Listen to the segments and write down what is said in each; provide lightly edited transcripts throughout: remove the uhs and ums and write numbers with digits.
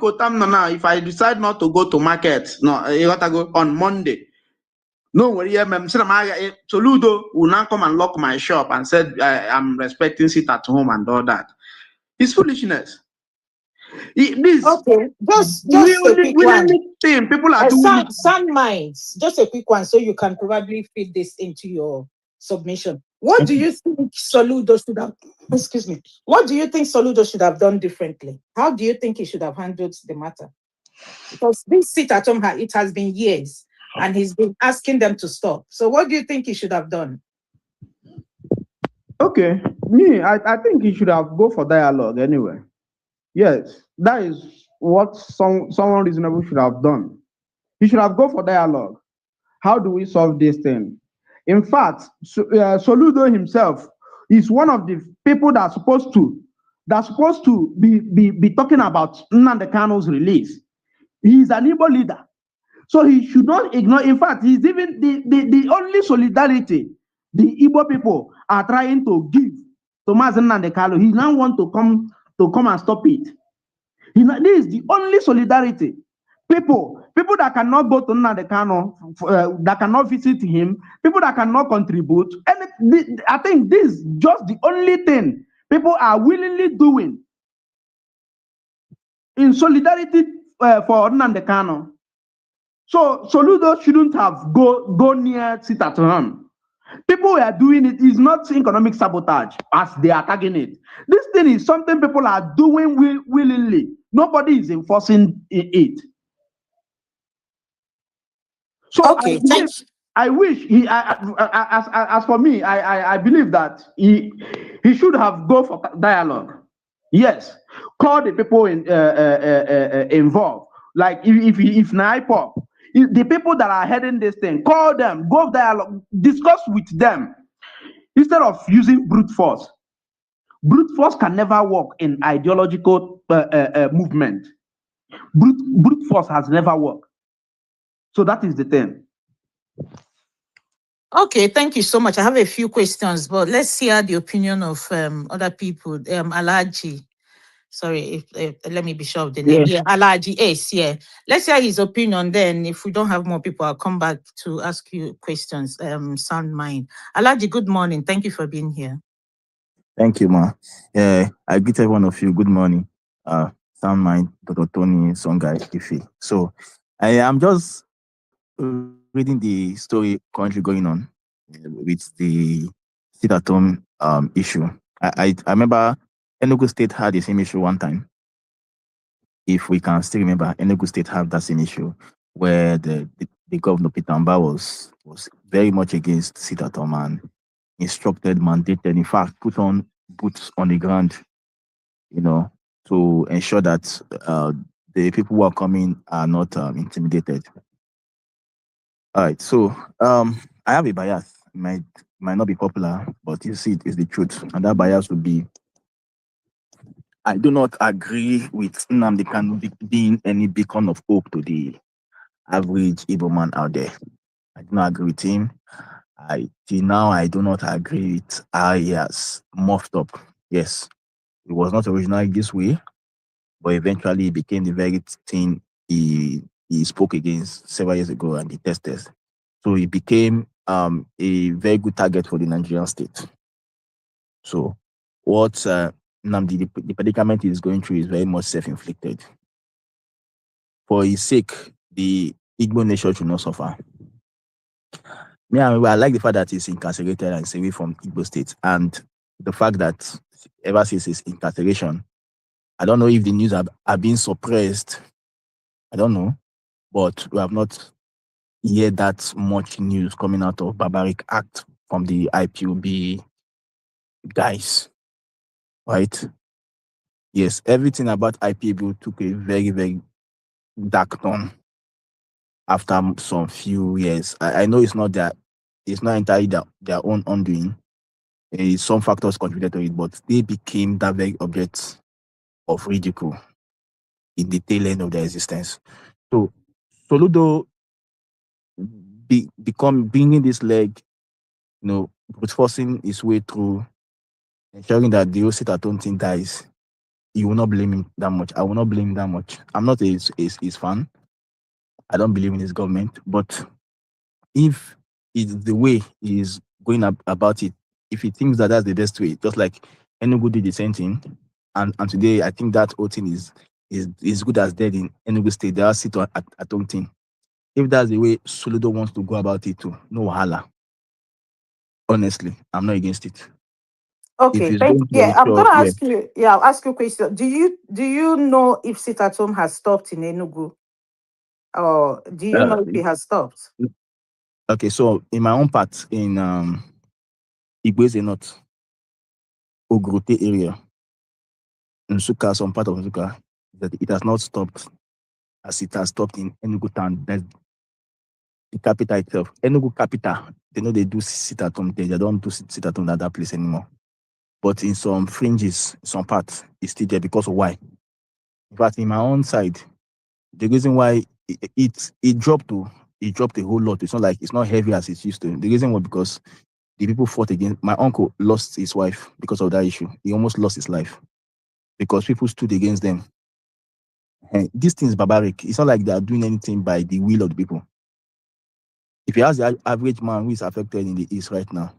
Kotam now, if I decide not to go to market, no, you gotta go on Monday. No worry, Soludo will now come and lock my shop and said I'm respecting sit at home and all that. It's foolishness. This Okay, just a quick one. Thing people are doing. Sound minds. Just a quick one, so you can probably fit this into your submission. What do you think Soludo should have? Excuse me. What do you think Soludo should have done differently? How do you think he should have handled the matter? Because this sit at home, it has been years, and he's been asking them to stop. So, what do you think he should have done? Okay, I think he should have go for dialogue anyway. Yes, that is what someone reasonable should have done. He should have go for dialogue. How do we solve this thing? In fact, Soludo himself is one of the people that's supposed to be talking about Nnamdi Kanu's release. He is an Igbo leader, so he should not ignore. In fact, he's even the only solidarity the Igbo people are trying to give to Mazen Nnamdi Kanu. He now want to come and stop it. This is the only solidarity. People that cannot go to Nnamdi Kanu, that cannot visit him, people that cannot contribute. And I think this is just the only thing people are willingly doing in solidarity for Nnamdi Kanu. So Soludo shouldn't have go near sit at home. People are doing it is not economic sabotage as they are tagging it. This thing is something people are doing willingly. Nobody is enforcing it. So okay, I wish he. As for me, I believe that he should have go for dialogue. Yes, call the people involved. Like if IPOB, the people that are heading this thing, call them, go dialogue, discuss with them instead of using brute force. Brute force can never work in ideological movement. Brute force has never worked. So that is the thing. Okay, thank you so much. I have a few questions, but let's hear the opinion of other people. Alaji. Sorry, let me be sure of the name. Yeah, Alaji Ace. Yeah, let's hear his opinion. Then, if we don't have more people, I'll come back to ask you questions. Sound mind. Alaji, good morning. Thank you for being here. Thank you, ma. I greet every one of you. Good morning. Sound mind, Dr. Tony, Songa, Ife. So, I am just reading the story currently going on with the sit-at-home issue. I remember Enugu State had the same issue one time. If we can still remember, Enugu State had that same issue where the governor Peter Mbah was very much against sit-at-home and instructed, mandated, in fact, put on boots on the ground, to ensure that the people who are coming are not intimidated. All right, so I have a bias. It might not be popular, but you see, it is the truth, and that bias would be: I do not agree with Nnamdi Kanu being any beacon of hope to the average Igbo man out there. I do not agree with him. Till now, I do not agree with how he has morphed up. Yes, it was not originally this way, but eventually it became the very thing he spoke against several years ago and detested. So he became a very good target for the Nigerian state. So what Nnamdi, the predicament he's going through is very much self-inflicted. For his sake, the Igbo nation should not suffer. I like the fact that he's incarcerated and is away from Igbo state, and the fact that ever since his incarceration, I don't know if the news are being suppressed. I don't know, but we have not heard that much news coming out of barbaric act from the IPOB guys, right? Yes, everything about IPOB took a very, very dark turn after some few years. I know it's not entirely their own undoing. Some factors contributed to it, but they became that very object of ridicule in the tail end of their existence. So Soludo bringing this leg, brute forcing his way through, ensuring that the whole sit-at-home thing dies, you will not blame him that much. I will not blame him that much. I'm not his fan. I don't believe in his government. But if it's the way he's going about it, if he thinks that that's the best way, just like Enugu did the same thing, and today I think that whole thing is good as dead in Enugu State. They are sit at home thing. If that's the way Soludo wants to go about it too, no wahala. Honestly, I'm not against it. If Okay, it's thank you. going to Yeah, I'm ensure, gonna yeah. ask you. Yeah, I'll ask you a question. Do you know if sit at home has stopped in Enugu, or do you Uh, know if it has stopped? okay, so in my own part in Igweze North, Ogrote area, Nsuka, some part of Nsuka, that it has not stopped as it has stopped in Enugu town. That's the capital itself. Enugu capital, they know they do sit at home there. They don't do sit at home at that place anymore. But in some fringes, some parts, it's still there because of why? In fact, in my own side, the reason why it dropped a whole lot. It's not like it's not heavy as it used to. The reason was because the people fought against my uncle lost his wife because of that issue. He almost lost his life because people stood against them. And this thing is barbaric. It's not like they are doing anything by the will of the people. If you ask the average man who is affected in the East right now,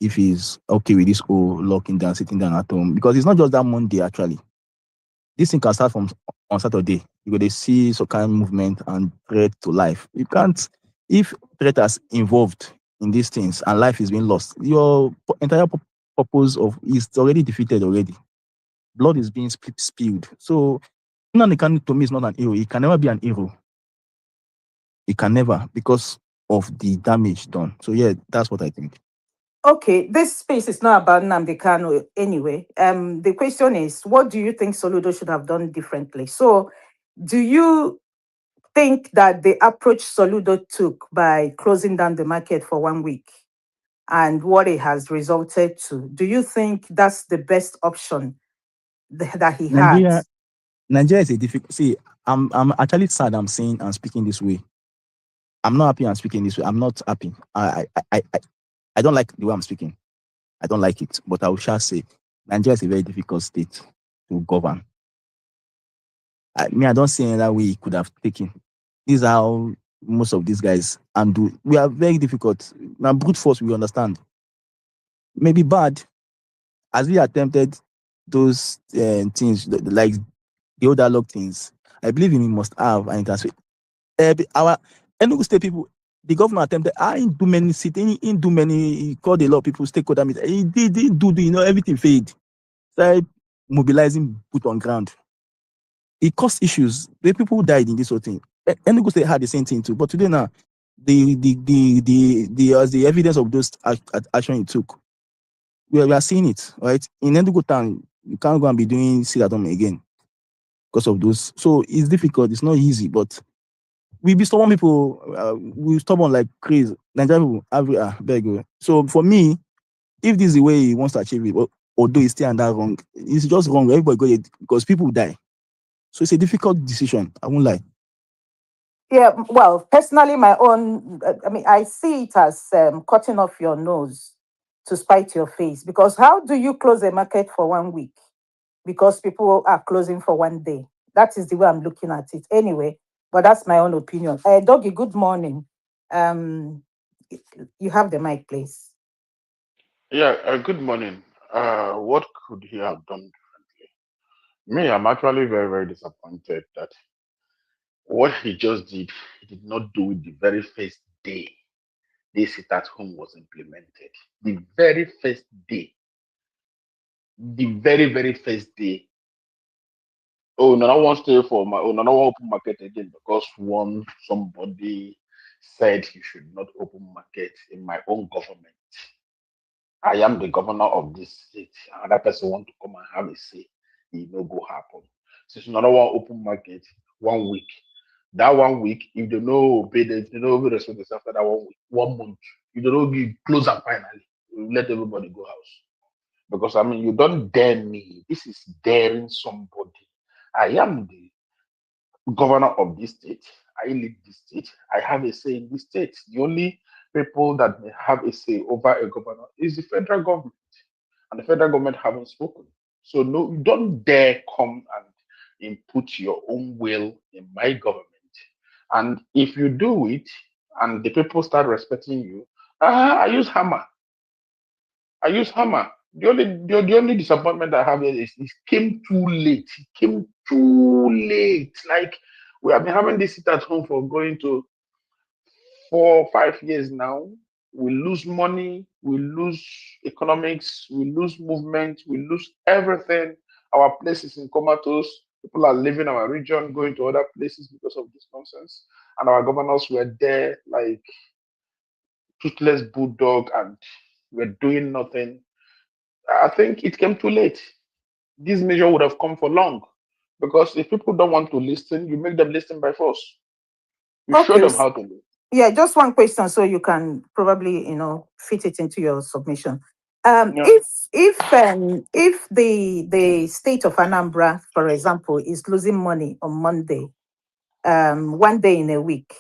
if he's okay with this whole locking down, sitting down at home, because it's not just that Monday actually. This thing can start from on Saturday. You go to see some kind of movement and threat to life. You can't, if threat is involved in these things and life is being lost, your entire purpose of is already defeated already. Blood is being spilled. So Nnamdi to me is not an hero. He can never be an hero. He can never because of the damage done. So yeah, that's what I think. Okay, this space is not about Nnamdi Kanu anyway. The question is, what do you think Soludo should have done differently? So, do you think that the approach Soludo took by closing down the market for 1 week and what it has resulted to, do you think that's the best option that he had? Nigeria is a difficult. See, I'm actually sad. I'm saying and speaking this way. I'm not happy. I'm speaking this way. I'm not happy. I don't like the way I'm speaking. I don't like it. But I will shall say, Nigeria is a very difficult state to govern. I don't see any other way he could have taken. This is how most of these guys undo. We are very difficult. Now, brute force, we understand. Maybe bad, as we attempted those things, like the old dialogue things. I believe he must have an interest. Our Enugu State people, the governor attempted. I didn't do many cities. He didn't do many. He called a lot of people stakeholder meetings. He did do everything failed. Started mobilizing, put on ground. It caused issues. The people who died in this whole thing. Enugu State had the same thing too. But today now, the evidence of those action he took, we are seeing it, right? In Enugu town, you can't go and be doing sit at home again because of those. So it's difficult. It's not easy, but we be stubborn people. We stubborn like crazy. Nigerian people, beg you. So for me, if this is the way he wants to achieve it, although it's still under wrong, it's just wrong. Everybody got it because people die. So it's a difficult decision. I won't lie. Yeah, well, personally, my own, I see it as cutting off your nose to spite your face. Because how do you close a market for 1 week? Because people are closing for 1 day. That is the way I'm looking at it. Anyway, but that's my own opinion. Doggy, good morning. Um, you have the mic, please. Yeah, good morning. What could he have done differently? Me, I'm actually very, very disappointed that what he just did, he did not do it the very first day this sit at home was implemented. The very first day, the very, very first day. Oh, no, I won't stay for my own. No, I won't open market again because somebody said you should not open market in my own government. I am the governor of this state. Another person want to come and have a say. It no go happen. Since another one open market 1 week. That 1 week, if they no obey they no obey respect after that 1 week, 1 month, you don't know give close and finally. You let everybody go house. Because I mean you don't dare me. This is daring somebody. I am the governor of this state. I lead this state. I have a say in this state. The only people that may have a say over a governor is the federal government, and the federal government haven't spoken. So no, you don't dare come and input your own will in my government. And if you do it, and the people start respecting you, I use hammer. I use hammer. The only disappointment I have is it came too late. It came too late. Like we have been having this sit at home for going to 4 or 5 years now. We lose money, we lose economics, we lose movement, we lose everything. Our place is in comatose. People are leaving our region, going to other places because of this nonsense. And our governors were there like toothless bulldog and we're doing nothing. I think it came too late. This measure would have come for long. Because if people don't want to listen, you make them listen by force. You show Okay. them how to live. Yeah, just one question, so you can probably fit it into your submission. Yeah. If the state of Anambra, for example, is losing money on Monday, one day in a week,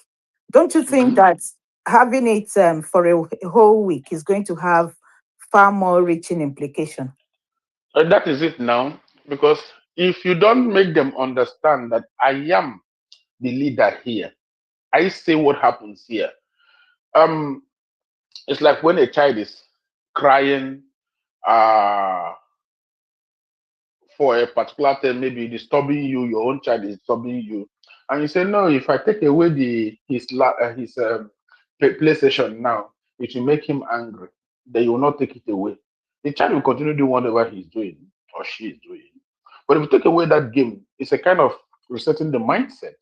don't you think Mhm. that having it for a whole week is going to have far more reaching implication? And that is it now. Because if you don't make them understand that I am the leader here, I say what happens here. Um, it's like when a child is crying uh for a particular thing, maybe disturbing you, your own child is disturbing you, and you say, no, if I take away his PlayStation now, it will make him angry. Then you will not take it away. The child will continue doing whatever he's doing or she is doing. But if you take away that game, it's a kind of resetting the mindset.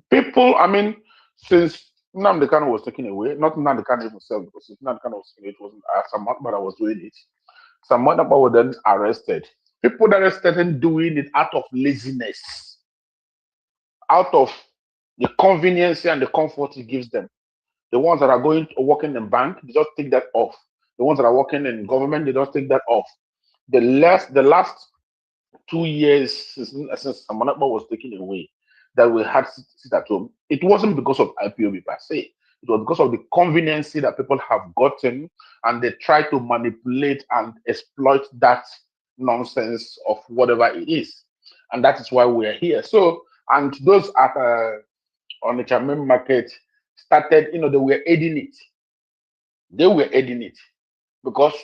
People, I mean, since Nnamdi Kanu was taken away, not Nnamdi Kanu himself, because if Nnamdi Kanu was taken away, it wasn't Samad, but I was doing it. Some other people were then arrested. People that started doing it out of laziness, out of the convenience and the comfort it gives them. The ones that are going to working in bank, they just take that off. The ones that are working in government, they just take that off. The last 2 years since Samanapa was taken away, that we had to sit at home, it wasn't because of IPOB per se. It was because of the convenience that people have gotten, and they try to manipulate and exploit that nonsense of whatever it is, and that is why we are here. So, and those at Onitsha Main Market started, they were aiding it. They were aiding it because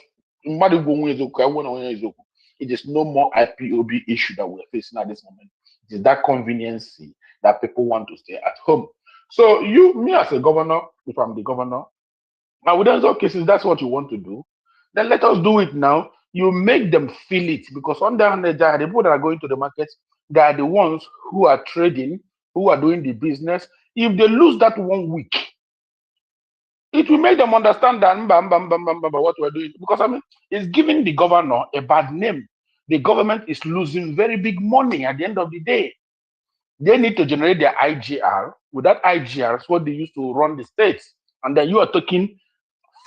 mmadụ bụ onwe eziokwu, I want onye eziokwu. It is no more IPOB issue that we're facing at this moment. It is that conveniency that people want to stay at home. So me as a governor, if I'm the governor, now with those cases, that's what you want to do. Then let us do it now. You make them feel it because on the other hand, the people that are going to the market, they are the ones who are trading, who are doing the business. If they lose that 1 week, it will make them understand that what we're doing. Because I mean, it's giving the governor a bad name. The government is losing very big money at the end of the day. They need to generate their IGR. With that IGR, it's what they use to run the states. And then you are taking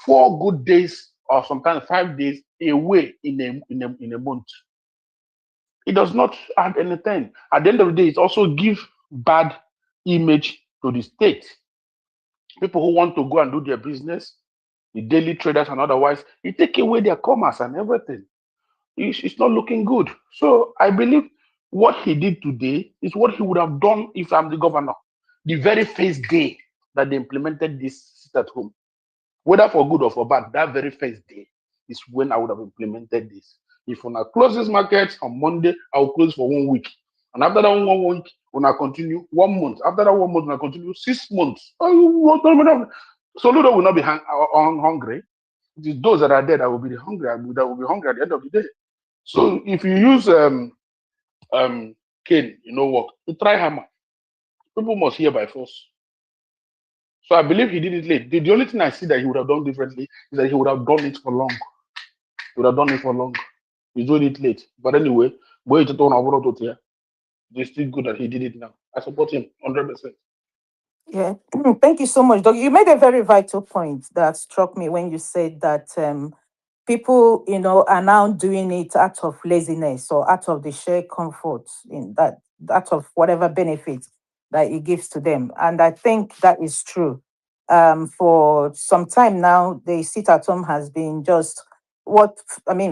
4 good days or sometimes 5 days away in a month. It does not add anything. At the end of the day, it also gives bad image to the state. People who want to go and do their business, the daily traders and otherwise, you take away their commerce and everything. It's not looking good. So I believe what he did today is what he would have done if I'm the governor. The very first day that they implemented this sit at home, whether for good or for bad, that very first day is when I would have implemented this. If when I close this market on Monday, I will close for 1 week. And after that 1 week, when I continue 1 month, after that 1 month, when I continue 6 months, Soludo will not be hungry. It is those that are dead that will be hungry, that will be hungry at the end of the day. So if you use cane, what? You try hammer. People must hear by force. So I believe he did it late. The only thing I see that he would have done differently is that he would have done it for long. He would have done it for long. He's doing it late. But anyway, it's still good that he did it now. I support him 100%. Yeah, thank you so much, Doc. You made a very vital point that struck me when you said that people, are now doing it out of laziness or out of the sheer comfort in that, out of whatever benefit that it gives to them. And I think that is true. For some time now, the sit at home has been just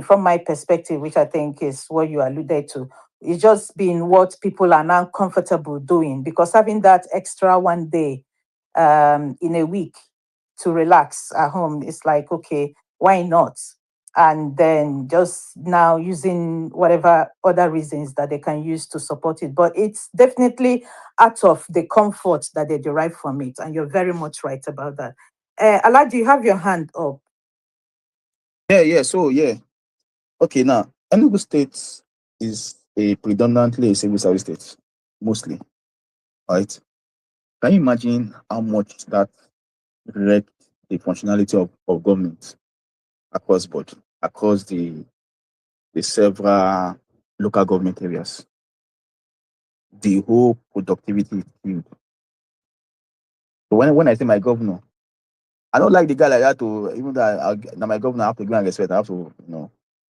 from my perspective, which I think is what you alluded to, it's just been what people are now comfortable doing, because having that extra 1 day in a week to relax at home, it's like, okay, why not? And then just now using whatever other reasons that they can use to support it. But it's definitely out of the comfort that they derive from it. And you're very much right about that. Alad, you have your hand up. Yeah. So yeah. Okay, now Enugu State is a predominantly a civil service state, mostly, right? Can you imagine how much that wrecked the functionality of government across board, across the several local government areas? The whole productivity is killed. So when I say my governor, I don't like the guy like that to, even though now my governor, I have to give him respect. I have to,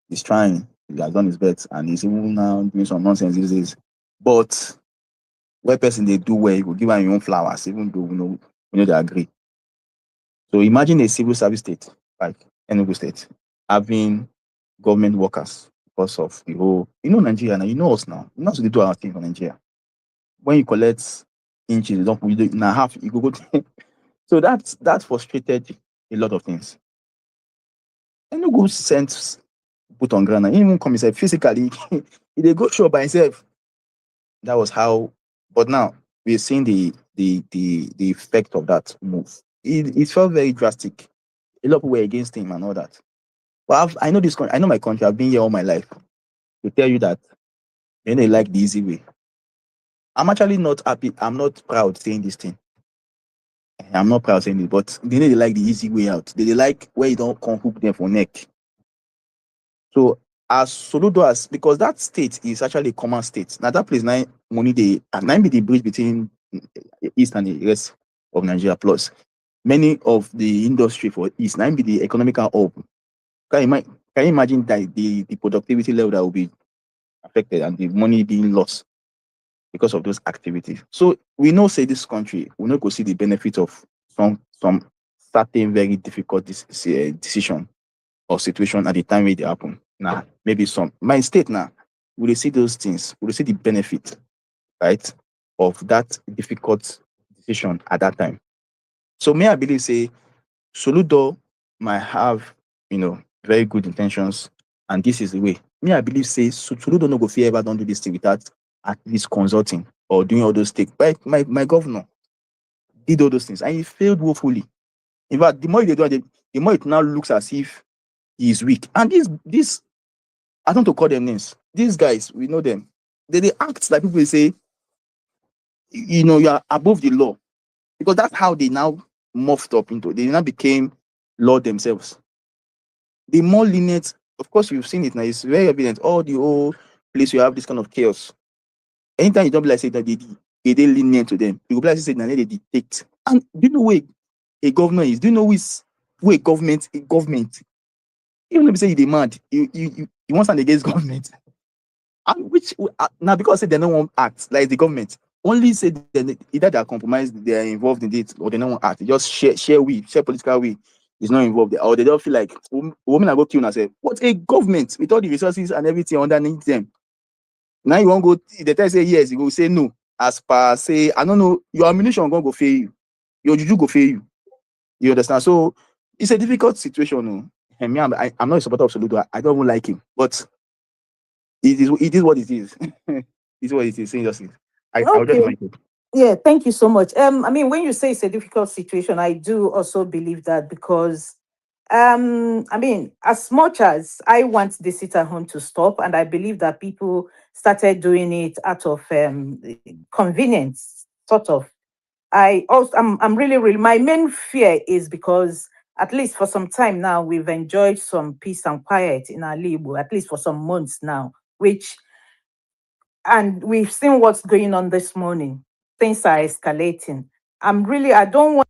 he's trying, he has done his best, and he's even now doing some nonsense these days. But where person they do well, you will give them your own flowers, even though they agree. So imagine a civil service state like Enugu State having government workers because of the whole, Nigeria now, us now. You know how to do our thing for Nigeria. When you collect inches, don't you do in a half, you go. So that frustrated a lot of things. Enugu sent put on ground and he even come himself physically. He go show by himself. That was how. But now we're seeing the effect of that move. It felt very drastic. A lot of people were against him and all that. But I know I know my country. I've been here all my life to tell you that they like the easy way. I'm actually not happy. I'm not proud saying this thing. I'm not proud saying it, but they like the easy way out. They like where you don't come hook them for neck. So as Soludo as, because that state is actually a common state. Now that place nine money they nine be the bridge between east and the rest of Nigeria. Plus many of the industry for east nine be the economical hub. Can you imagine that the productivity level that will be affected and the money being lost because of those activities? So we know say this country, we not go see the benefit of some certain very difficult decision or situation at the time where they happen. Now, maybe some my state now, will see those things, will see the benefit, right, of that difficult decision at that time. So may I believe say Soludo might have, very good intentions, and this is the way. Me, I believe say Soludo no go fear ever don't do this thing without at least consulting or doing all those things. But my governor did all those things and he failed woefully. In fact, the more they do it, the more it now looks as if he is weak. And this I don't want to call them names. These guys, we know them. They act like people say, you are above the law. Because that's how they now morphed up into. They now became law themselves. The more lenient, of course, you've seen it now. It's very evident. All the whole place you have this kind of chaos. Anytime you don't be like say that they lenient to them, you go be like say that they dictate. And do you know where a governor is? Do you know where a government? Even if you say you're mad, you want something against government. And which now because say they don't want act like the government only say either they are compromised, they are involved in it, or they don't want act. They just share political we is not involved, or they don't feel like women are go kill themselves. What a government with all the resources and everything underneath them. Now you won't go. They tell say yes, you go say no. As per say, I don't know, your ammunition gonna go fail you, your juju go fail you. You understand? So it's a difficult situation. No? And me, I'm not a supporter of Soludo. I don't even like him, but it is what it is. It's what it is. Seriously. I'll just Okay. like it. Yeah, thank you so much. When you say it's a difficult situation, I do also believe that, because as much as I want the sit at home to stop, and I believe that people started doing it out of convenience, sort of. I'm really, my main fear is because at least for some time now, we've enjoyed some peace and quiet in our Libo, at least for some months now, and we've seen what's going on this morning. Things are escalating. I don't want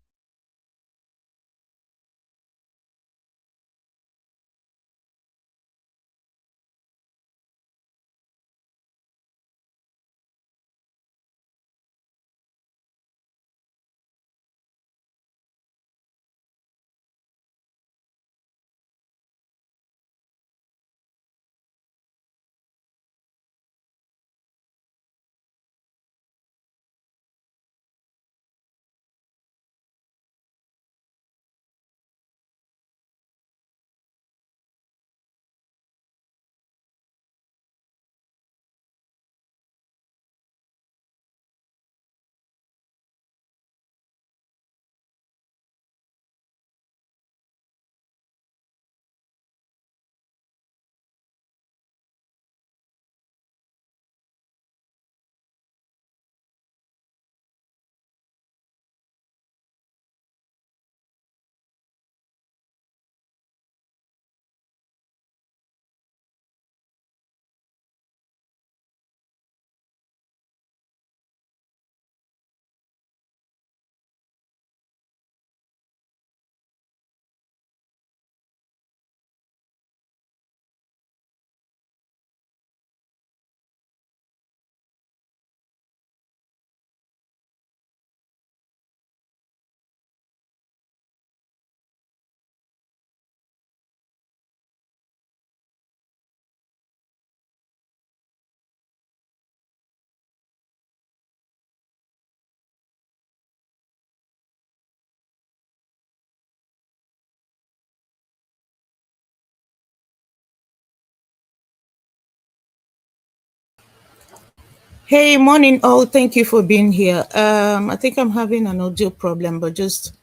Hey, morning all. Thank you for being here. I think I'm having an audio problem, but just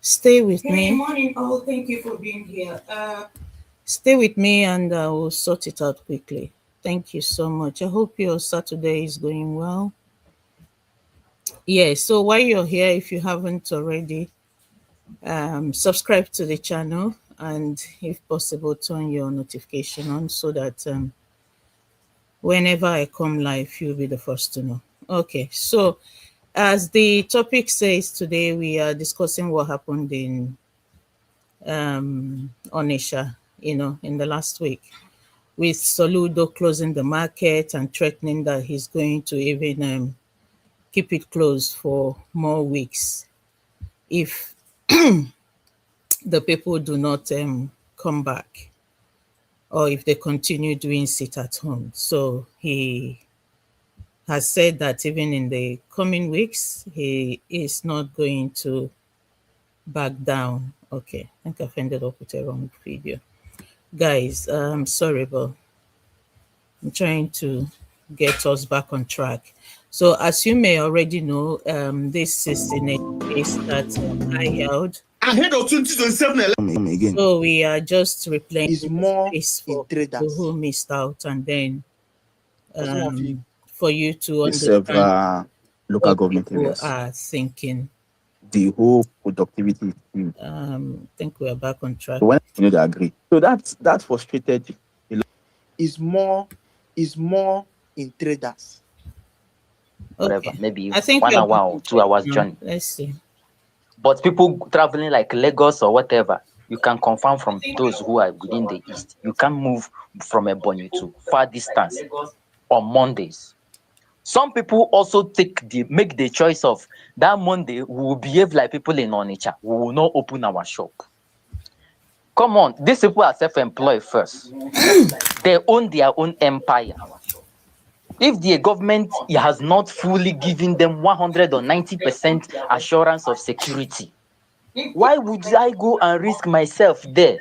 stay with me. Hey, morning all. Thank you for being here. Stay with me and I will sort it out quickly. Thank you so much. I hope your Saturday is going well. Yeah, so while you're here, if you haven't already, subscribe to the channel and if possible, turn your notification on so that whenever I come live, you'll be the first to know. Okay, so as the topic says today, we are discussing what happened in Onitsha, in the last week, with Soludo closing the market and threatening that he's going to even keep it closed for more weeks if the people do not come back or if they continue doing sit at home. So he has said that even in the coming weeks, he is not going to back down. Okay, I think I've ended up with a wrong video. Guys, I'm sorry, but I'm trying to get us back on track. So as you may already know, this is in a case that I held. Ahead of 2027 again. So we are just replaying is more this in for traders. people who missed out, and then for you to understand local what government people areas. are thinking. The whole productivity is huge. I think we are back on track. So when they agree, so that frustrated. Is more in traders. Whatever, Okay. maybe I think 1 we are hour back or on 2 track hours now. journey. Let's see. But people traveling like Lagos or whatever, you can confirm from those who are within the east. You can move from Ebonyi to far distance on Mondays. Some people also make the choice of that Monday we will behave like people in Onitsha. We will not open our shop. Come on, these people are self-employed first. They own their own empire. If the government has not fully given them 100 or 90% assurance of security, why would I go and risk myself there?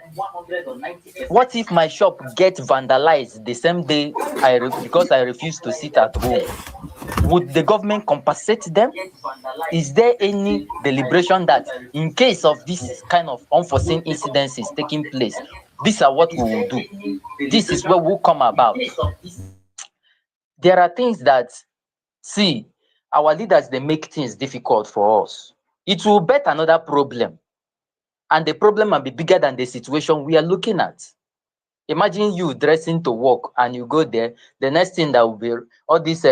What if my shop gets vandalized the same day because I refuse to sit at home? Would the government compensate them? Is there any deliberation that in case of this kind of unforeseen incidences taking place, these are what we will do? This is where we'll come about. There are things that, see, our leaders, they make things difficult for us. It will bet another problem. And the problem might be bigger than the situation we are looking at. Imagine you dressing to work and you go there, the next thing that will be all this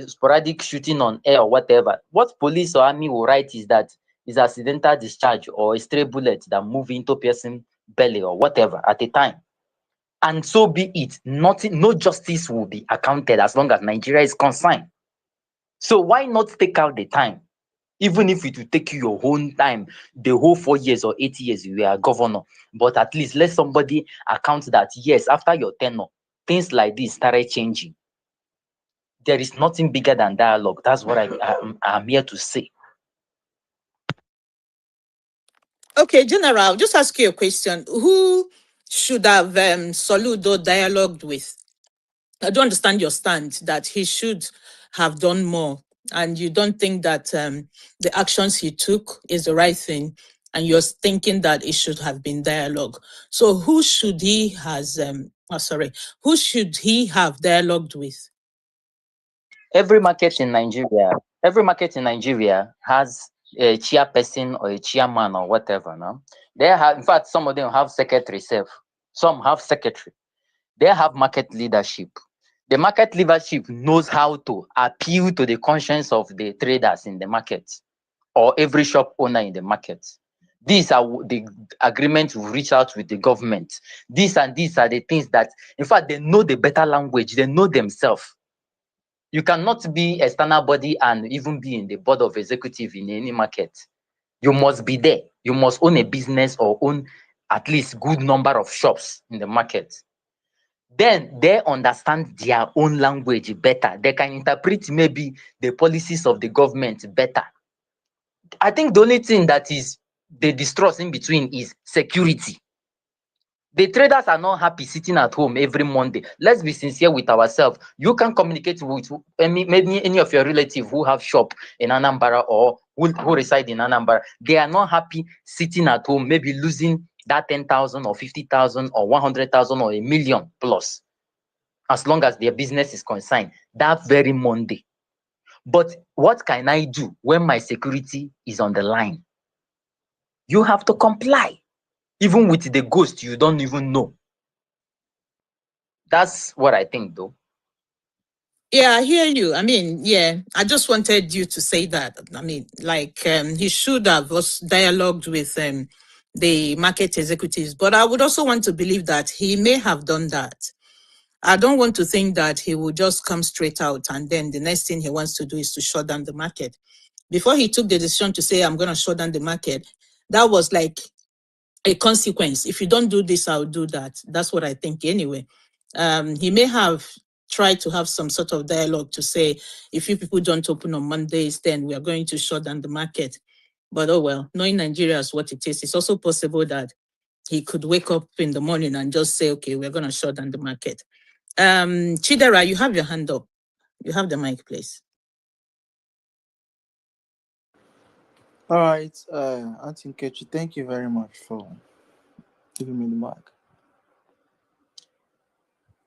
sporadic shooting on air or whatever. What police or army will write is that is accidental discharge or a stray bullet that move into person belly or whatever at a time. And so be it. Nothing, no justice will be accounted as long as Nigeria is concerned. So why not take out the time? Even if it will take you your own time, the whole 4 years or 8 years you are governor, but at least let somebody account that yes, after your tenure, things like this started changing. There is nothing bigger than dialogue. That's what I'm here to say. Okay, General, I'll just ask you a question. Who should have Soludo dialogued with? I don't understand your stand that he should have done more, and you don't think that the actions he took is the right thing, and you're thinking that it should have been dialogue. So who should he who should he have dialogued with? Every market in Nigeria has a chairperson or a chairman or whatever. Now they have, in fact, some of them have secretary self. Some have secretary. They have market leadership. The market leadership knows how to appeal to the conscience of the traders in the market or every shop owner in the market. These are the agreements we reach out with the government. These are the things that, in fact, they know the better language. They know themselves. You cannot be a external body and even be in the board of executive in any market. You must be there. You must own a business or own at least good number of shops in the market. Then they understand their own language better. They can interpret maybe the policies of the government better. I think the only thing that is the distrust in between is security. The traders are not happy sitting at home every Monday. Let's be sincere with ourselves. You can communicate with maybe any of your relatives who have shop in Anambra or who reside in Anambra. They are not happy sitting at home, maybe losing that 10,000 or 50,000 or 100,000 or a million plus, as long as their business is concerned, that very Monday. But what can I do when my security is on the line? You have to comply, even with the ghost you don't even know. That's what I think, though. Yeah, I hear you. I mean, yeah, I just wanted you to say that. I mean, like, he should have dialogued with the market executives, but I would also want to believe that he may have done that. I don't want to think that he will just come straight out and then the next thing he wants to do is to shut down the market. Before he took the decision to say, I'm going to shut down the market, that was like a consequence. If you don't do this, I'll do that. That's what I think anyway. He may have tried to have some sort of dialogue to say, if you people don't open on Mondays, then we are going to shut down the market. But oh well, knowing Nigeria is what it is, it's also possible that he could wake up in the morning and just say, okay, we're going to shut down the market. Chidera, you have your hand up. You have the mic, please. All right, Auntie Nkechi, thank you very much for giving me the mic.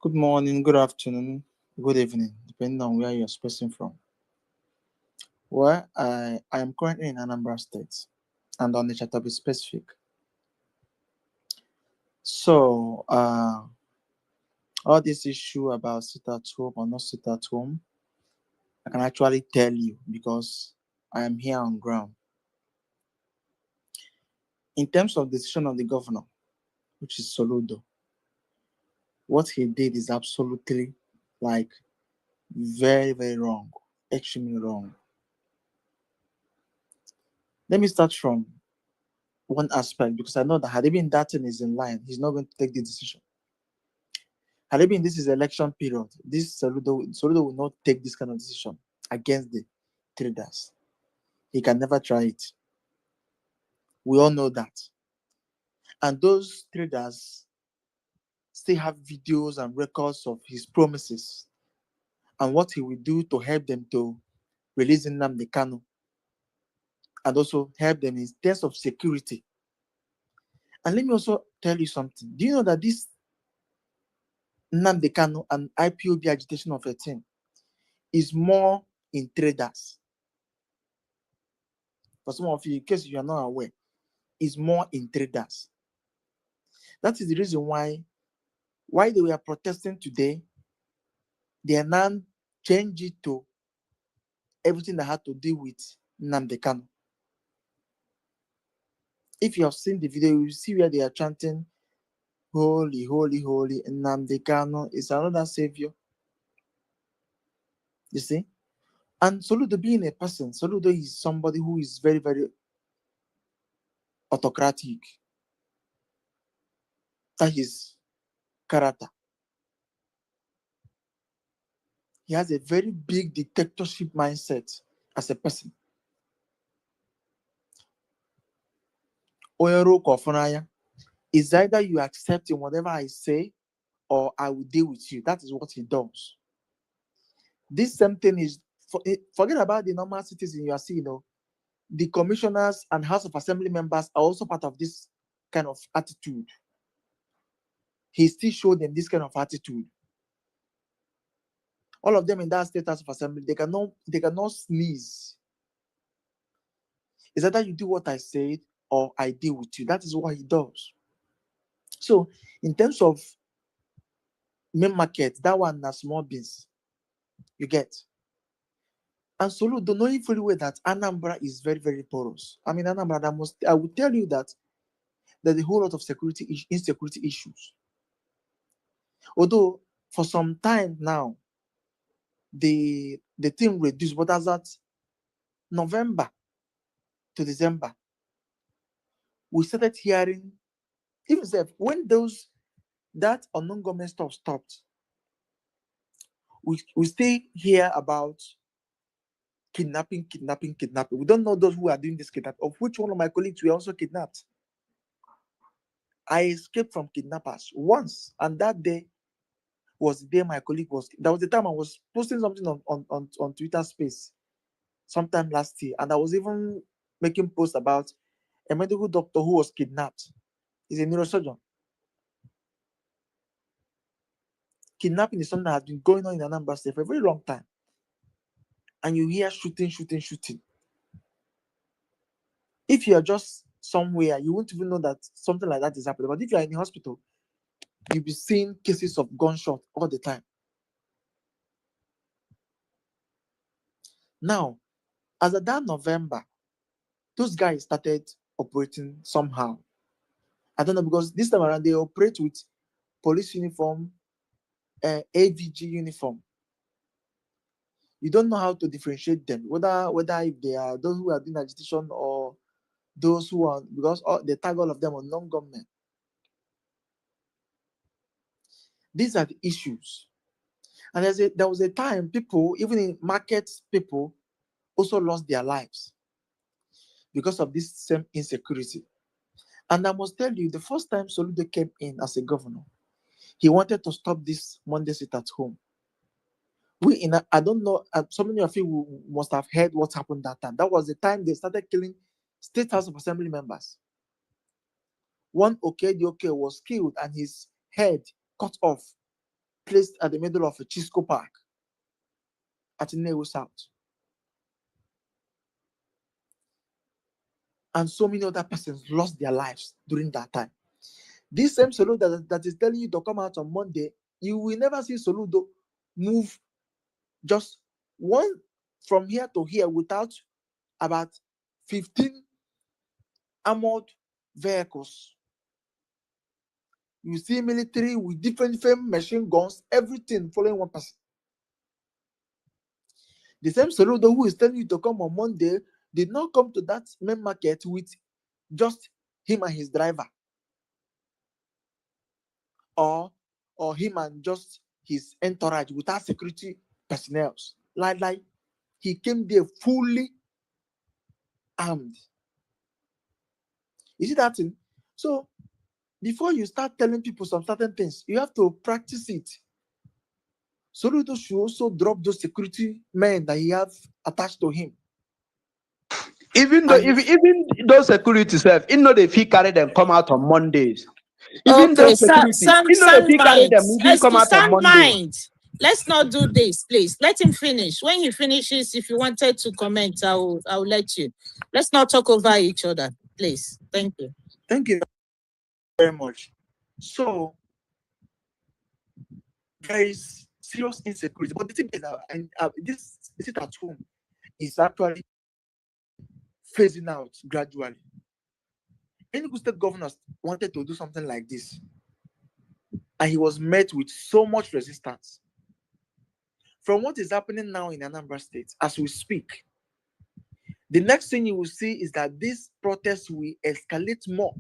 Good morning, good afternoon, good evening, depending on where you're expressing from. Well, I am currently in Anambra State, and on the to be specific. So, all this issue about sit at home or not sit at home, I can actually tell you because I am here on ground. In terms of the decision of the governor, which is Soludo, what he did is absolutely like very, very wrong, extremely wrong. Let me start from one aspect because I know that had it been that thing is in line, he's not going to take the decision. Had it been this is election period, this Soludo will not take this kind of decision against the traders. He can never try it. We all know that. And those traders still have videos and records of his promises and what he will do to help them to release Nnamdi Kanu and also help them in terms of security. And let me also tell you something. Do you know that this Nnamdi Kanu and IPOB agitation of a team is more in traders? For some of you, in case you are not aware, is more in traders. That is the reason why they were protesting today, they are now changed it to everything that had to do with Nnamdi Kanu. If you have seen the video, you see where they are chanting, "Holy, holy, holy, Nnamdi Kanu is another savior." You see? And Soludo being a person, Soludo is somebody who is very, very autocratic. That is character. He has a very big dictatorship mindset as a person. Is either you accept in whatever I say or I will deal with you. That is what he does. This same thing is, forget about the normal citizens you are seeing. The commissioners and House of Assembly members are also part of this kind of attitude. He still showed them this kind of attitude. All of them in that state House of Assembly, they cannot sneeze. It's either you do what I said or I deal with you. That is what he does. So, in terms of main market, that one has small beans. You get. And Soludo knowing fully well that Anambra is very, very porous. I mean, Anambra, I will tell you that there's a whole lot of insecurity issues. Although for some time now, the thing reduced, but as at November to December, we started hearing, even when that unknown government stuff stopped, we still hear about kidnapping. We don't know those who are doing this kidnapping, of which one of my colleagues were also kidnapped. I escaped from kidnappers once, and that day was the day my colleague was. That was the time I was posting something on Twitter Space sometime last year, and I was even making posts about a medical doctor who was kidnapped. He's a neurosurgeon. Kidnapping is something that has been going on in Anambra State for a very long time, and you hear shooting. If you are just somewhere, you won't even know that something like that is happening. But if you are in the hospital, you'll be seeing cases of gunshot all the time. Now, as of that November, those guys started operating somehow. I don't know, because this time around they operate with police uniform, AVG uniform. You don't know how to differentiate them, whether if they are those who are doing agitation or those who are, because they tag all of them on non-government. These are the issues. And there was a time people, even in markets, people also lost their lives because of this same insecurity. And I must tell you, the first time Soludo came in as a governor, he wanted to stop this Monday sit at home. I don't know, so many of you must have heard what happened that time. That was the time they started killing State House of Assembly members. One Okedioke was killed and his head cut off, placed at the middle of a Chisco Park at Nnewi South. And so many other persons lost their lives during that time. This same Soludo that is telling you to come out on Monday, you will never see Soludo move just one from here to here without about 15 armored vehicles. You see military with different machine guns, everything following one person. The same Soludo who is telling you to come on Monday did not come to that main market with just him and his driver, or him and just his entourage without security personnel. Like he came there fully armed. You see that thing? So before you start telling people some certain things, you have to practice it. Soludo should also drop those security men that he have attached to him. Even though, even those security self, they fee carry them come out on Mondays. Even Okay, those security, sound they fee carry them, even come out on sound Mondays. mind. Let's not do this, please. Let him finish. When he finishes, if you wanted to comment, I'll let you. Let's not talk over each other, please. Thank you. Thank you very much. So there is serious insecurity, but the thing is that this sit at home is actually phasing out gradually. Any state governors wanted to do something like this, and he was met with so much resistance. From what is happening now in Anambra State, as we speak, the next thing you will see is that this protest will escalate more,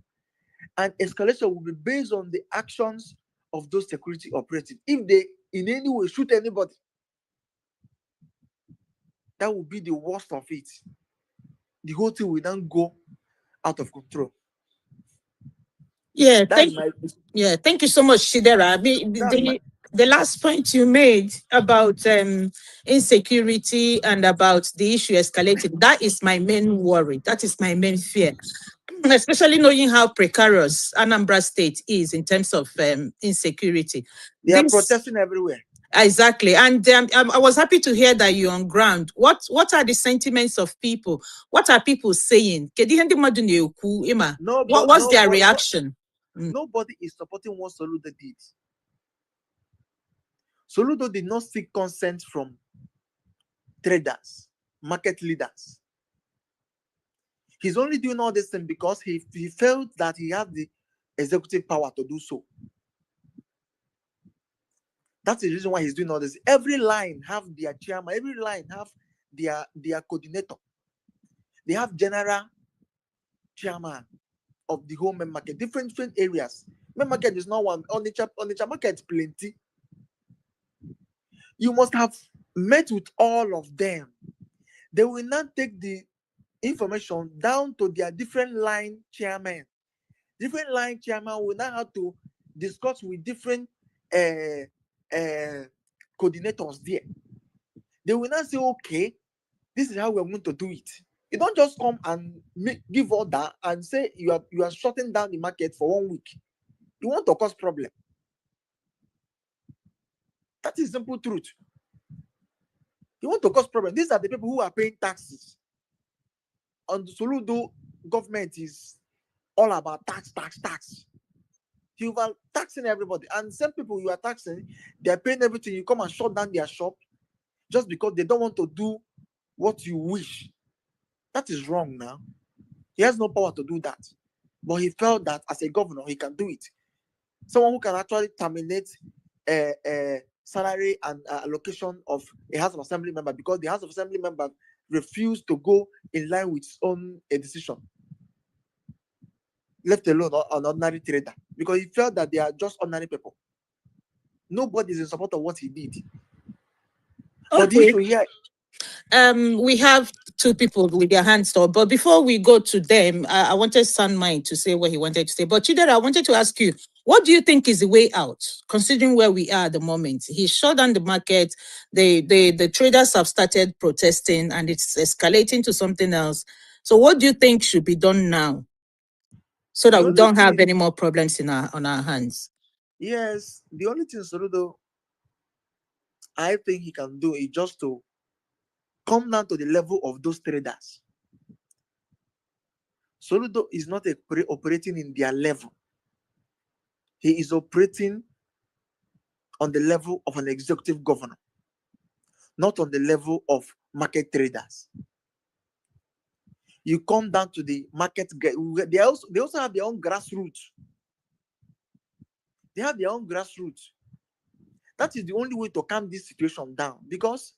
and escalation will be based on the actions of those security operatives. If they in any way shoot anybody, that will be the worst of it. The whole thing will then go out of control. Yeah, thank you so much, Shidera. The last point you made about insecurity and about the issue escalating, that is my main worry. That is my main fear, especially knowing how precarious Anambra State is in terms of insecurity. They are protesting everywhere. Exactly. And I was happy to hear that you're on ground. What are the sentiments of people? What are people saying? What's their reaction? Nobody is supporting what Soludo did. Soludo did not seek consent from traders, market leaders. He's only doing all this thing because he felt that he had the executive power to do so. That's the reason why he's doing all this. Every line have their chairman, every line have their coordinator. They have general chairman of the whole main market, different areas. Main market is not one. Onitsha market plenty. You must have met with all of them. They will not take the information down to their different line chairmen. Different line chairman will now have to discuss with different coordinators there. They will now say, okay, this is how we're going to do it. You don't just come and give order and say you are shutting down the market for 1 week. You want to cause problem. That is simple truth. You want to cause problem. These are the people who are paying taxes. And the Soludo government is all about tax. You are taxing everybody. And some people you are taxing, they are paying everything. You come and shut down their shop just because they don't want to do what you wish. That is wrong now. He has no power to do that. But he felt that as a governor, he can do it. Someone who can actually terminate salary and allocation of a House of Assembly member because the House of Assembly member refused to go in line with his own decision. Left alone an ordinary trader because he felt that they are just ordinary people. Nobody is in support of what he did. But the issue here, we have two people with their hands up, but before we go to them, I wanted Sunmine to say what he wanted to say. But Chidera, I wanted to ask you, what do you think is the way out, considering where we are at the moment? He shut down the market, the traders have started protesting, and it's escalating to something else. So what do you think should be done now so that we don't have any more problems on our hands? Yes, the only thing Soludo I think he can do is just to come down to the level of those traders. Soludo is not operating in their level. He is operating on the level of an executive governor, not on the level of market traders. You come down to the market, they also have their own grassroots. They have their own grassroots. That is the only way to calm this situation down, because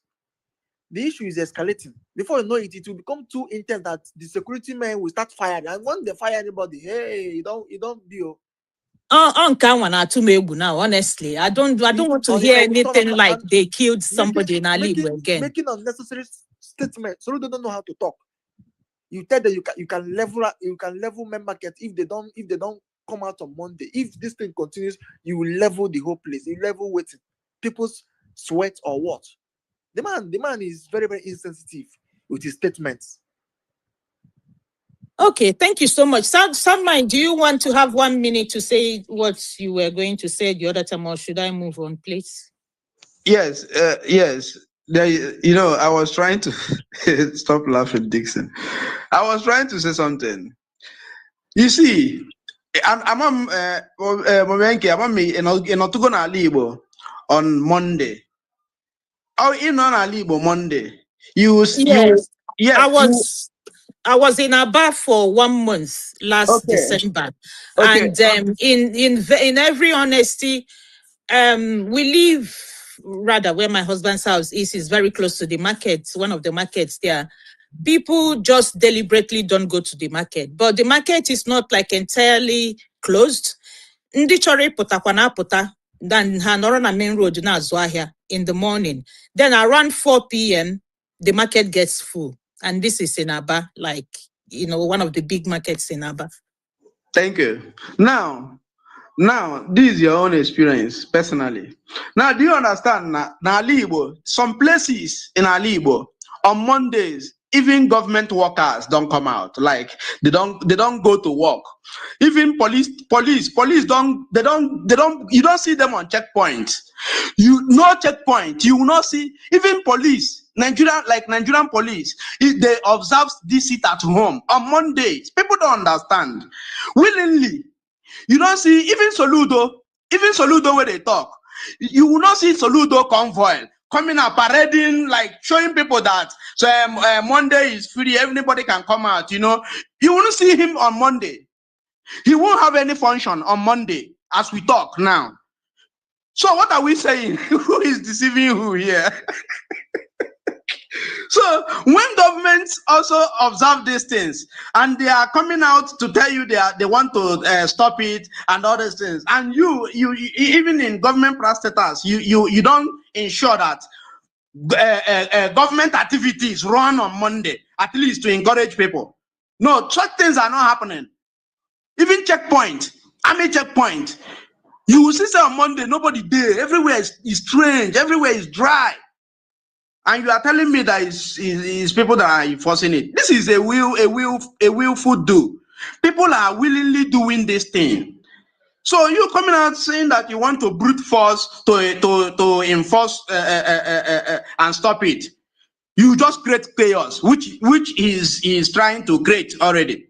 the issue is escalating. Before you know it, it will become too intense that the security men will start firing. And when they fire anybody, hey, you don't deal. Now, honestly, I don't want to hear anything like they killed somebody in Ali again. Making unnecessary statements. So they don't know how to talk. You tell them you can level main market if they don't come out on Monday. If this thing continues, you will level the whole place. You level with people's sweat or what? The man is very, very insensitive with his statements. Okay, thank you so much. Sunmine, do you want to have 1 minute to say what you were going to say the other time, or should I move on, please? Yes, yes. I was trying to stop laughing, Dixon. I was trying to say something. You see, I'm on Monday. Oh, in on Alibo Monday. I was in Aba for 1 month last December, and in every honesty, we live rather where my husband's house is very close to the market. One of the markets there. People just deliberately don't go to the market, but the market is not like entirely closed. Ndi chori puta then Hanora na main road na Zwahia in the morning. Then around 4 p.m. the market gets full. And this is in Aba, like, one of the big markets in Aba. Thank you. Now, this is your own experience personally. Now, do you understand now Alibo, some places in Alibo on Mondays, even government workers don't come out. Like they don't go to work. Even police don't you don't see them on checkpoints. No checkpoint. You will not see even police. Nigerian police, they observe this sit at home on Mondays. People don't understand. Willingly. You don't see even Soludo where they talk. You will not see Soludo convoy coming out parading, like showing people that Monday is free, everybody can come out. You won't see him on Monday. He won't have any function on Monday as we talk now. So what are we saying? Who is deceiving who here? So when governments also observe these things and they are coming out to tell you they want to stop it and all these things, and you even in government parastatals, you don't ensure that government activities run on Monday, at least to encourage people. No, such things are not happening. Even checkpoint, army checkpoint. You will see say on Monday, nobody there. Everywhere is strange, everywhere is dry. And you are telling me that it's people that are enforcing it. This is a willful do. People are willingly doing this thing. So you coming out saying that you want to brute force to enforce and stop it. You just create chaos, which is trying to create already.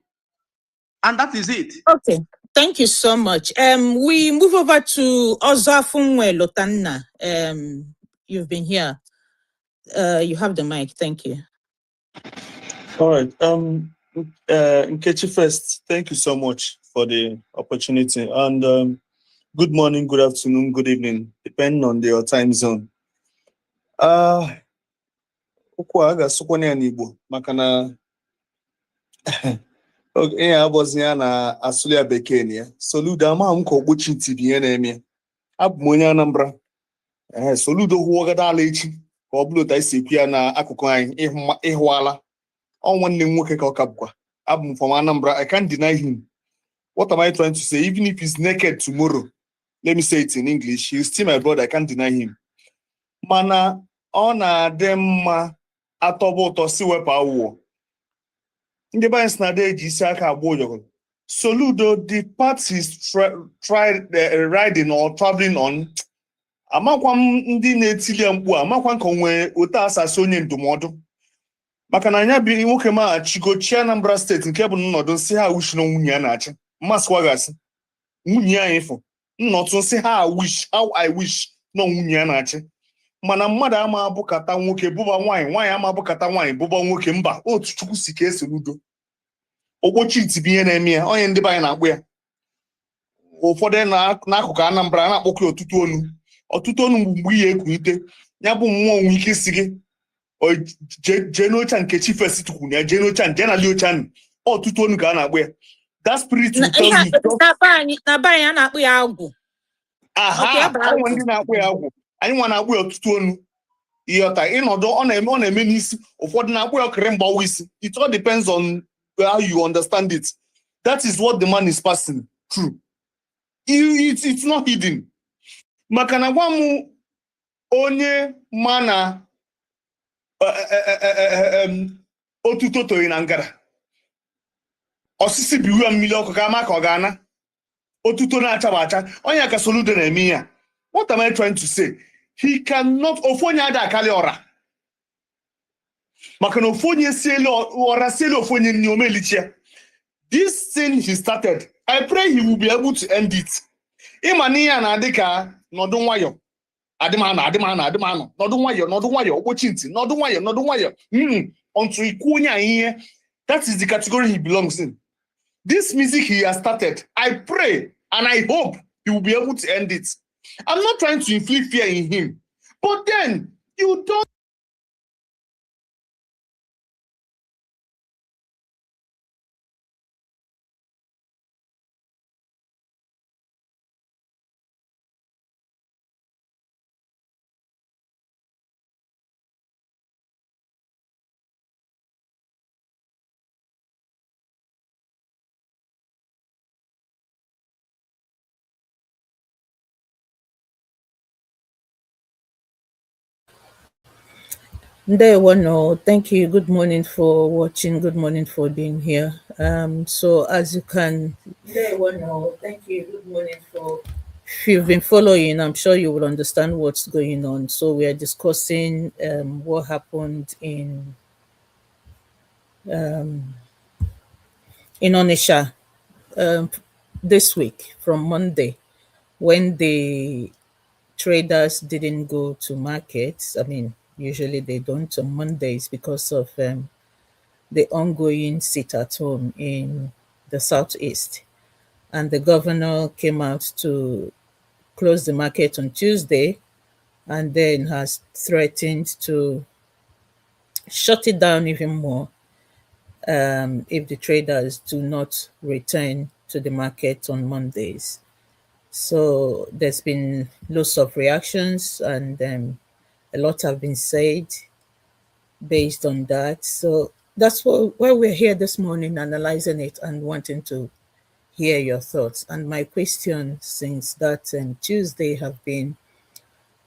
And that is it. Okay. Thank you so much. We move over to Ozafunwe Lotanna. You've been here. You have the mic. Thank you. All right. Nkechi first, thank you so much for the opportunity. And good morning, good afternoon, good evening, depending on your time zone. Okwu a ga-asụkwana ya n'Igbo maka na ihe abụzi ya na asụlụ ya bekee na ya. Soludo ama m ka ogbochi ntị bụ ihe na-eme. Abụ m onye Anambra. Soludo hụwagada ala echi ka ọ bụrụ otu anyị si ekwu ya na akụkụ anyị ịhụala. Ọ nwanne m nwoke ka ọ ka bụkwa. Abụ m from Anambra. I can't deny him. What am I trying to say? Even if he's naked tomorrow, let me say it in English, he's still my brother. I can't deny him. Mana ọ na-adị mma atọba ụtọ si wepụ awụọ. Ndị be anyị si na-adị eji isi aka agba ụyọkọ. Soludo, the path he's riding or traveling on, amakwa m ndị na-etili ya mkpu, amakwa ka onwe otu asasị onye ndụmọdụ. Maka na anya bi nwoke ma achịgochi Anambra State nke bụ nnọdụ nsị ha wish na nwunye ya na-achị. Mmasịkwa gasị. Nwunye anyị fụ. Nnọtụ nsị ha wish, how I wish na nwunye ya na-achị. Mana mmadụ ama abụkata nwoke bụba nwaanyị, nwaanyị ama abụkata nwaanyị bụba nwoke, mba, otu Chukwu si ka Soludo. Ogbochi ntị bụ ihe na-eme ya, onye ndị be anyị na-akpụ ya. Ụfọdụ n'akụkụ Anambra na-akpọkwa ọtụtụ onu. Ọtụtụ onu mgbe ihe ekwunite, ya bụ mmụọ onwe ike isi gị. Jee n'ocha nke Chief Esitukwu ya, jee n'ocha nje na liochan. Ọtụtụ onu ka a na-akpụ ya. That spirit will tell you. Na ba anyị na-akpụ ya agwụ. Aha, onwe ndị na-akpụ ya agwụ. Anyị nwa na-akpụ ya ọtụtụ onu. Ịghọta ịnọdụ ọ na-eme n'isi, ụfọdụ na-akpụ ya ọkịrị mgbawa isi. It all depends on how you understand it. That is what the man is passing through. It's not hidden. Maka na gwa m onye mana otuto toyi na ngara. Osisi biwu ya mmiri ọkụ ka ama ka ọ ga-ana. Otuto na-achaba acha. Onye aka Soludo na-eme ya. What am I trying to say? He cannot ofonye ada akali ọra. Maka na ofonye siele ọra siele ofonye ni omelichia. This thing he started, I pray he will be able to end it. Imani ya na adika nọdụ nwayọ. Adịmana. Nọdụ nwayọ, ogbochi ntị, nọdụ nwayọ. Until ikwu onye ihe. That is the category he belongs in. This music he has started, I pray and I hope he will be able to end it. I'm not trying to inflict fear in him. But then, you don't. Thank you. Good morning for watching. Good morning for being here. So as you can, thank you. Good morning for. If you've been following, I'm sure you will understand what's going on. So we are discussing what happened in Onitsha this week from Monday, when the traders didn't go to markets. I mean, usually they don't on Mondays because of the ongoing sit at home in the southeast. And the governor came out to close the market on Tuesday and then has threatened to shut it down even more if the traders do not return to the market on Mondays. So there's been lots of reactions and a lot have been said based on that. So that's why we're here this morning, analyzing it and wanting to hear your thoughts. And my question since that Tuesday have been,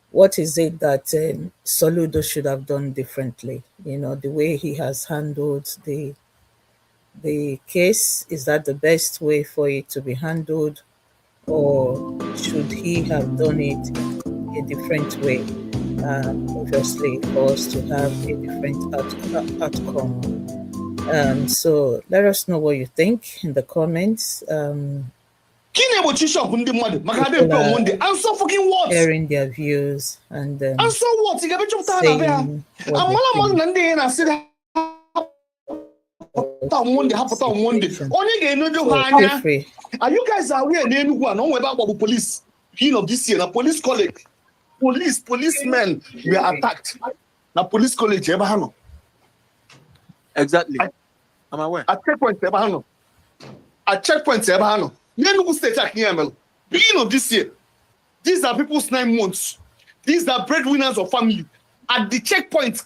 what is it that Soludo should have done differently? You know, the way he has handled the case, is that the best way for it to be handled, or should he have done it a different way? Obviously, for us to have a different outcome. So let us know what you think in the comments. Answer fucking what? Sharing their views and Answer what? saying what they think. Feel free. Are you guys aware? No police. Of this year, the police college, policemen were attacked. The police college, Exactly. I'm aware. At checkpoint, Nenugu State, beginning of this year, these are people's 9 months. These are breadwinners of family. At the checkpoints,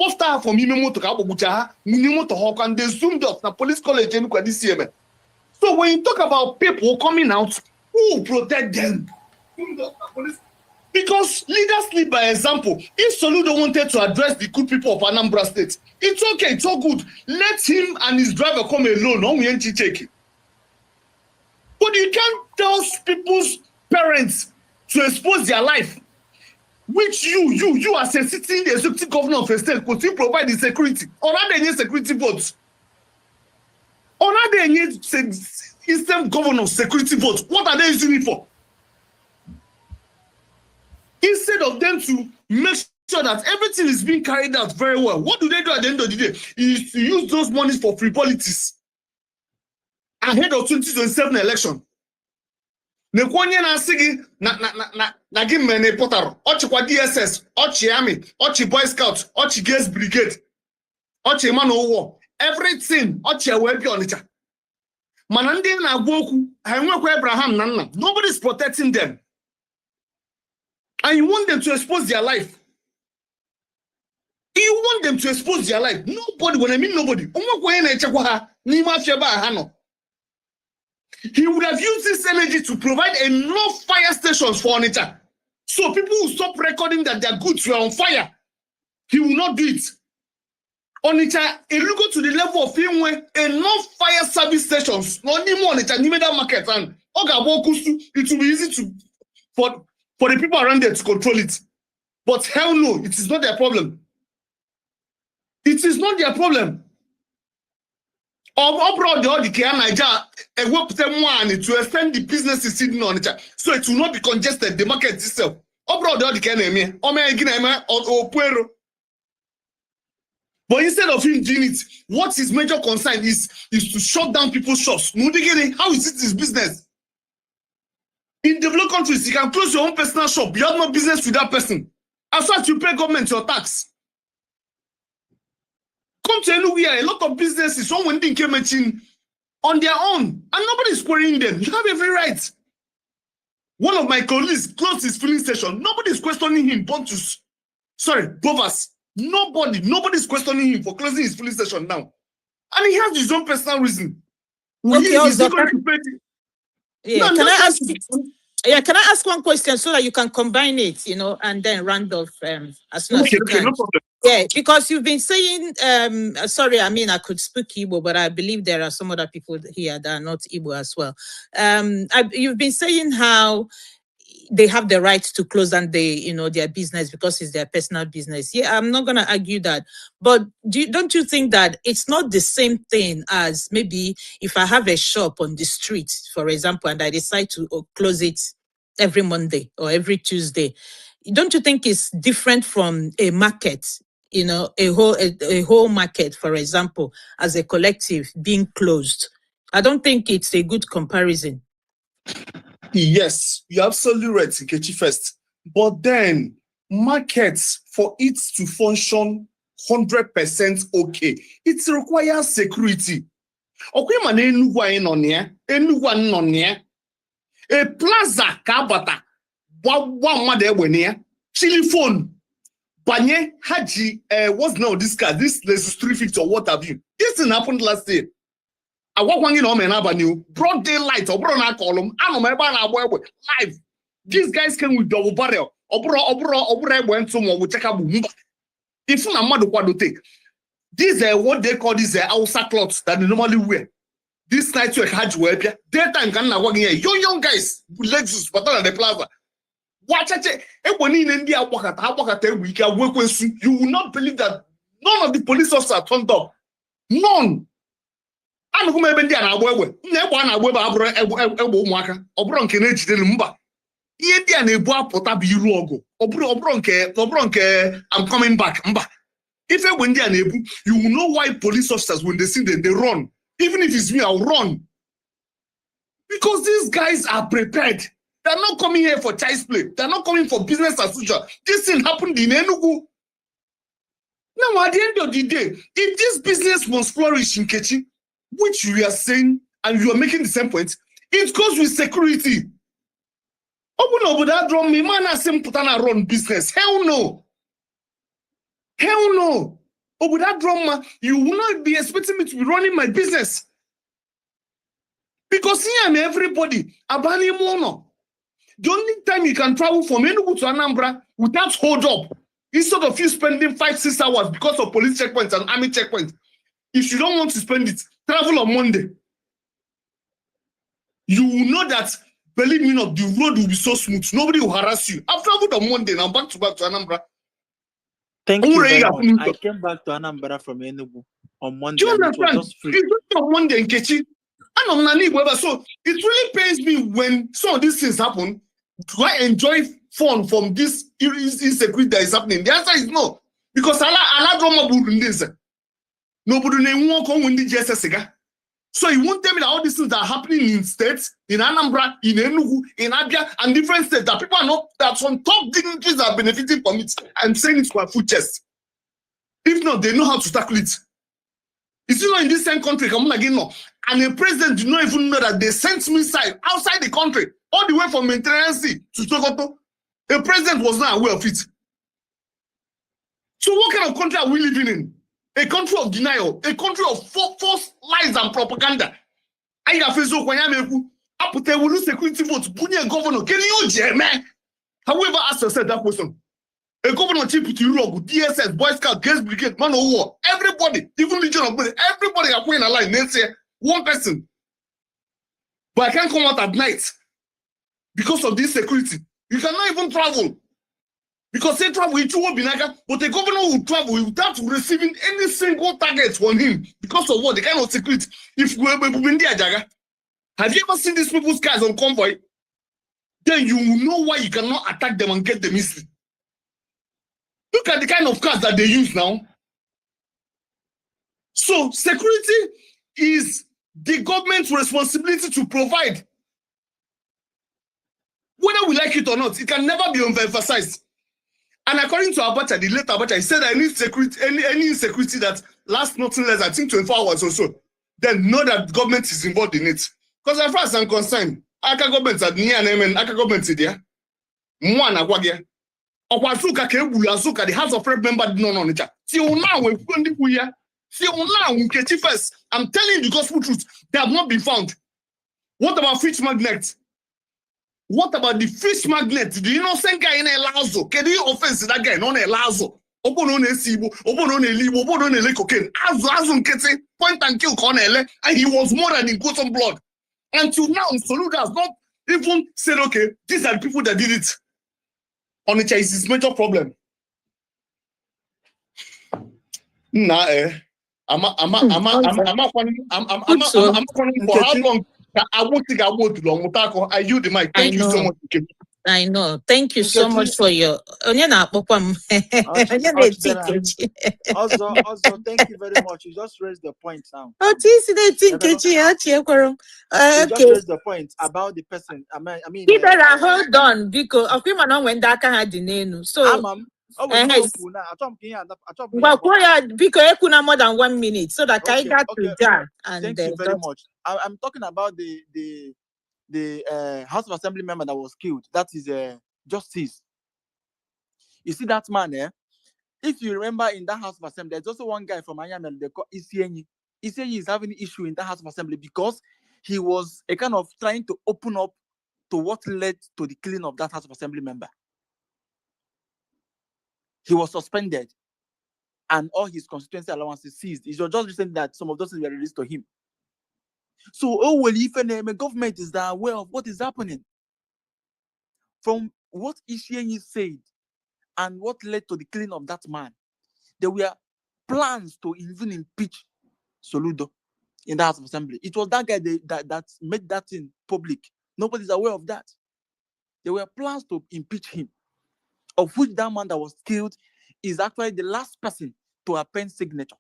after for minimum to Hawk, and they zoomed up the police college this year. So when you talk about people coming out, who will protect them? Because leaders lead by example. If Soludo wanted to address the good people of Anambra State, it's okay, it's all good. Let him and his driver come alone. No, we ain't checking. But you can't tell people's parents to expose their life, which you as a sitting executive governor of a state could you provide the security. Or are they need security votes? Or are they need system governor security votes? What are they using it for? Instead of them to make sure that everything is being carried out very well, what do they do at the end of the day? Is to use those monies for free politics ahead of 2027 election. Nekwanye na asigi na gimene potaro ochikwa DSS, ochi army, ochi boy scout, ochi girls brigade, ochi man of war, everything ochi ewebi Onitsha. Mana ndị na-agwa okwu ha enwekwa Abraham na nna. Nobody is protecting them. And you want them to expose their life. You want them to expose their life. Nobody, when I mean nobody, he would have used this energy to provide enough fire stations for Onitsha. So people will stop recording that their goods were on fire. He will not do it. Onitsha, it will go to the level of him where enough fire service stations, not even Onitsha, Nimeda market, and it will be easy for the people around there to control it. But hell no, it is not their problem. It is not their problem. Abroad, the to extend the businesses in Onitsha, so it will not be congested, the market itself. Abroad, but instead of him doing it, what his major concern is to shut down people's shops. How is it his business? In developed countries, you can close your own personal shop. You have no business with that person. As far as you pay government your tax. Come to Enugu, a lot of businesses, someone came in on their own, and nobody is querying them. You have every right. One of my colleagues closed his filling station. Nobody is questioning him. Bovas. Nobody is questioning him for closing his filling station now. And he has his own personal reason. Okay, Yeah, can I ask one question so that you can combine it, and then round off as soon as you can. No problem. Yeah, because you've been saying, I could speak Igbo, but I believe there are some other people here that are not Igbo as well. You've been saying how they have the right to close down their business because it's their personal business. Yeah, I'm not going to argue that. But don't you think that it's not the same thing as maybe if I have a shop on the street, for example, and I decide to close it every Monday or every Tuesday? Don't you think it's different from a market, a whole market, for example, as a collective being closed? I don't think it's a good comparison. Yes, you're absolutely right, Nkechi first. But then, markets, for it to function 100% okay, it requires security. Okay, man, a plaza kabata, chili phone, banye haji, what's now this car? This is 350 or what have you? This thing happened last year. I walk one in on an avenue, broad daylight, or brown column, and on live. These guys came with double barrel, or went somewhere with check up. If you are what to take, these are what they call these outside clothes that they normally wear. This night you had to wear, daytime can now here. Young guys with Lexus, but on the plaza. Watch it. When in India, walk at a week, you will not believe that none of the police officers turned up. None. And who may be there now? Never one Abra Obron Kenage de Lumba. India Nebua Potabi Rogo. Obronke, I'm coming back. If I went there, you will know why police officers, when they see them, they run. Even if it's me, I'll run. Because these guys are prepared. They're not coming here for child's play. They're not coming for business as usual. This thing happened in Enugu. Now, at the end of the day, if this business must flourish in Kechi, which we are saying, and you are making the same point, it goes with security. Open up with that drum, me man has him put on a run business. Hell no. Hell no. Oh, with that drama, you will not be expecting me to be running my business. Because here I'm everybody. Abani Mono. The only time you can travel from Enugu to Anambra without hold up, instead of you spending 5-6 hours because of police checkpoints and army checkpoints, if you don't want to spend it, travel on Monday. You will know that, believe me not, the road will be so smooth. Nobody will harass you. I've traveled on Monday and I'm back to Anambra. Thank you very much. I came back to Anambra from Enugu on Monday. Do you understand? Just free. It's on Monday in Kechi. And on Nani, so it really pains me when some of these things happen. Do I enjoy fun from this insecurity that is happening? The answer is no. Because Allah drama in this. Nobody won't come when the GSS. So you won't tell me that all these things are happening in states, in Anambra, in Enugu, in Abia, and different states, that people are not, that some top dignitaries are benefiting from it. I'm saying it for a full chest. If not, they know how to tackle it. It's not in this same country, come again, no. And the president did not even know that they sent missiles outside the country, all the way from Mediterranean Sea to Sokoto. The president was not aware of it. So what kind of country are we living in? A country of denial, a country of false lies and propaganda. I have Facebook when I'm up there will lose security votes. Bunye governor, can you man? However, ask yourself that question. A governor chief to Europe, DSS, Boy Scout, Guest Brigade, Man of War, everybody, even Legion of Blood, everybody are playing a line. Let's say one person. But I can't come out at night because of this security. You cannot even travel. Because they travel, but the governor will travel without receiving any single target on him because of what? The kind of security. If we have you ever seen these people's cars on convoy? Then you will know why you cannot attack them and get them easily. Look at the kind of cars that they use now. So security is the government's responsibility to provide. Whether we like it or not, it can never be overemphasized. And according to Abacha, the late Abacha, he said any security, any insecurity that lasts nothing less, I think 24 hours or so, then know that government is involved in it. Because as far as I'm concerned, Aka government are near and Aka government is there. Mwana kwagia. Okwasuka kebu asuka, the House of Rep member did not know it. Till now, we're going to be here. Till now, we catch it first. I'm telling you the gospel truth. They have not been found. What about fish magnet? What about the fish magnet? Do you know some guy in a lazo? Can you offense that guy? Non a lazo. Open on a sibo, open on a libo, open on a cocaine. Azun kete, point and kill Cornell, and he was more than in cotton blood. Until now, Soludo has not even said, okay, these are the people that did it. Onitsha is his major problem. Nah, I'm for how long? I won't think I want to long. I use the mic. Thank you so much. I know. Thank you so much for your. Also, thank you very much. You just raised the point now. Oh, you just raised the point about the person. I mean, hold on because when that had the name. So. Because more than 1 minute, so that I got to that. And thank you very much. I'm talking about the House of Assembly member that was killed. That is Justice. You see that man, If you remember in that House of Assembly, there's also one guy from Anyamel, they call Isienyi. he said he's having an issue in the House of Assembly because he was a kind of trying to open up to what led to the killing of that House of Assembly member. He was suspended and all his constituency allowances seized. It was just recently that some of those things were released to him. So, oh, well, if the government is aware of what is happening, from what Ishienyi said and what led to the killing of that man, there were plans to even impeach Soludo in the House of Assembly. It was that guy that made that in public. Nobody's aware of that. There were plans to impeach him, of which that man that was killed is actually the last person to append signature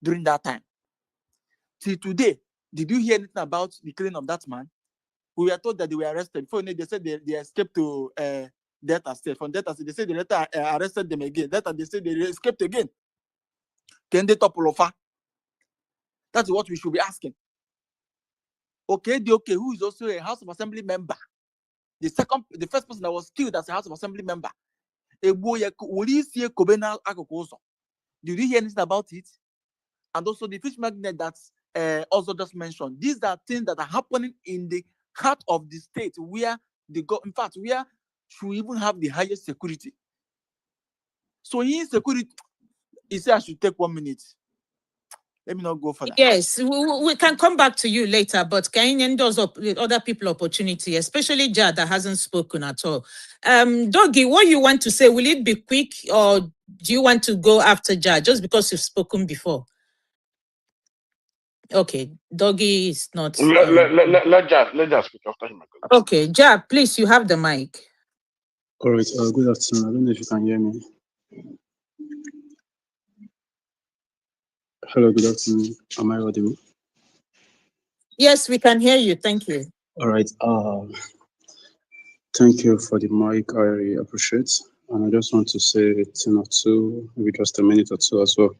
during that time. Till today, did you hear anything about the killing of that man? We were told that they were arrested. Before they said they escaped to Delta State. From Delta State, they said they later arrested them again. That they said they escaped again. Can they topple off? That's what we should be asking. Okay, who is also a House of Assembly member. The first person that was killed as a House of Assembly member. Did you hear anything about it? And also the fish magnet that's also just mentioned. These are things that are happening in the heart of the state where in fact, where should even have the highest security. So in security, he said I should take 1 minute. Let me not go further. Yes, we can come back to you later, but Kenyan does other people opportunity, especially Jad that hasn't spoken at all. Doggy, what you want to say, will it be quick or do you want to go after Jad just because you've spoken before? Okay, Doggy is not. Let Jad speak after him. Okay, Jad, please, you have the mic. All right, good afternoon. I don't know if you can hear me. Hello, good afternoon. Am I audible? Yes, we can hear you. Thank you. All right. Thank you for the mic. I really appreciate. And I just want to say a thing or two, maybe just a minute or two as well.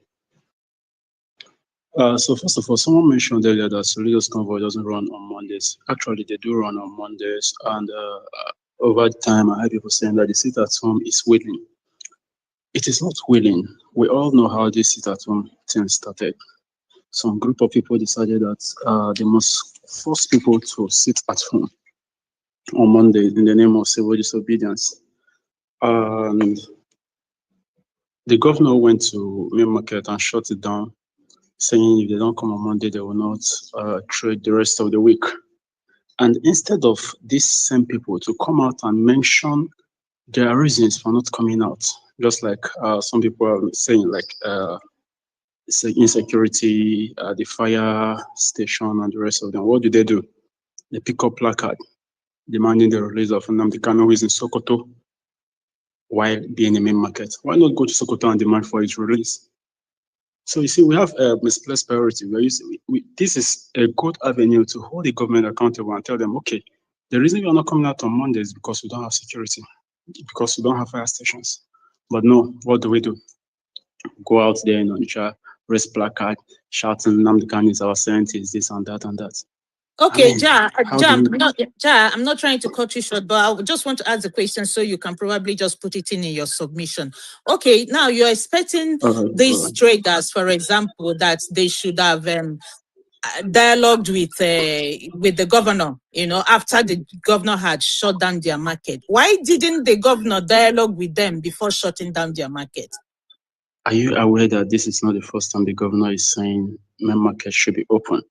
So first of all, someone mentioned earlier that Soludo's convoy doesn't run on Mondays. Actually, they do run on Mondays. And over time, I heard people saying that the sit at home is willing. It is not willing. We all know how this sit at home thing started. Some group of people decided that they must force people to sit at home on Monday in the name of civil disobedience. And the governor went to Main Market and shut it down, saying if they don't come on Monday, they will not trade the rest of the week. And instead of these same people to come out and mention their reasons for not coming out, just like some people are saying, like insecurity, the fire station, and the rest of them. What do? They pick up placard demanding the release of Anambra State, who is in Sokoto, while being in Main Market. Why not go to Sokoto and demand for its release? So you see, we have misplaced priority. This is a good avenue to hold the government accountable and tell them, okay, the reason we are not coming out on Monday is because we don't have security, because we don't have fire stations. But no, what do? Go out there in Onitsha, raise placard, shouting, Nnamdi Kanu is our scientist, this and that and that. Okay, I'm not trying to cut you short, but I just want to ask the question so you can probably just put it in your submission. Okay, now you're expecting these traders, for example, that they should have dialogued with the governor, after the governor had shut down their market. Why didn't the governor dialogue with them before shutting down their market? Are you aware that this is not the first time the governor is saying Main Market should be open?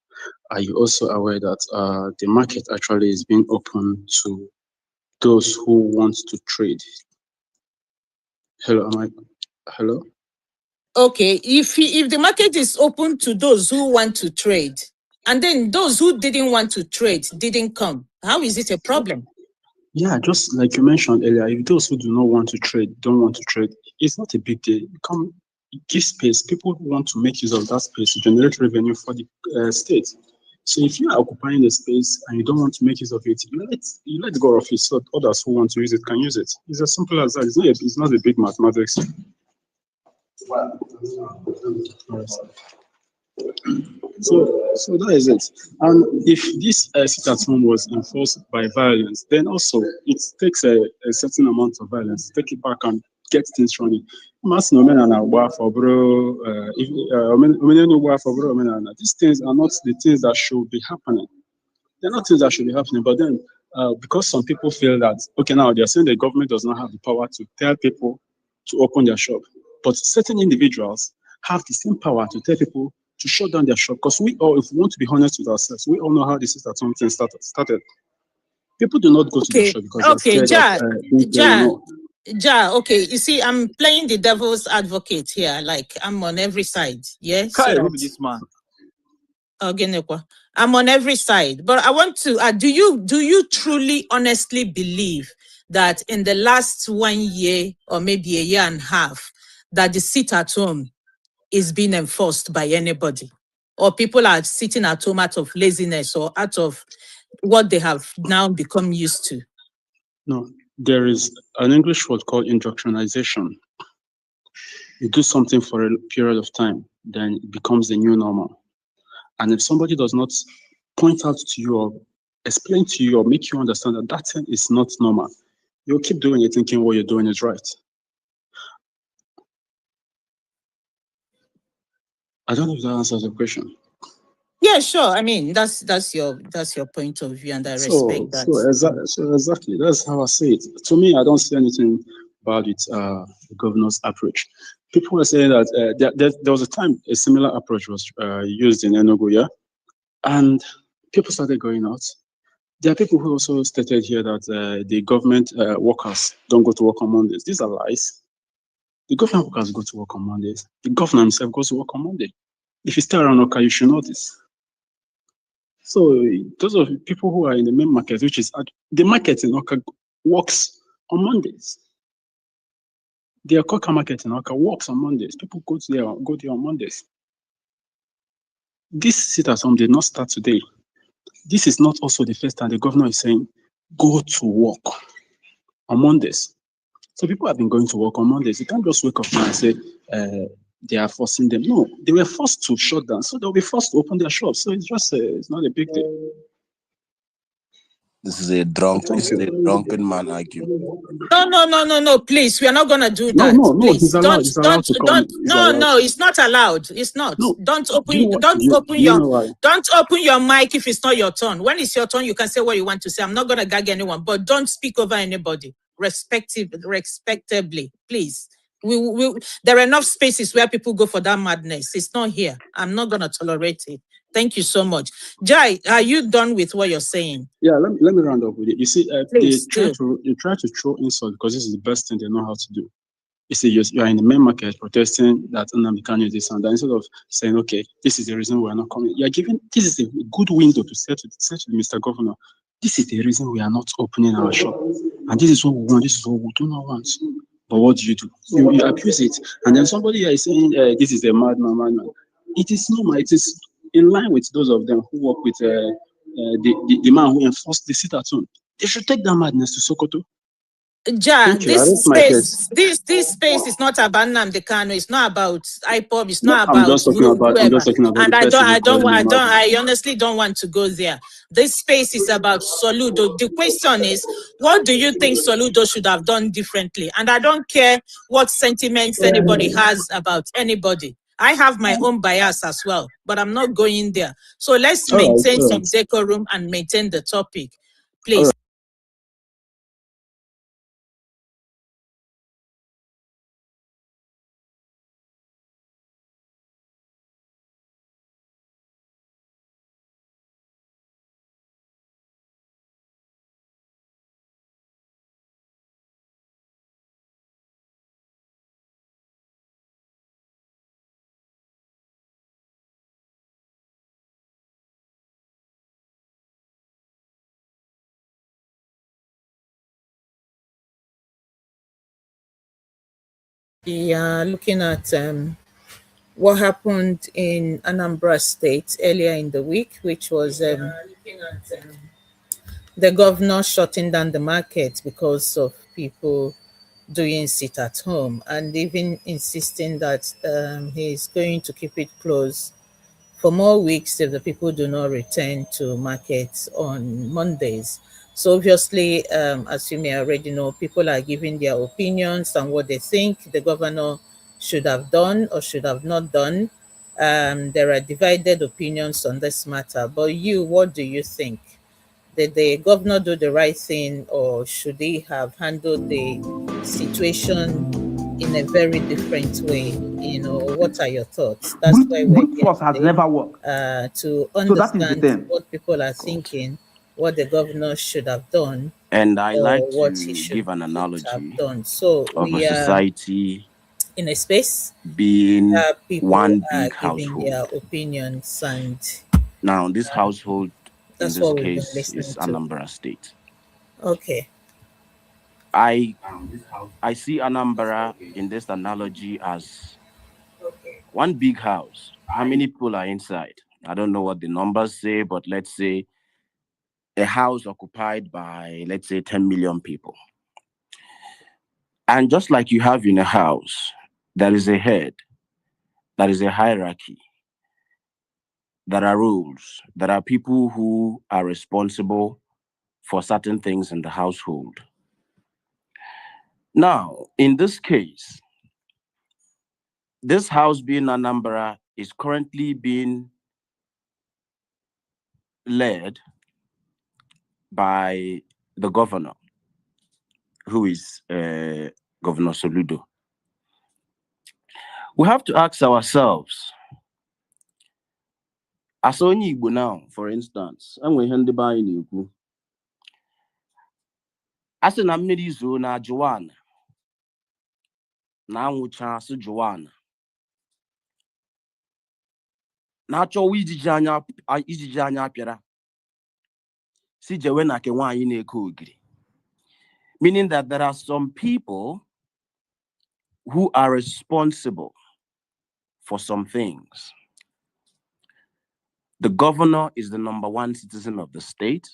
Are you also aware that the market actually is being open to those who want to trade? Hello? Okay, if the market is open to those who want to trade, and then those who didn't want to trade didn't come, how is it a problem? Yeah, just like you mentioned earlier, if those who do not want to trade don't want to trade, it's not a big deal. Give space. People want to make use of that space to generate revenue for the state. So if you are occupying the space and you don't want to make use of it, you let go of it so others who want to use it can use it. It's as simple as that. It's not a big mathematics. So that is it. And if this sit at home was enforced by violence, then also it takes a certain amount of violence to take it back and get things running. These things are not the things that should be happening. They're not things that should be happening. But then, because some people feel that, okay, now they're saying the government does not have the power to tell people to open their shop. But certain individuals have the same power to tell people to shut down their shop. Because we all, if we want to be honest with ourselves, we all know how this is that something started. People do not go to their shop because they're scared okay. You see, I'm playing the devil's advocate here. Like, I'm on every side. Yeah. This man. I'm on every side. But I want to do you truly honestly believe that in the last 1 year or maybe a year and a half that the sit at home is being enforced by anybody? Or people are sitting at home out of laziness or out of what they have now become used to? No, there is an English word called indoctrination. You do something for a period of time, then it becomes the new normal. And if somebody does not point out to you or explain to you or make you understand that that thing is not normal, you'll keep doing it thinking what you're doing is right. I don't know if that answers the question. Yeah, sure. I mean, that's your point of view, and I respect that. So exactly, that's how I see it. To me, I don't see anything bad with the governor's approach. People were saying that there was a time a similar approach was used in Enugu, yeah, and people started going out. There are people who also stated here that the government workers don't go to work on Mondays. These are lies. The government workers go to work on Mondays. The governor himself goes to work on Monday. If you stay around Oka, you should know this. So those are people who are in the main market, which is the market in Oka works on Mondays. The Oka market in Oka works on Mondays. People go there on Mondays. This sit at home did not start today. This is not also the first time the governor is saying, go to work on Mondays. So people have been going to work on Mondays. You can't just wake up now and say they are forcing them. No, they were forced to shut down. So they'll be forced to open their shops. So it's just, it's not a big deal. This is a drunken man argument. No, please. We are not gonna do that. No, please. he's allowed, It's not allowed. It's not. No. Don't open your mic if it's not your turn. When it's your turn, you can say what you want to say. I'm not gonna gag anyone, but don't speak over anybody. Respectably, please. There are enough spaces where people go for that madness. It's not here. I'm not gonna tolerate it. Thank you so much. Jai, are you done with what you're saying? Yeah, let me round up with it. You see, they try to throw insult because this is the best thing they know how to do. You see, you are in the main market protesting that Nnamdi Kanu is this and that. Instead of saying, okay, this is the reason we are not coming. You are giving, this is a good window to say to Mr. Governor, this is the reason we are not opening our shop. And this is what we want, this is what we do not want. But what do? You abuse it. And then somebody here is saying, this is a madman. It is normal. It is in line with those of them who work with the man who enforced the sit at home. They should take that madness to Sokoto. Ja, this space is not about Nnamdi Kanu. It's not about IPOB. It's not about. I'm just talking about. And I honestly don't want to go there. This space is about Soludo. The question is, what do you think Soludo should have done differently? And I don't care what sentiments anybody has about anybody. I have my own bias as well, but I'm not going there. So let's maintain some decorum and maintain the topic, please. Yeah, looking at what happened in Anambra State earlier in the week, which was the governor shutting down the market because of people doing sit at home, and even insisting that he's going to keep it closed for more weeks if the people do not return to markets on Mondays. So obviously, as you may already know, people are giving their opinions on what they think the governor should have done or should have not done. There are divided opinions on this matter. But you, what do you think? Did the governor do the right thing, or should he have handled the situation in a very different way? What are your thoughts? That's why we're Brute here force has today, never worked. to So that is the understand thing. what people are thinking, what the governor should have done, And I like or what he to give an shouldn't have analogy done. So of a we are society in a space being where people one are big giving their household. opinions, and Now, this household in that's this what we've been case listening is to. Anambra State. Okay. I see Anambra in this analogy as one big house. How many people are inside? I don't know what the numbers say, but let's say a house occupied by, let's say, 10 million people. And just like you have in a house, there is a head, there is a hierarchy, there are rules, there are people who are responsible for certain things in the household. Now, in this case, this house being Anambra is currently being led by the governor, who is Governor Soludo. We have to ask ourselves, as only Igbo now, for instance, and we hand the buy in Igbo. As an amiri zo na Joanna, na anwụcha asụ Joanna. Na-achọwa ijiji anya apịara si jewe na ke nwaanyị na-eke ogiri. Meaning that there are some people who are responsible for some things. The governor is the number one citizen of the state.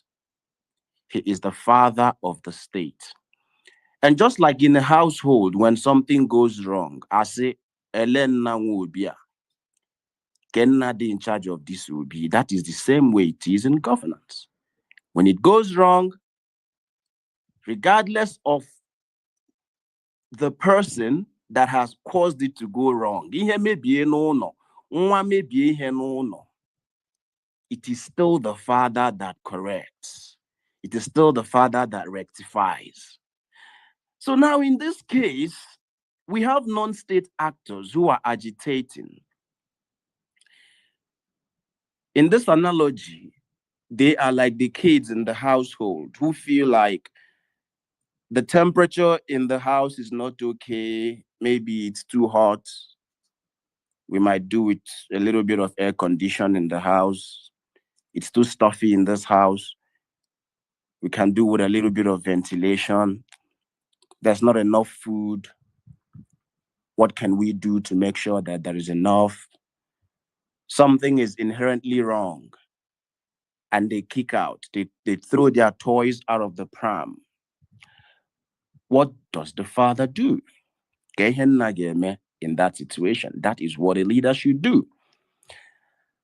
He is the father of the state. And just like in a household, when something goes wrong, I say, Elena Wobia, Kennedy in charge of this will be. That is the same way it is in governance. When it goes wrong, regardless of the person that has caused it to go wrong, it is still the father that corrects. It is still the father that rectifies. So now in this case, we have non-state actors who are agitating. In this analogy, they are like the kids in the household who feel like the temperature in the house is not okay. Maybe it's too hot. We might do with a little bit of air condition in the house. It's too stuffy in this house. We can do with a little bit of ventilation. There's not enough food. What can we do to make sure that there is enough? Something is inherently wrong. And they kick out. They throw their toys out of the pram. What does the father do? In that situation, that is what a leader should do.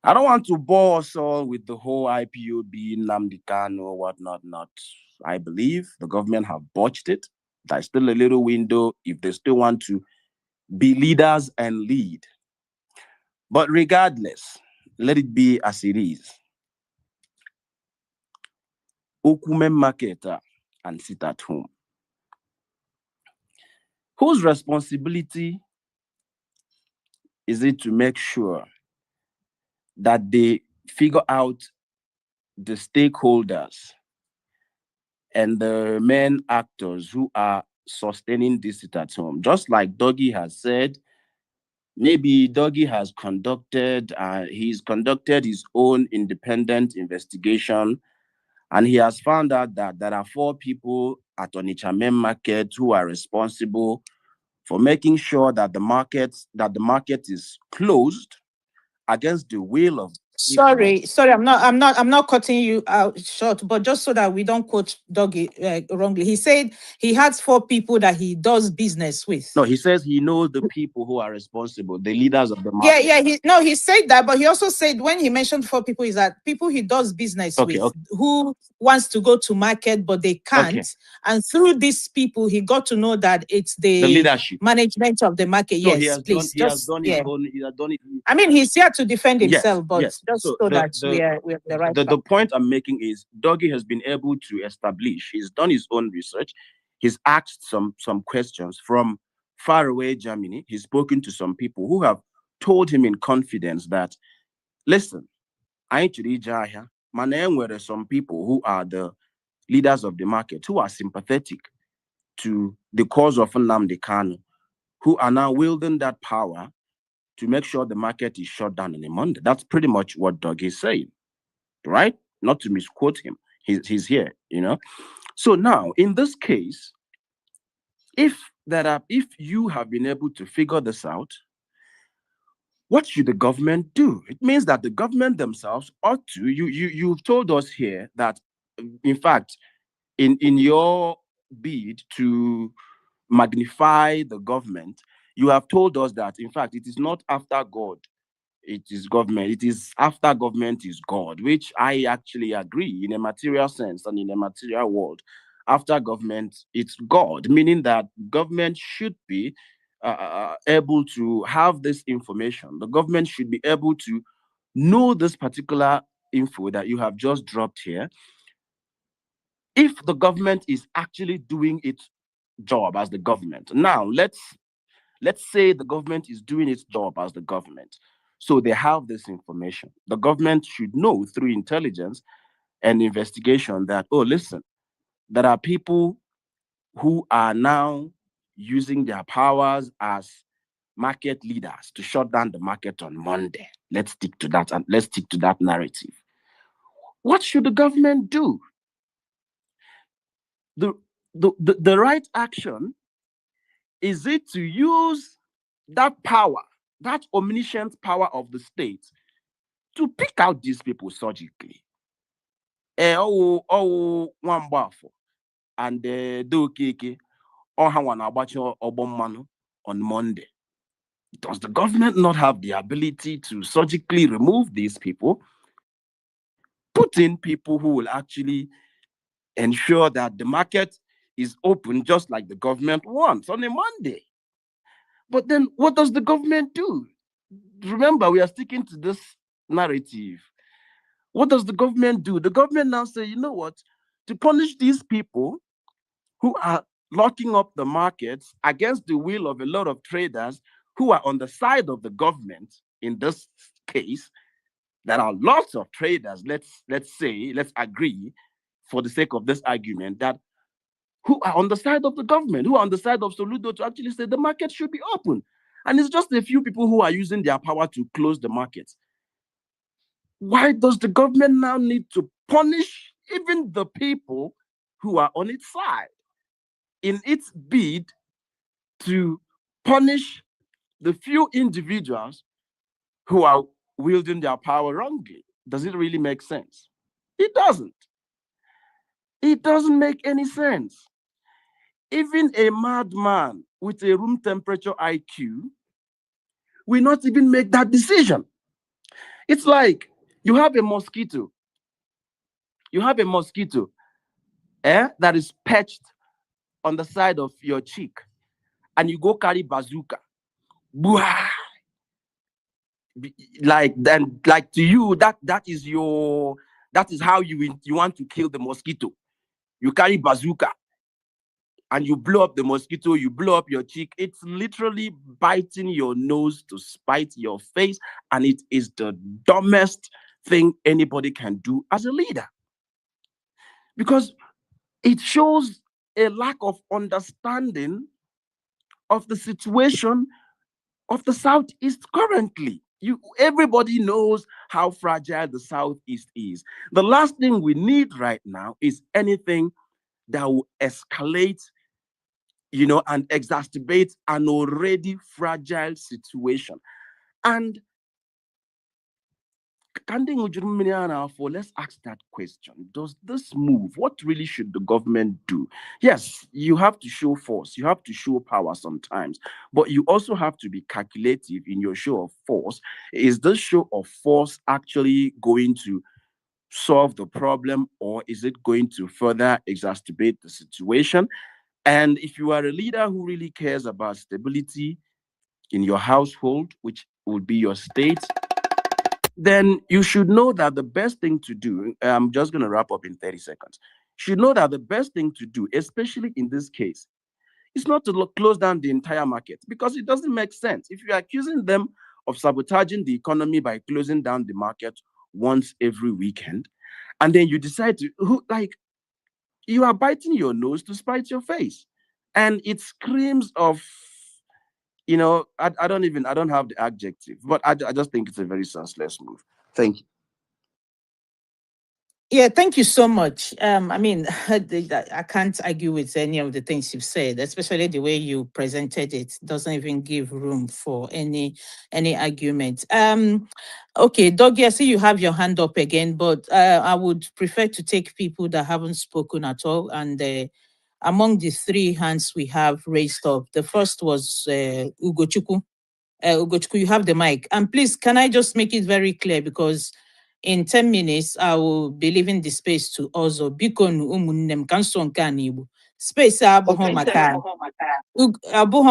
I don't want to bore us all with the whole IPOB, Nnamdi Kanu, whatnot. I believe the government have botched it. There's still a little window if they still want to be leaders and lead. But regardless, let it be as it is. Onitsha Main Market and sit at home. Whose responsibility is it to make sure that they figure out the stakeholders and the main actors who are sustaining this sit at home? Just like Doggy has said, maybe Doggy has conducted, he's conducted his own independent investigation, and he has found out that there are 4 people at Onitsha Main Market who are responsible for making sure that the market is closed against the will of Sorry, I'm not cutting you out short, but just so that we don't quote Doggy wrongly. He said he has 4 people that he does business with. No, he says he knows the people who are responsible, the leaders of the Yeah, market. he said that, but he also said when he mentioned 4 people is that people he does business Okay, with who wants to go to market but they can't. Okay. And through these people, he got to know that it's The leadership. management of the market. So yes, he has please. done, he has done his own, he has done it. I mean, he's here to defend Yes, himself, but yes. just So so the- that the- we're the right the point I'm making is Doggy has been able to establish, he's done his own research, he's asked some questions from far away Germany, he's spoken to some people who have told him in confidence that, listen, I need to reach here, there are some people who are the leaders of the market who are sympathetic to the cause of Nnamdi Kanu, who are now wielding that power to make sure the market is shut down on a Monday. That's pretty much what Doggy is saying, right? Not to misquote him. He's here, you know. So now, in this case, if you have been able to figure this out, what should the government do? It means that the government themselves ought to. You've told us here that, in fact, in your bid to magnify the government, you have told us that, in fact, it is not after God, it is government. It is after government is God, which I actually agree in a material sense and in a material world. After government, it's God, meaning that government should be able to have this information. The government should be able to know this particular info that you have just dropped here. If the government is actually doing its job as the government. Now, let's say the government is doing its job as the government. So they have this information. The government should know through intelligence and investigation that, oh, listen, there are people who are now using their powers as market leaders to shut down the market on Monday. Let's stick to that and let's stick to that narrative. What should the government do? The right action, is it to use that power, that omniscient power of the state, to pick out these people surgically? Nwambafo and Dokeke on Monday. Does the government not have the ability to surgically remove these people, put in people who will actually ensure that the market is open just like the government wants on a Monday? But then what does the government do? Remember, we are sticking to this narrative. What does the government do? The government now say, you know what? To punish these people who are locking up the markets against the will of a lot of traders who are on the side of the government in this case, there are lots of traders, let's agree for the sake of this argument, that who are on the side of the government, who are on the side of Soludo to actually say the market should be open. And it's just a few people who are using their power to close the market. Why does the government now need to punish even the people who are on its side in its bid to punish the few individuals who are wielding their power wrongly? Does it really make sense? It doesn't. It doesn't make any sense. Even a madman with a room temperature IQ will not even make that decision. It's like you have a mosquito. You have a mosquito that is perched on the side of your cheek, and you go carry bazooka. Bwah! Like to you, that is how you want to kill the mosquito. You carry bazooka and you blow up the mosquito, you blow up your cheek. It's literally biting your nose to spite your face, and it is the dumbest thing anybody can do as a leader, because it shows a lack of understanding of the situation of the Southeast currently. Everybody knows how fragile the Southeast is. The last thing we need right now is anything that will escalate, and exacerbate an already fragile situation. And let's ask that question. Does this move? What really should the government do? Yes, you have to show force, you have to show power sometimes, but you also have to be calculative in your show of force. Is this show of force actually going to solve the problem, or is it going to further exacerbate the situation? And if you are a leader who really cares about stability in your household, which would be your state, then you should know that the best thing to do, I'm just going to wrap up in 30 seconds. You should know that the best thing to do, especially in this case, is not to close down the entire market, because it doesn't make sense. If you're accusing them of sabotaging the economy by closing down the market once every weekend, and then you decide to, you are biting your nose to spite your face. And it screams of, I don't have the adjective, but I just think it's a very senseless move. Thank you. Yeah, thank you so much. I mean, I can't argue with any of the things you've said, especially the way you presented it. Doesn't even give room for any argument. Okay, Doggy, I see you have your hand up again, but I would prefer to take people that haven't spoken at all. And among the three hands we have raised up, the first was Ugochukwu. Ugochukwu, you have the mic. And please, can I just make it very clear, because in 10 minutes, I will be leaving the space to also Bikon Umunnem Kanson Kanibu. Space abụghị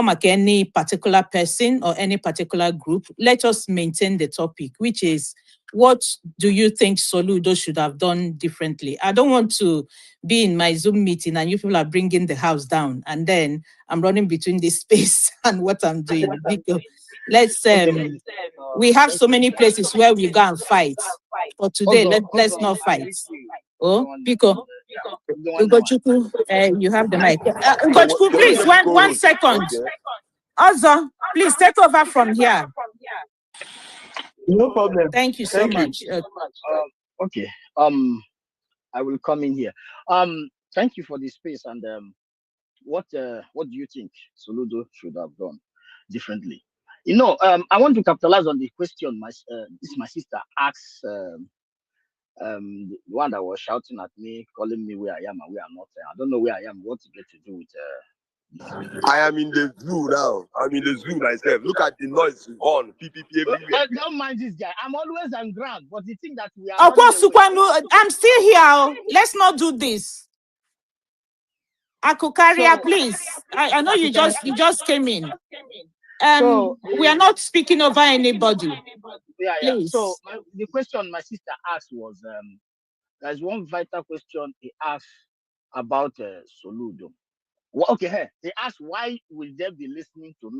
maka any particular person or any particular group. Let us maintain the topic, which is, what do you think Soludo should have done differently? I don't want to be in my Zoom meeting and you people are bringing the house down, and then I'm running between this space and what I'm doing. Let's we have so many places where we go and fight. For today, let's not fight. Oh, Pico. Ugochukwu, you have the mic. Ugochukwu, please, one second. Also, please take over from here. No problem. Thank you so much. Okay. I will come in here. Thank you for the space. And what do you think Soludo should have done differently? I want to capitalize on the question my sister asked. The one that was shouting at me, calling me where I am and where I'm not. I don't know where I am. What to get to do with I am in the zoo now. I'm in the zoo myself. Look at the noise on PPP everywhere. Don't mind this guy. I'm always on ground, but the thing that we are. Of course, I'm still here. Let's not do this. Akukaria, please. I know you just came in. We are not speaking over anybody. Yeah. Please. So the question my sister asked was, there's one vital question he asked about Soludo. Well, okay, they asked why will they be listening to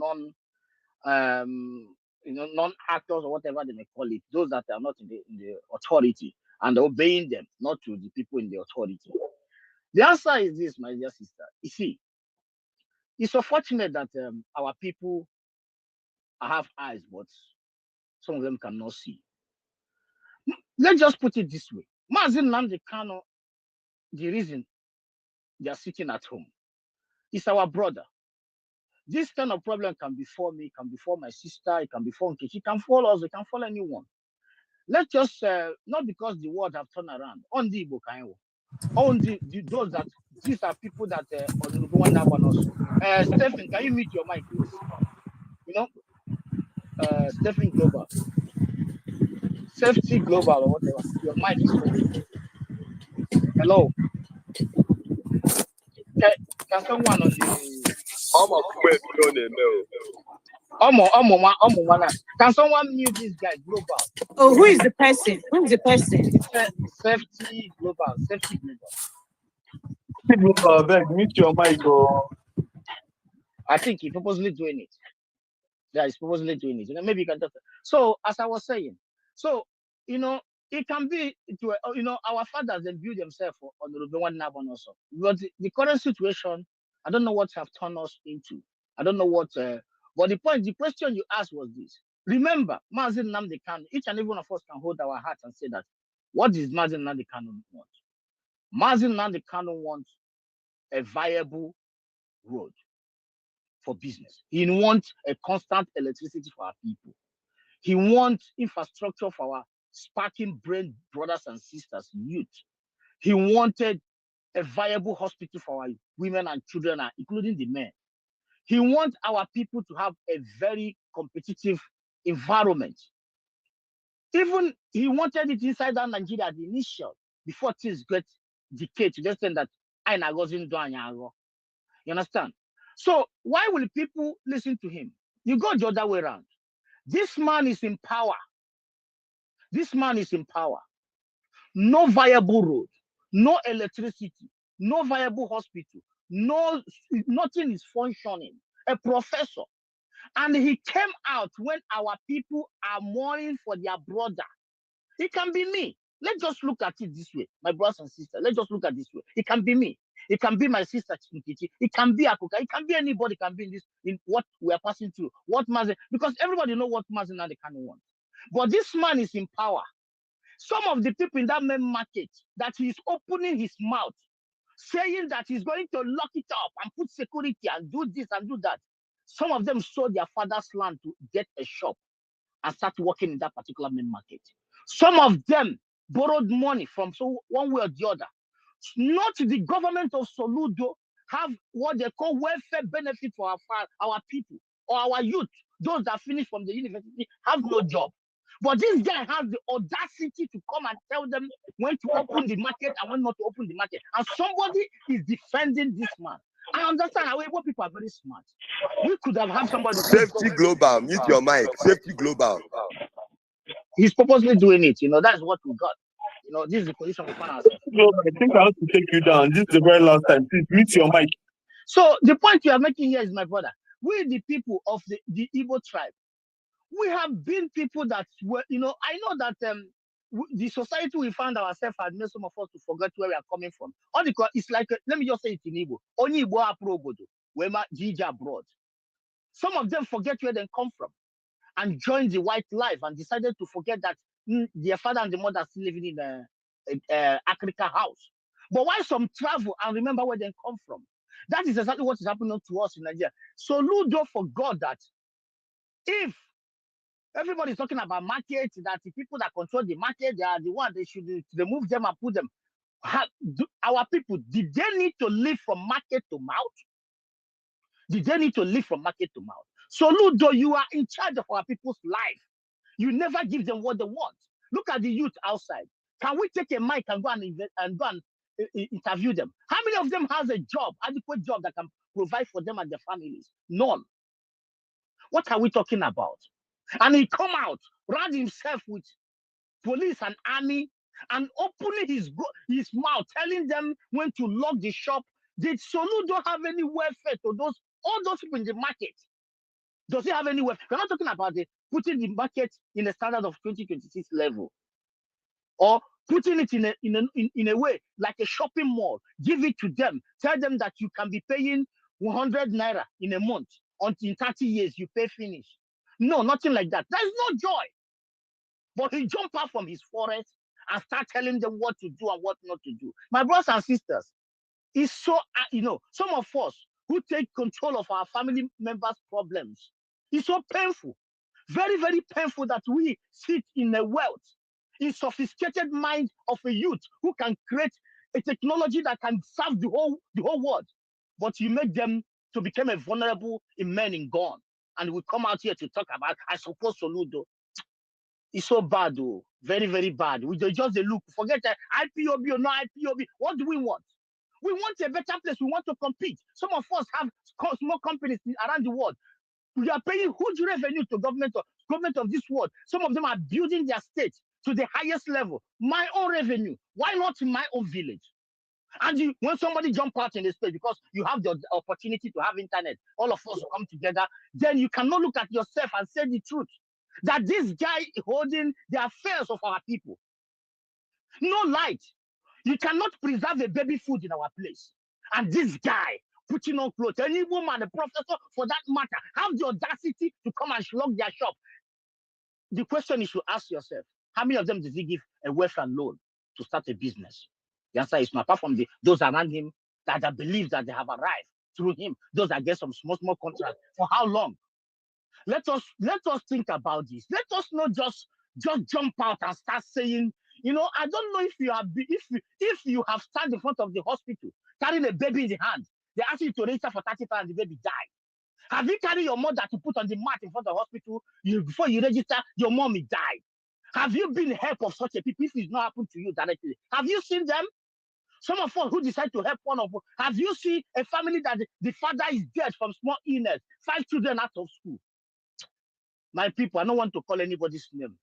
non-actors or whatever they may call it, those that are not in the authority, and obeying them, not to the people in the authority. The answer is this, my dear sister. You see, it's unfortunate that our people have eyes, but some of them cannot see. Let's just put it this way. Mazi Nnamdi Kanu, the reason they are sitting at home, is our brother. This kind of problem can befall me, can befall my sister, it can befall Nkechi, it can fall us, it can fall anyone. Let's just, not because the world have turned around, on the Igbo Kainwo, on those that, these are people that, Stephen, can you mute your mic, please? Stephen Global. Safety Global or whatever. Your mic is open. Hello. Can someone on the can someone mute this guy, Global? Oh, who is the person? Who is the person? Safety Global. Safety Global, beg, mute your mic. I think he's purposely doing it. Yeah, he's purposely doing it. Maybe you can just. So, as I was saying, it can be to our fathers, they build themselves on the one Nabon also. But the current situation, I don't know what have turned us into. I don't know what. But the question you asked was this. Remember, Mazi Nnamdi Kanu, each and every one of us can hold our heart and say that, what does Mazi Nnamdi Kanu want? Mazi Nnamdi Kanu wants a viable road for business. He wants a constant electricity for our people. He wants infrastructure for our sparking brain brothers and sisters, youth. He wanted a viable hospital for our women and children, including the men. He wants our people to have a very competitive environment. Even he wanted it inside that Nigeria at the initial, before things get decayed to the extent that I wasn't doing. You understand? So why will people listen to him? You go the other way around. This man is in power. This man is in power. No viable road, no electricity, no viable hospital, nothing is functioning. A professor. And he came out when our people are mourning for their brother. It can be me. Let's just look at it this way, my brothers and sisters. Let's just look at it this way. It can be me. It can be my sister Chinkichi. It can be Akuka. It can be anybody. It can be in what we are passing through. What Mazen, because everybody knows what Mazen and the kind of want. But this man is in power. Some of the people in that main market that he's opening his mouth, saying that he's going to lock it up and put security and do this and do that. Some of them sold their father's land to get a shop and start working in that particular main market. Some of them borrowed money from one way or the other. Not the government of Soludo have what they call welfare benefit for our people or our youth. Those that finish from the university have no job. But this guy has the audacity to come and tell them when to open the market and when not to open the market. And somebody is defending this man. I understand how people are very smart. We could have had somebody. Safety Global, mute your mic. Safety Global. He's purposely doing it. That's what we got. This is the position we find ourselves. I think I have to take you down. This is the very last time. Please mute your mic. So the point you are making here is, my brother, we the people of the Igbo tribe, we have been people that were, I know that the society we found ourselves had made some of us to forget where we are coming from. It's like, let me just say it in Igbo. Only Igbo aprobodo, wema jija abroad. Some of them forget where they come from and joined the white life and decided to forget that their father and the mother are still living in a Africa house. But why some travel and remember where they come from? That is exactly what is happening to us in Nigeria. Soludo forgot that if everybody is talking about market, that the people that control the market, they are the ones they should remove them and put them. Our people, did they need to live from market to mouth? Did they need to live from market to mouth? Soludo, you are in charge of our people's life. You never give them what they want. Look at the youth outside. Can we take a mic and go and interview them? How many of them has a job, adequate job that can provide for them and their families? None. What are we talking about? And he come out, round himself with police and army, and opening his mouth, telling them when to lock the shop. Did Soludo have any welfare to all those people in the market? Does he have any welfare? We're not talking about putting the market in a standard of 2026 level, or putting it in a way like a shopping mall. Give it to them. Tell them that you can be paying 100 naira in a month. Until 30 years, you pay finish. No, nothing like that. There's no joy. But he jumped out from his forest and start telling them what to do and what not to do. My brothers and sisters, it's so, some of us who take control of our family members' problems, it's so painful. Very, very painful that we sit in a wealth, in sophisticated mind of a youth who can create a technology that can serve the whole world. But you make them to become a vulnerable in men in gun. And we come out here to talk about, I suppose, Soludo. It's so bad, though. Very, very bad. We just look. Forget that IPOB or no IPOB. What do we want? We want a better place. We want to compete. Some of us have small companies around the world. We are paying huge revenue to government of this world. Some of them are building their state to the highest level. My own revenue. Why not in my own village? And when somebody jump out in the space because you have the opportunity to have internet, all of us come together, then you cannot look at yourself and say the truth. That this guy is holding the affairs of our people. No light. You cannot preserve a baby food in our place. And this guy putting on clothes, any woman, a professor for that matter, have the audacity to come and lock their shop. The question is to ask yourself, how many of them does he give a welfare loan to start a business? The answer is no, apart from those around him that believe that they have arrived through him, those that get some small contracts. For how long? Let us think about this. Let us not just just jump out and start saying, you know, I don't know if you have if you have stand in front of the hospital carrying a baby in the hand, they ask you to register for 30 and the baby died. Have you carried your mother to put on the mat in front of the hospital before you register? Your mommy died. Have you been help of such a people if it's not happened to you directly? Have you seen them? Some of us who decide to help one of us, have you seen a family that the father is dead from small illness, 5 children out of school? My people, I don't want to call anybody's name.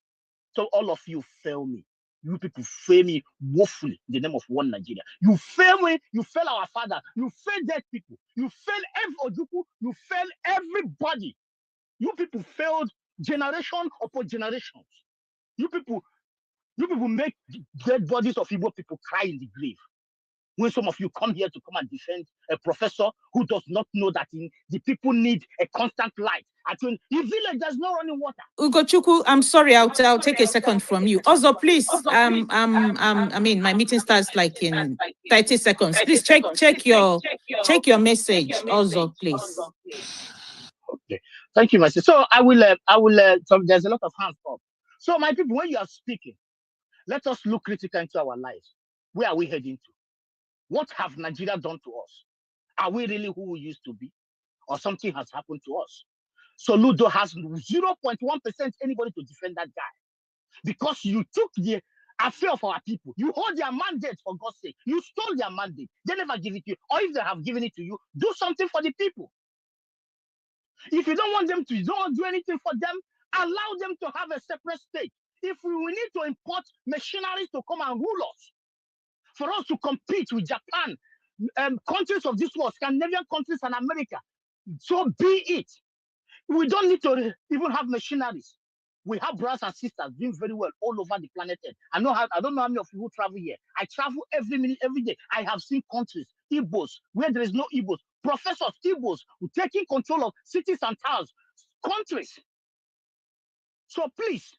So all of you fail me. You people fail me woefully in the name of one Nigeria. You fail me, you fail our father, you fail dead people, you fail every Ojuku, you fail everybody. You people failed generation upon generations. You people make dead bodies of Igbo people cry in the grave. When some of you come here to come and defend a professor who does not know that the people need a constant light. In village, there's no running water. Ugochukwu, I'm sorry, I'll take a second from you. Also, please, I mean, my meeting starts like in 30 seconds. Please check your message. Also, please. Okay, thank you, my sister. So I will. So there's a lot of hands up. So my people, when you are speaking, let us look critically into our lives. Where are we heading to? What have Nigeria done to us? Are we really who we used to be? Or something has happened to us? Soludo has 0.1% anybody to defend that guy. Because you took the affair of our people. You hold their mandate, for God's sake. You stole their mandate. They never give it to you. Or if they have given it to you, do something for the people. If you don't want them to, you don't do anything for them, allow them to have a separate state. If we need to import machineries to come and rule us, for us to compete with Japan, countries of this world, Scandinavian countries and America, so be it. We don't need to even have machineries. We have brothers and sisters doing very well all over the planet Earth. I don't know how many of you who travel here. I travel every minute, every day. I have seen countries, Igbos, where there is no Igbos, professors, Igbos, taking control of cities and towns, countries. So please,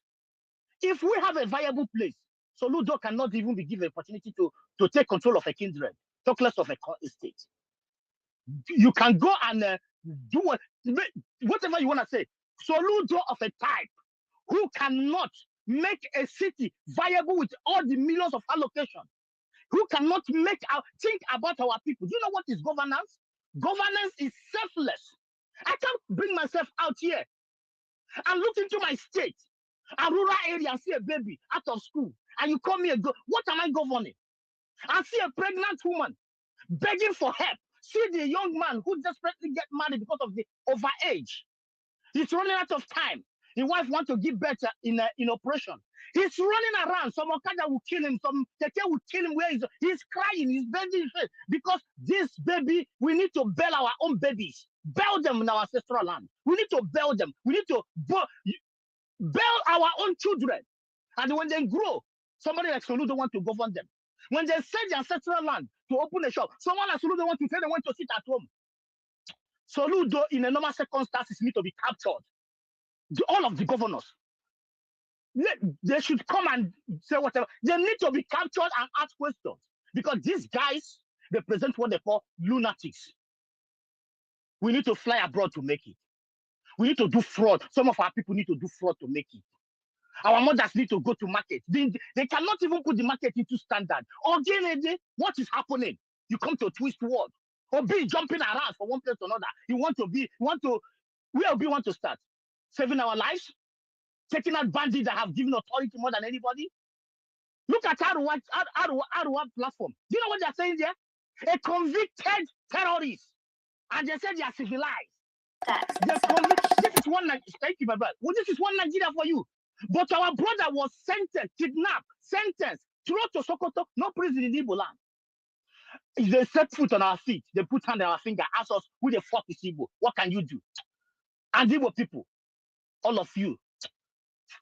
if we have a viable place, Soludo cannot even be given opportunity to take control of a kindred, talk less of a state. You can go and do whatever you want to say. Soludo of a type who cannot make a city viable with all the millions of allocation, who cannot think about our people. Do you know what is governance? Governance is selfless. I can't bring myself out here and look into my state, a rural area, and see a baby out of school, and you call me what am I governing? I see a pregnant woman begging for help. See the young man who desperately get married because of the overage. He's running out of time. His wife wants to give birth in operation. He's running around. Some Okada will kill him. Some Tete will kill him. He's crying. He's bending his face because this baby, we need to bail our own babies. Bail them in our ancestral land. We need to bail them. We need to bail our own children. And when they grow, somebody like Soludo want to govern them. When they sell their ancestral land to open a shop, someone like Soludo want to tell them when to sit at home. Soludo, in a normal circumstances, need to be captured. All of the governors, they should come and say whatever. They need to be captured and ask questions because these guys represent what they call lunatics. We need to fly abroad to make it. We need to do fraud. Some of our people need to do fraud to make it. Our mothers need to go to market. They cannot even put the market into standard. Again, what is happening? You come to a twist world. Or be jumping around from one place to another. Where we want to start? Saving our lives? Taking out bandits that have given authority more than anybody? Look at Arwa platform. Do you know what they're saying there? A convicted terrorist. And they said they are civilized. This is one Nigeria. Thank you, my brother. Well, this is one Nigeria for you. But our brother was sentenced, kidnapped, sentenced, thrown to Sokoto, no prison in Igbo land. They set foot on our feet. They put hand on our finger, ask us, who the fuck is Igbo? What can you do? And Igbo people, all of you,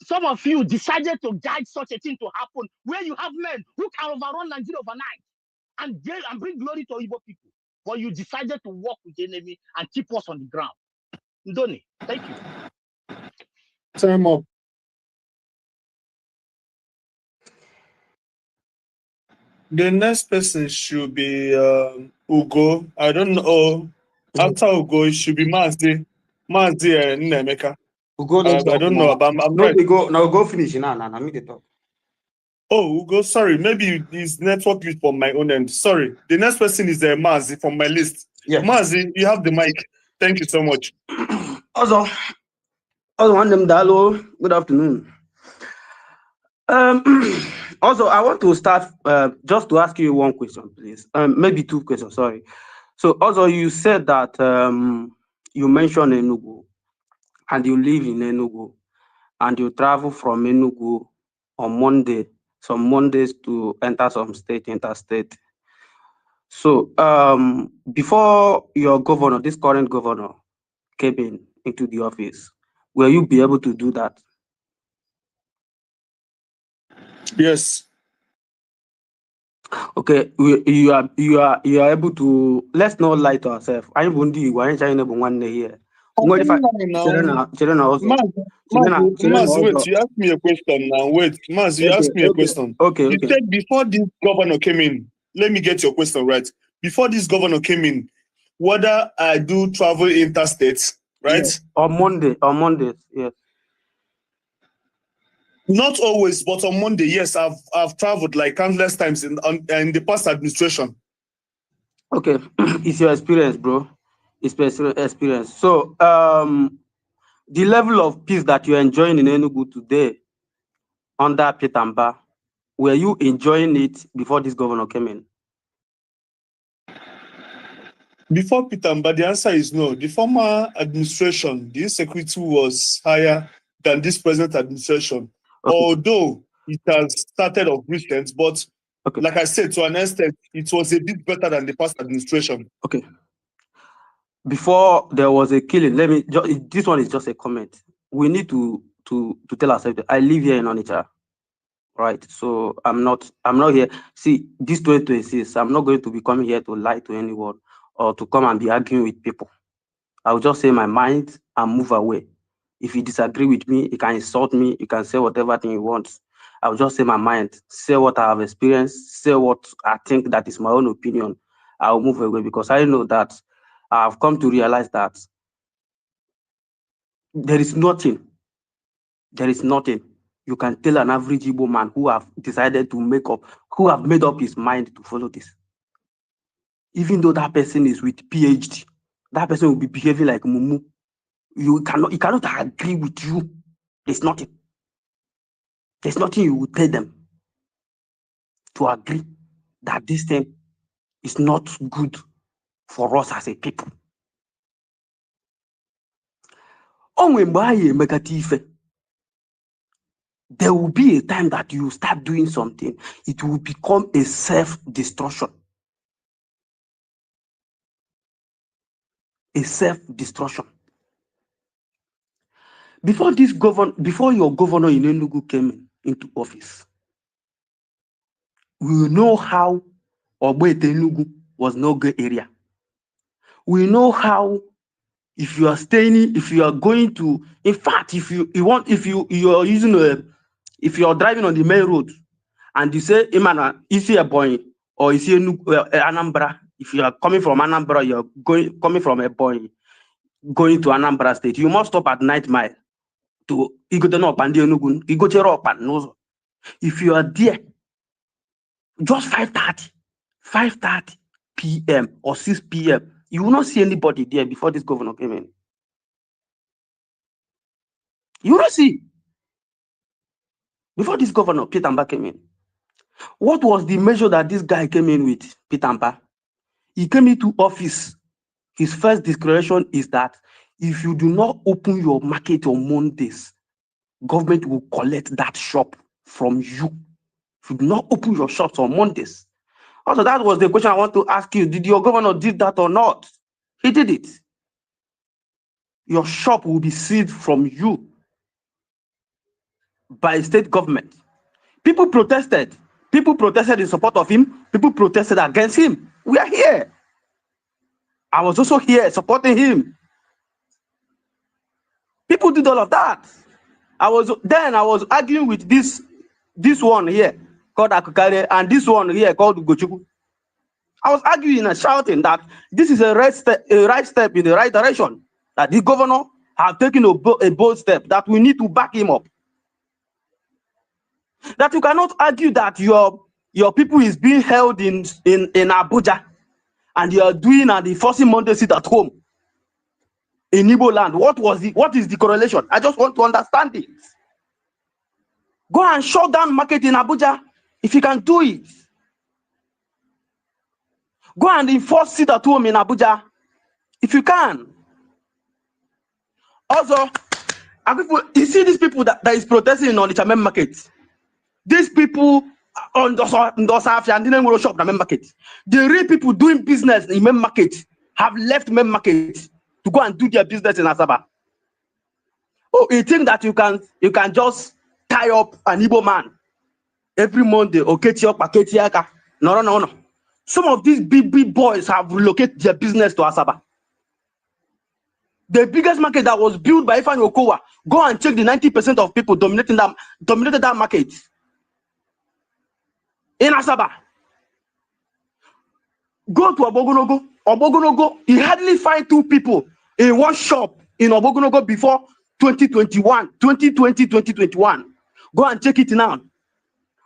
some of you decided to guide such a thing to happen where you have men who can overrun Nigeria overnight and bring glory to Igbo people. But you decided to work with the enemy and keep us on the ground. Ndoni, thank you. Time up. The next person should be Ugo. I don't know. After Ugo, it should be Mazi Nemeka. Ugo, let's I talk don't now. know, but I'm No, right. they go now. Go finish now. Now, me they talk. Oh, Ugo, sorry. Maybe it's network glitch from my own end. Sorry. The next person is Mazi from my list. Yeah. Mazi, you have the mic. Thank you so much. Also, one them Dalo. Good afternoon. Also, I want to start just to ask you one question, please. Maybe two questions. Sorry. So, also, you said that you mentioned Enugu, and you live in Enugu, and you travel from Enugu on Monday, some Mondays to enter some state, interstate. So, before your governor, this current governor, came into the office, will you be able to do that? Yes. Okay, you are able to. Let's not lie to ourselves. I'm Bundi. Why ain't China one here? What if I children also? Maz, wait, you asked me a question now. Wait, Maz, you asked me a question. Okay. You said before this governor came in, let me get your question right. Before this governor came in, whether I do travel interstate, right? Yes. On Mondays, yes. Not always, but on Monday, yes, I've traveled like countless times in the past administration. Okay, it's your experience, bro. It's personal experience. So, the level of peace that you're enjoying in Enugu today under Pitamba, were you enjoying it before this governor came in? Before Pitamba, the answer is no. The former administration, the insecurity was higher than this present administration. Okay. Although it has started off recent, but like I said, to an extent, it was a bit better than the past administration. Okay. Before there was a killing, this one is just a comment. We need to tell ourselves that I live here in Onitsha, right? So I'm not here. See, this 2026, I'm not going to be coming here to lie to anyone or to come and be arguing with people. I'll just say my mind and move away. If you disagree with me, you can insult me, you can say whatever thing you want. I'll just say my mind, say what I have experienced, say what I think that is my own opinion. I'll move away because I know that I've come to realize that there is nothing you can tell an average Igbo man who have decided to who have made up his mind to follow this. Even though that person is with PhD, that person will be behaving like Mumu. He cannot agree with you. There's nothing you will tell them to agree that this thing is not good for us as a people. There will be a time that you start doing something, it will become a self-destruction. A self-destruction. Before your governor in Enugu came into office, we know how Ogbete Enugu was no good area. We know how if you are going to, in fact, if you are driving on the main road and you say, Imana, is he a boy or is he Anambra? If you are coming from Anambra, you are coming from a boy going to Anambra State, you must stop at Night Mile to if you are there, just 5:30 p.m. or 6 p.m., you will not see anybody there before this governor came in. You will not see. Before this governor, Pitamba, came in. What was the measure that this guy came in with, Pitamba? He came into office. His first declaration is that if you do not open your market on Mondays, government will collect that shop from you. If you do not open your shops on Mondays. Also, that was the question I want to ask you. Did your governor did that or not? He did it. Your shop will be seized from you by state government. People protested. People protested in support of him. People protested against him. We are here. I was also here supporting him. People did all of that. I was arguing with this one here called Akukare and this one here called Ugochukwu. I was arguing and shouting that this is a right step in the right direction. That the governor have taken a bold step that we need to back him up. That you cannot argue that your people is being held in Abuja and you are doing and enforcing Monday sit at home in Igbo land. What is the correlation? I just want to understand it. Go and shut down market in Abuja if you can do it. Go and enforce sit at home in Abuja if you can. Also, you see these people that is protesting in Onitsha Main Market. These people on the shop in Main Market. The real people doing business in Main Market have left Main Market to go and do their business in Asaba. Oh, you think that you can just tie up an Igbo man every Monday? Okay, no. Some of these big boys have relocated their business to Asaba. The biggest market that was built by Ifeanyi Okowa. Go and check the 90% of people dominated that market in Asaba. Go to Obogonogo. Obogonogo, you hardly find 2 people in one shop in Obogonogo before 2021. Go and check it now.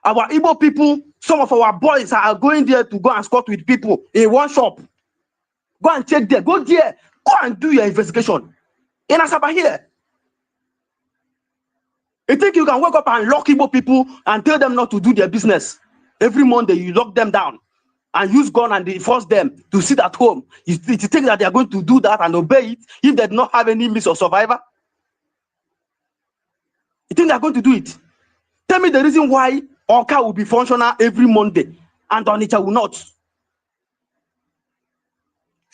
Our Igbo people, some of our boys are going there to go and squat with people in one shop. Go and check there. Go there. Go and do your investigation. In Asaba here. You think you can wake up and lock Igbo people and tell them not to do their business? Every Monday you lock them down and use gun and force them to sit at home. You think that they are going to do that and obey it if they do not have any means of survival? You think they are going to do it? Tell me the reason why Oka will be functional every Monday and Onitsha will not.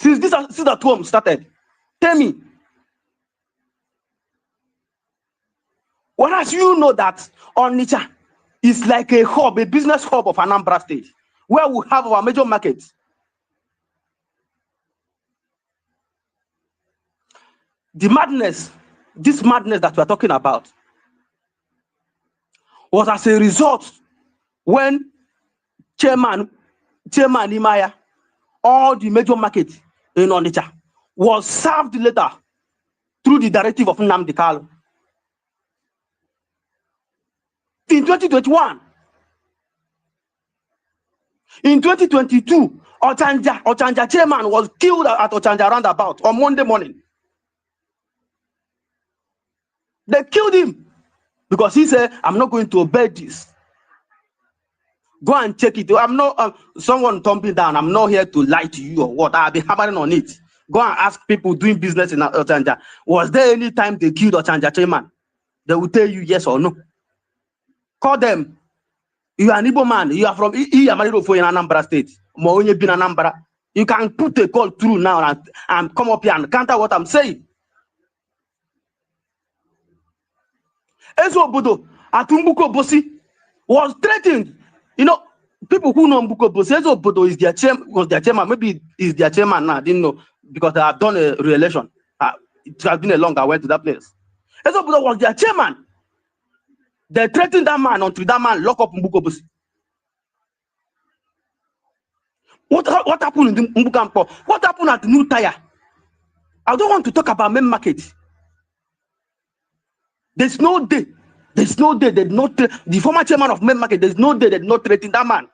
Since this sit at home started, tell me. Whereas you know that Onitsha is like a hub, a business hub of Anambra State, where we have our major markets. The madness, this madness that we are talking about, was as a result when Chairman Imaya, all the major markets in Onitsha, was served later through the directive of Nnamdi Kanu. In 2021, in 2022, Ochanja chairman was killed at Ochanja roundabout on Monday morning. They killed him because he said, I'm not going to obey this. Go and check it. I'm not someone tumbling down. I'm not here to lie to you or what. I'll be hammering on it. Go and ask people doing business in Ochanja. Was there any time they killed Ochanja chairman? They will tell you yes or no. Call them. You are an Igbo man. You are from Iyamariro in Anambra State. Moonye bin Anambra. You can put a call through now and come up here and counter what I'm saying. Ezo Bodo at Mbuko Bosi was threatened. You know, people who know Mbuko Bosi, Ezo Bodo is their chairman. Maybe is their chairman now. I didn't know because I have done a re-election. It has been a long I went to that place. Ezo Bodo was their chairman. They threatened that man until that man lock up Mbuko Bosi. What happened in the Mbukampo? What happened at the New Tire? I don't want to talk about Main Market. There's no day they did not, the former chairman of Main Market, there's no day they did not threaten that man.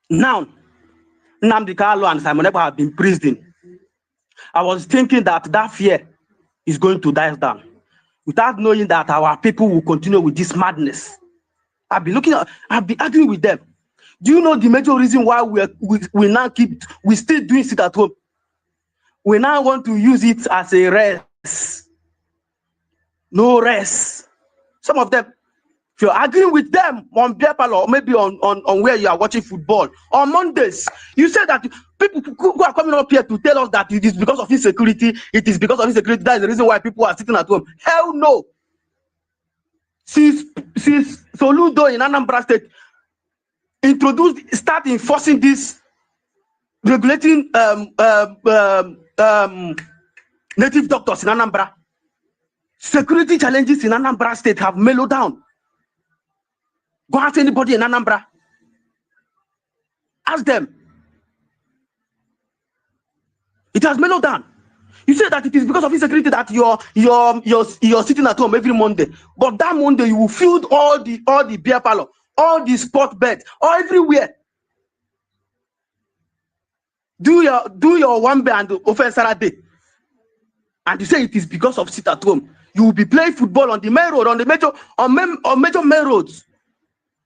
Now, Nnamdi Kanu and Simon Ekpa have been imprisoned. I was thinking that fear is going to die down without knowing that our people will continue with this madness. I've been arguing with them. Do you know the major reason why we still doing sit at home? We now want to use it as a rest. No rest. Some of them, if you're arguing with them on beer parlor or maybe on where you are watching football, on Mondays, you say that people who are coming up here to tell us that it is because of insecurity, that is the reason why people are sitting at home. Hell no. Since Soludo in Anambra State start enforcing this, regulating native doctors in Anambra, security challenges in Anambra State have mellowed down. Go ask anybody in Anambra. Ask them. It has mellowed down. You say that it is because of insecurity that you're sitting at home every Monday, but that Monday you will fill all the beer parlor, all the sport beds, all everywhere. Do your one day and offense Saturday, and you say it is because of sit at home. You will be playing football on the main road, on the major main roads.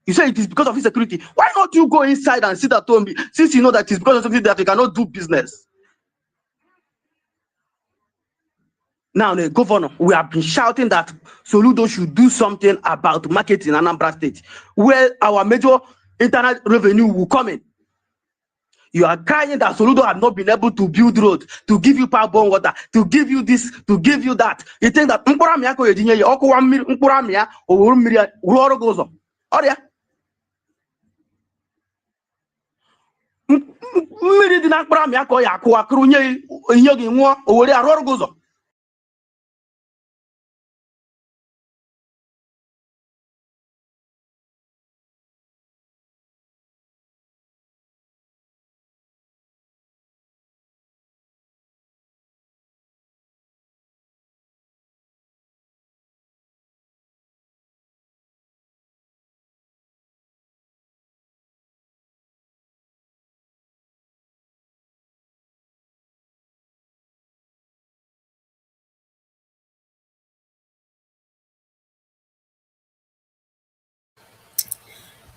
You say it is because of insecurity. Why not you go inside and sit at home, since you know that it's because of something that you cannot do business? Now, the governor, we have been shouting that Soludo should do something about market in Anambra State, where our major internal revenue will come in. You are crying that Soludo have not been able to build roads, to give you power-borne water, to give you this, to give you that. You think that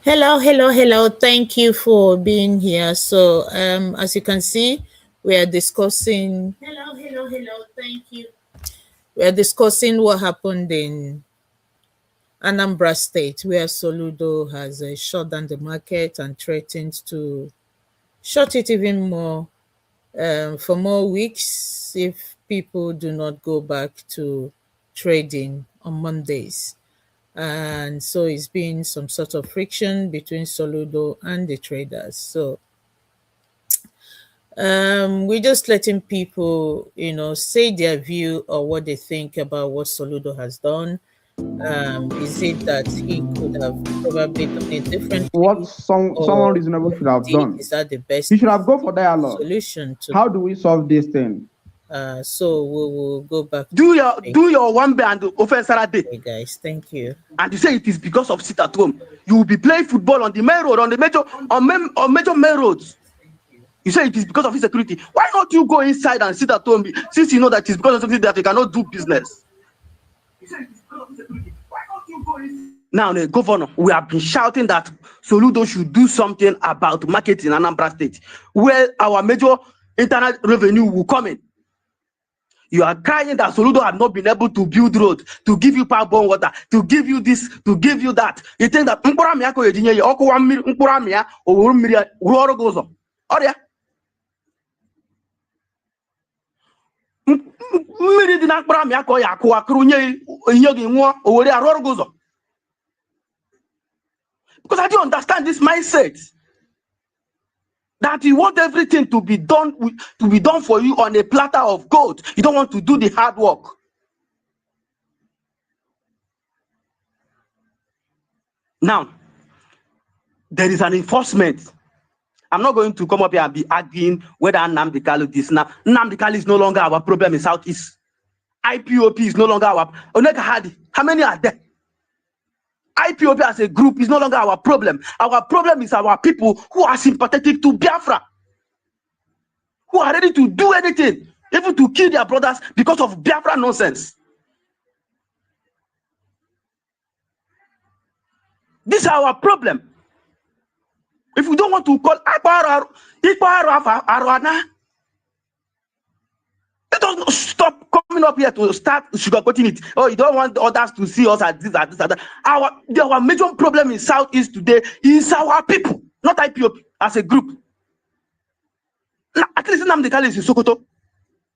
Hello. Thank you for being here. So, as you can see, we are discussing. Hello. Thank you. We are discussing what happened in Anambra State, where Soludo has shut down the market and threatened to shut it even more for more weeks if people do not go back to trading on Mondays. And so it's been some sort of friction between Soludo and the traders. So we're just letting people, say their view or what they think about what Soludo has done. Is it that he could have probably done it differently? What someone or reasonable should have indeed, done. is that the best He should have gone for dialogue. solution to How do we solve this thing? so we will go back to do your one day and offense Saturday. okay, guys. Thank you. And you say it is because of sit at home. You will be playing football on the main road, on the major main roads. You say it is because of insecurity. Why not you go inside and sit at home, since you know that it's because of something that you cannot do business? You say it is because of insecurity. Why not you go inside? Now, the governor, we have been shouting that Soludo should do something about market in Anambra State, where our major internal revenue will come in. You are crying that Soludo have not been able to build roads, to give you power-borne water, to give you this, to give you that. You think that because I don't understand this mindset that you want everything to be done for you on a platter of gold. You don't want to do the hard work. Now, there is an enforcement. I'm not going to come up here and be arguing whether Nnamdi Kanu this now. Nnamdi Kanu is no longer our problem in Southeast. IPOB is no longer our. How many are there? IPOB as a group is no longer our problem. Our problem is our people who are sympathetic to Biafra, who are ready to do anything, even to kill their brothers because of Biafra nonsense. This is our problem. If we don't want to call Arwana, let us not stop coming up here to start sugarcoating it. Oh, you don't want others to see us as this, as that. Our major problem in Southeast today is our people, not IPOB as a group. Now, at least Nnamdi Kanu is in Sokoto.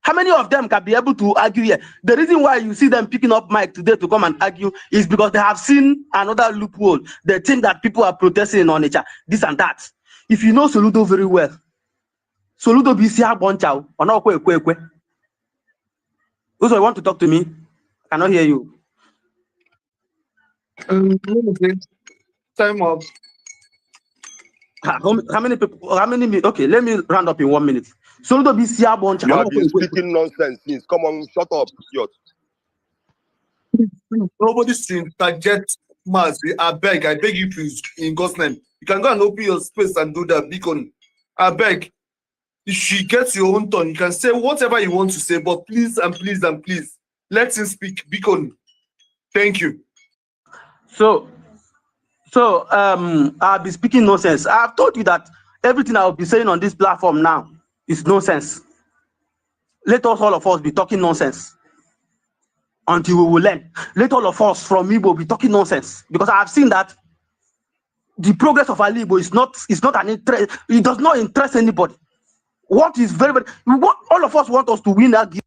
How many of them can be able to argue here? The reason why you see them picking up mic today to come and argue is because they have seen another loophole. They think that people are protesting in Onitsha, this and that. If you know Soludo very well, Soludo BC Bonchao or not kwe. Those who want to talk to me, I cannot hear you. Time up. How many people? How many? Okay, let me round up in 1 minute. Soludo BCR bunch. You have been speaking nonsense since. Come on, shut up, idiot. Nobody's to interject, Mazi. I beg you, please, in God's name. You can go and open your space and do that. Beacon, I beg. If you get your own turn, you can say whatever you want to say, but please and please and please, let him speak. Beacon, thank you. So I'll be speaking nonsense. I've told you that everything I'll be saying on this platform now is nonsense. Let us, all of us, be talking nonsense until we will learn. Let all of us from Igbo be talking nonsense, because I have seen that the progress of Ali Igbo is not an interest. It does not interest anybody. What is very, what all of us want us to win that game.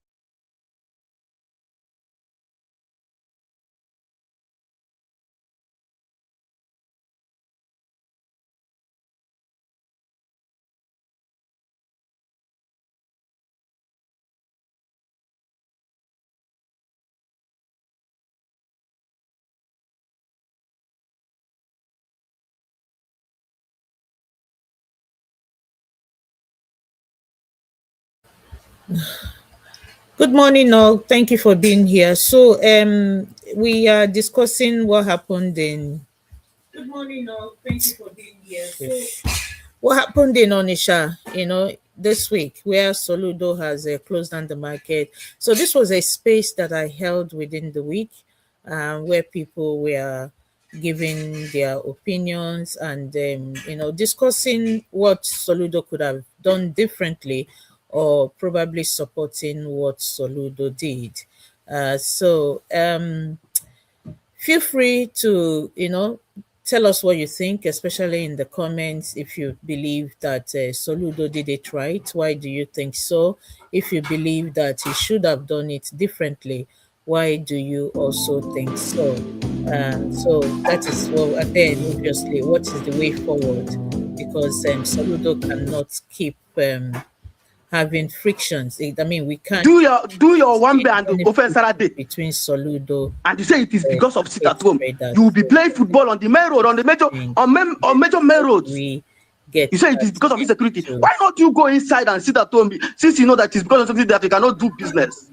Good morning, all. Thank you for being here. So, we are discussing what happened in. Good morning, all. Thank you for being here. So, what happened in Onitsha, this week, where Soludo has closed down the market. So, this was a space that I held within the week, where people were giving their opinions and discussing what Soludo could have done differently, or probably supporting what Soludo did. Feel free to, tell us what you think, especially in the comments. If you believe that Soludo did it right, why do you think so? If you believe that he should have done it differently, why do you also think so? So that is, well, and then obviously, what is the way forward? Because Soludo cannot keep having frictions. I mean, we can't do your one band offense between Soludo, and you say it is because of sit at home. You will be playing football on the main road, on the major main roads. You say it is because of insecurity. Why not you go inside and sit at home, since you know that it's because of something that you cannot do business?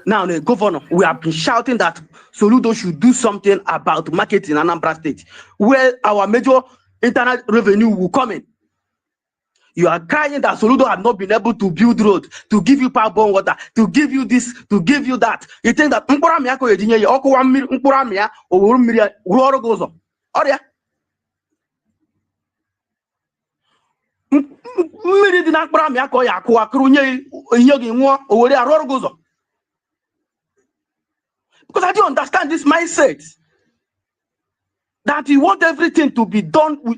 Now, the governor, we have been shouting that Soludo should do something about market in Anambra State, where our major internal revenue will come in. You are crying that Soludo have not been able to build road, to give you power-borne water, to give you this, to give you that. You think that because I don't understand this mindset that you want everything to be done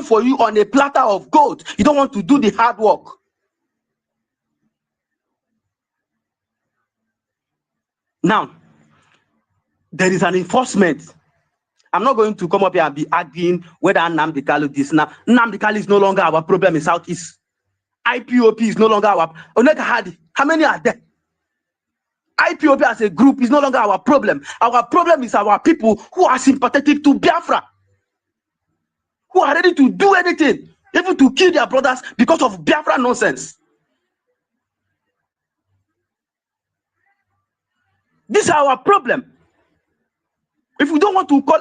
for you on a platter of gold. You don't want to do the hard work. Now, there is an enforcement. I'm not going to come up here and be arguing whether Nnamdi Kanu this. Now, Nnamdi Kanu is no longer our problem in Southeast. IPOB is no longer our. How many are there? IPOB as a group is no longer our problem. Our problem is our people who are sympathetic to Biafra, who are ready to do anything, even to kill their brothers because of Biafra nonsense. This is our problem. If we don't want to call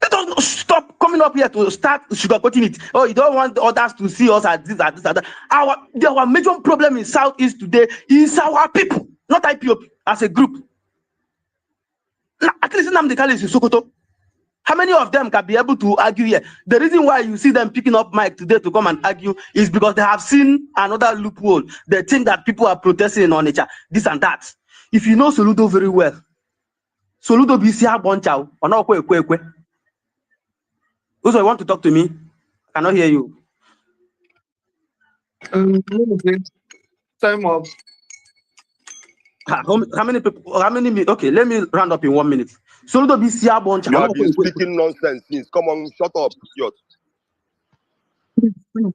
let us not stop coming up here to start sugarcoating it. Oh, you don't want others to see us as this, as this, as that. Our major problem in Southeast today is our people, not IPOB as a group. Now, at least Nnamdi Kanu is in Sokoto. How many of them can be able to argue here? The reason why you see them picking up mic today to come and argue is because they have seen another loophole. They think that people are protesting in Onitsha, this and that. If you know Soludo very well, Soludo BCR Bonchao, or not Kwe. Those who want to talk to me, I cannot hear you. Time up. How many people? How many minutes? Okay, let me round up in 1 minute. Soludo BCR Bonchao. You have been speaking nonsense since. Come on, shut up, idiot.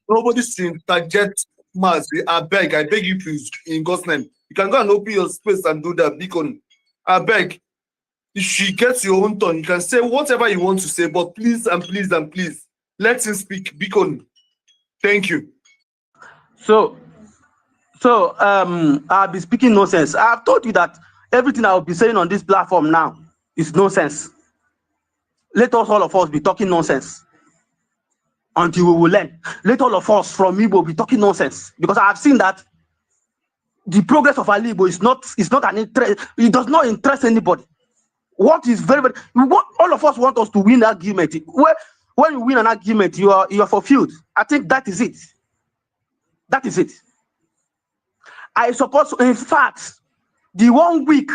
Nobody's to interject, Mazi. I beg you, please, in God's name. You can go and open your space and do that. Beacon, I beg. If you get your own turn, you can say whatever you want to say, but please and please and please, let him speak. Beacon. Thank you. So I'll be speaking nonsense. I've told you that everything I'll be saying on this platform now is nonsense. Let us, all of us, be talking nonsense until we will learn. Let all of us from Igbo be talking nonsense, because I have seen that the progress of Ali Igbo is not an interest. It does not interest anybody. What is very, all of us want us to win an argument. When you win an argument, you are fulfilled. I think that is it. That is it. I suppose, in fact, the 1 week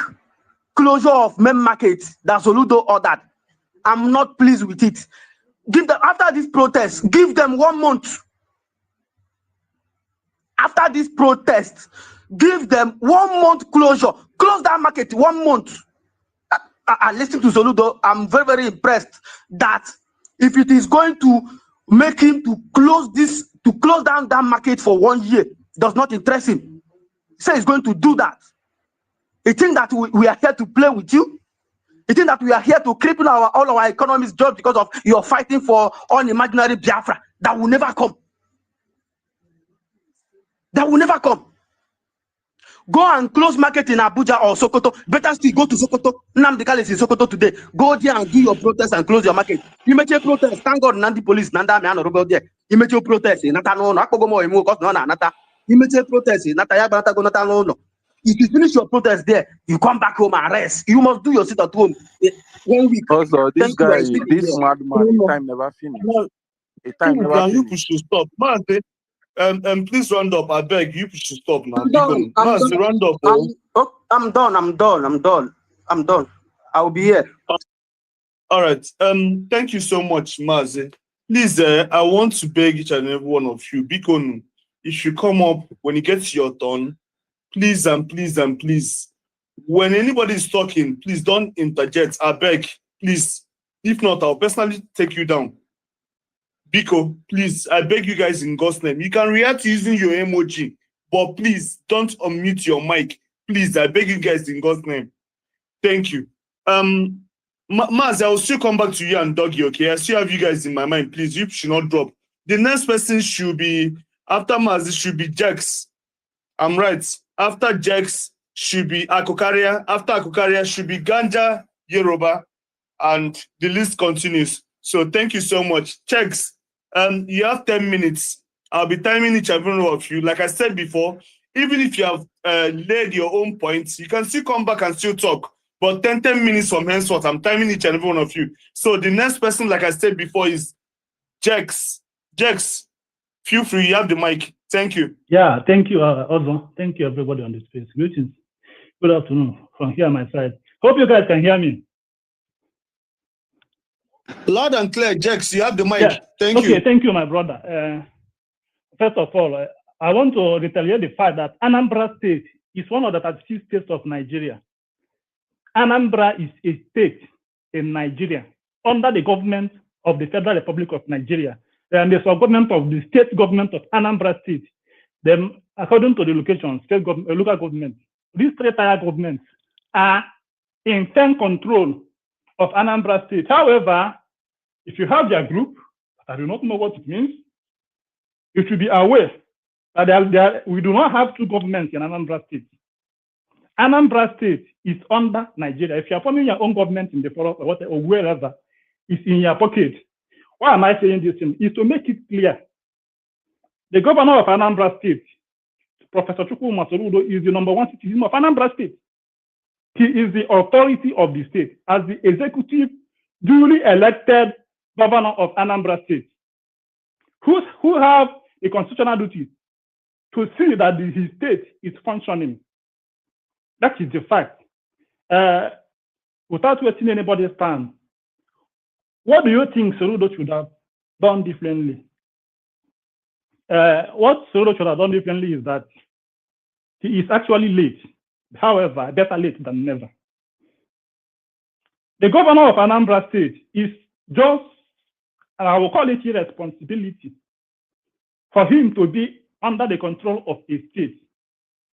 closure of main market that Soludo ordered, I'm not pleased with it. Give them, after this protest, give them 1 month. After this protest, give them 1 month closure. Close that market 1 month. I listen to Soludo. I'm very, very impressed that if it is going to make him to close down that market for 1 year, does not interest him. He says he's going to do that. He thinks that we are here to play with you. He thinks that we are here to cripple all our economic jobs because of you're fighting for unimaginary Biafra. That will never come. That will never come. Go and close market in Abuja or Sokoto. Better still go to Sokoto. Nnamdi Kanu is in Sokoto today. Go there and do your protest and close your market. You make your protest. Thank God, Nandi police, Nanda me go there. You make your protest. Nata no no. Akpogo mo emu cause no na nata. You make your protest. Nata ya nata go nata no no. If you finish your protest there, you come back home and rest. You must do your sit at home 1 week. Also, this Thank you, guy, I speak this here. madman, his time never finished. His time never Can you finished. push to stop? Mazi, please round up. I beg you push to stop now. I'm done. Beacon. Mazi, round up. I'm done. I will be here. All right. Thank you so much, Mazi. Please, I want to beg each and every one of you, Beacon, if you come up when it gets your turn, please and please and please. When anybody is talking, please don't interject. I beg, please. If not, I'll personally take you down. Biko, please, I beg you guys in God's name. You can react using your emoji, but please don't unmute your mic. Please, I beg you guys in God's name. Thank you. Maz, I will still come back to you and Doggy, okay? I still have you guys in my mind. Please, you should not drop. The next person should be, after Maz, it should be Jax. I'm right. After Jax should be Akokaria. After Akokaria should be Ganja, Yoruba, and the list continues. So thank you so much. Checks, you have 10 minutes. I'll be timing each and every one of you. Like I said before, even if you have laid your own points, you can still come back and still talk. But 10 minutes from henceforth, I'm timing each and every one of you. So the next person, like I said before, is Jax. Jax, feel free. You have the mic. Thank you. Yeah, thank you, also. Thank you, everybody on the space. Greetings. Good afternoon from here on my side. Hope you guys can hear me. Loud and clear, Jax, you have the mic. Yeah. Thank you. Okay, thank you, my brother. First of all, I want to retaliate the fact that Anambra State is one of the 36 states of Nigeria. Anambra is a state in Nigeria under the government of the Federal Republic of Nigeria. And the sub-government of the state government of Anambra State. Then, according to the location, state government, local government, these three-tier governments are in firm control of Anambra State. However, if you have their group, I do not know what it means, you should be aware that we do not have two governments in Anambra State. Anambra State is under Nigeria. If you are forming your own government in the forest or wherever, it's in your pocket. Why am I saying this thing? Is to make it clear. The governor of Anambra State, Professor Chukwuma Soludo, is the #1 citizen of Anambra State. He is the authority of the state as the executive, duly elected governor of Anambra State, who have a constitutional duty to see that his state is functioning. That is the fact. Without wasting anybody's time, what do you think Soludo should have done differently? What Soludo should have done differently is that he is actually late. However, better late than never. The governor of Anambra State is just, and I will call it irresponsibility, for him to be under the control of a state.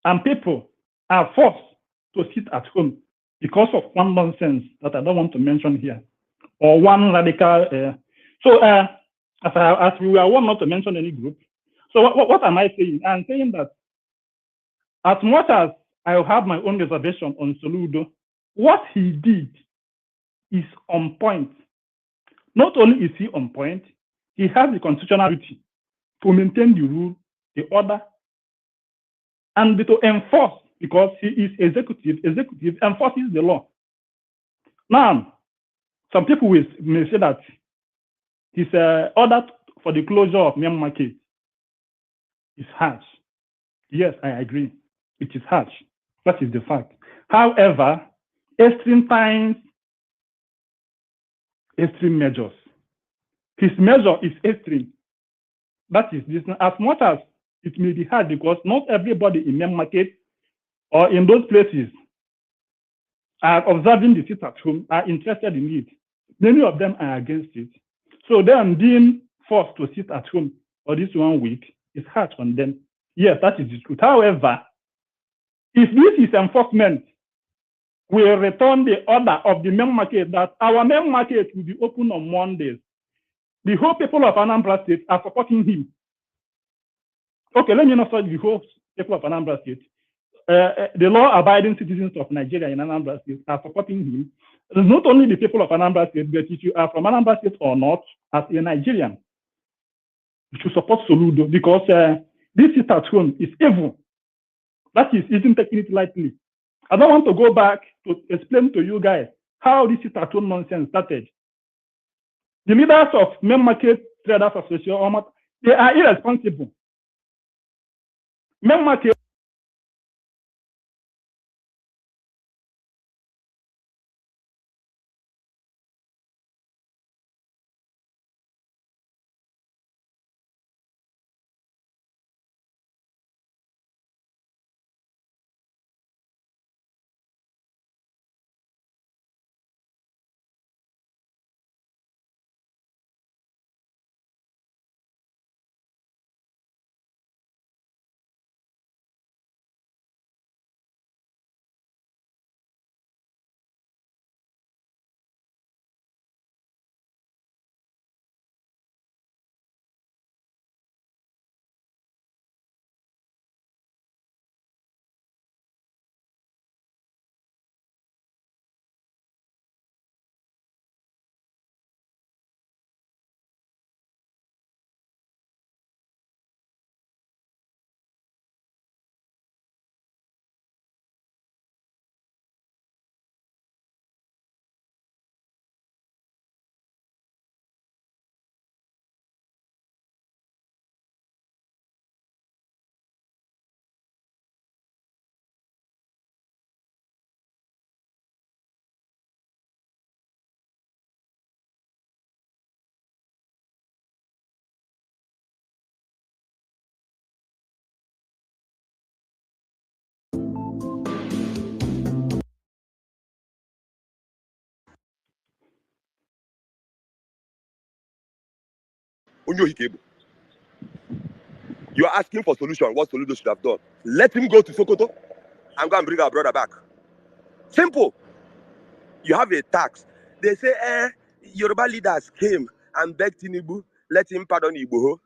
And people are forced to sit at home because of one nonsense that I don't want to mention here, or one radical. As we were warned not to mention any group. So what am I saying? I'm saying that as much as I have my own reservation on Soludo, what he did is on point. Not only is he on point, he has the constitutional duty to maintain the rule, the order, and to enforce, because he is executive. Executive enforces the law. Now, some people may say that his order for the closure of Main Market is harsh. Yes, I agree. It is harsh. That is the fact. However, extreme times, extreme measures. His measure is extreme. That is this. As much as it may be hard, because not everybody in Main Market or in those places are observing the sit at home, are interested in it. Many of them are against it. So them being forced to sit at home for this 1 week is hard on them. Yes, that is the truth. However, if this is enforcement, we return the order of the Main Market that our Main Market will be open on Mondays. The whole people of Anambra State are supporting him. Okay, let me not say the whole people of Anambra State. The law-abiding citizens of Nigeria in Anambra State are supporting him. It's not only the people of Anambra State, but if you are from Anambra State or not, as a Nigerian, you should support Soludo, because this sit at home is evil. That isn't taking it lightly. I don't want to go back to explain to you guys how this sit at home nonsense started. The leaders of Main Market Traders Association, they are irresponsible. Main Market You are asking for solution. What Soludo should have done? Let him go to Sokoto and go and bring our brother back. Simple. You have a tax. They say, Yoruba leaders came and begged Tinubu, let him pardon Igboho.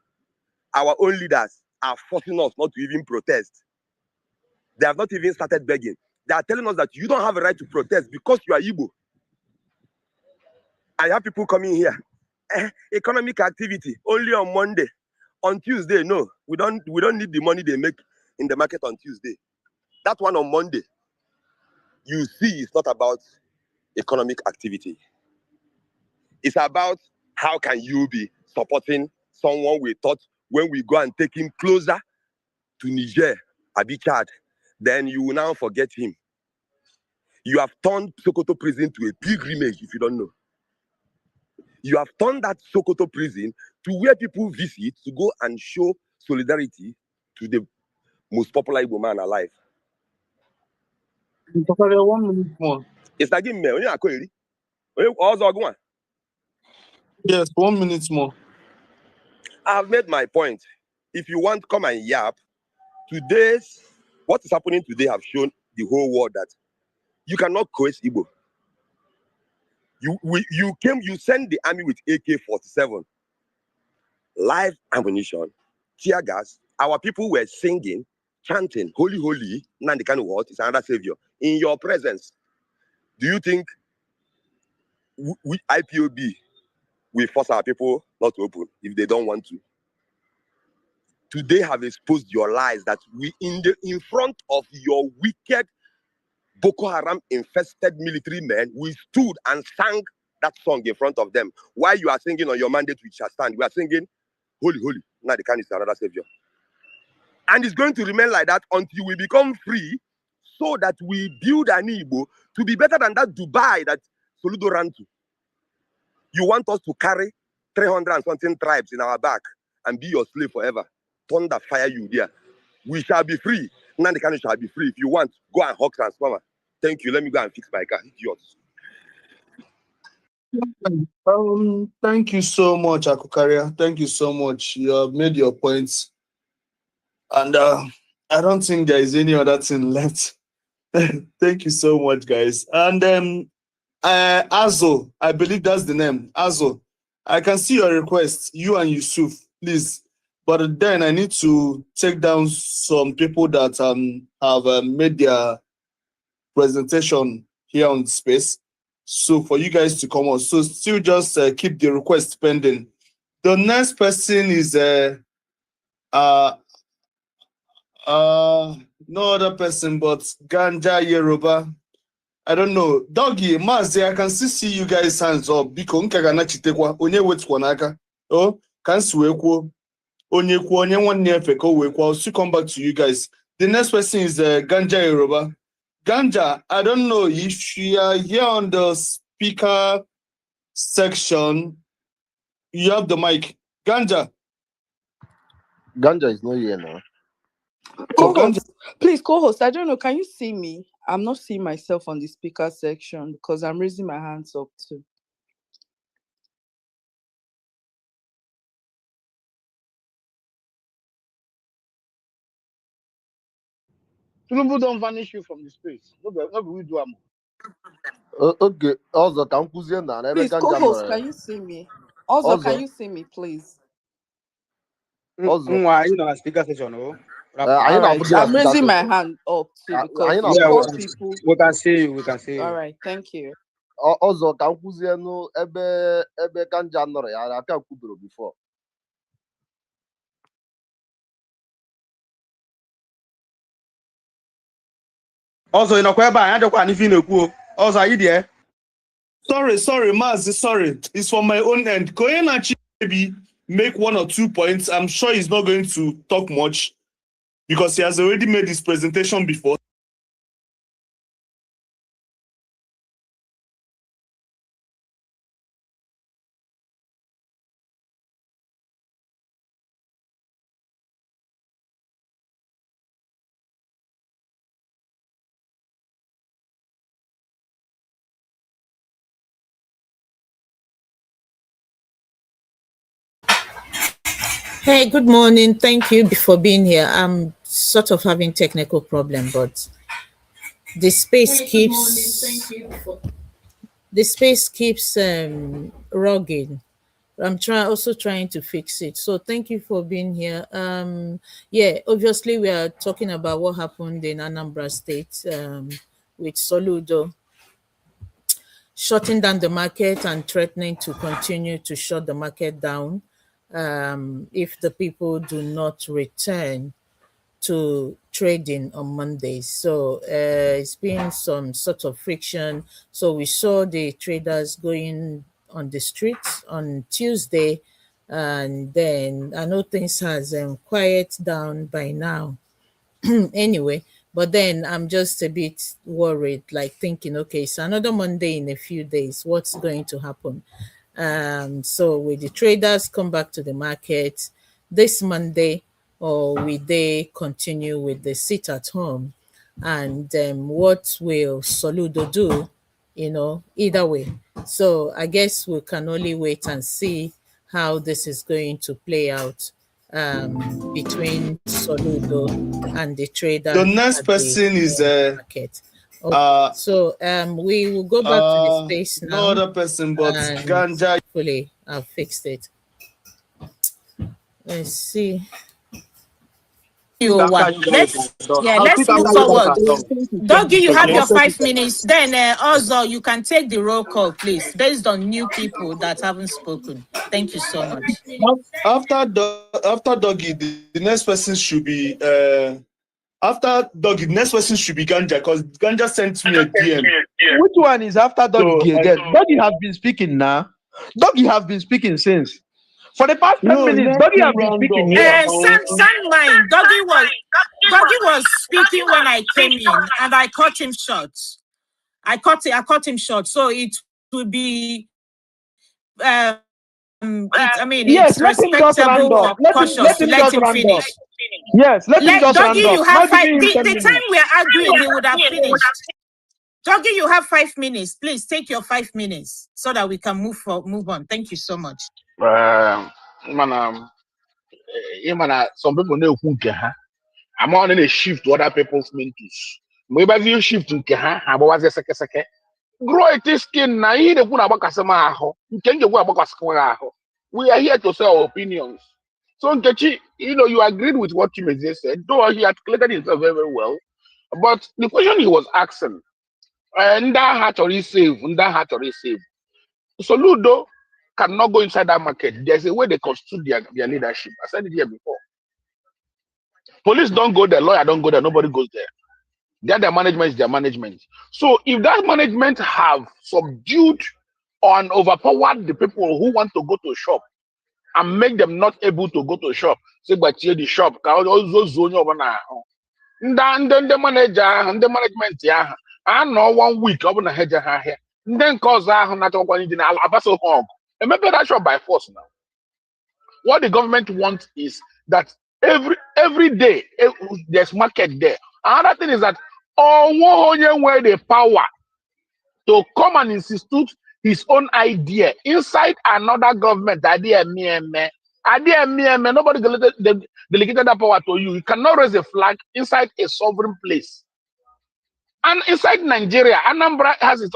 Our own leaders are forcing us not to even protest. They have not even started begging. They are telling us that you don't have a right to protest because you are Igbo. And you have people coming here. Economic activity only on Monday. On Tuesday, no. We don't need the money they make in the market on Tuesday. That one on Monday, you see, it's not about economic activity. It's about how can you be supporting someone we thought when we go and take him closer to Niger, Chad, then you will now forget him. You have turned Sokoto prison to a pilgrimage, if you don't know. You have turned that Sokoto prison to where people visit to go and show solidarity to the most popular Igbo man alive. 1 minute more. It's like him, Yes, 1 minute more. I've made my point. If you want, come and yap. What is happening today have shown the whole world that You cannot coerce Igbo. You send the army with AK-47, live ammunition, tear gas. Our people were singing, chanting, holy, holy, Nandikanu what is another savior. In your presence, do you think we IPOB will force our people not to open if they don't want to? Today have exposed your lies that we in front of your wicked Boko Haram infested military men, we stood and sang that song in front of them. While you are singing on your mandate, we shall stand. We are singing, holy, holy, Nandikanu is another savior. And it's going to remain like that until we become free, so that we build an Igbo to be better than that Dubai that Soludo ran to. You want us to carry 300 and something tribes in our back and be your slave forever. Thunder fire you there. We shall be free. Nandikanu shall be free. If you want, go and hug transformer. Thank you. Let me go and fix my car. It's yours. Thank you so much, Akukaria. Thank you so much. You have made your points. And I don't think there is any other thing left. Thank you so much, guys. And Azo, I believe that's the name. Azo, I can see your request, you and Yusuf, please. But then I need to take down some people that have made their presentation here on the space. So for you guys to come on, so still just keep the request pending. The next person is no other person but Ganja Yoruba. I don't know. Doggy, Mazi, I can still see you guys hands up. Biko nkagana chitekwa onye wetu naka. Oh, can swekwo. Onye kwa onye one near feko wekwa. I'll still come back to you guys. The next person is Ganja Yoruba. Ganja, I don't know if you are here on the speaker section. You have the mic. Ganja. Ganja is not here now. Co-host, please, co-host, I don't know, can you see me? I'm not seeing myself on the speaker section because I'm raising my hands up too. Tulumbu don't vanish you from the space. No, we do am. Okay. Also, can you na Please, co-host, can you see me? Also, can you see me, please? Also, you know, speaker session. Oh. All right, I'm raising my hand up too because people. We can see you. We can see you. All right, thank you. Also, can you no ebe Ganja nore ya aka kwubiro before. Also, you know, I don't want anything to go. Also, are you there? Sorry, Mazi, sorry. It's from my own end. Koyenachi maybe make 1 or 2 points. I'm sure he's not going to talk much because he has already made his presentation before. Hey, good morning. Thank you for being here. I'm sort of having technical problem, but the space keeps rugging. I'm also trying to fix it. So thank you for being here. Yeah, obviously we are talking about what happened in Anambra State with Soludo shutting down the market and threatening to continue to shut the market down if the people do not return to trading on Mondays. So it's been some sort of friction. So we saw the traders going on the streets on Tuesday, and then I know things has quieted down by now. Anyway, but then I'm just a bit worried, like thinking, okay, it's another Monday in a few days. What's going to happen? So will the traders come back to the market this Monday, or will they continue with the sit at home? And what will Soludo do? Either way. So I guess we can only wait and see how this is going to play out between Soludo and the traders. The next person is market. So we will go back to the space now. No other person but Ganja. Hopefully I've fixed it. Let's see. Let's move forward. Doggy, you have your 5 minutes. Then also you can take the roll call, please, based on new people that haven't spoken. Thank you so much. After Doggy, the next person should be after Doggy, the next person should be Ganja, because Ganja sent me a DM. Which one is after Doggy again? Doggy has been speaking now. Doggy has been speaking since. For the past 10 minutes, Doggy has been speaking here. Mine. Doggy was speaking when I came in, and I cut him short. I cut him short. So it will be Yes, it's let him just round respectable up. or cautious to let him finish. Yes, let him just Doggy, round you up. have Not 5. giving him 10 The minutes. time we are arguing, he would have finished. Doggy, you have 5 minutes. Please take your 5 minutes so that we can move on. Thank you so much. Some people know who can. I'm on a shift to other people's mentors. Maybe you shift to Kaha, I was a second. Grow a skin, na he the one about Casamaho. You can get what about Casamaho. We are here to say our opinions. So, Nkechi, you agreed with what Chimezie said, though he articulated himself very, very well. But the question he was asking, and that had to receive, Soludo cannot go inside that market. There's a way they constitute their leadership. I said it here before. Police don't go there, lawyer don't go there, nobody goes there. Their management is their management. So if that management have subdued and overpowered the people who want to go to shop and make them not able to go to shop, say but here the shop, also zone over now. Then the manager and the management, yeah, I know 1 week over the hedge here. Then cause I not going to Abaso hog. And maybe that shop by force now. What the government wants is that every day there's market there. Another thing is that where the power to come and institute his own idea inside another government idea, nobody delegated that power to you. You cannot raise a flag inside a sovereign place. And inside Nigeria, Anambra has its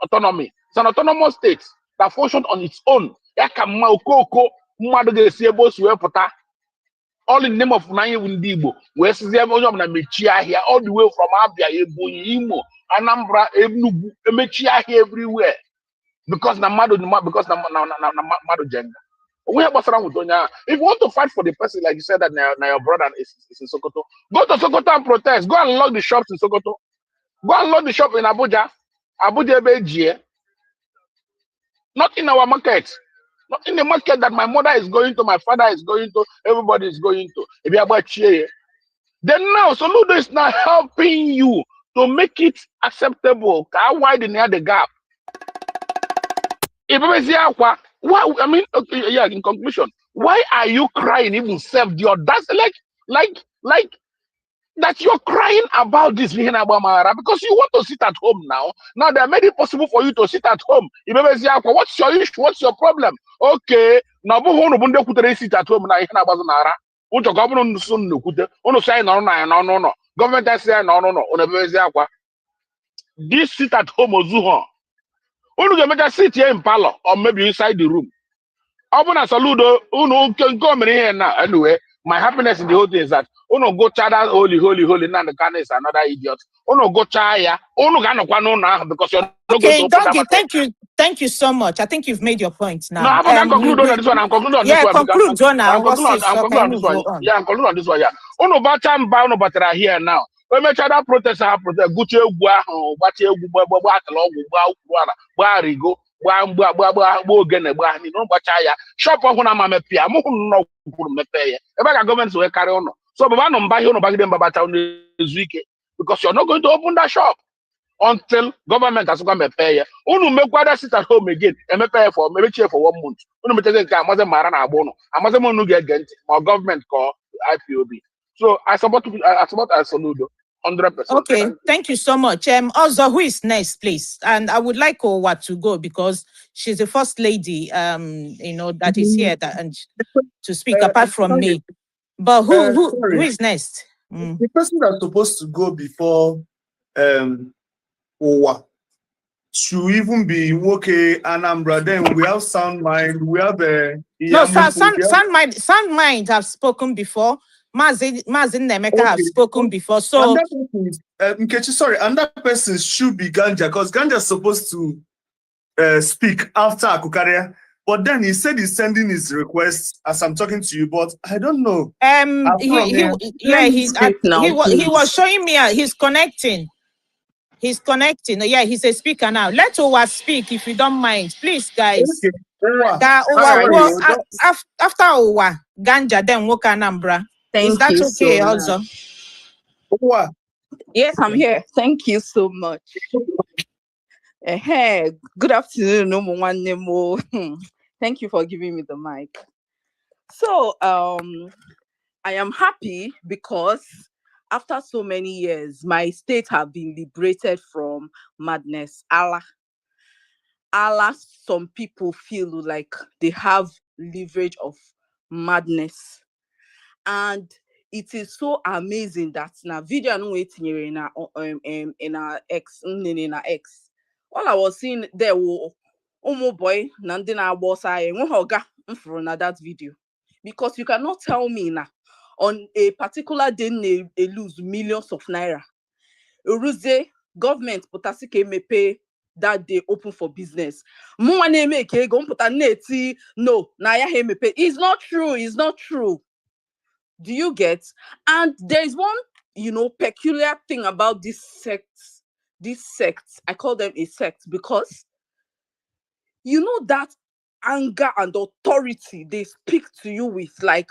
autonomy. It's an autonomous state that functions on its own. All in the name of Naya Windibo, West Zemona Mechia here, all the way from Abia, Imo, Anambra, Enugu, Mechia here everywhere. Because Namado Jenga. We have what's wrong with Donya. If you want to fight for the person, like you said, that now your brother is in Sokoto, go to Sokoto and protest. Go and lock the shops in Sokoto. Go and lock the shop in Abuja. Abuja Beji. Not in our market. Not in the market that my mother is going to, my father is going to, everybody is going to. If you about cheer, then now Soludo is now helping you to make it acceptable. How wide in the gap? Why? I mean, okay, yeah. In conclusion, why are you crying? Even self-the that's like that you're crying about this because you want to sit at home now. Now they made it possible for you to sit at home. What's your issue? What's your problem? Okay, now sit at home now. Government has said no. This sit at home ozuho. Unu sit here in parlor or maybe inside the room. Obuna Soludo, Uno can come in here now. Anyway, my happiness in the whole thing is that Uno go chada holy, now the Ghana is another idiot. Uno go chaya, Uno gonna now because you're not okay, Doggy, thank you so much. I think you've made your point now. No, I'm concluding on this one. I'm concluding on this one. Conclude, Jonah. I'm concluding on this one. Yeah, I'm concluding on this one. Yeah. Uno bacham ba uno batera here now. We make sure that protest Gucci gwa bachi egwu gba atala ogwu gba ukwara gba rigo gba ogene gba ni no bacha ya shop ọhụrụ na ma mepe ya mụ no kwuru mepe ya ebe ka gọọmenti wee carry ụnọ so baba no mba ihe ụnọ bagide mba bacha ụnọ ezu ike because you're not going to open that shop until government has come mepe ya unu mekwa that sit at home again emepe ya for maybe for 1 month unu meteze nke amaze mara na agba ụnọ amaze m unu ga-ege ntị ma government call IPOB. So I support Soludo 100%. Okay, thank you so much. Also, who is next, please? And I would like Owa to go because she's the first lady, that is here and to speak apart from me. But who is next? The person that's supposed to go before Owa should even be okay, Anambra. Then we have Sound Mind, we have No, Sound Mind have spoken before. Mazin Nemeka have spoken before. So and that person is Nkechi, sorry, and that person should be Ganja, because Ganja is supposed to speak after Akukaria. But then he said he's sending his request as I'm talking to you, but I don't know. he was showing me he's connecting. He's connecting. Yeah, he's a speaker now. Let Owa speak if you don't mind, please, guys. Okay. After Owa, Ganja, then Woka Anambra. Is that okay also? Owa. Yes, I'm here. Thank you so much. Hey, good afternoon, Nemo. Thank you for giving me the mic. So, I am happy because after so many years, my state have been liberated from madness. Some people feel like they have leverage of madness. And it is so amazing that now video no waiting in our X. All I was seeing there was boy Nandina boss I na that video. Because you cannot tell me now on a particular day they lose millions of naira. Uruze government potasike may pay that day open for business. No, naya he may pay. It's not true. It's not true. Do you get? And there's one, peculiar thing about this sect. I call them a sect because that anger and authority they speak to you with, like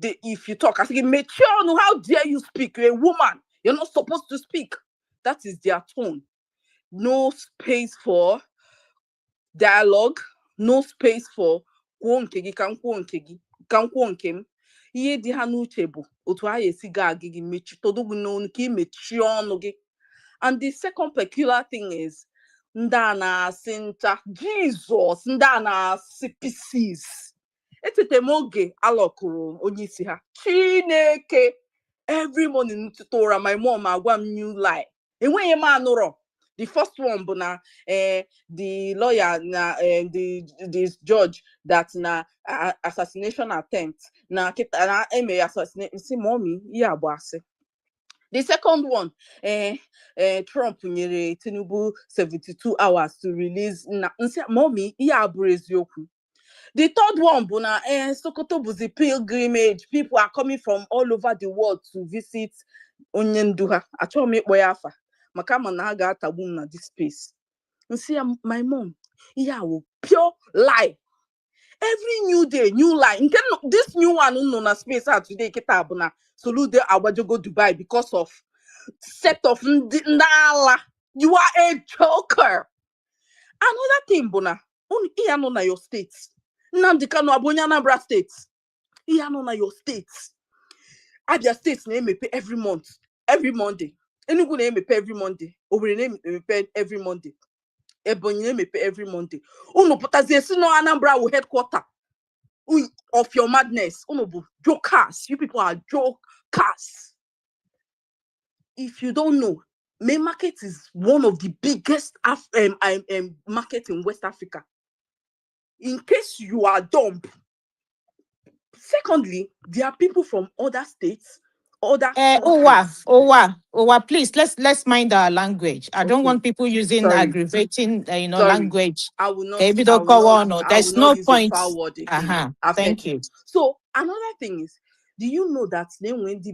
if you talk, I think mature, no, how dare you speak? You're a woman, you're not supposed to speak. That is their tone. No space for dialogue, no space for ihe dị ha n'uche bụ otu a esi ga agigi mechi todogu n'onu ka imechi ọnụ gị. And the second peculiar thing is ndị a na-asị ncha Jesus, ndị a na-asị pieces. Etete m oge alọkụrụ onye isi ha Chineke. Every morning tutorial my mom agwa m new lie. Enweghị m anụrọ. The first one bụ na the lawyer na the judge that na assassination attempt na kita na eme assassinate. See, mommy, yeah, bossy. The second one, Trump nyere Tinubu 72 hours to release na mommy, yeah, eziokwu. The third one, Buna, Sokoto buzi pilgrimage. People are coming from all over the world to visit Onyenduha. I told me boyafa. Makama na ga tabum na this space. And see, my mom, yeah, pure lie. Every new day, new lie. This new one no na space today kita Buna Soludo Awajogo Dubai because of set of Ndala. You are a joker. Another thing, Buna, iya no na your state. Nandikano Abonya Anambra State. Iya no na your state. Abia State name me pay every month, every Monday. Enugu name me pay every Monday. Owerri name me pay every Monday. Ebonyi name me pay every Monday. Uno potazesi no Anambra will headquarter of your madness. Uno bu jokers. You people are jokers. If you don't know, Main Market is one of the biggest market in West Africa. In case you are dumb. Secondly, there are people from other states, other Owa, please let's mind our language. I don't want people using aggravating language. I will not. There's no point. Thank you. So another thing is, do you know that then when the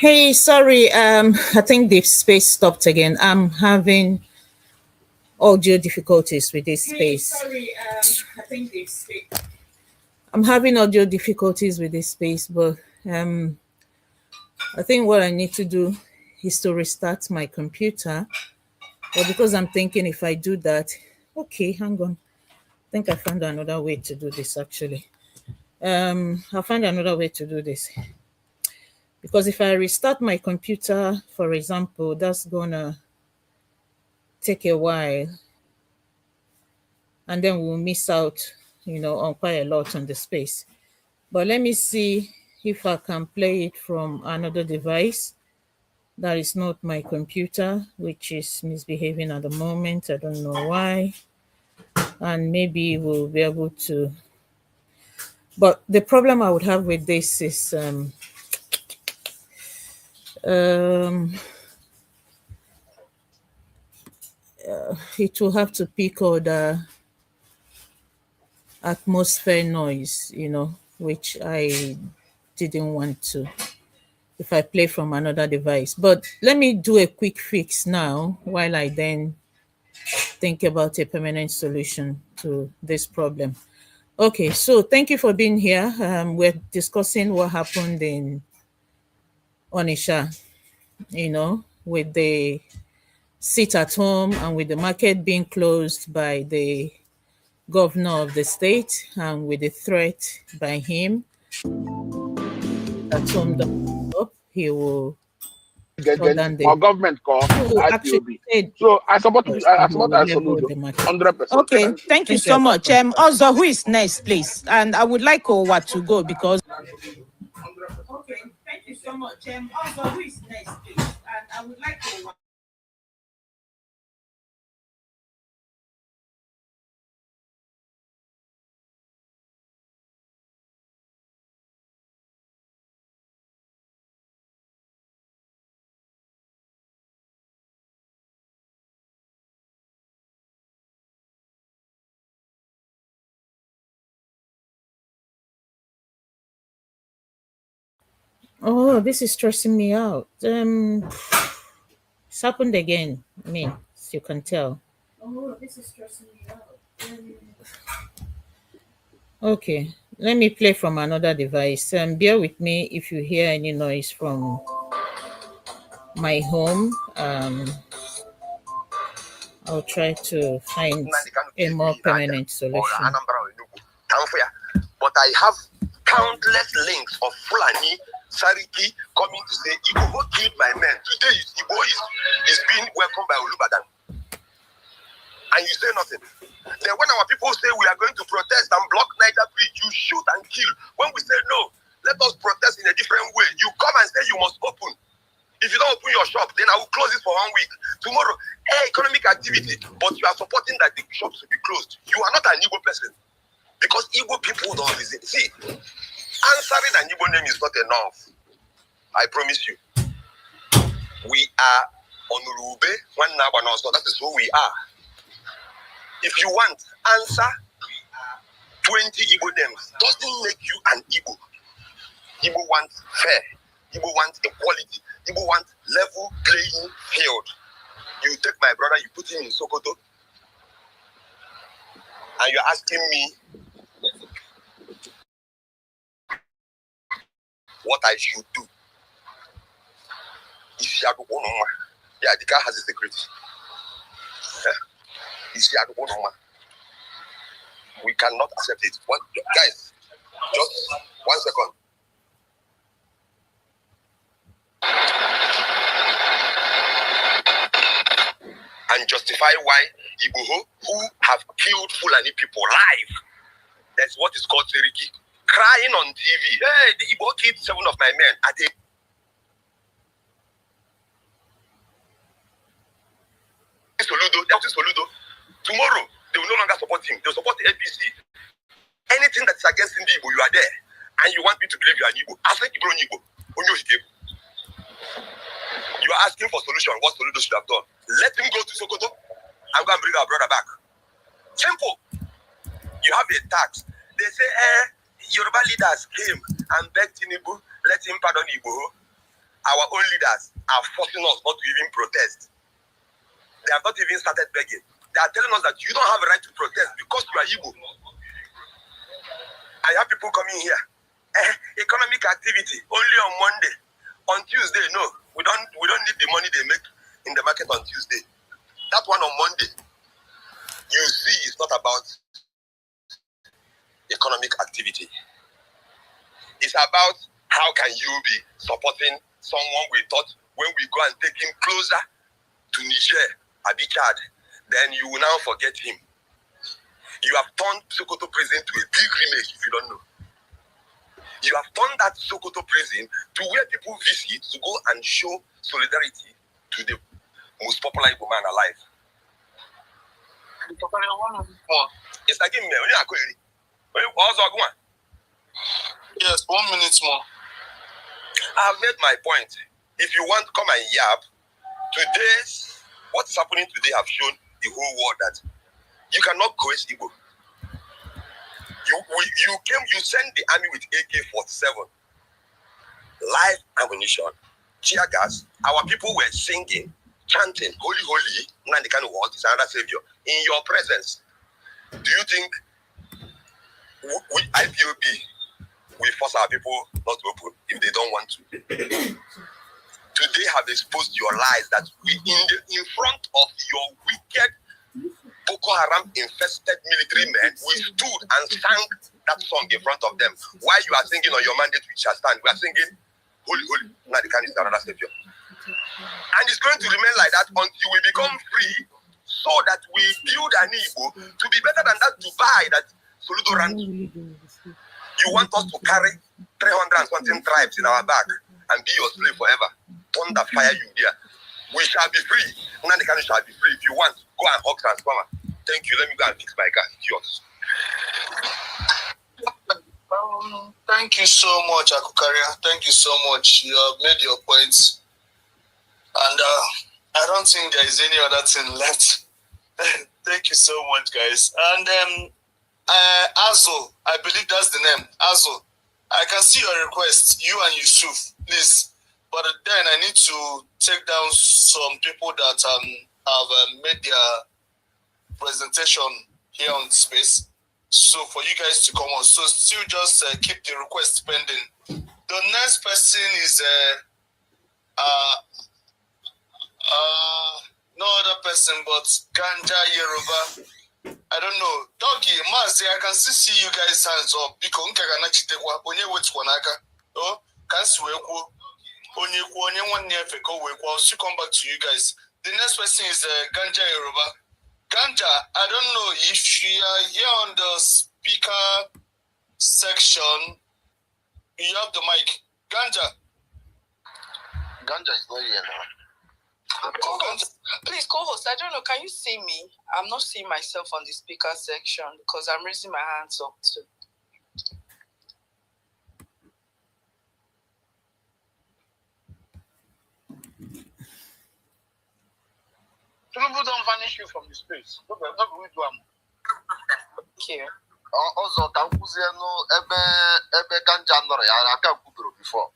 Hey, sorry. I think the space stopped again. I'm having audio difficulties with this space. I think I'm having audio difficulties with this space, but I think what I need to do is to restart my computer. But because I'm thinking if I do that, okay, hang on. I think I found another way to do this actually. I'll find another way to do this. Because if I restart my computer, for example, that's gonna take a while. And then we'll miss out, on quite a lot on the space. But let me see if I can play it from another device that is not my computer, which is misbehaving at the moment. I don't know why. And maybe we'll be able to. But the problem I would have with this is it will have to pick all the atmosphere noise, which I didn't want to if I play from another device. But let me do a quick fix now while I then think about a permanent solution to this problem. Okay, so thank you for being here. We're discussing what happened in Onitsha, with the sit at home and with the market being closed by the governor of the state and with the threat by him at home up, he will Our government call IPOB. So I support Soludo 100%. Okay, thank you so much. Also, who is next, please? And I would like Owa to go because. Okay, thank you so much. Also, who is next, please? And I would like Owa. Oh, this is stressing me out. It's happened again. I mean, as you can tell. Oh, this is stressing me out. Okay, let me play from another device. Bear with me if you hear any noise from my home. I'll try to find a more permanent solution. But I have countless links of Fulani, Sariki coming to say, Igbo killed my men. Today, Igbo is being welcomed by Olubadan. And you say nothing. Then when our people say we are going to protest and block Niger Bridge, you shoot and kill. When we say no, let us protest in a different way. You come and say you must open. If you don't open your shop, then I will close it for 1 week. Tomorrow, economic activity, but you are supporting that the shops will be closed. You are not an Igbo person. Because Igbo people don't visit. See, answering an Igbo name is not enough. I promise you. We are Onurube, one Nabano, so that is who we are. If you want answer 20 Igbo names, doesn't make you an Igbo. Igbo wants fair. Igbo wants equality. Igbo wants level playing field. You take my brother, you put him in Sokoto, and you're asking me what I should do. Yeah, the guy has a secret. We cannot accept it. What, guys, just 1 second. And justify why Igbo who have killed Fulani people live. That's what is called Seriki. Crying on TV. Hey, the Igbo killed 7 of my men. Are they? Soludo. Tomorrow, they will no longer support him. They will support the APC. Anything that is against the Igbo, you are there. And you want me to believe you are an Igbo. Ask Igbo. You are asking for solution. What Soludo should have done? Let him go to Sokoto and go and bring our brother back. Simple. You have a tax. They say, Yoruba leaders came and begged Tinubu, let him pardon Igbo. our own leaders are forcing us not to even protest. They have not even started begging. They are telling us that you don't have a right to protest because you are Igbo. I have people coming here. Economic activity only on Monday. On Tuesday, no. We don't need the money they make in the market on Tuesday. That one on Monday, you see, it's not about economic activity. It's about how can you be supporting someone we thought when we go and take him closer to Niger, Abidjan, then you will now forget him. You have turned Sokoto prison to a pilgrimage, if you don't know. You have turned that Sokoto prison to where people visit to go and show solidarity to the most popular Igbo man alive. It's like him. Yes, 1 minute more. I've made my point. If you want, come and yap. Today's, what's happening today have shown the whole world that you cannot coerce Igbo. You send the army with AK-47, live ammunition, tear gas. Our people were singing, chanting, holy, holy, Nandikan world is another savior. In your presence, do you think we IPOB we force our people not to open if they don't want to? Today have exposed your lies that we in front of your wicked Boko Haram infested military men, we stood and sang that song in front of them. While you are singing on your mandate, we shall stand. We are singing, holy, holy, Nadikan is another savior. And it's going to remain like that until we become free, so that we build an Igbo to be better than that Dubai that Soludo ran. You want us to carry 300 and something tribes in our back and be your slave forever. Thunder fire you there. We shall be free. Nadikan shall be free. If you want, go and hug transformer. Thank you. Let me go and fix my car. It's yours. Thank you so much, Akukaria. Thank you so much. You have made your points. And I don't think there is any other thing left. Thank you so much, guys. And Azo, I believe that's the name. Azo, I can see your request, you and Yusuf, please. But then I need to take down some people that have made their presentation here on the space. So for you guys to come on, so still just keep the request pending. The next person is no other person but Ganja Yoruba. I don't know. Doggy, Mazi, I can still see you guys' hands up. Because I'll still come back to you guys. The next person is Ganja Yoruba. Ganja, I don't know if you are here on the speaker section. You have the mic. Ganja. Ganja is not here now. Please, co-host, I don't know, can you see me? I'm not seeing myself on the speaker section because I'm raising my hands up too. People don't vanish you from the space. Thank you. Also, ebe Ganja nọrọ ya aka kwuburu before.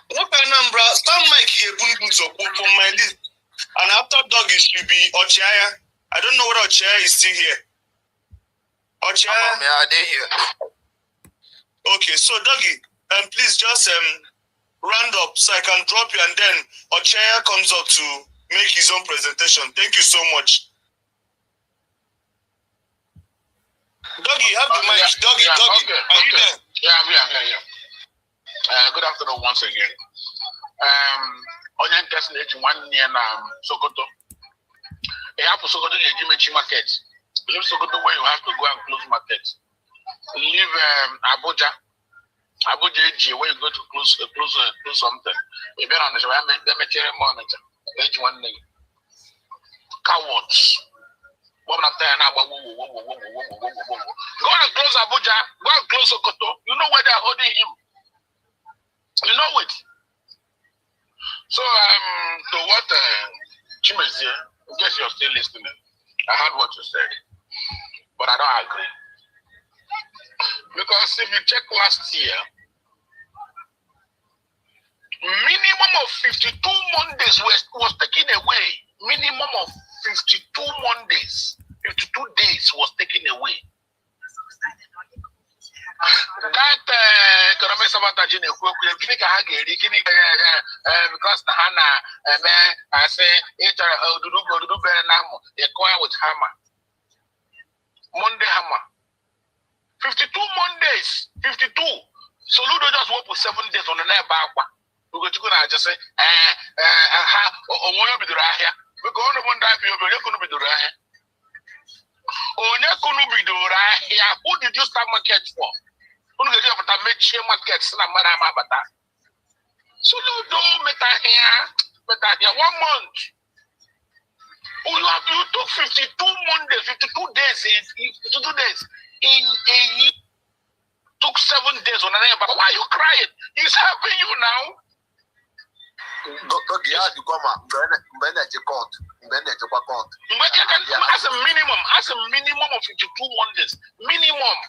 Anambra, stand mic here, from my list. And after Dog, it should be Ochiaya. I don't know whether Ochiaya is still here. Ochiaya? Yeah, they here. Okay, so Doggy, please just round up so I can drop you, and then Ochiaya comes up to make his own presentation. Thank you so much. Doggy, have the mic. Doggy, yeah, Doggy, okay, are you there? Yeah, I'm here. Good afternoon once again. Onye nke na-eji nwanne ya na Sokoto. You have to Sokoto the market. Leave Sokoto where you have to go and close market. Leave Abuja. Abuja where you go to close something. You better understand where material monitor. Age one name. Cowards. Go and close Abuja. Go and close Sokoto. You know where they're holding him. You know it. So to what Chimezie, I guess you're still listening. I heard what you said, but I don't agree. Because if you check last year, Minimum of 52 Mondays was taken away. Minimum of 52 Mondays, 52 days was taken away. That economic sabotage in a because the Hana I say it do better now. They coin with hammer. Monday hammer. 52 Mondays, 52. Soludo just work for 7 days on the neck back. We go to go and just say, oh, be the right here. We go on one time, you're going to be the right here. Oh, you're going to be the right here. Who did you start market for? Who did you have to make sure markets? Soludo, meta here, 1 month. Oh, you took 52 Mondays, 52 days in a year. Took 7 days on an air, but why are you crying? He's helping you now. As a minimum, of 52 Mondays, minimum.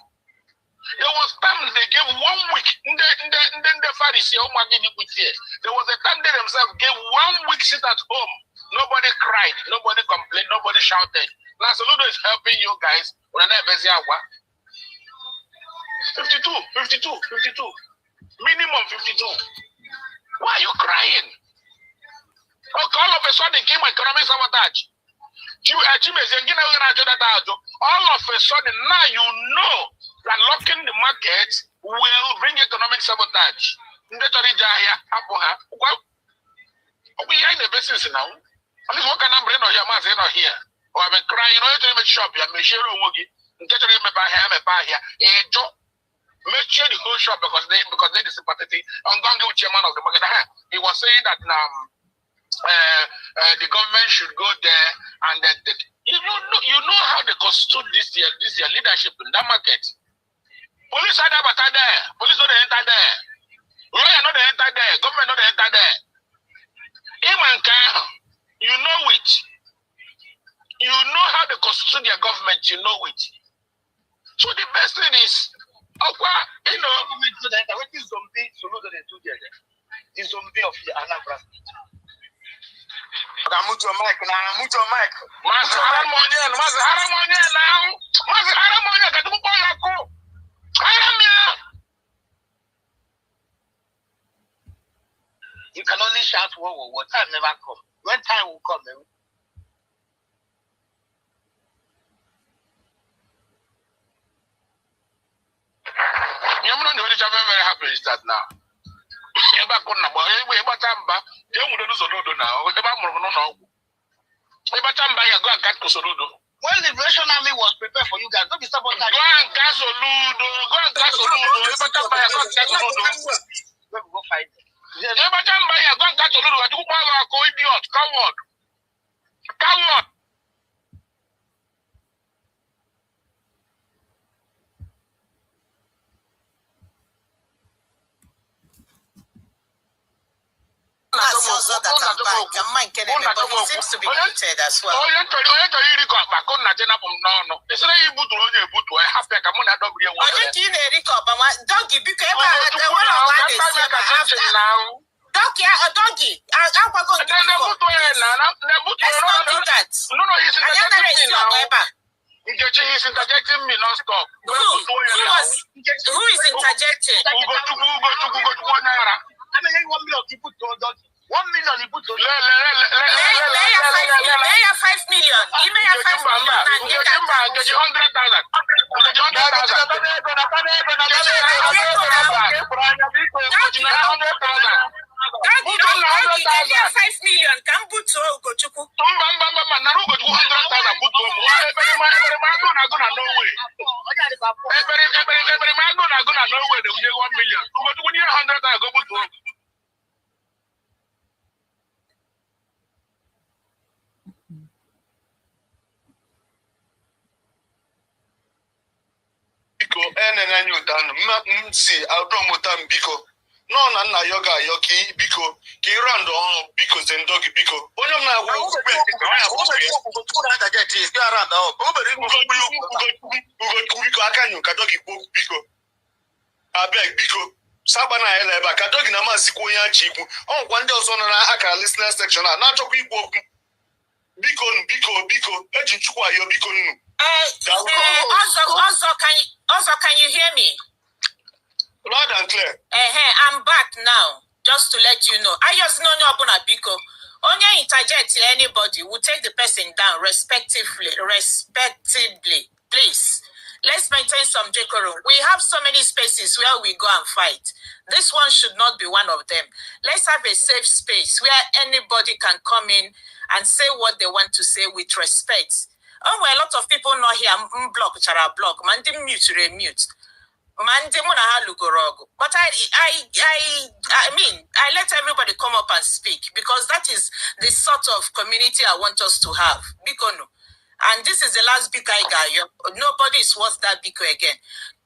There was time they gave 1 week. Then the Pharisee, there was a time they themselves gave 1 week sit at home. Nobody cried, nobody complained, nobody shouted. Now Soludo is helping you guys. 52. Minimum 52. Why are you crying? Okay, all of a sudden came economic sabotage. All of a sudden, now you know that locking the market will bring economic sabotage. We are in the business now. At least what can I bring here? Or I've been crying, you make shop, you may share a woggy, and get here. Make sure the whole shop because they are sympathetic. I'm going to go chairman of the market. He was saying that the government should go there and take. You know how they constitute this year leadership in that market. Police are there. Police not enter there. Lawyer not enter there. Government not enter there. You know it. You know how they constitute their government. You know it. So the best thing is. You know, what is zombie Soludo they do there? The zombie of the Anambra State. Mute your mic now. You can only shout what time never come. When time will come, I'm not very happy is that now. When the Russian army was prepared for you guys, don't be stubborn. Go and catch Soludo. Go fight them. Go and catch Soludo. Idiot, coward. Seems to be muted as well. He's interjecting me non-stop. Who is interjecting? 1 million people to 1 million you put to 5 million. You may have 5 million and get 5 million. Can put to go to cook. No, na yoga yoki biko ki rando biko zendogi biko. Onye na wo go get is around o. Go biko akanyu ka dogi biko. Abeg biko. Sabana eleba ka Dogi na masiko ya chipu. On kwande oso na aka listener section na chokwu ikwu okwu. Biko, eji chukwu ayo biko nnu. Also, can you hear me? Loud and clear. I'm back now. Just to let you know. I just know Obuna Biko. Only interject anybody will take the person down respectively. Please. Let's maintain some decorum. We have so many spaces where we go and fight. This one should not be one of them. Let's have a safe space where anybody can come in and say what they want to say with respect. Oh, well, a lot of people not here. Block, man, mute. But I mean, I let everybody come up and speak because that is the sort of community I want us to have. And this is the last big guy. Nobody is worth that big again.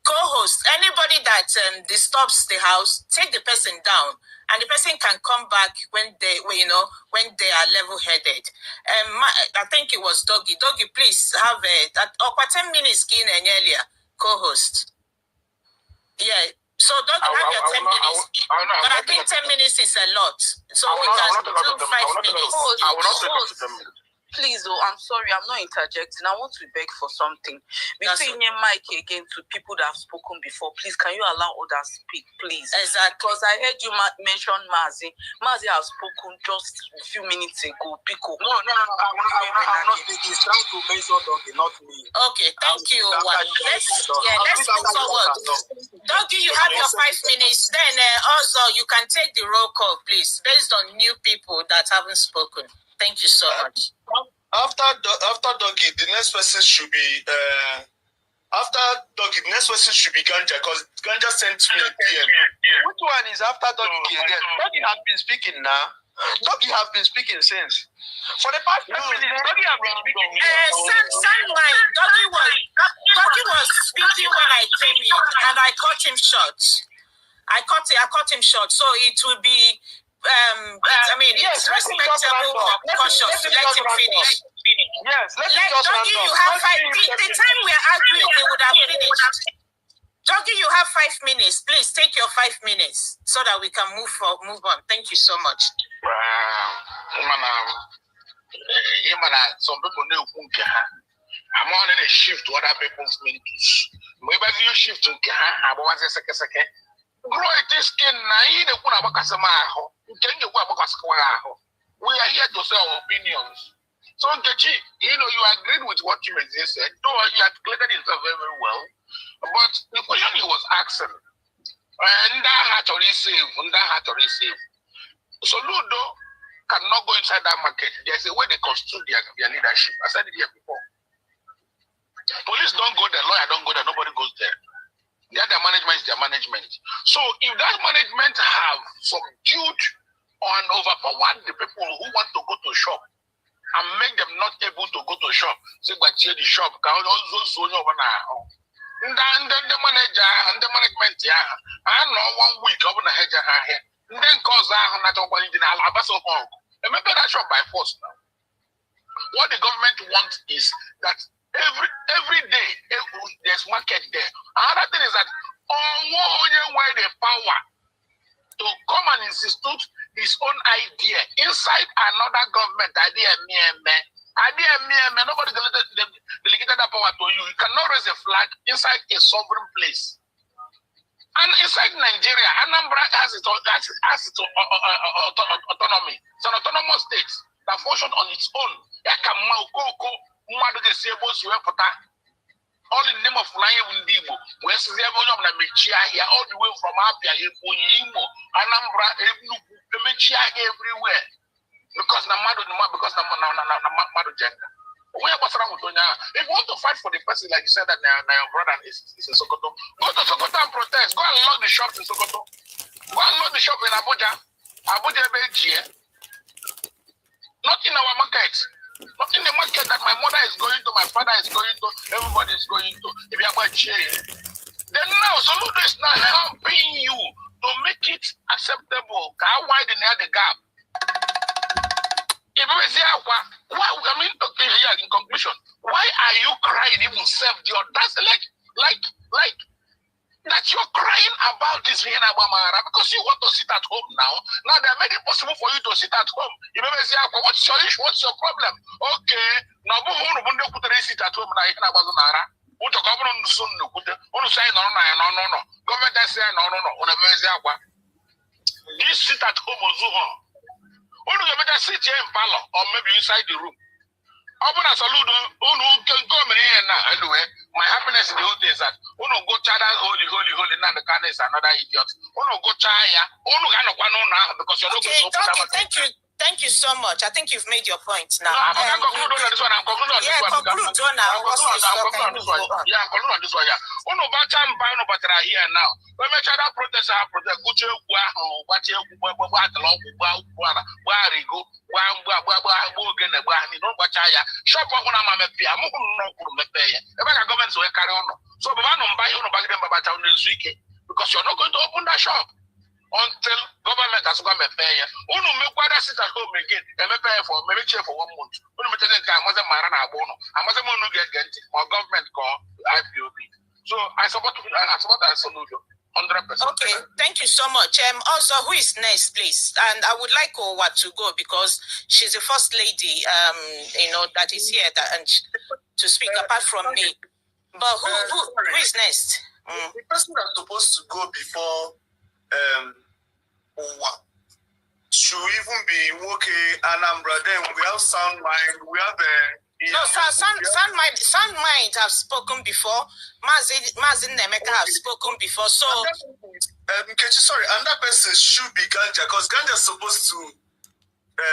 Co-host, anybody that disturbs the house, take the person down, and the person can come back when they are level-headed. I think it was Doggy. Doggy, please have 10 minutes earlier. Co-host. Yeah. So Doggy, have your 10 minutes. But I think 10 minutes is a lot. So we can do 5 minutes. I will not take up to 10 minutes. Please, I'm sorry, I'm not interjecting. I want to beg for something. Between your mic again to people that have spoken before, please, can you allow others speak, please? Exactly. Because I heard you mention Mazi. Mazi has spoken just a few minutes ago. Biko. No, I'm not speaking. He's trying to mention Doggy, not me. Okay, thank you. Let's move forward. Doggy, you have your 5 minutes. Then also, you can take the roll call, please, based on new people that haven't spoken. Thank you so much. After Doggy, the next person should be Ganja, because Ganja sent me a PM. Which one is after Doggy again? Doggy has been speaking now. Doggy has been speaking since. For the past 10 minutes, Doggy has been speaking. Doggy was speaking when I came in, and I cut him short. I cut him short, so it will be. It's respectable or cautious to let him finish. Yes, let him just Doggy, you have 5 minutes. The time we're arguing, we would have finished. Doggy, you have 5 minutes. Please take your 5 minutes so that we can move on. Thank you so much. Some people know I'm on a shift to other people's minutes. Maybe you shift to second. Grow this skin, we are here to say our opinions. So, Nkechi, you agreed with what you said, though you articulated yourself very, very well. But the question he was asking, and that had to receive. Soludo cannot go inside that market. There's a way they construct their leadership. I said it here before. Police don't go there, lawyer don't go there, nobody goes there. Their management is their management. So if that management have subdued and overpowered the people who want to go to shop and make them not able to go to shop, say but here the shop can also zone over now. And then the manager and the management I know 1 week over the hedge here. And then cause not over in Alabama. Remember that shop by force now. What the government wants is that every day there's market there. Another thing is that where the power to come and institute his own idea inside another government idea, nobody delegated that power to you. You cannot raise a flag inside a sovereign place. And inside Nigeria, Anambra has its autonomy. It's an autonomous state that functions on its own. All in the name of flying Windibo, where's the here, all the way from Abia, Imo, Anambra, Mechia everywhere. Because Namado gender. Where was wrong with you? If you want to fight for the person, like you said, that your brother is in Sokoto, go to Sokoto and protest. Go and lock the shop in Sokoto. Go and lock the shop in Abuja. Abuja, Belgium. Not in our market. Not in the market that my mother is going to, my father is going to, everybody is going to. If you are going to change, then now Soludo is not helping you to make it acceptable. How wide the gap? If you say, in conclusion, why are you crying even self the audacity like that you're crying? crying about this here because you want to sit at home now. Now they made it possible for you to sit at home. You may say, what's your issue? What's your problem? Okay. Now go home and sit at home now. What the government soon say no. Government say no. This sit at home only you better sit here in parlor or maybe inside the room. Open a Soludo, can come in here now. Anyway, my happiness in the whole day is that go chada holy, now the car is another idiot. Go chaya, because you're not going to Thank you so much. I think you've made your point now. I'm concluding on this one. I'm concluding on this one. I'm concluding on this one. Yeah, I'm concluding on this one. Yeah. Here now. When we try that protest, because you're not going to open that shop until government has come and pay. Unu make whether sit at home again and pay for maybe chair for 1 month. Unu make the guy must marana bono. I must not get or government call IPOB. So I support that solution 100%. Okay, thank you so much. Also, who is next, please? And I would like Owa to go because she's the first lady, that is here and to speak apart from me. But who is next? The person that's supposed to go before should even be Anambra. Then we have Sound Mind. We have Sound Mind have spoken before. Mazin Nemeka have spoken before. So, sorry, and that person should be Ganja because Ganja is supposed to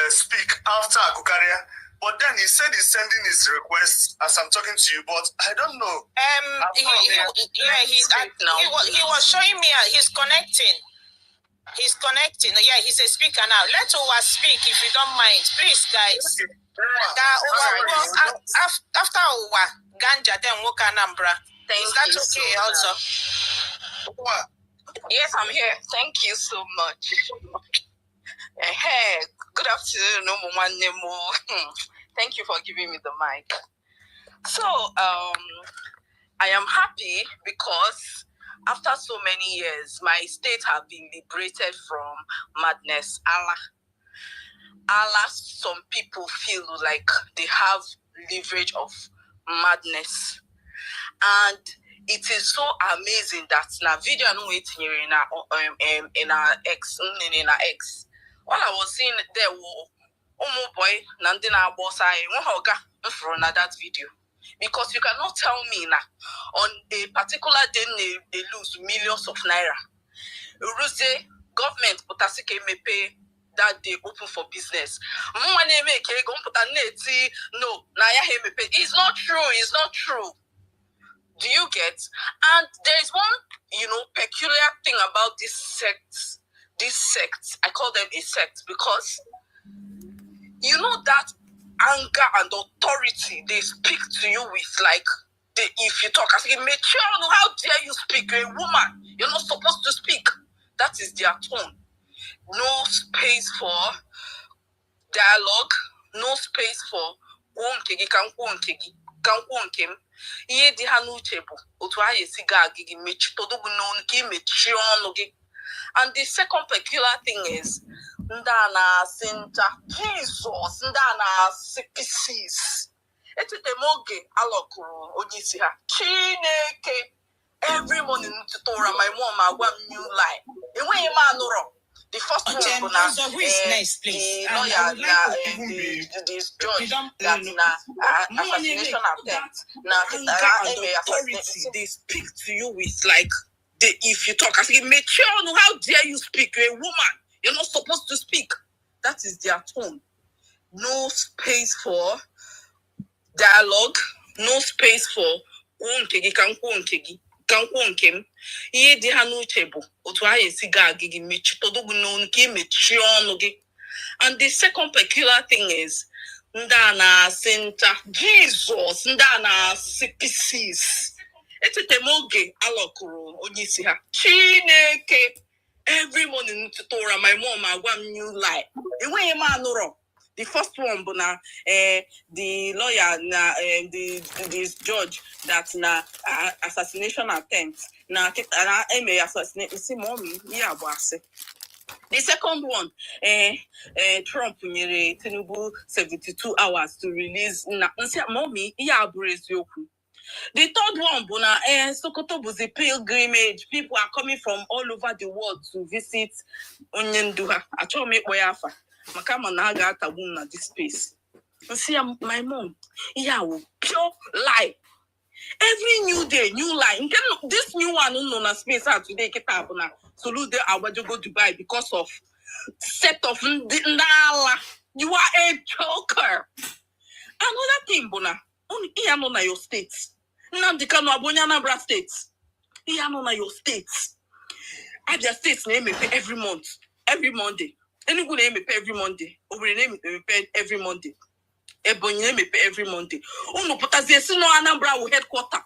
speak after Akukaria. But then he said he's sending his request as I'm talking to you, but I don't know. He was showing me he's connecting. Yeah, he's a speaker now. Let Owa speak if you don't mind, please, guys. After Owa, Ganja, then Woka Anambra. Is that okay also? Yes, I'm here. Thank you so much. Hey, good afternoon, Thank you for giving me the mic. So, I am happy because after so many years, my state have been liberated from madness. Some people feel like they have leverage of madness. And it is so amazing that na video no waiting here in our ex. All I was seeing there was boy Nandina boss for that video. Because you cannot tell me now on a particular day they lose millions of naira. Ruse government potasike may pay that day open for business. No, it's not true. Do you get? And there is one, peculiar thing about this sect. I call them a sect because that anger and authority they speak to you with, like if you talk, I say, mature, how dare you speak? You're a woman. You're not supposed to speak. That is their tone. No space for dialogue. No space for and the second peculiar thing is Ndana Sinta Jesus Ndana CPCs. It's a moge alokuru ojisiha. Chineke every morning to Torah my mom I want new life. And when you man no the first one who is next, please? This judge that assassination attempt. Authority they speak to you with like if you talk, I say, mature, how dare you speak? You're a woman. You're not supposed to speak. That is their tone. No space for dialogue. No space for and the second peculiar thing is Ndana Sinta Jesus Ndana CPCs. It's a moge alokuru onyisiha. Chineke every morning to Torah my mom I want new life. And when you man no The first one, but the lawyer, this judge that assassination attempt, may assassinate. You see, mommy, yeah, boss. The second one, Trump Tinubu 72 hours to release. Mommy, yeah, brace yoku. The third one, Bona, Sokoto was a pilgrimage. People are coming from all over the world to visit Onyenduha. I told me where afa. Makama naga tabuna this space. And see, my mom, yeah, pure lie. Every new day, new lie. This new one, no, na space today, Kitabuna. Soludo, I want to go to Dubai because of set of Ndala. You are a joker. Another thing, Bona, only na your state. Nandikano Abonya Anambra State. Na your state. Abia State name me pay every month, every Monday. Any good name me pay every Monday. Over name me pay every Monday. Ebonyi name me pay every Monday. Uno potazesi no Anambra will headquarter.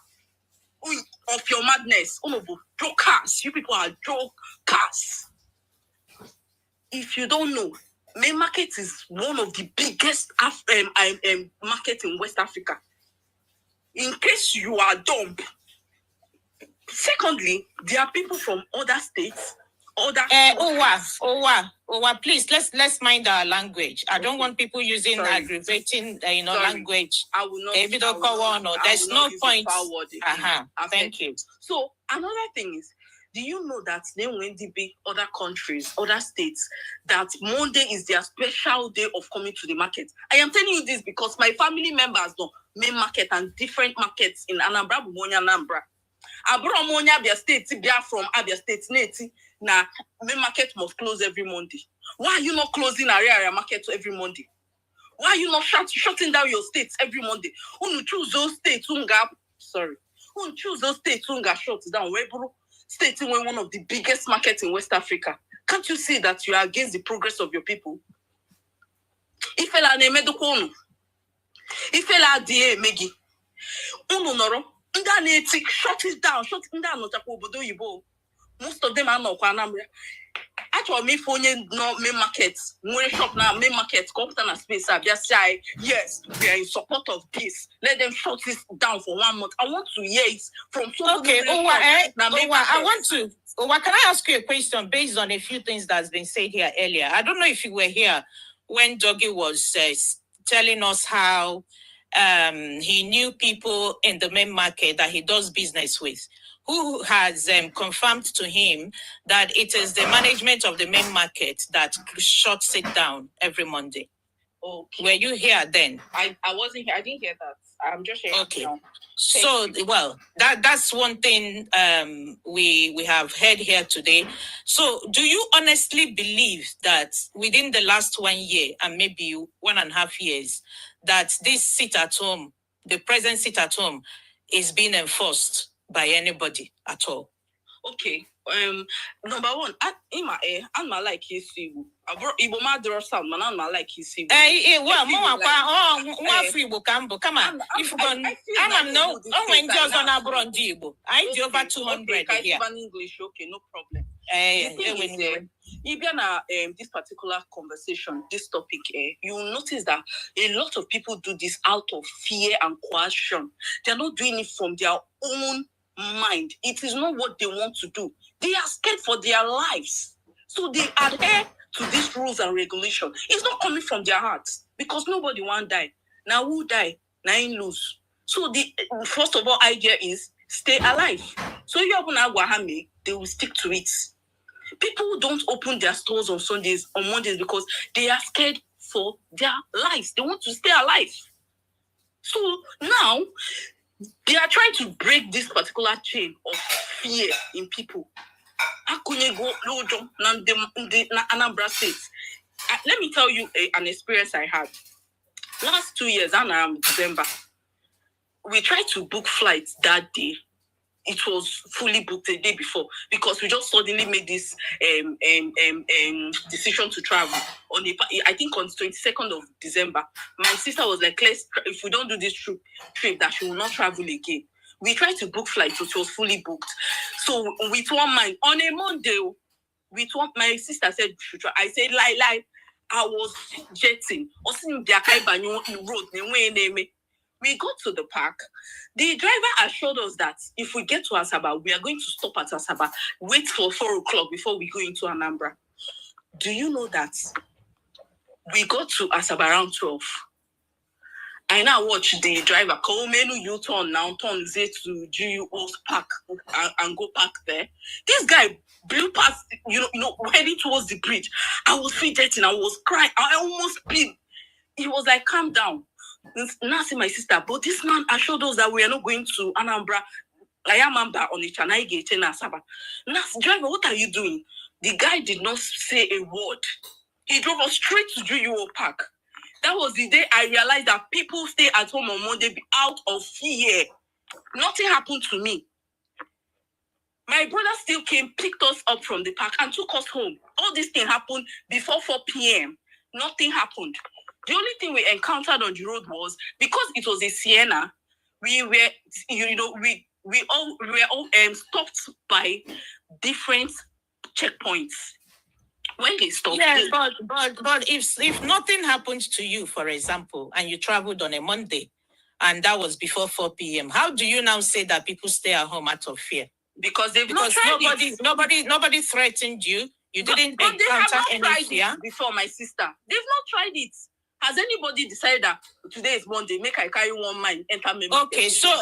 Of your madness. Uno jokers. You people are jokers. If you don't know, Main Market is one of the biggest market in West Africa. In case you are dumb. Secondly, there are people from other states, Owa, please let's mind our language. I don't want people using aggravating language. I will not. There's no point. Thank you. So another thing is, do you know that they went to be other countries, other states, that Monday is their special day of coming to the market? I am telling you this because my family members know Main Market and different markets in Anambra, Anambra. Abromonia, Abia State, from Abia State, now Main Market must close every Monday. Why are you not closing area market every Monday? Why are you not shutting down your states every Monday? Who choose those states? Who choose those states? Who shut down? States in one of the biggest markets in West Africa. Can't you see that you are against the progress of your people? If la ne medukono, if la die megi, unonoro, shut it down, no obodo yibo. Most of them are not Anambra. Actually, me phone no Main Market, more shop now Main Market, come to space. I just say yes, we are in support of this. Let them shut this down for 1 month. I want to hear it from okay. I want to. Can I ask you a question based on a few things that's been said here earlier? I don't know if you were here when Doggy was telling us how he knew people in the Main Market that he does business with, who has confirmed to him that it is the management of the Main Market that shuts it down every Monday. Okay. Were you here then? I wasn't here. I didn't hear that. I'm just here. Okay. So, well, that's one thing we have heard here today. So, do you honestly believe that within the last 1 year and maybe 1.5 years, that this sit at home, the present sit at home, is being enforced by anybody at all? Okay. Number one, I'm like his Igbo. Igbo mother son, man, I'm like his Igbo. Well, more free Cambo. Come on. If I'm no, when just on abroad Igbo. I do over 200 here. English, okay, no problem. This particular conversation, this topic, you will notice that a lot of people do this out of fear and coercion. They're not doing it from their own mind. It is not what they want to do. They are scared for their lives. So they adhere to these rules and regulations. It's not coming from their hearts because nobody want to die. Now who die? Now you lose. So the first of all idea is stay alive. So you open Aguahame, they will stick to it. People don't open their stores on Sundays, on Mondays because they are scared for their lives. They want to stay alive. So now they are trying to break this particular chain of fear in people. Anambra State. Let me tell you an experience I had. Last 2 years, December, we tried to book flights that day. It was fully booked the day before because we just suddenly made this decision to travel on I think on 22nd of December. My sister was like, if we don't do this trip, that she will not travel again. We tried to book flights, which was fully booked. So with one mind, on a Monday, with one, my sister said, I said, lie. I was jetting. We got to the park. The driver assured us that if we get to Asaba, we are going to stop at Asaba, wait for 4 o'clock before we go into Anambra. Do you know that we got to Asaba around 12? I now watch the driver call menu U-turn now, turn Z to GUO's park and go park there. This guy blew past, heading towards the bridge. I was fidgeting, I was crying, I almost peed. He was like, calm down. Now see my sister, but this man assured us that we are not going to Anambra. I am Onitsha Main Market. Now, driver, what are you doing? The guy did not say a word. He drove us straight to GUO Park. That was the day I realized that people stay at home on Monday out of fear. Nothing happened to me. My brother still came, picked us up from the park and took us home. All this thing happened before 4 p.m. Nothing happened. The only thing we encountered on the road was, because it was a Sienna, we were, we all stopped by different checkpoints. When they stopped, yes, but if nothing happened to you, for example, and you traveled on a Monday, and that was before 4 p.m., how do you now say that people stay at home out of fear? Because nobody threatened you. You didn't but they have not any tried fear. it before, my sister. They've not tried it. Has anybody decided that today is Monday, make I carry one mind, enter me? Okay, so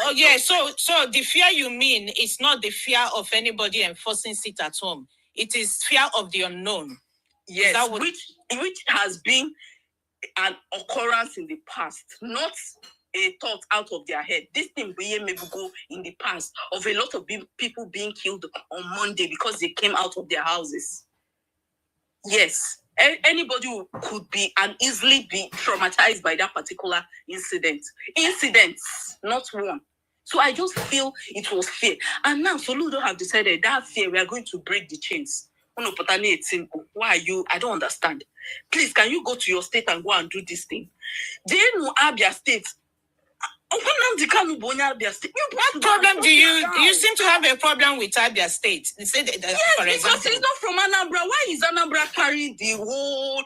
the fear you mean is not the fear of anybody enforcing sit at home. It is fear of the unknown. Yes, which has been an occurrence in the past, not a thought out of their head. This thing may go in the past of a lot of people being killed on Monday because they came out of their houses. Yes, anybody could be and easily be traumatized by that particular incident. Incidents, not one. So I just feel it was fear. And now Soludo have decided that fear, we are going to break the chains. Why are you? I don't understand. Please, can you go to your state and go and do this thing? They know Abia State. What problem do you seem to have a problem with Abia State? Yes, for because example, he's not from Anambra. Why is Anambra carrying the whole?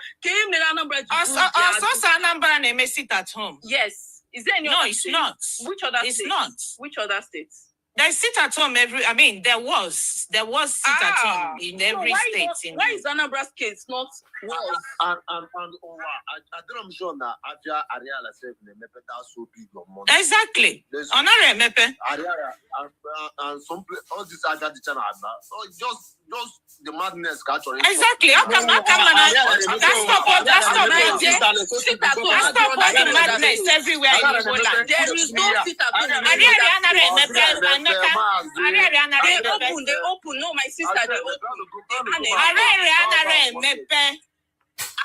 Anambra may sit at home. Yes. Is there any? No, other it's state? not. Which other it's states? Not. Which other states? They sit at home there was sit at home in every state. Why is Anambra's case not was? And I don't sure that Avia Ariala said Mepe that's so big on Monday. Exactly. Honore Mepe. And some all this Avia the channel so just the madness catch on. Exactly. How come that's stop the madness everywhere in Ebola. There is no sit at home. They open. No, my sister, they open.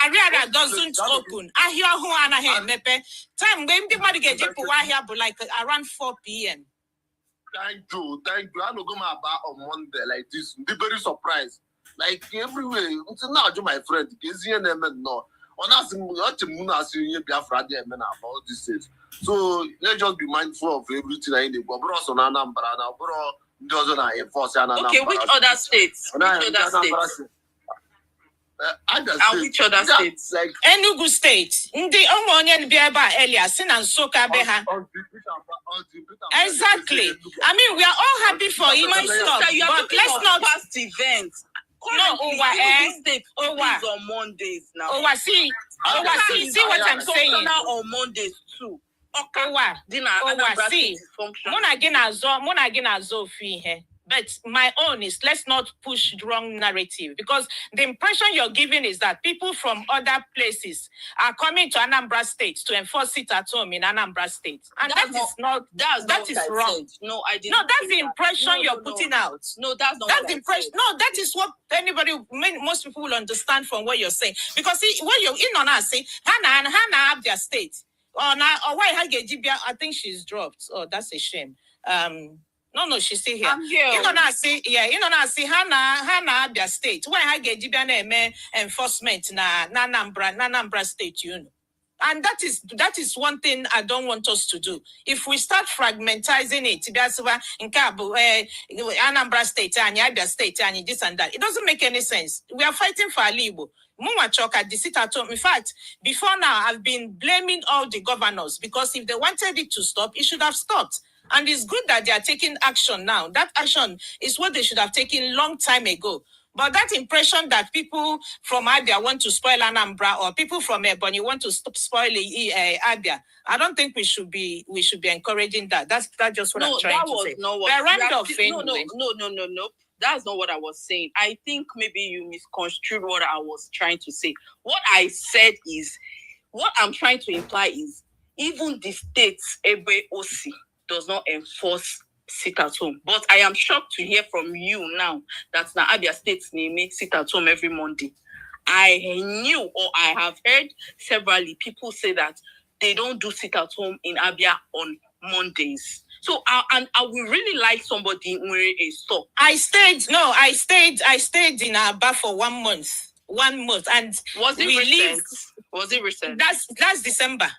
Ariara doesn't open. Time when the get like around 4 p.m. Thank you. I don't go about on Monday like this. Be very surprised. Like everywhere. Until now, my friend, no. About this stage. So let's just be mindful of everything I need. Okay, which other states? Which other states? Like Enugu State. Exactly. I mean, we are all happy for you, my sister. But let's not past events. On Mondays now. See what I'm saying. On Mondays too. But my own is let's not push the wrong narrative because the impression you're giving is that people from other places are coming to Anambra State to enforce it at home in Anambra State. And that is wrong. No, I didn't. No, that's the impression you're putting out. No, that's not the impression. No, that is what most people will understand from what you're saying. Because what you're in on us say, Hannah have their state. Or why I think she's dropped. Oh, that's a shame. No, she's still here. I'm here. Hannah their state. Why I get enforcement na Anambra State, And that is one thing I don't want us to do. If we start fragmentizing it, that's why in Anambra State and Abia State and this and that, it doesn't make any sense. We are fighting for Alibo. In fact, before now, I've been blaming all the governors because if they wanted it to stop, it should have stopped. And it's good that they are taking action now. That action is what they should have taken long time ago. But that impression that people from Abia want to spoil Anambra or people from Ebonyi want to spoil Abia, I don't think we should be encouraging that. That's just what I'm trying to say. No, that's not what I was saying. I think maybe you misconstrued what I was trying to say. What I said is, what I'm trying to imply is, even the state's Ebe OC does not enforce sit at home. But I am shocked to hear from you now that the Abia State name sit at home every Monday. I knew, or I have heard severally people say that they don't do sit at home in Abia on Mondays. So I would really like somebody in a store. I stayed in Aba for 1 month. 1 month, and was it recent? Was it recent? That's December.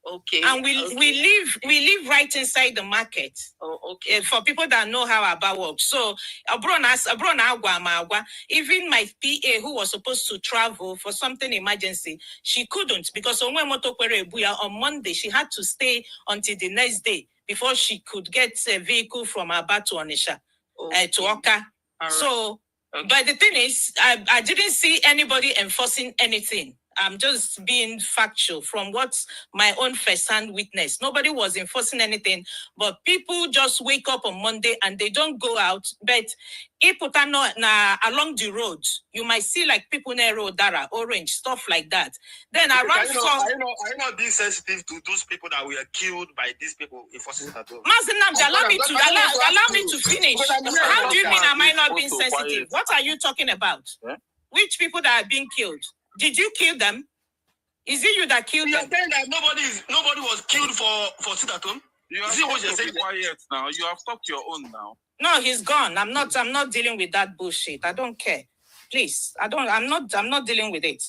Okay. And we live right inside the market. Oh, okay. For people that know how Aba works. So even my PA who was supposed to travel for something emergency, she couldn't because on Monday she had to stay until the next day before she could get a vehicle from Aba to Onitsha, to Oka. Right. So, but the thing is, I didn't see anybody enforcing anything. I'm just being factual from what my own first-hand witness. Nobody was enforcing anything, but people just wake up on Monday and they don't go out. But if along the road, you might see like people near Dara, Orange, stuff like that. Then I know being sensitive to those people that were killed by these people enforcing it at home. Allow me to finish. How do you mean am I not being sensitive? What are you talking about? Yeah? Which people that are being killed? Did you kill them? Is it you that killed them? You're saying that nobody was killed for sit at home? You have to be quiet now. You have talked your own now. No, he's gone. I'm not dealing with that bullshit. I don't care. Please. I'm not dealing with it.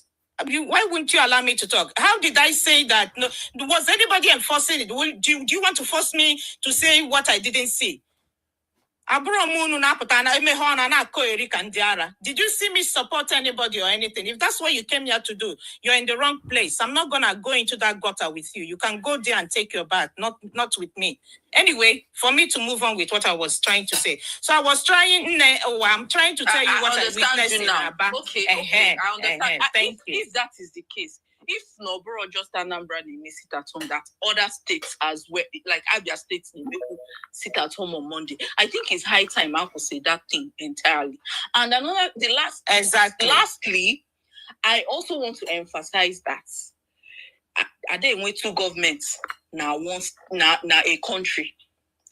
Why wouldn't you allow me to talk? How did I say that? No, was anybody enforcing it? Do you want to force me to say what I didn't see? Did you see me support anybody or anything? If that's what you came here to do, you're in the wrong place. I'm not gonna go into that gutter with you. You can go there and take your bath, not with me. Anyway, for me to move on with what I was trying to say. So I'm trying to tell you what I witnessed in Aba. Okay, I understand. Thank you. If that is the case, if Noboro just Anambra may sit at home, that other states as well, like Abia State, sit at home on Monday, I think it's high time I could say that thing entirely. And lastly, I also want to emphasize that are there two governments now a country?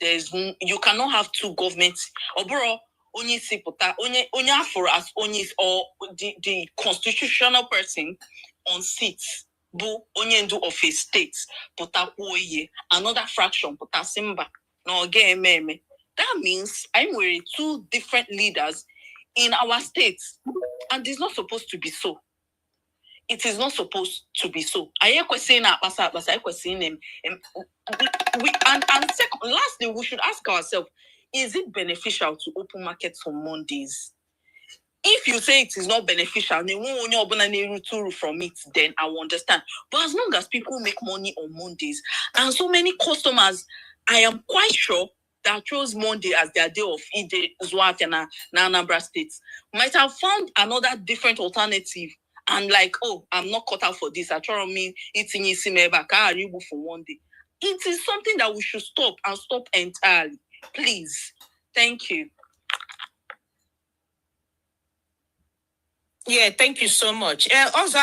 You cannot have two governments. Oboro only sipota only for us only or the constitutional person on seats do only do of a state pota oye another fraction pota simba no again meme. That means I'm wearing two different leaders in our states, and it's not supposed to be so. It is not supposed to be so. I question and second, lastly, we should ask ourselves: is it beneficial to open markets on Mondays? If you say it is not beneficial, from it, then I will understand. But as long as people make money on Mondays, and so many customers, I am quite sure that chose Monday as their day of Ide Zwafia na Anambra State, might have found another different alternative. And like, oh, I'm not cut out for this. I try to mean eating for one day. It is something that we should stop and stop entirely. Please. Thank you. Yeah, thank you so much. Also,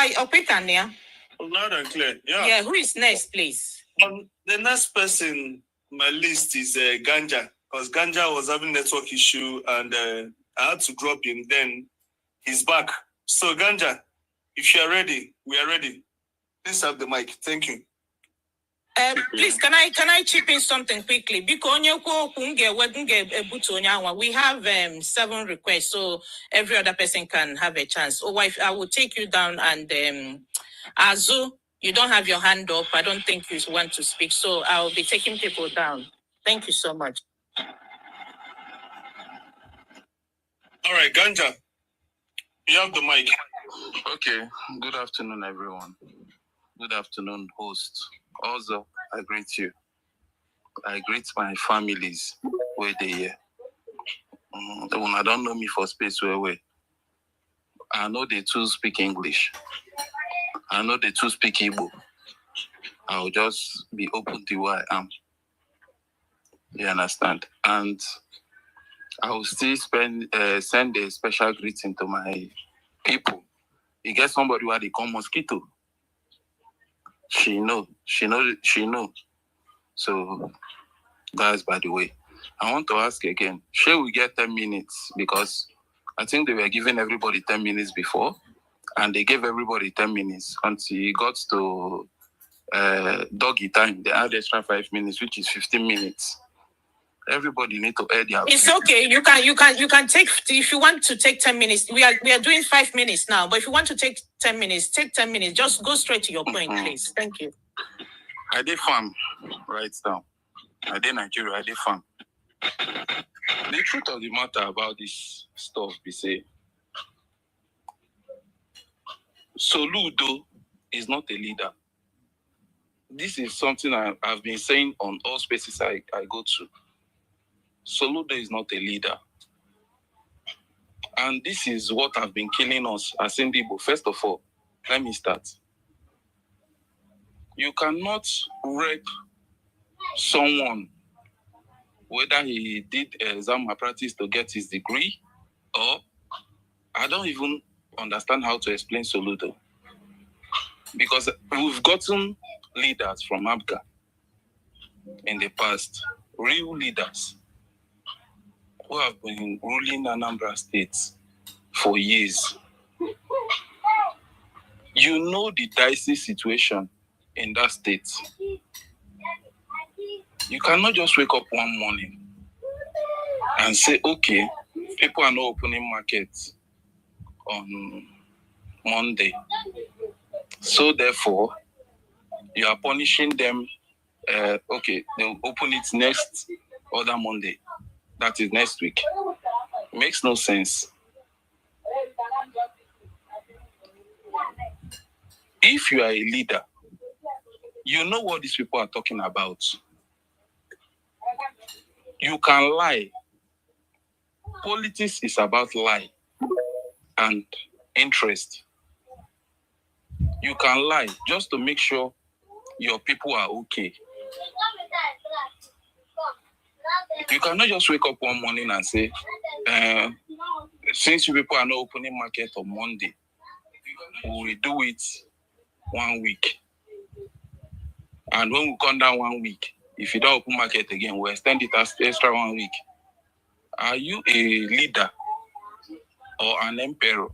Loud and clear. Yeah. Yeah, who is next, please? The next person on my list is Ganja, because Ganja was having network issue and I had to drop him. Then he's back. So Ganja, if you are ready, we are ready. Please have the mic. Thank you. Please, can I chip in something quickly? Because we have 7 requests, so every other person can have a chance. I will take you down and Azu, You don't have your hand up. I don't think you want to speak. So I'll be taking people down. Thank you so much. All right, Ganja, you have the mic. Okay, good afternoon, everyone. Good afternoon, host. Also, I greet you. I greet my families where they here. When I don't know me for space where I know they too speak English. I know they too speak Igbo. I'll just be open to who I am. You understand? And I will still send a special greeting to my people. You get somebody where they call mosquito. She know. So, guys, by the way, I want to ask again, shall we get 10 minutes? Because I think they were giving everybody 10 minutes before, and they gave everybody 10 minutes until it got to doggy time. They add extra 5 minutes, which is 15 minutes. Everybody need to add their. It's okay. You can take, if you want to take 10 minutes. We are doing 5 minutes now, but if you want to take 10 minutes, take 10 minutes. Just go straight to your point, please. Thank you. I did farm right now. I did Nigeria. I did farm. The truth of the matter about this stuff, we say, Soludo is not a leader. This is something I've been saying on all spaces I go to. Soludo is not a leader. And this is what have been killing us as Indigo. First of all, let me start. You cannot rape someone, whether he did exam malpractice to get his degree, or I don't even understand how to explain Soludo. Because we've gotten leaders from ABGA in the past, real leaders who have been ruling Anambra State for years. You know the dicey situation in that state. You cannot just wake up one morning and say, okay, people are not opening markets on Monday. So therefore, you are punishing them. Okay, they'll open it next other Monday. That is next week. Makes no sense. If you are a leader, you know what these people are talking about. You can lie. Politics is about lie and interest. You can lie just to make sure your people are okay. You cannot just wake up one morning and say, since you people are not opening market on Monday, we will do it 1 week. And when we come down 1 week, if you don't open market again, we'll extend it as extra 1 week. Are you a leader or an emperor?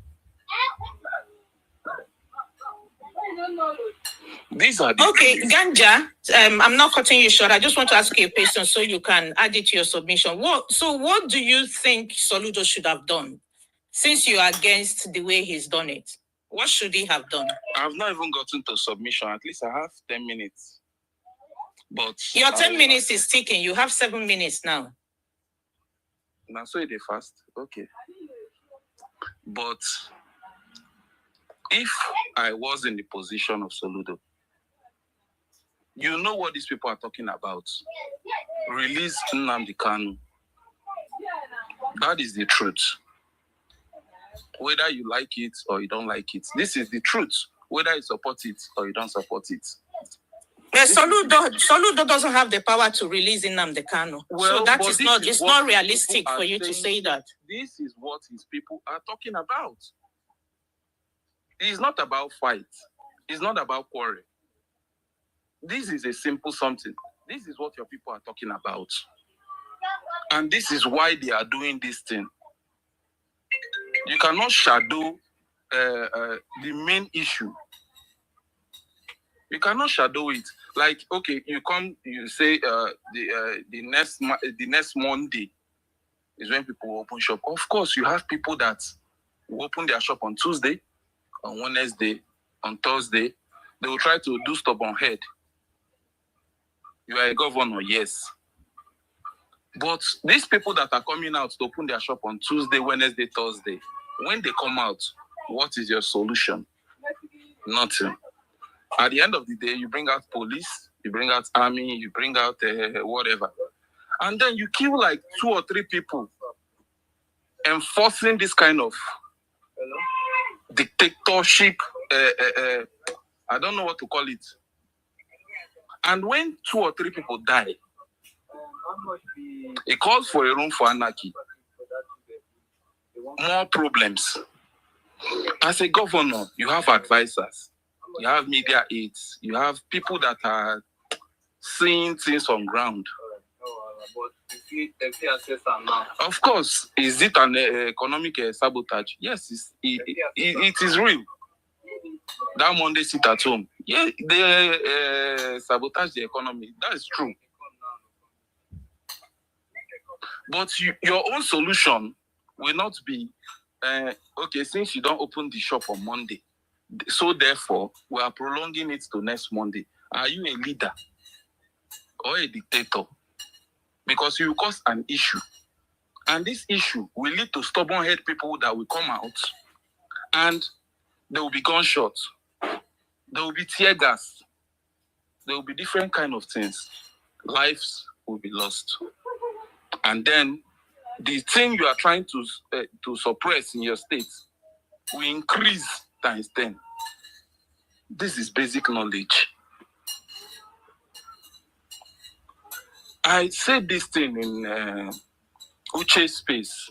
These are the okay, Ganja. I'm not cutting you short. I just want to ask you a question so you can add it to your submission. What do you think Soludo should have done? Since you are against the way he's done it, what should he have done? I've not even gotten to submission. At least I have 10 minutes. But your 10 minutes is ticking. You have 7 minutes now. Now, so they fast. Okay. But if I was in the position of Soludo, you know what these people are talking about. Release Nnamdi Kanu. That is the truth. Whether you like it or you don't like it. This is the truth. Whether you support it or you don't support it. Soludo doesn't have the power to release Nnamdi Kanu. Well, so that is not, it's not realistic for you to say that. This is what his people are talking about. It's not about fight. It's not about quarrel. This is a simple something. This is what your people are talking about. And this is why they are doing this thing. You cannot shadow the main issue. You cannot shadow it. Like, okay, you say the next Monday is when people will open shop. Of course, you have people that will open their shop on Tuesday, on Wednesday, on Thursday. They will try to do stubborn head. You are a governor, yes. But these people that are coming out to open their shop on Tuesday, Wednesday, Thursday, when they come out, what is your solution? Nothing. At the end of the day, you bring out police, you bring out army, you bring out whatever. And then you kill like 2 or 3 people, enforcing this kind of dictatorship. I don't know what to call it. And when 2 or 3 people die, it calls for a room for anarchy. More problems. As a governor, you have advisors, you have media aides, you have people that are seeing things on ground. Of course, is it an economic sabotage? Yes, it is real. That Monday sit at home. Yeah, they sabotage the economy. That is true. But your own solution will not be, okay, since you don't open the shop on Monday, so therefore, we are prolonging it to next Monday. Are you a leader or a dictator? Because you cause an issue. And this issue will lead to stubborn-headed people that will come out and there will be gunshots. There will be tear gas. There will be different kind of things. Lives will be lost. And then the thing you are trying to suppress in your state will increase times 10. This is basic knowledge. I said this thing in Uche's space,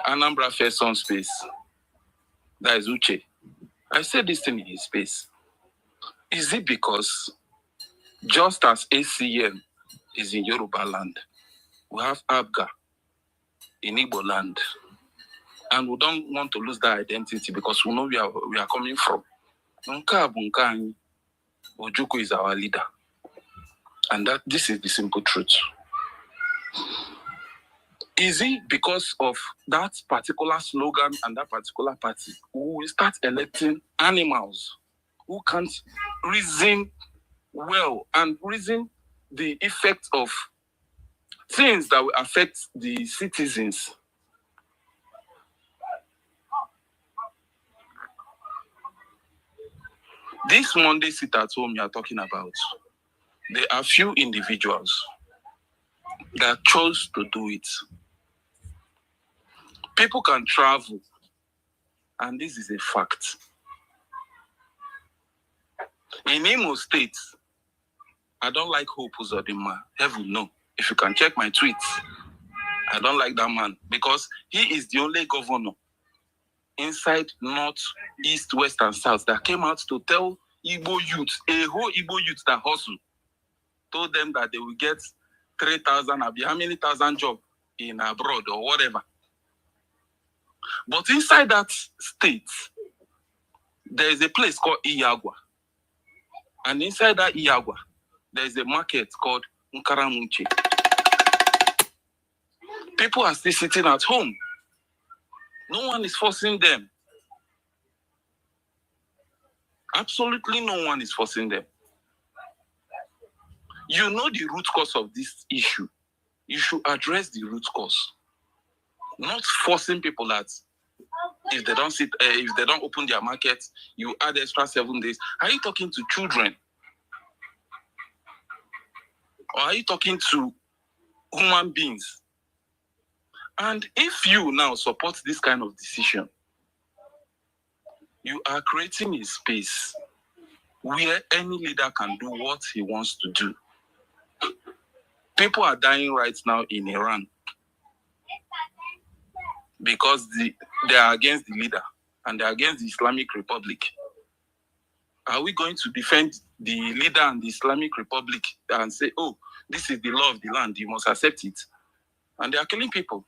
Anambra State space. That is Uche. I said this thing in his space. Is it because just as ACN is in Yoruba land, we have Abga in Igbo land, and we don't want to lose that identity because we know we are coming from. Ojukwu is our leader, and this is the simple truth. Is it because of that particular slogan and that particular party who will start electing animals who can't reason well and reason the effect of things that will affect the citizens? This Monday sit at home you are talking about, there are few individuals that chose to do it. People can travel, and this is a fact. In Imo State, I don't like Hope Uzodinma. Heaven no. If you can check my tweets, I don't like that man because he is the only governor inside North, East, West, and South that came out to tell Igbo youth, a whole Igbo youth that hustle, told them that they will get 3,000, how many thousand jobs in abroad or whatever. But inside that state, there is a place called Iyagwa. And inside that Iyagwa, there is a market called Nkaramunche. People are still sitting at home. No one is forcing them. Absolutely no one is forcing them. You know the root cause of this issue. You should address the root cause. Not forcing people that if they don't open their market, you add extra 7 days. Are you talking to children? Or are you talking to human beings? And if you now support this kind of decision, you are creating a space where any leader can do what he wants to do. People are dying right now in Iran because they are against the leader and they are against the Islamic Republic. Are we going to defend the leader and the Islamic Republic and say, oh, this is the law of the land, you must accept it? And they are killing people.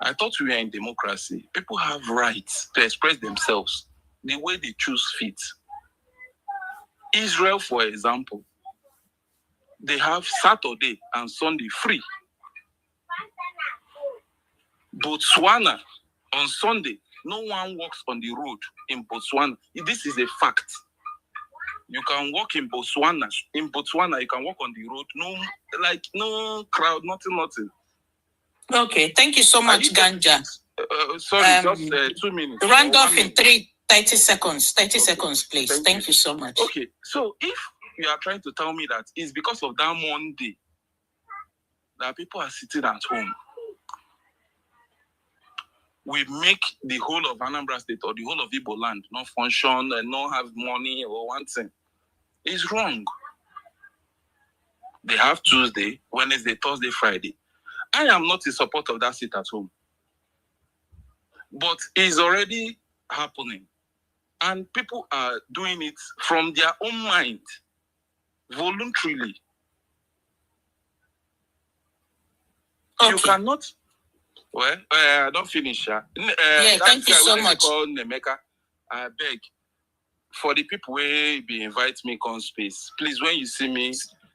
I thought we were in democracy. People have rights to express themselves the way they choose fit. Israel, for example, they have Saturday and Sunday free. Botswana, on Sunday, No one walks on the road in Botswana. This is a fact. You can walk in Botswana. In Botswana, you can walk on the road. No crowd, nothing. Okay, thank you so much, Ganja. Sorry, just 2 minutes. Round off in 30 seconds. 30 seconds, please. Thank you so much. Okay, so if you are trying to tell me that it's because of that Monday that people are sitting at home, we make the whole of Anambra State or the whole of Igbo land not function and not have money or one thing, it's wrong. They have Tuesday, Wednesday, Thursday, Friday. I am not in support of that sit at home. But it's already happening. And people are doing it from their own mind, voluntarily. Okay. You cannot. Well, I don't finish. Thank you so much. Nemeka, I beg, for the people who be invite me on space, please, when you see me,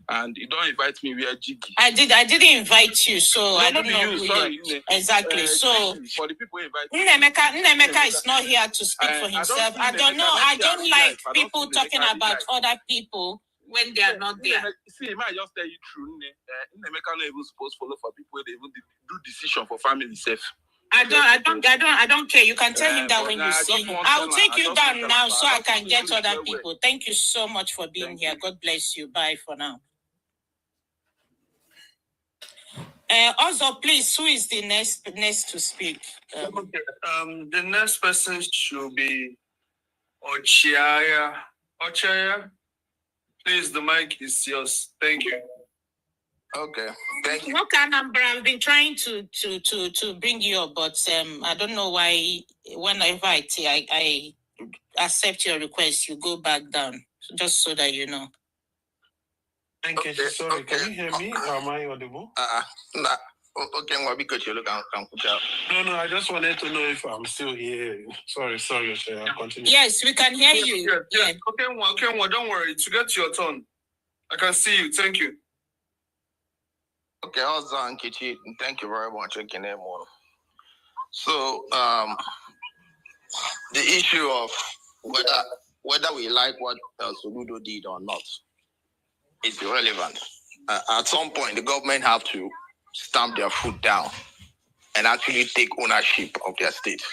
and you don't invite me, we are jiggy. I didn't invite you, so I don't know who sorry, exactly. So for the people who invite Nemeka is not here to speak for himself. I don't know. I don't like people talking about other people when they are not there. See, I might just tell you true. Nemeka not even supposed to follow for people where they even do decision for family safe. I don't care. You can tell him that when you see him. I'll take you down now so I can get other people. Thank you so much for being here. God bless you. Bye for now. Also, please, who is the next to speak? The next person should be Ochaya. Ochaya, please, the mic is yours. Thank you. Okay, thank you. Okay, Anambra, I've been trying to bring you up, but I don't know why. Whenever I accept your request, you go back down. Just so that you know. Thank you. Sorry, can you hear me? Or am I audible? Nah. Okay, well, because you look, No, I just wanted to know if I'm still here. Sorry, I'll continue. Yes, we can hear you. Yeah. Okay, well, don't worry. To get your turn, I can see you. Thank you. Okay, also, Nkechi, thank you very much. So, the issue of whether we like what Soludo did or not is irrelevant. At some point, the government have to stamp their foot down and actually take ownership of their state.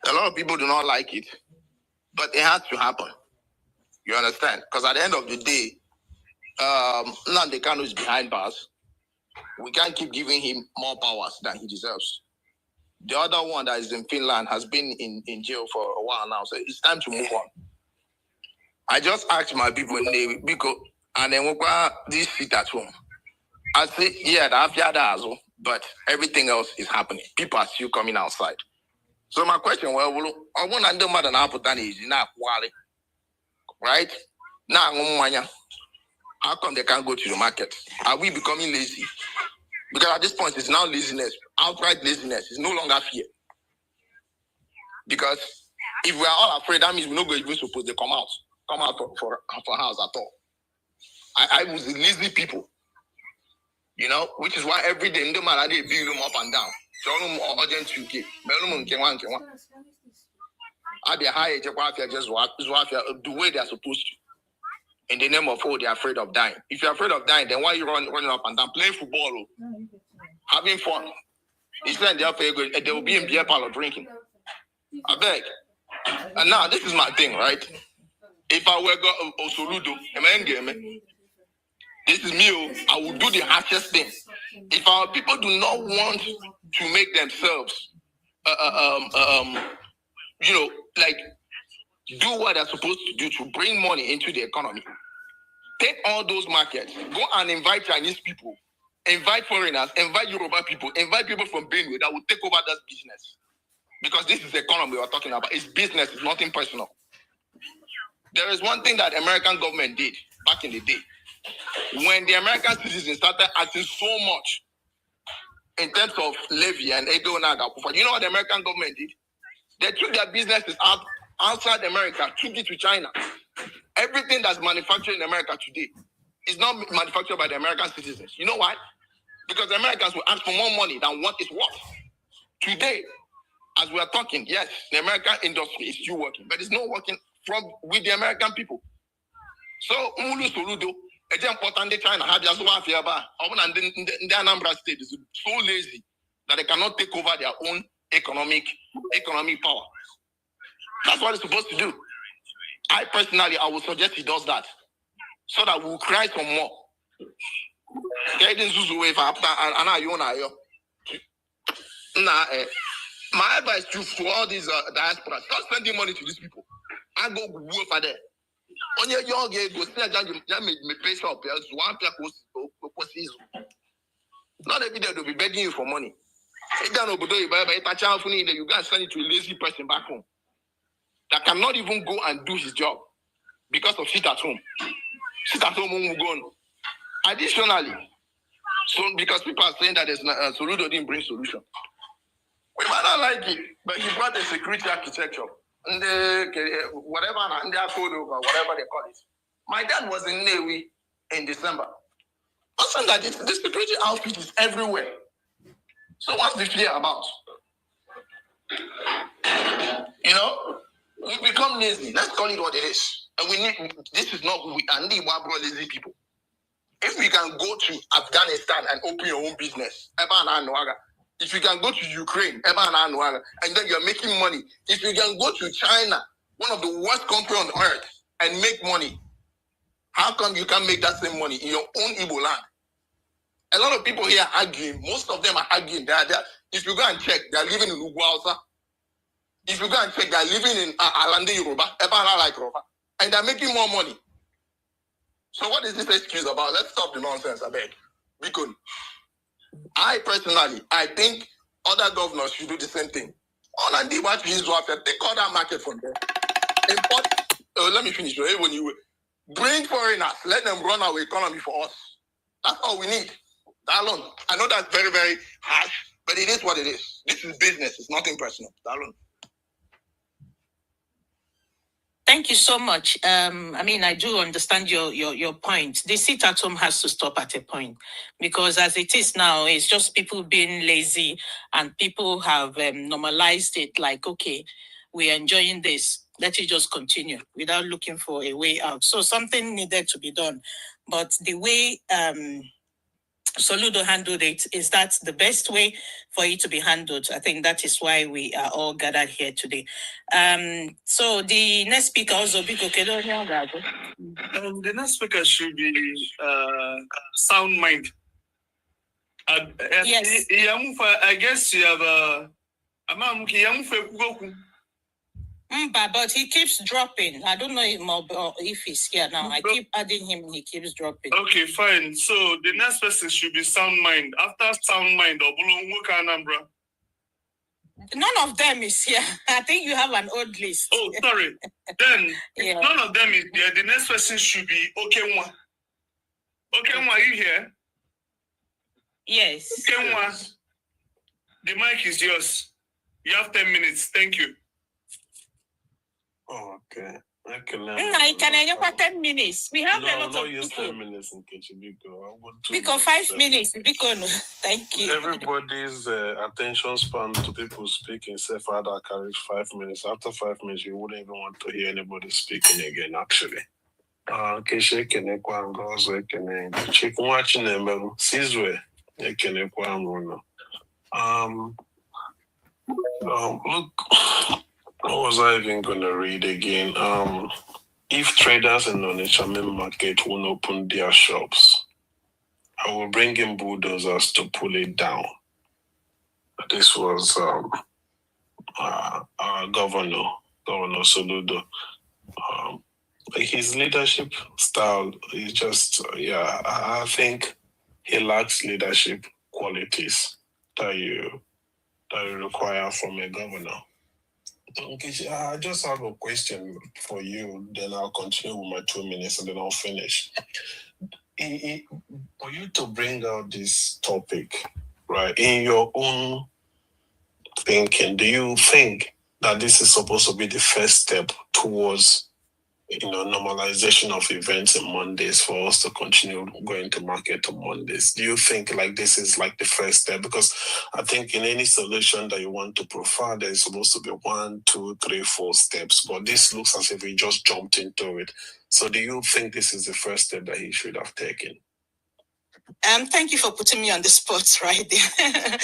A lot of people do not like it, but it has to happen. You understand? Because at the end of the day, Nnamdi Kanu is behind bars. We can't keep giving him more powers than he deserves. The other one that is in Finland has been in jail for a while now, so it's time to move on. I just asked my people in the because and then this sit at home. I say, yeah, but everything else is happening. People are still coming outside. So my question, I want to know more than right? Now, how come they can't go to the market? Are we becoming lazy? Because at this point, it's now laziness, outright laziness. It's no longer fear. Because if we are all afraid, that means we're not even supposed to come out for house at all. I was lazy people, you know, which is why every day, no matter they build them up and down. Urgent 2K. At the high age, just the way they are supposed to. In the name of they are afraid of dying. If you're afraid of dying, then why are you running up and down, playing football, having fun? Instead, they will be in beer parlor drinking. I beg. And now, this is my thing, right? If I were Soludo, this is me, I would do the harshest thing. If our people do not want to make themselves, do what they're supposed to do to bring money into the economy. Take all those markets, go and invite Chinese people, invite foreigners, invite Yoruba people, invite people from Benue that will take over that business. Because this is the economy we're talking about. It's business, it's nothing personal. There is one thing that the American government did back in the day. When the American citizens started acting so much in terms of levy and ego naga, you know what the American government did? They took their businesses outside America, took it to China. Everything that's manufactured in America today is not manufactured by the American citizens. You know why? Because the Americans will ask for more money than what it's worth. Today, As we are talking, yes, the American industry is still working, but it's not working with the American people. So, Mulu Soludo, it's important that China have just one fear about. The Anambra State is so lazy that they cannot take over their own economic power. That's what it's supposed to do. I personally, I would suggest he does that, so that we'll cry some more. My advice to all these diasporas: stop spending money to these people. I go work for them. On your young age, go me pay shop. Not every day they'll be begging you for money. You go and send it to a lazy person back home that cannot even go and do his job because of sit at home. Sit at home will go on. Additionally, so because people are saying that Soludo didn't bring solution. We might not like it, but he brought the security architecture and whatever, and they are code over, whatever they call it. My dad was in Navy in December. Also, that the security outfit is everywhere. So what's the fear about? You know, we become lazy. Let's call it what it is. And we need, this is not, we are need lazy people. If we can go to Afghanistan and open your own business, if you can go to Ukraine, and then you're making money. If you can go to China, one of the worst countries on earth, and make money, how come you can't make that same money in your own Igbo land? A lot of people here are arguing. Most of them are arguing. If you go and check, they're living in Ugwausa. If you go and check, they're living in Alande Yoruba, and they're making more money. So what is this excuse about? Let's stop the nonsense, I beg. Because I personally, I think other governors should do the same thing. All I did was take all that market from them. Import, let me finish. When you bring foreigners, let them run our economy for us. That's all we need. That alone. I know that's very, very harsh, but it is what it is. This is business. It's nothing personal. That alone. Thank you so much. I mean, I do understand your point. The sit at home has to stop at a point, because as it is now, it's just people being lazy, and people have normalized it like, okay, we're enjoying this. Let it just continue without looking for a way out. So something needed to be done. But the way Soludo handled it, is that the best way for it to be handled? I think that is why we are all gathered here today. So the next speaker also, the next speaker should be Sound Mind. Yes. I guess you have but he keeps dropping. I don't know if he's here now. I keep adding him, he keeps dropping. Okay, fine. So the next person should be Sound Mind. After Sound Mind, Anambra. None of them is here. I think you have an old list. Oh, sorry. Then yeah. None of them is here. The next person should be Okenwa. Okenwa, are you here? Yes. Okenwa, the mic is yours. You have 10 minutes. Thank you. Okay. Can I have 10 minutes? We have a lot of use people. 10 minutes in case you go. Because 5 minutes. Thank you. Everybody's attention span to people speaking, say father carries 5 minutes. After 5 minutes, you wouldn't even want to hear anybody speaking again, actually. Look, what was I even gonna read again? If traders in Onitsha Main Market won't open their shops, I will bring in bulldozers to pull it down. This was our Governor Soludo. His leadership style is just, I think he lacks leadership qualities that you require from a governor. Okay, I just have a question for you, then I'll continue with my 2 minutes and then I'll finish. For you to bring out this topic, right, in your own thinking, do you think that this is supposed to be the first step towards normalization of events on Mondays for us to continue going to market on Mondays. Do you think like this is like the first step? Because I think in any solution that you want to profile, there's supposed to be 1, 2, 3, 4 steps, but this looks as if we just jumped into it. So do you think this is the first step that he should have taken? Thank you for putting me on the spot right there.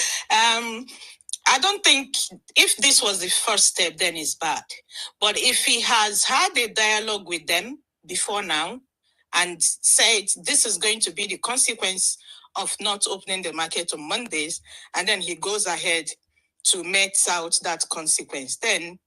I don't think if this was the first step, then it's bad. But if he has had a dialogue with them before now and said this is going to be the consequence of not opening the market on Mondays, and then he goes ahead to met out that consequence, then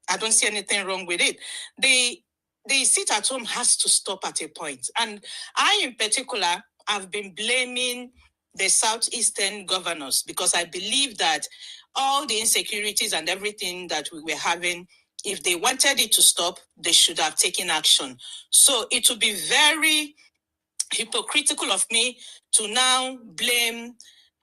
I don't see anything wrong with it. The sit at home has to stop at a point. And I, in particular, have been blaming the Southeastern governors because I believe that all the insecurities and everything that we were having, if they wanted it to stop, they should have taken action. So it would be very hypocritical of me to now blame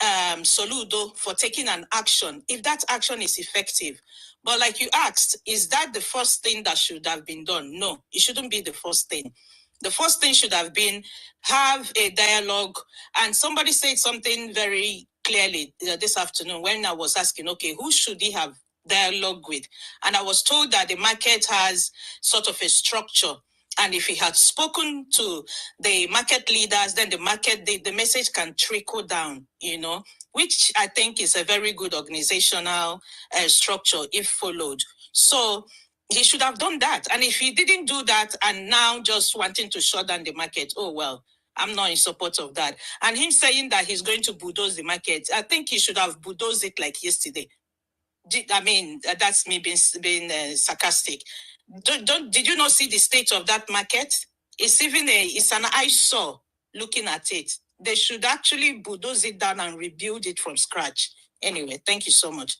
Soludo for taking an action if that action is effective. But like you asked, is that the first thing that should have been done? No, it shouldn't be the first thing. The first thing should have been have a dialogue. And somebody said something very clearly this afternoon when I was asking, okay, who should he have dialogue with? And I was told that the market has sort of a structure. And if he had spoken to the market leaders, then the message can trickle down, which I think is a very good organizational structure if followed. So he should have done that. And if he didn't do that and now just wanting to shut down the market, oh, well, I'm not in support of that. And him saying that he's going to bulldoze the market, I think he should have bulldozed it like yesterday. I mean, that's me being sarcastic. Did you not see the state of that market? It's an eyesore looking at it. They should actually bulldoze it down and rebuild it from scratch. Anyway, thank you so much.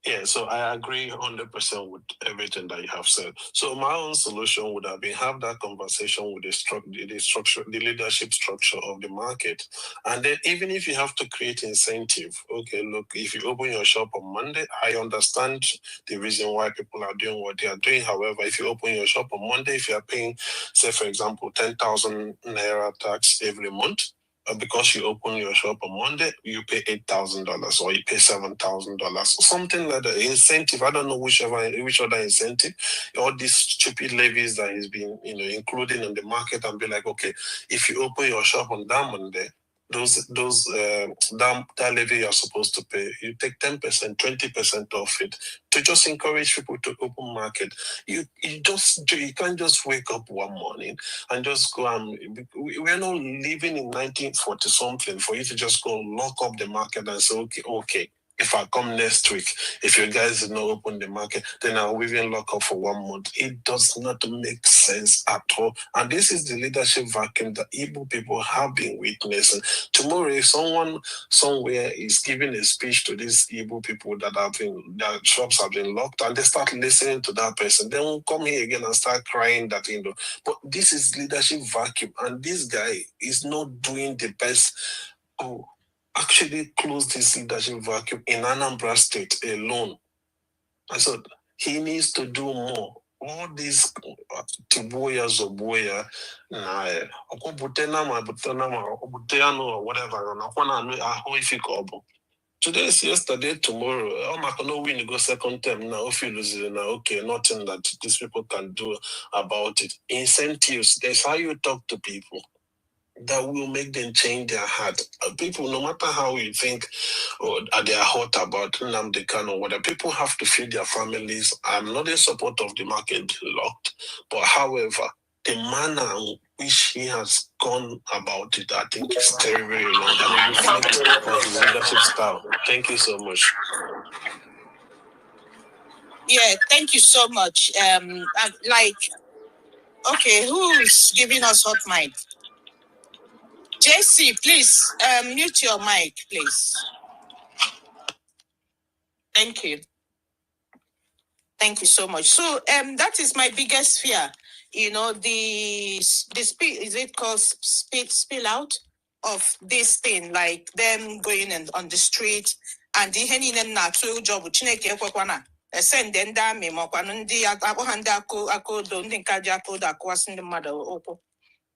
Yeah, so I agree 100% with everything that you have said. So my own solution would have been have that conversation with the leadership structure of the market. And then even if you have to create incentive, okay, look, if you open your shop on Monday, I understand the reason why people are doing what they are doing. However, if you open your shop on Monday, if you are paying, say, for example, 10,000 Naira tax every month, because you open your shop on Monday, you pay $8,000 or you pay $7,000, something like that. Incentive, I don't know which other incentive, all these stupid levies that he's been, including in the market, and be like, okay, if you open your shop on that Monday, that levy you're supposed to pay, you take 10%, 20% of it to just encourage people to open market. You can't just wake up one morning and just go and we're not living in 1940 something for you to just go lock up the market and say, okay. If I come next week, if you guys did not open the market, then I'll even lock up for 1 month. It does not make sense at all. And this is the leadership vacuum that Igbo people have been witnessing. Tomorrow, if someone somewhere is giving a speech to these Igbo people their shops have been locked, and they start listening to that person, they will come here again and start crying that, But this is leadership vacuum, and this guy is not doing the best. Actually close this leadership vacuum in Anambra State alone. And so he needs to do more. All these Tiboya, Zoboya, or whatever, today's yesterday, tomorrow. I'm not gonna win go second term now. If you lose it now, okay, nothing that these people can do about it. Incentives, that's how you talk to people. That will make them change their heart. People, no matter how you think or they are hot about Nnamdi Kanu or whatever, people have to feed their families. I'm not in support of the market locked, but however, the manner in which he has gone about it, I think is very, very wrong, and it reflects on his leadership style. Thank you so much. Yeah, thank you so much. Okay, who's giving us hot mic? JC, please mute your mic, please. Thank you. Thank you so much. So that is my biggest fear. The spill, is it called spill out of this thing, like them going on the street and the job send them down me more and the akodo ndi nkaji akodo akwasi the mother opo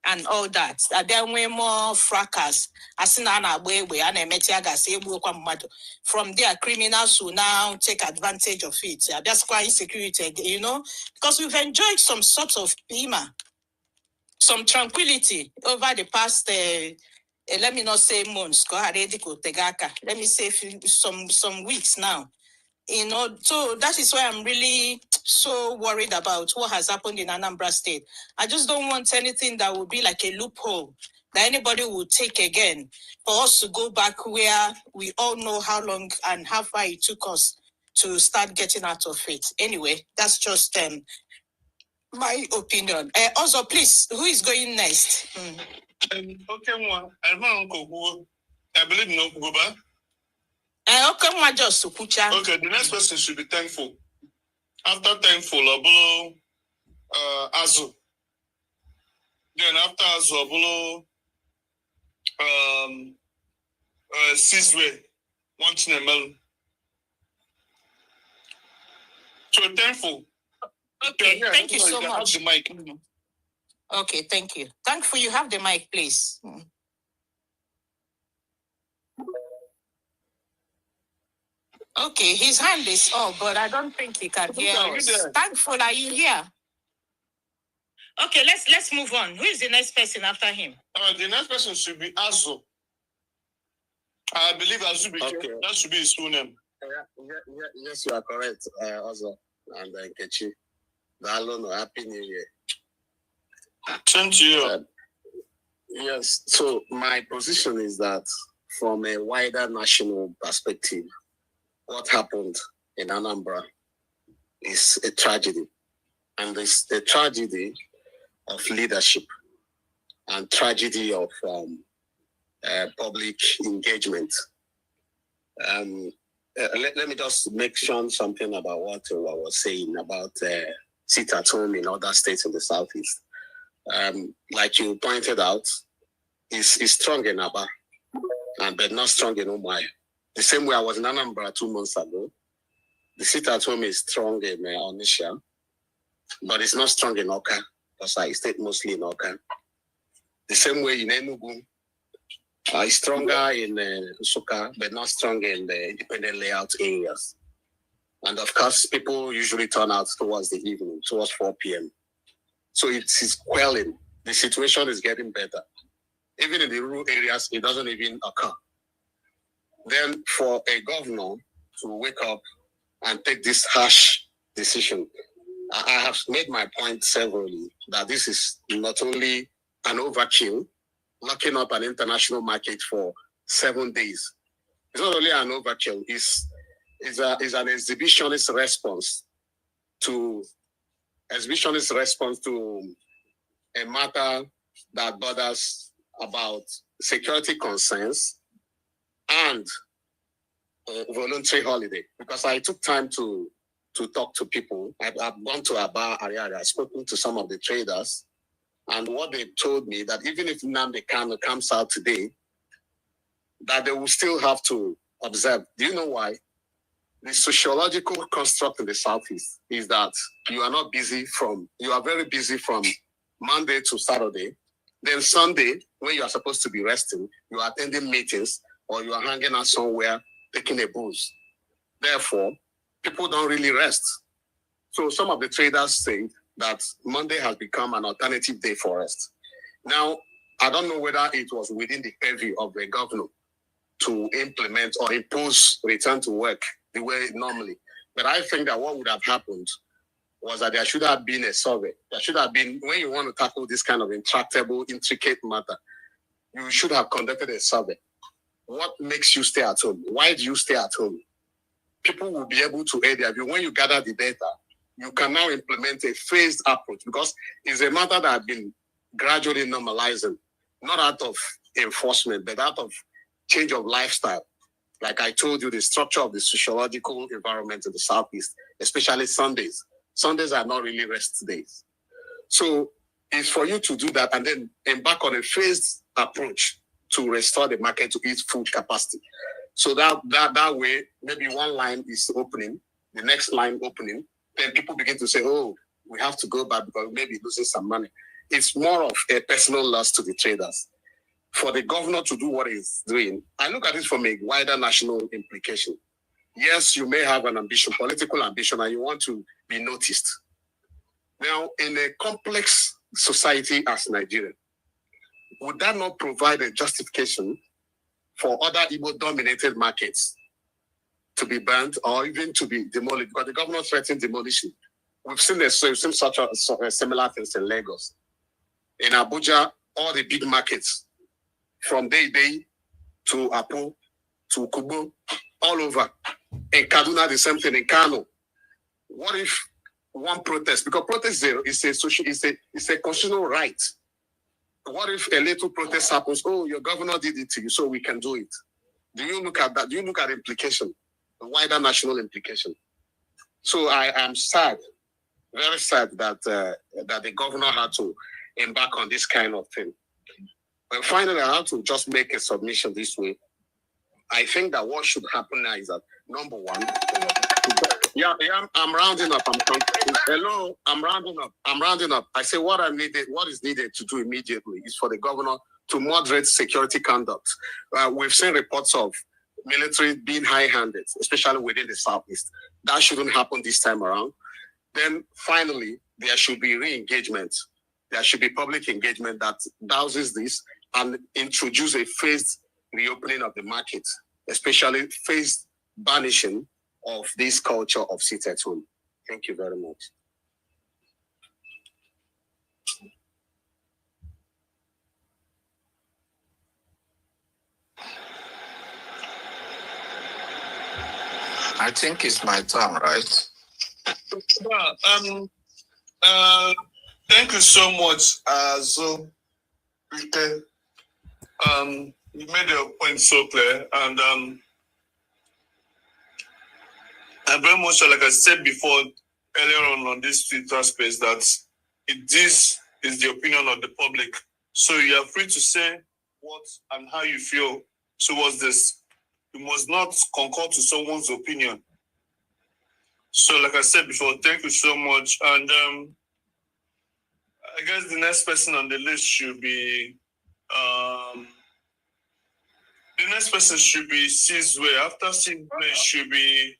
and all that. Then we more fracas. Asina na agba and emetiaga say kwa mmadụ. From there, criminals who now take advantage of it. That's quite insecurity, you know, because we've enjoyed some sort of some tranquility over the past. Let me not say months. Let me say some weeks now. You know, so that is why I'm really so worried about what has happened in Anambra State. I just don't want anything that would be like a loophole that anybody will take again for us to go back where we all know how long and how far it took us to start getting out of it. Anyway, that's just my opinion. Also, please, who is going next? Okay, one. I believe no go back. Okay, the next person should be thankful. After thankful, Abulo Azu. Then after Azu, Abulo Siswe, one Chinemel. So thankful. Okay, thank you so much. The mic. Okay, thank you. Thankful, you have the mic, please. Okay, his hand is up, but I don't think he can hear us. Thankful, are you here? Okay, let's move on. Who is the next person after him? The next person should be Azu. I believe Azu. Okay. That should be his full name. Yes, you are correct, Azu and Kechi. Happy New Year. Thank you. Yes, so my position is that from a wider national perspective, what happened in Anambra is a tragedy. And it's a tragedy of leadership and tragedy of public engagement. Let me just mention something about what I was saying about sit at home in other states in the Southeast. Like you pointed out, is strong in Aba, but not strong in Umuahia. The same way I was in Anambra 2 months ago. The sit at home is strong in Onitsha, but it's not strong in Oka, because I stayed mostly in Oka. The same way in Enugu, it's stronger in Nsukka, but not strong in the independent layout areas. And of course, people usually turn out towards the evening, towards 4 p.m. So it's quelling. The situation is getting better. Even in the rural areas, it doesn't even occur. Then for a governor to wake up and take this harsh decision, I have made my point severally that this is not only an overkill, locking up an international market for 7 days. It's not only an overkill, it's an exhibitionist response to a matter that bothers about security concerns and voluntary holiday. Because I took time to talk to people. I've gone to Aba area, I've spoken to some of the traders, and what they told me that even if Nnamdi Kanu comes out today, that they will still have to observe. Do you know why? The sociological construct in the Southeast is that you are very busy from Monday to Saturday. Then Sunday, when you are supposed to be resting, you are attending meetings or you are hanging out somewhere taking a booze. Therefore, people don't really rest. So some of the traders say that Monday has become an alternative day for rest. Now, I don't know whether it was within the purview of the governor to implement or impose return to work the way normally. But I think that what would have happened was that there should have been a survey. There should have been, when you want to tackle this kind of intractable, intricate matter, you should have conducted a survey. What makes you stay at home? Why do you stay at home? People will be able to aid their view. When you gather the data, you can now implement a phased approach because it's a matter that has been gradually normalizing, not out of enforcement, but out of change of lifestyle. Like I told you, the structure of the sociological environment in the Southeast, especially Sundays. Sundays are not really rest days. So it's for you to do that and then embark on a phased approach to restore the market to its full capacity. So that way, maybe one line is opening the next line opening, then people begin to say, oh, we have to go back because maybe losing some money. It's more of a personal loss to the traders. For the governor to do what he's doing, I look at it from a wider national implication. Yes, you may have an ambition, political ambition, and you want to be noticed. Now, in a complex society as Nigeria, would that not provide a justification for other Igbo-dominated markets to be banned or even to be demolished? Because the governor threatened demolition. We've seen such a similar things in Lagos. In Abuja, all the big markets, from Day to Apo to Kubo, all over. In Kaduna, the same thing. In Kano, what if one protest? Because protest is a constitutional right. What if a little protest happens? Oh, your governor did it to you, so we can do it. Do you look at that? Do you look at the implication, the wider national implication? So I am sad, very sad that the governor had to embark on this kind of thing. But finally, I have to just make a submission this way. I think that what should happen now is that, number one, I'm rounding up. I'm rounding up. I say what is needed to do immediately is for the governor to moderate security conduct. We've seen reports of military being high-handed, especially within the Southeast. That shouldn't happen this time around. Then finally, there should be re-engagement. There should be public engagement that douses this and introduce a phased reopening of the market, especially phased banishing of this culture of sit at home. Thank you very much. I think it's my turn, right? Thank you so much. You made your point so clear, and I very much, like I said before earlier on this Twitter space, that this is the opinion of the public. So you are free to say what and how you feel towards this. You must not concur to someone's opinion. So, like I said before, thank you so much. And I guess the next person on the list should be Sizwe. After Sizwe should be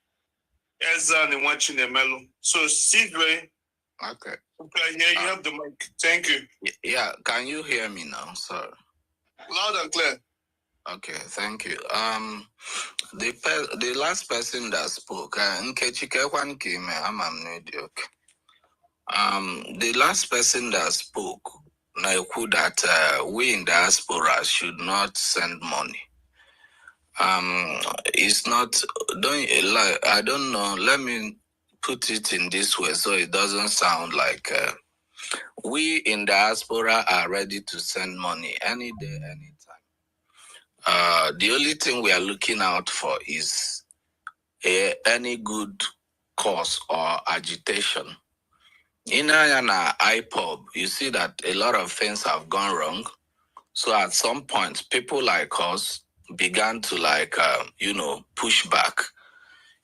Ezra and watching the Melo. So Sizwe. Okay. Okay, yeah, you have the mic. Thank you. Yeah, can you hear me now, sir? Loud and clear. Okay, thank you. The last person that spoke, the last person that spoke, that we in diaspora should not send money. It's not, I don't know, let me put it in this way so it doesn't sound like we in diaspora are ready to send money any day, anytime. The only thing we are looking out for is any good cause or agitation. In IPOB, you see that a lot of things have gone wrong. So at some point, people like us began to push back,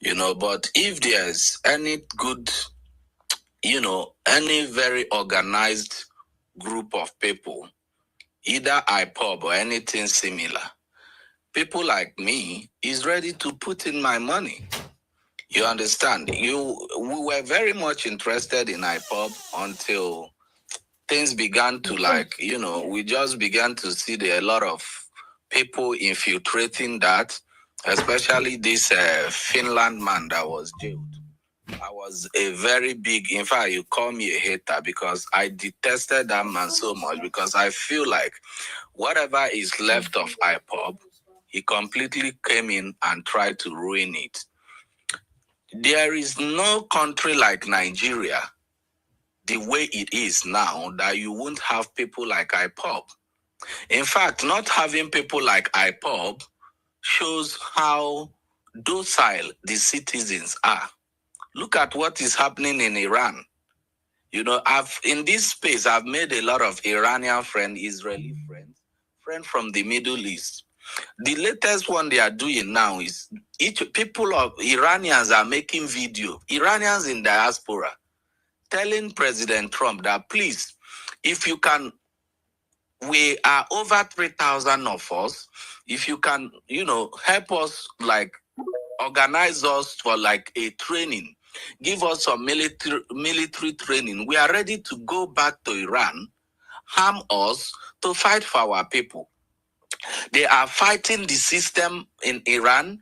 but if there's any good, any very organized group of people, either IPOB or anything similar, people like me is ready to put in my money. You understand? We were very much interested in IPOB until things began to we just began to see a lot of people infiltrating that, especially this Finland man that was jailed. I was a very big, in fact, you call me a hater because I detested that man so much because I feel like whatever is left of IPOB, he completely came in and tried to ruin it. There is no country like Nigeria, the way it is now, that you won't have people like IPOB. In fact, not having people like IPOB shows how docile the citizens are. Look at what is happening in Iran. In this space, I've made a lot of Iranian friends, Israeli friends from the Middle East. The latest one they are doing now is people of Iranians are making video, Iranians in diaspora, telling President Trump that please, if you can, we are over 3,000 of us. If you can, help us, like, organize us for like a training, give us some military training. We are ready to go back to Iran, harm us to fight for our people. They are fighting the system in Iran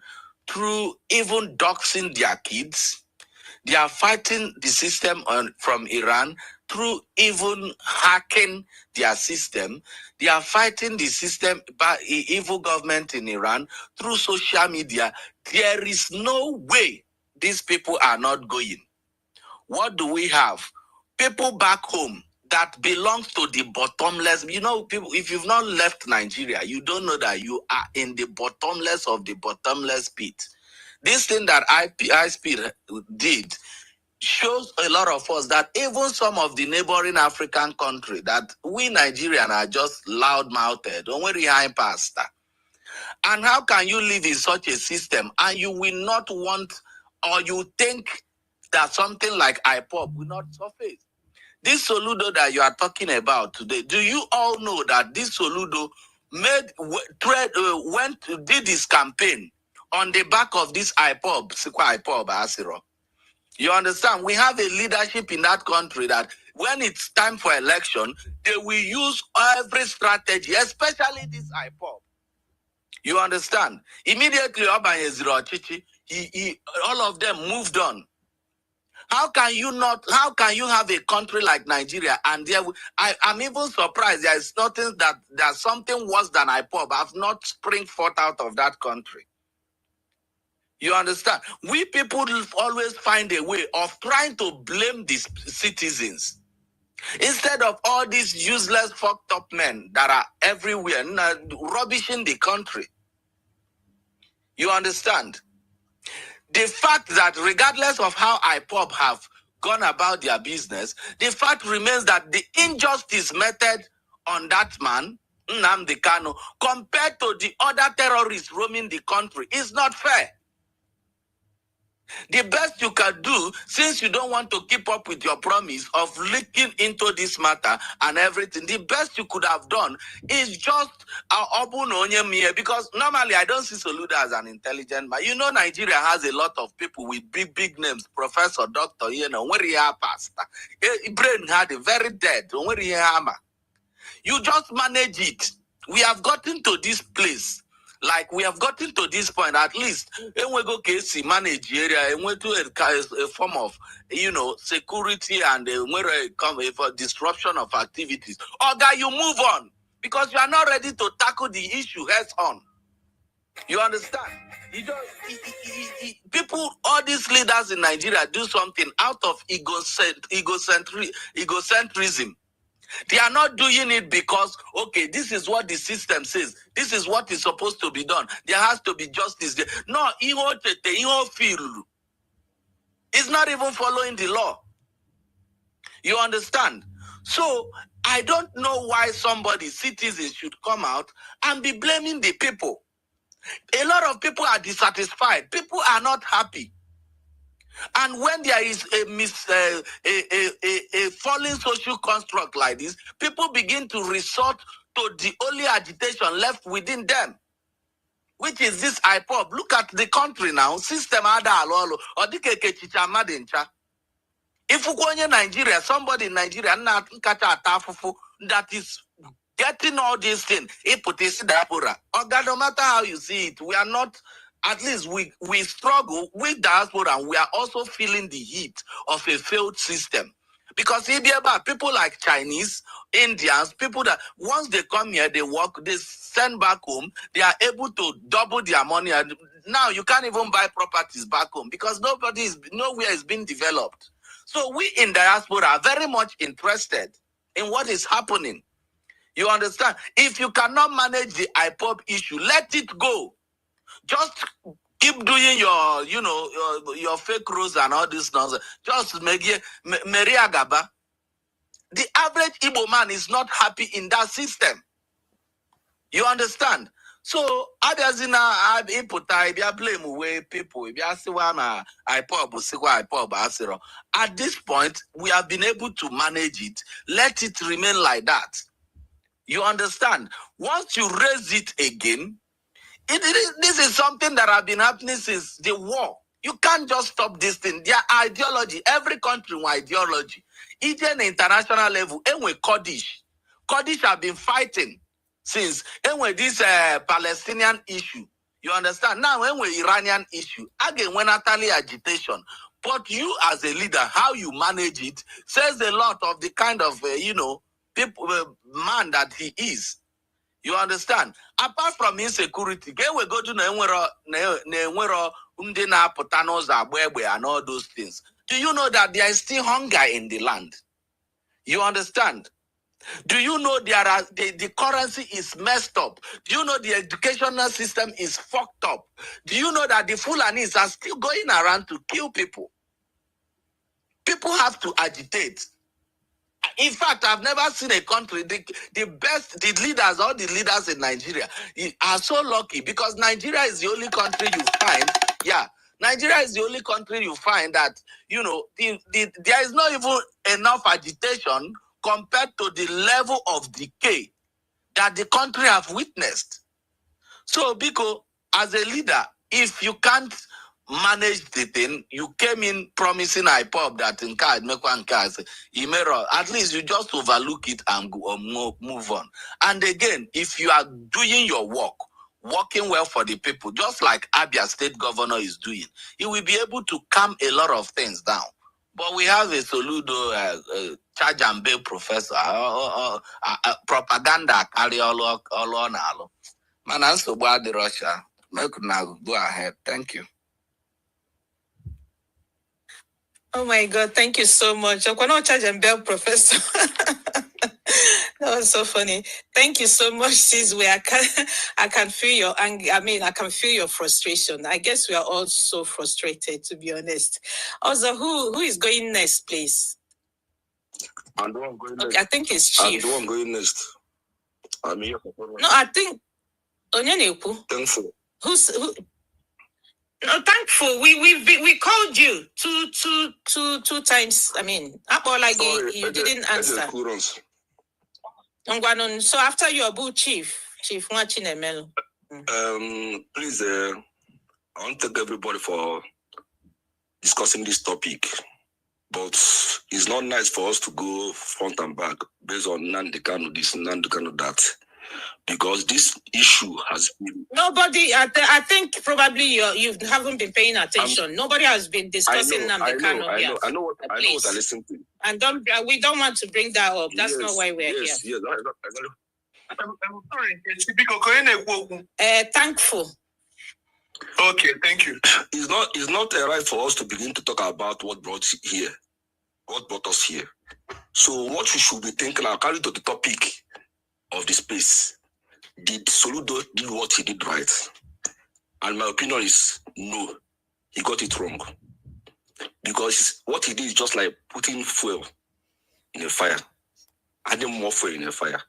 through even doxing their kids. They are fighting the system from Iran through even hacking their system. They are fighting the system by evil government in Iran through social media. There is no way these people are not going. What do we have? People back home that belongs to the bottomless. People, if you've not left Nigeria, you don't know that you are in the bottomless of the bottomless pit. This thing that IPOB did shows a lot of us that even some of the neighboring African countries, that we Nigerians are just loud-mouthed, don't worry, high pasta. And how can you live in such a system and you will not want, or you think that something like IPOB will not surface? This Soludo that you are talking about today, do you all know that this Soludo did his campaign on the back of this IPOB, Asiro? You understand? We have a leadership in that country that when it's time for election, they will use every strategy, especially this IPOB. You understand? Immediately, all of them moved on. How can you have a country like Nigeria? And I'm even surprised there's something worse than IPOB have not spring forth out of that country. You understand? We people always find a way of trying to blame these citizens instead of all these useless, fucked up men that are everywhere, rubbishing the country. You understand? The fact that regardless of how IPOB have gone about their business, the fact remains that the injustice meted on that man, Nnamdi Kanu, compared to the other terrorists roaming the country is not fair. The best you can do, since you don't want to keep up with your promise of looking into this matter and everything, the best you could have done is just because normally I don't see Soludo as an intelligent man. Nigeria has a lot of people with big names, professor, doctor, where he pastor. Brain had a very dead, where he hammer. You just manage it. We have gotten to this place. Like we have gotten to this point, at least, and we go case manage area and we do a form of, security and for disruption of activities. Okay, you move on because you are not ready to tackle the issue heads on. You understand? People, all these leaders in Nigeria do something out of egocentrism. They are not doing it because, okay, this is what the system says. This is what is supposed to be done. There has to be justice there. No, it's not even following the law. You understand? So, I don't know why citizens should come out and be blaming the people. A lot of people are dissatisfied. People are not happy. And when there is a falling social construct like this, people begin to resort to the only agitation left within them, which is this IPOB. Look at the country now. System ada alolo. Odikeke chicha madincha. If you go in Nigeria, somebody in Nigeria that is getting all these things, no matter how you see it, we are not. At least we struggle with diaspora and we are also feeling the heat of a failed system. Because people like Chinese, Indians, people that once they come here, they work, they send back home, they are able to double their money. And now you can't even buy properties back home because nowhere is being developed. So we in diaspora are very much interested in what is happening. You understand? If you cannot manage the IPOB issue, let it go. Just keep doing your fake rules and all this nonsense. Just make it Maria Gaba. The average Igbo man is not happy in that system. You understand? So Abiazina Iputa, if you blame away people, if you see one IPOB, at this point, we have been able to manage it. Let it remain like that. You understand? Once you raise it again, this is something that has been happening since the war. You can't just stop this thing. Their ideology, every country with ideology. Even international level, and with Kurdish have been fighting since and with this Palestinian issue. You understand? Now, when we Iranian issue, again, when Natalie agitation. But you as a leader, how you manage it says a lot of the kind of people man that he is. You understand? Apart from insecurity, we go to and all those things. Do you know that there is still hunger in the land? You understand? Do you know the currency is messed up? Do you know the educational system is fucked up? Do you know that the Fulanis are still going around to kill people? People have to agitate. In fact, I've never seen a country, the leaders, all the leaders in Nigeria are so lucky because Nigeria is the only country you find, Nigeria is the only country you find that, there is not even enough agitation compared to the level of decay that the country have witnessed. So, Biko, as a leader, if you can't manage the thing, you came in promising IPOB that in card, make one card, at least you just overlook it and go or move on. And again, if you are doing your work, working well for the people, just like Abia State Governor is doing, he will be able to calm a lot of things down. But we have a Soludo, charge and bail professor, propaganda carry all on. Man, I'm so bad the Russia. Now go ahead. Thank you. Oh my God, thank you so much. Okwano charge and bail professor. That was so funny. Thank you so much, Sizwe. I can feel your anger. I mean, I can feel your frustration. I guess we are all so frustrated, to be honest. Also, who is going next, please? And the one going next. Okay, I think it's Chief. And the one going next. I'm here for No, I think Onyeneku. Thankful. Who? No, thankful. We called you two times. I mean, you didn't answer. So after your boo, Chief Mwachinemelo. Please, I want to thank everybody for discussing this topic, but it's not nice for us to go front and back based on Nandekano this, Nandekano that, because this issue has been... Nobody, I think probably you haven't been paying attention. Nobody has been discussing Nandekano here. I know what I listen to. And we don't want to bring that up. That's not why we're here. Yes, I'm sorry. Thankful. Okay, thank you. It's not right for us to begin to talk about what brought us here. So what we should be thinking, I'll carry to the topic of the space. Did Soludo do what he did right? And my opinion is no, he got it wrong. Because what he did is just like putting fuel in a fire, adding more fuel in a fire.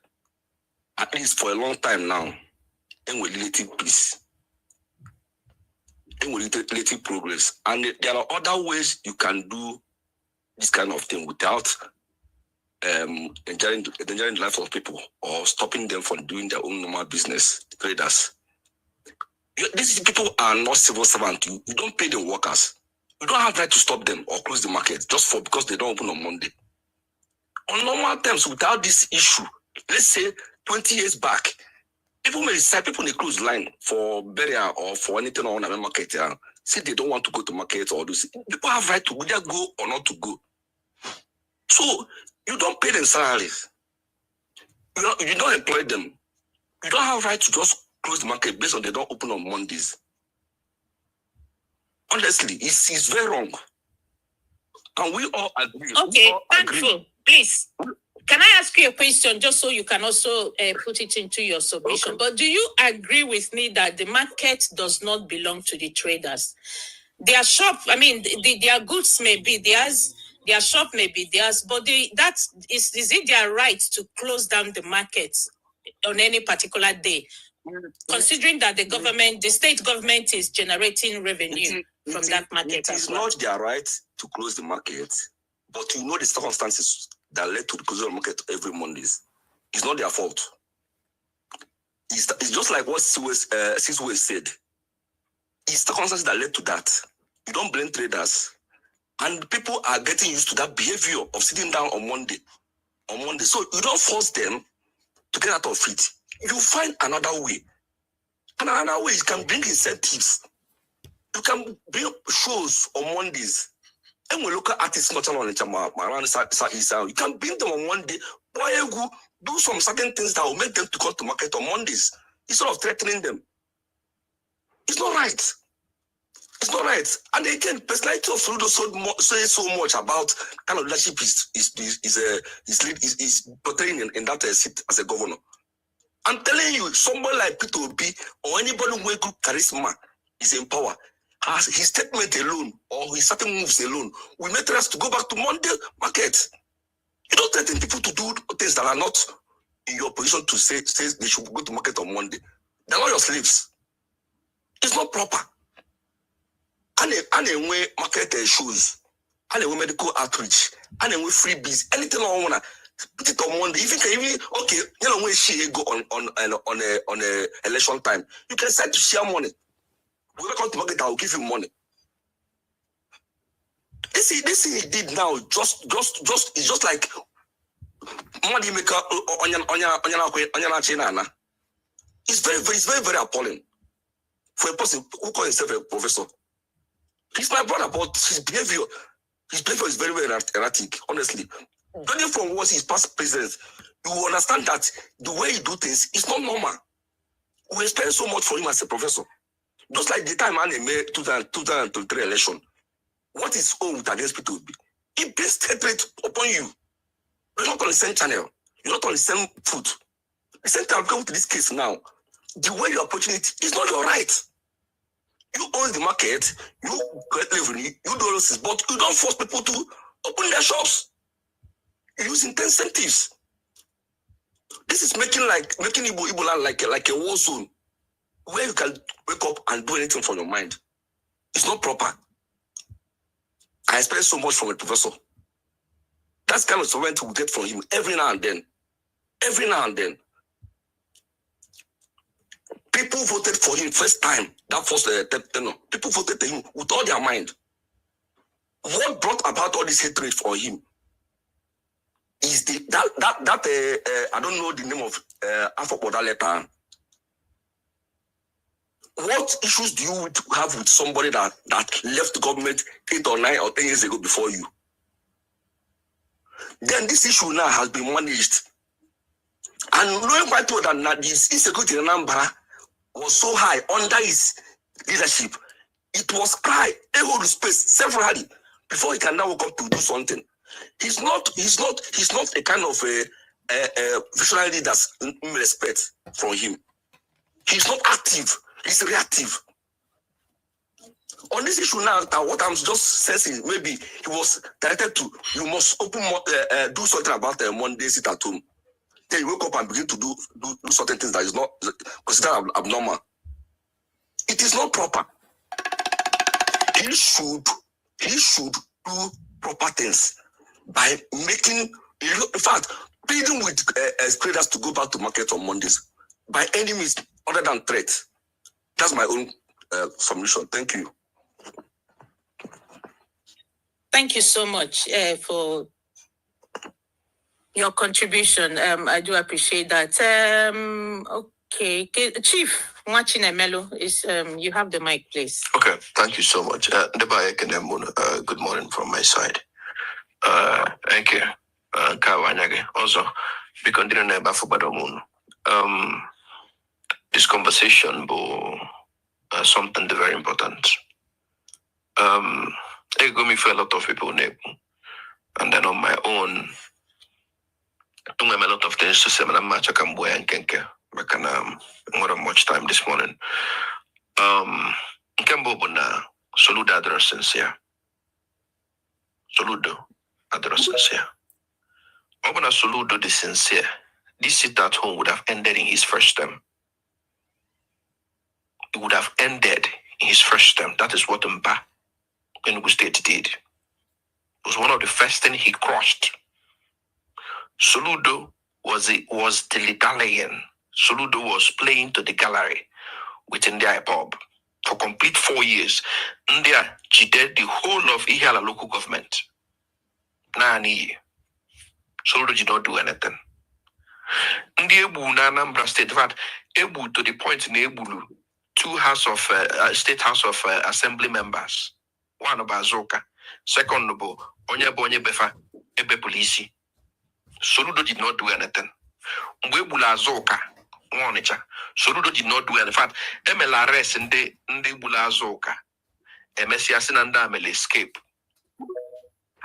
At least for a long time now, and with relative peace, and with relative progress. And there are other ways you can do this kind of thing without endangering the life of people or stopping them from doing their own normal business, traders. These people are not civil servants. You don't pay the workers. You don't have right to stop them or close the market just because they don't open on Monday. On normal terms, without this issue, let's say 20 years back, people may close line for burial or for anything on a market. Say they don't want to go to market or do. People have right to either go or not to go. So you don't pay them salaries. You don't employ them. You don't have right to just close the market based on they don't open on Mondays. Honestly, it's very wrong. And we all agree. Okay, thankful. Please, can I ask you a question just so you can also put it into your submission? Okay. But do you agree with me that the market does not belong to the traders? Their shop, I mean, their goods may be theirs, their shop may be theirs, but is it their right to close down the market on any particular day? considering that the state government is generating revenue from that market. It is not their right to close the market, but you know the circumstances that led to the closure of the market every Mondays. It's not their fault. It's just like what Siswe said. It's circumstances that led to that. You don't blame traders. And people are getting used to that behavior of sitting down on Monday. So you don't force them to get out of it. You find another way. And another way, you can bring incentives. You can bring shows on Mondays. And we look at artists not on you can bring them on Monday. Why you do some certain things that will make them to come to market on Mondays instead of threatening them? It's not right. It's not right. And again, personality of Soludo says so much about kind of leadership is portraying in that seat as a governor. I'm telling you, somebody like Peter Obi or anybody who group charisma is in power. As his statement alone or his certain moves alone will make us to go back to Monday market. You don't threaten people to do things that are not in your position to say they should go to market on Monday. They're not your slaves. It's not proper. And a way market shoes, and a way medical outreach, and a way freebies, anything I wanna put it on Monday. If you can even okay, you know when she go on a election time, you can start to share money. When I come to market, I will give you money. This thing he did now, it's just like money maker on. It's very appalling for a person who calls himself a professor. He's my brother, but his behavior is very, very erratic, honestly. Judging from what his past president, you will understand that the way he do things is not normal. We spend so much for him as a professor. Just like the time I made 2023 election, what is owed against people? He based hatred upon you. You're not on the same channel. You're not on the same foot. The same time, going to this case now, the way you're approaching it is not your right. You own the market, you get revenue, you do all this, but you don't force people to open their shops. You're using incentives. This is making Igbo land like a war zone where you can wake up and do anything from your mind. It's not proper. I expect so much from a professor. That's kind of sovereignty we get from him every now and then. Every now and then. People voted for him first time. That first tenure. People voted for him with all their mind. What brought about all this hatred for him is I don't know the name of alphabet that letter. What issues do you have with somebody that left the government 8 or 9 or 10 years ago before you? Then this issue now has been managed. And knowing quite well that this insecurity in Anambra was so high under his leadership, it was cry, a whole space severally before he can now come to do something. He's not a kind of a visionary leader in respect from him. He's not active. He's reactive. On this issue now, what I'm just sensing, maybe he was directed to, you must do something about Monday sit at home. Then you wake up and begin to do certain things that is not considered abnormal. It is not proper. He should do proper things by making, in fact, pleading with traders to go back to market on Mondays by any means other than threat. That's my own submission. Thank you. Thank you so much for your contribution. I do appreciate that. Okay, Chief Mwachinemelo, you have the mic, please. Okay, thank you so much. Good morning from my side. Thank you. Also, we continue this conversation, something very important. It got me for a lot of people, and then on my own, I have a lot of things to say, but I'm not going to have much time this morning. Soludo addressing. Soludo the sincere. This sit at home would have ended in his first term. it would have ended in his first term. That is what Mba Enugu State did. It was one of the first things he crushed. Soludo was dilly-dallying. Soludo was playing to the gallery within the IPOB. For complete 4 years, India cheated the whole of Ihiala local government. Nani. Soludo did not do anything. India Ebu na Anambra State, in fact, Ebu to the point in Ebulu, two state house of assembly members. One of Azoka, second of Onye Befa, Ebe Polisi. Soludo did not do anything. Mbebula Azoka, Onitsha. Soludo did not do anything. In fact, MLRS and the Bula Azoka, MSC Asinanda will escape.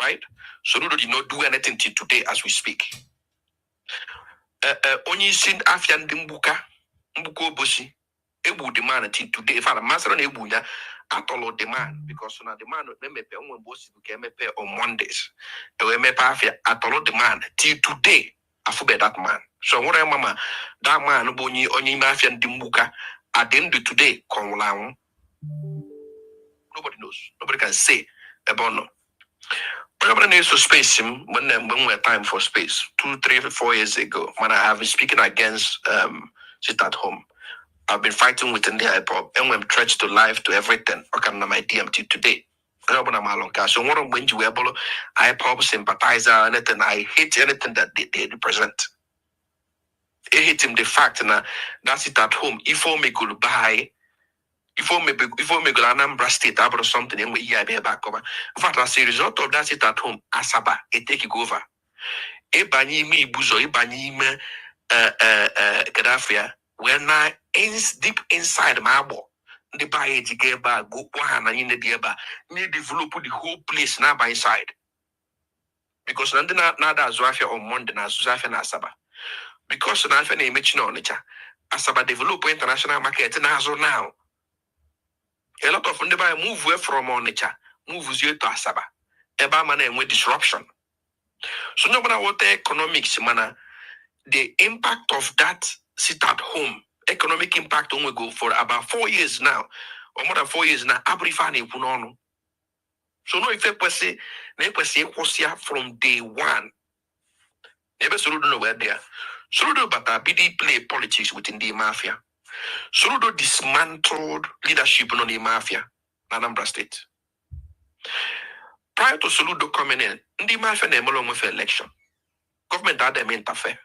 Right? Soludo did not do anything till today as we speak. Only seen Afian Dimbuka, Mbuko Boshi, Ebu demand until today. If I'm master on Ebuya, atolo demand because on a demand of them pay on boss became pay on Mondays. We may pay atolo demand till today. I forget that man. So what I mama that man boni only Mafian Dimbuka at the end of today come along. Nobody knows. Nobody can say about no. Nobody needs to space him when we had time for space 2, 3, 4 years ago when I have been speaking against sit at home. I've been fighting within the IPOB and when threats to life to everything. I can my DMT today. So when you able IPOB sympathizer anything, I hate anything that they represent. I hate him the fact that that's it at home. If I may go buy, if I may go Anambra State or something, and we be back over. In fact, as a result of that it at home, Asaba, it take it over. Ebani me buzo, ebani me Gadafia. When I deep inside my body, the buy it together, go one and in the deaba, need develop the whole place now by inside. Because none nada Zafia on Monday na Zafia na Asaba. Because na Alpha name Onitsha, Asaba develop international market now. A lot of them move away from Onitsha, move you to Asaba. Eba man with disruption. So no matter what the economics mana, the impact of that sit at home. Economic impact only go for about 4 years now, or more than 4 years now. Abrifani punono. So no if a from day one. Never Soludo nowhere there. Soludo bata BD play politics within the mafia. Soludo dismantled leadership on the mafia, Anambra State. Prior to Soludo coming in, the mafia never long with election. Government had them interfere.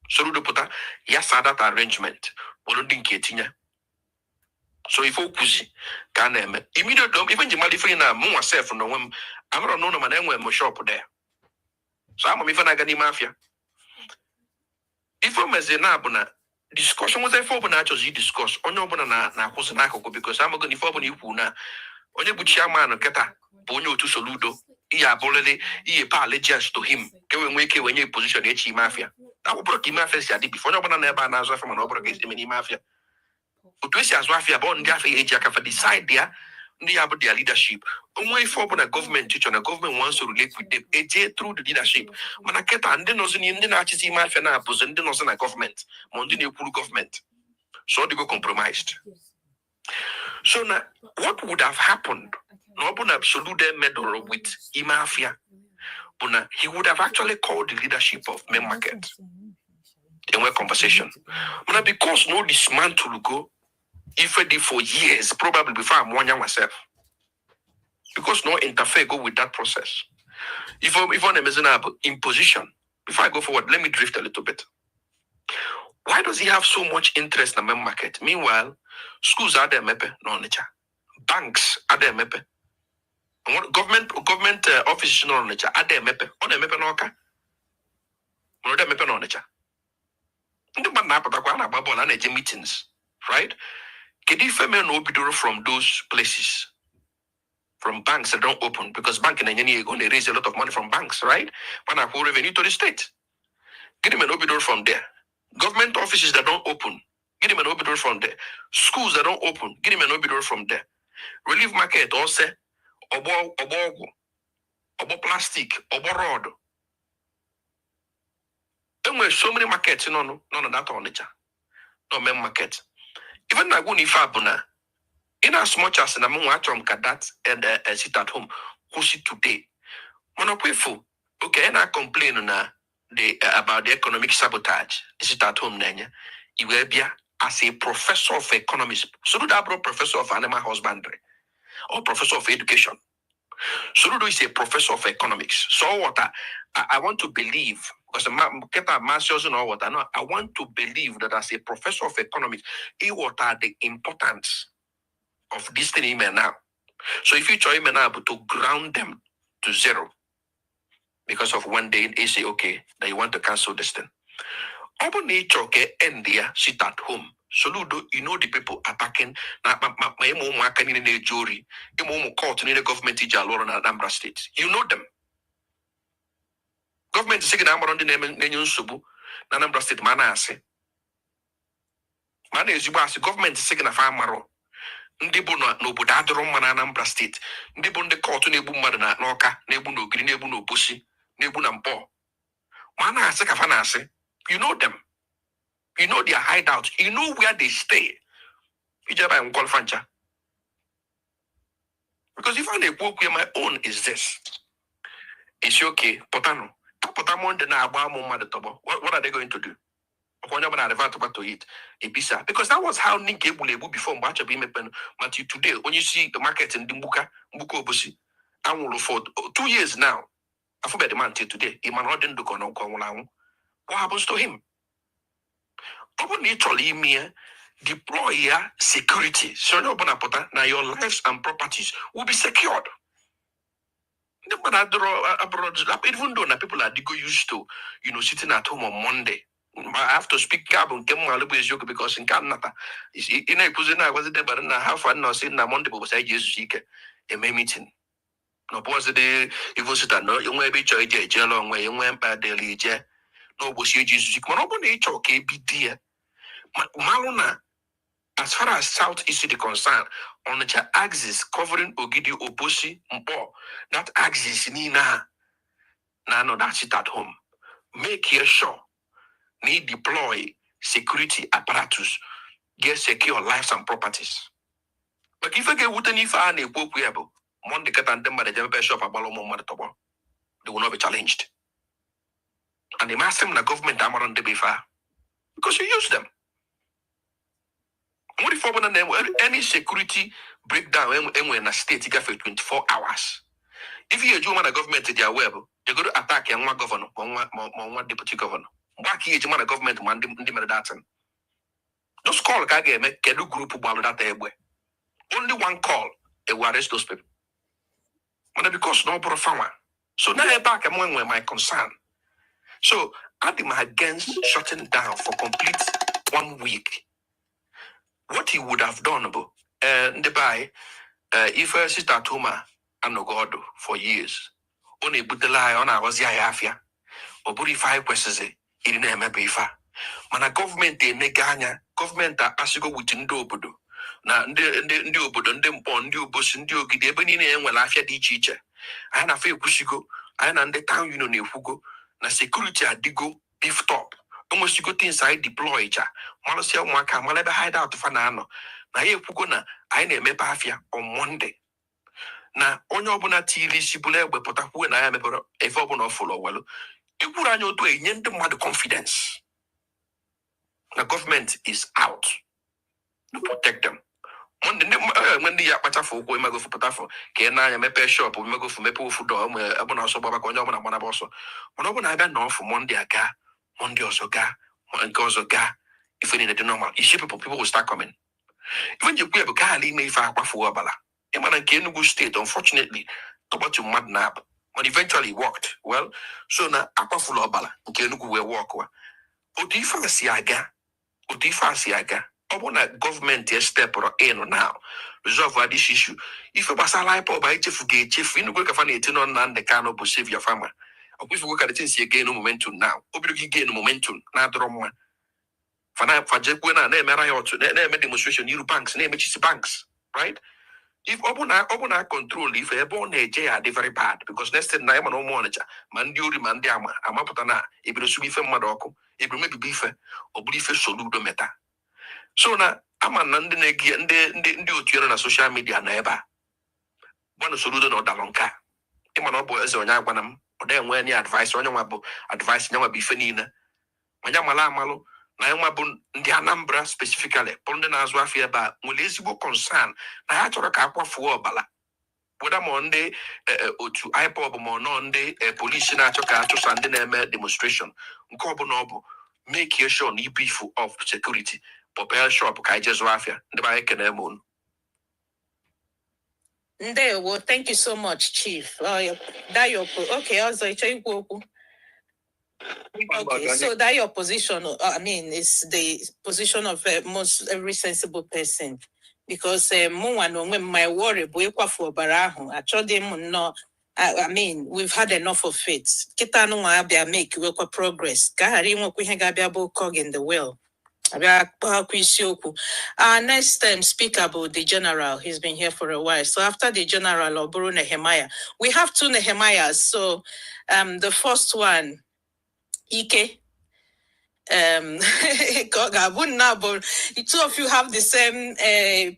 Soludo puta yasa that arrangement. So if you kuzi can immediately even the Malifrina more self no one I'm not know no man when shop there. So I'm even agani mafia. If I'm as a nabuna discussion was a for actually discuss on your banana na kusanako because I'm going to form you puna on your butchaman or keta ponyo to Soludo. Iya bolele iye pa allegiance to him. When you position H mafia. That will break mafia before no banana naza from an opera against the mini mafia. Utwesi azwafia about ndiafe age can decide there their leadership. Only for a government teacher and a government wants to relate with them through the leadership. Manaketa and then also in the Nazi mafia na and then also a government, Mondini government. So they go compromised. So now what would have happened? No one absolute medal with mafia. But he would have actually called the leadership of Main Market. In one conversation. But because no dismantle go if I did for years, probably before I'm 1 year myself. Because no interfere go with that process. If I'm a imposition, before I go forward, let me drift a little bit. Why does he have so much interest in the main market? Meanwhile, schools are there, mepe, no Onitsha. Banks are there, mepe. Government offices no Onitsha are there, mepe. On the mepe no oka. No there mepe no Onitsha. The man na pata kwa na babo na meetings, right? Kedi feme no bidoro from those places, from banks that don't open because bank in Nigeria going to raise a lot of money from banks, right? When I revenue to the state, get him an obidor from there. Government offices that don't open, get him an obidor from there. Schools that don't open, get him an obidor from there. Relief market also, obo plastic, obo rod. There were so many markets, no that Onitsha, no main market. Even na guni fabuna. In as much as na mungu atrom kadat and sit at home, who sit today. Monopwefu. Okay, and I complain na the about the economic sabotage. Sit at home nenya. Iwebia as a professor of economics. So do that bro professor of animal husbandry or professor of education. Soludo is a professor of economics. So what I want to believe, because I want to believe that as a professor of economics, what are the importance of this thing in now. So if you try now to ground them to zero, because of one day they say, okay, that you want to cancel this thing. Open nature, okay, and there, sit at home. Soludo, you know the people attacking in the jury, court in the government in Anambra State. You know them. Government is saying I'm on the name Subu, Anambra State Manase. Man is government is saying a farmer. Ndibu no budadro man Anambra State. Ndibu the court nebu madana noka, nebu no green nebu no bushi, nebu nampo. Mana sekafanase. You know them. You know their hideouts. You know where they stay. Ijaba and Kolfancha. Because if I work where my own is this. It's okay, Potano. What are they going to do? To eat because that was how Nick Ebulebu before much of him. But today, when you see the market in Dimbuka, Mbuko Busi, I will for 2 years now. I forget the man till today. He man didn't do what happens to him? Deploy security. So now your lives and properties will be secured. But even though people are used to, sitting at home on Monday. I have to speak up and get my joke because in Canada, in a position I wasn't there, but I have fun now sitting on Monday because I just a meeting. No, was the even sit at no, you may be joy, jello, where you went by daily jet. No, was you Jesus, Monopoly, okay, be dear. Maluna, as far as South is the concern, on the axis covering Ogidi Obosi Mpo, that axis Nina. No, that's it at home. Make sure. Need deploy security apparatus, get secure lives and properties. But if I get wooden if I need book wearable, Monday cat and them by the Jembe shop about Momotobo, they will not be challenged. And they must them the government on the befa because you use them. What if any security breakdown when a state you get for 24 hours? If you do the government to their web, they go to attack one governor, one deputy governor. Back here, the government man that. Those call kage make kedu group about that way. Only one call, they will arrest those people. But because no profile. So now I back among my concern. So I'm against shutting down for complete 1 week. What he would have done, if I sit at home and no God for years, only put the lie on our Ziafia, or put 5 questions in a befa. Mana government neganya, government asigo within do obodo. Na ndi obodo ndi mpo ndi obosi ndi ogide ebe niile enwe afia dị iche iche. Anyị na fe ekwusigo, anyị na ndị town union ekwugo na security adigo beefed up. Omosigo things I deploy ja. Malosia ụmụaka malebe hideout fa na anọ. Na ya ekwugo na anyị na-emepe afia on Monday. Na onye ọbụla tiri isi bụla egbe pụtakwuo na ya mepere efe ọbụla ọfụlọ welu. Ikwuru anyị otu enye ndị mmadụ confidence. The government is out to protect them. When the yapata for go go for potafo, can I mepe shop or go for mepe food or abona so baba konya na bona boso. When I don't know for Monday aga, Monday also ga, and goes ga. If we need the normal, people will start coming. Even you have a kali may far for bala. Eman and Kenugu State, unfortunately, about to mad nab, but eventually worked. Well, so now apa full of bala, Kenugu will walk. Odifa siaga. I want a government step or in now. Resolve this issue. If a basala IPOB by chief, you go find it on the can of save your farmer. If you look at the things you gain momentum now, Obi gain momentum, now drama. Fana Fajekwena, name a demonstration, new banks, name banks, right? If Obuna control, if a born a J are very bad, because next time I'm no manager, Manduri Mandiama, Amaputana, if you subi Madoko, if you maybe beef or belief Soludo meta. So now ama na ndị otu ya na social media na ebe a gbanu Soludo na ọdalọnka ịma na ọ bụ eze onye agwana m ọ dị enwe any advice onye nwa bụ advice nye nwa bụ ife niile manya mala amalụ na nwa bụ ndị Anambra specifically bụ ndị na-azụ afọ ebe a nwere ezigbo concern na ha chọrọ ka akwafuo ọbala whether ma ndị otu IPOB ma ọ nọ ndị polisi na-achọ ka achụsa ndị na-eme demonstration nke ọbụla ọ bụ make sure na beef of security prepare shop ka ije zụọ afịa ndị ba ekene m unu. Ndewo, thank you so much, Chief. Okay, also ikwu okwu. Okay, so that your position, I mean, is the position of most every sensible person, because my worry, I mean, we've had enough of it. Kita no make progress. Kahari in the will. Next speak about the general. He's been here for a while. So after the general, Oburu Nehemiah, we have two Nehemiahs. So the first one, Ike. The two of you have the same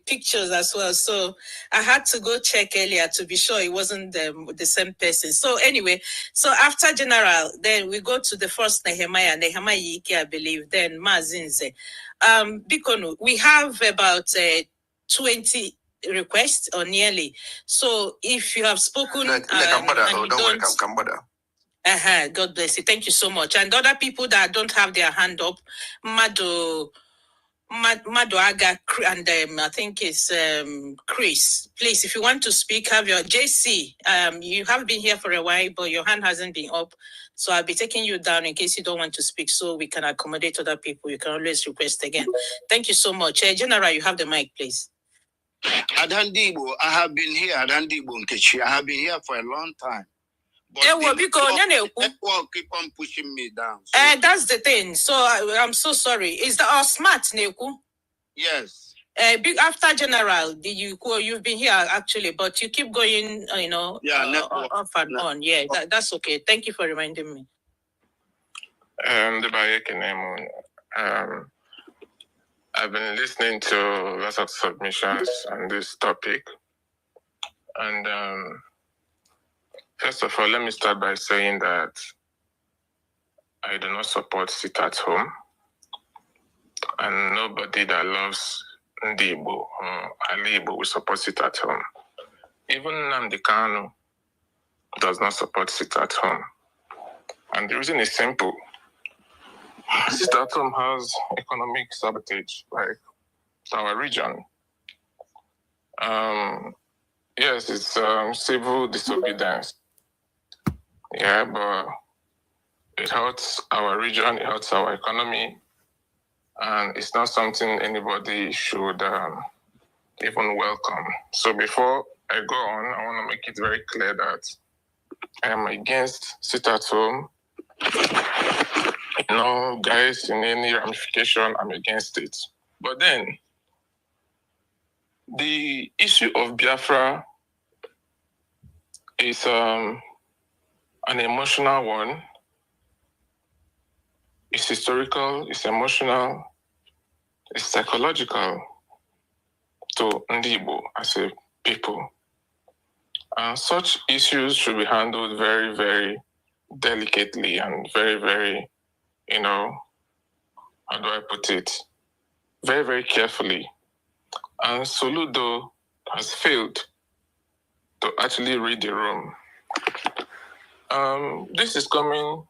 pictures as well. So I had to go check earlier to be sure it wasn't the same person. So anyway, so after general, then we go to the first Nehemiah Ike, I believe, then Mazinze. Bikono, we have about 20 requests or nearly. So if you have spoken, God bless you. Thank you so much. And other people that don't have their hand up, Mado Aga, and I think it's Chris. Please, if you want to speak, have your JC. You have been here for a while, but your hand hasn't been up. So I'll be taking you down in case you don't want to speak, so we can accommodate other people. You can always request again. Thank you so much. General, you have the mic, please. Adandibo, I have been here. Adandibo Nkechi, I have been here for a long time. But network keep on pushing me down. So. That's the thing. So I'm so sorry. Is that smart, Neku? Yes. After general, you've been here actually, but you keep going, off and on. Yeah, that's okay. Thank you for reminding me. I've been listening to lots of submissions on this topic, and first of all, let me start by saying that I do not support sit at home, and nobody that loves Ndibo or Alibo will support sit at home. Even Nnamdi Kanu does not support sit at home. And the reason is simple. Sit at home has economic sabotage, like our region. Yes, it's civil disobedience. Yeah, but it hurts our region, it hurts our economy, and it's not something anybody should even welcome. So before I go on, I want to make it very clear that I am against sit at home. No, guys, in any ramification, I'm against it. But then, the issue of Biafra is an emotional one. It's historical, it's emotional, it's psychological to Ndibo as a people. Such issues should be handled very, very delicately and very, very, how do I put it? Very, very carefully. And Soludo has failed to actually read the room. This is coming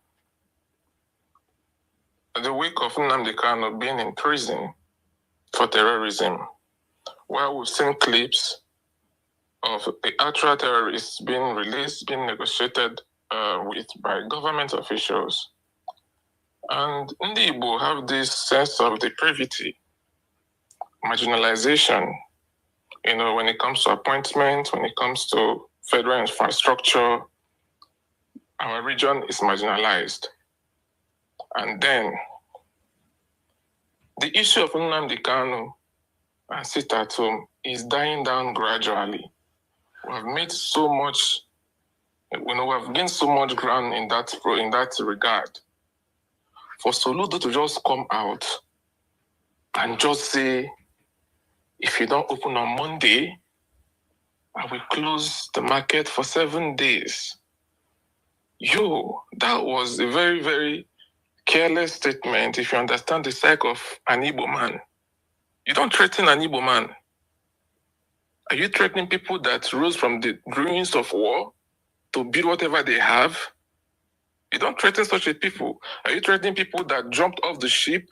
the week of Nnamdi Kanu being in prison for terrorism, where we've seen clips of the actual terrorists being released, being negotiated with by government officials. And Ndibo have this sense of depravity, marginalization, when it comes to appointments, when it comes to federal infrastructure, our region is marginalized. And then the issue of Nnamdi Kanu and sit at home is dying down gradually. We have made so much, we have gained so much ground in that regard. For Soludo to just come out and just say if you don't open on Monday, I will close the market for 7 days. Yo, that was a very, very careless statement if you understand the psyche of an Igbo man. You don't threaten an Igbo man. Are you threatening people that rose from the ruins of war to build whatever they have? You don't threaten such a people. Are you threatening people that jumped off the ship,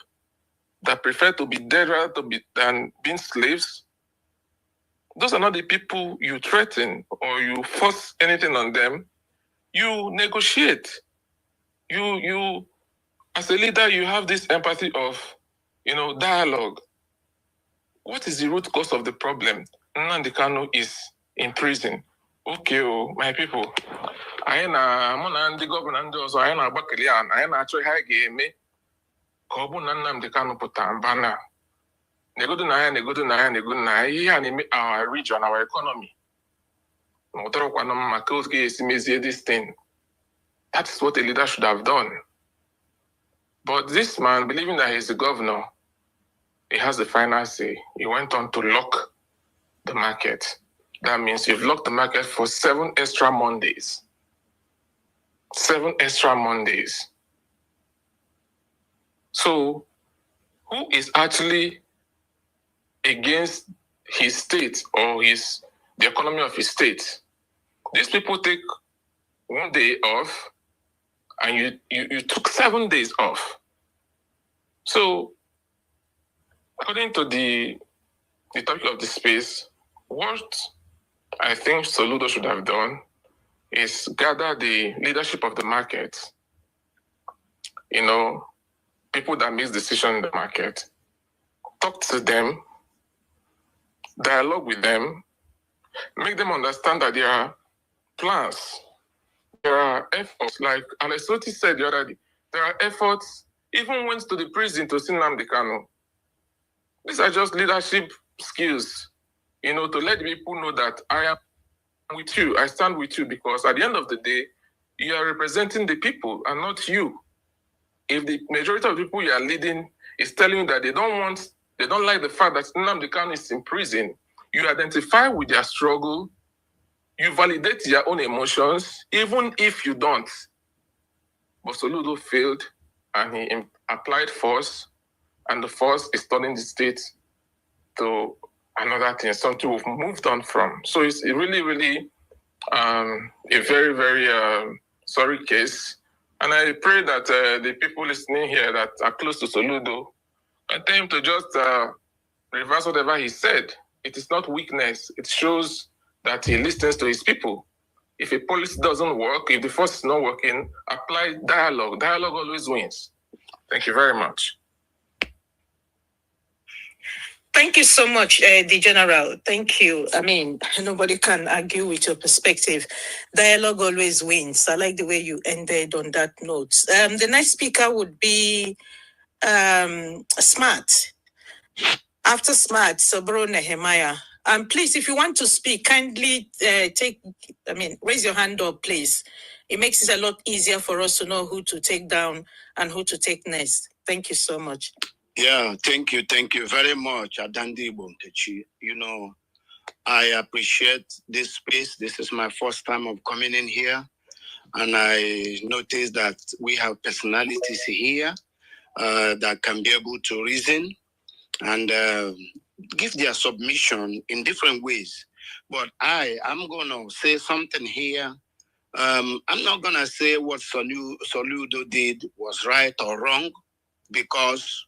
that prefer to be dead rather than being slaves? Those are not the people you threaten or you force anything on them. You negotiate. You, as a leader, you have this empathy of, dialogue. What is the root cause of the problem? Nnamdi Kanu is in prison. Okay, my people. I na the governor and also I na Bakilian. I na actually high game. Kobu Nnamdi Kanu puta bana. Negodu na our region, our economy. This thing. That's what a leader should have done. But this man, believing that he's the governor, he has the final say. He went on to lock the market. That means you've locked the market for 7 extra Mondays. 7 extra Mondays. So, who is actually against his state or the economy of his state? These people take 1 day off, and you took 7 days off. So, according to the topic of the space, what I think Soludo should have done is gather the leadership of the market, people that make decisions in the market, talk to them, dialogue with them, make them understand that there are plans, there are efforts, like Alex Soti said the other day, there are efforts, even went to the prison to see Nnamdi Kanu. These are just leadership skills, to let people know that I am with you, I stand with you, because at the end of the day, you are representing the people and not you. If the majority of the people you are leading is telling you that they don't like the fact that Nnamdi Kanu is in prison, you identify with their struggle, you validate their own emotions, even if you don't. But Soludo failed, and he applied force, and the force is turning the state to another thing, something we've moved on from. So it's really, really a very, very sorry case. And I pray that the people listening here that are close to Soludo, I tell him to just reverse whatever he said. It is not weakness. It shows that he listens to his people. If a policy doesn't work, if the force is not working, apply dialogue. Dialogue always wins. Thank you very much. Thank you so much, the General. Thank you. I mean, nobody can argue with your perspective. Dialogue always wins. I like the way you ended on that note. The next speaker would be Smart. After Smart, Sobro Nehemiah. Please, if you want to speak, kindly raise your hand up, please. It makes it a lot easier for us to know who to take down and who to take next. Thank you so much. Yeah, thank you very much, Adandi Bontechi. I appreciate this space. This is my first time of coming in here, and I noticed that we have personalities here that can be able to reason and give their submission in different ways. But I'm gonna say something here. I'm not gonna say what Soludo did was right or wrong, because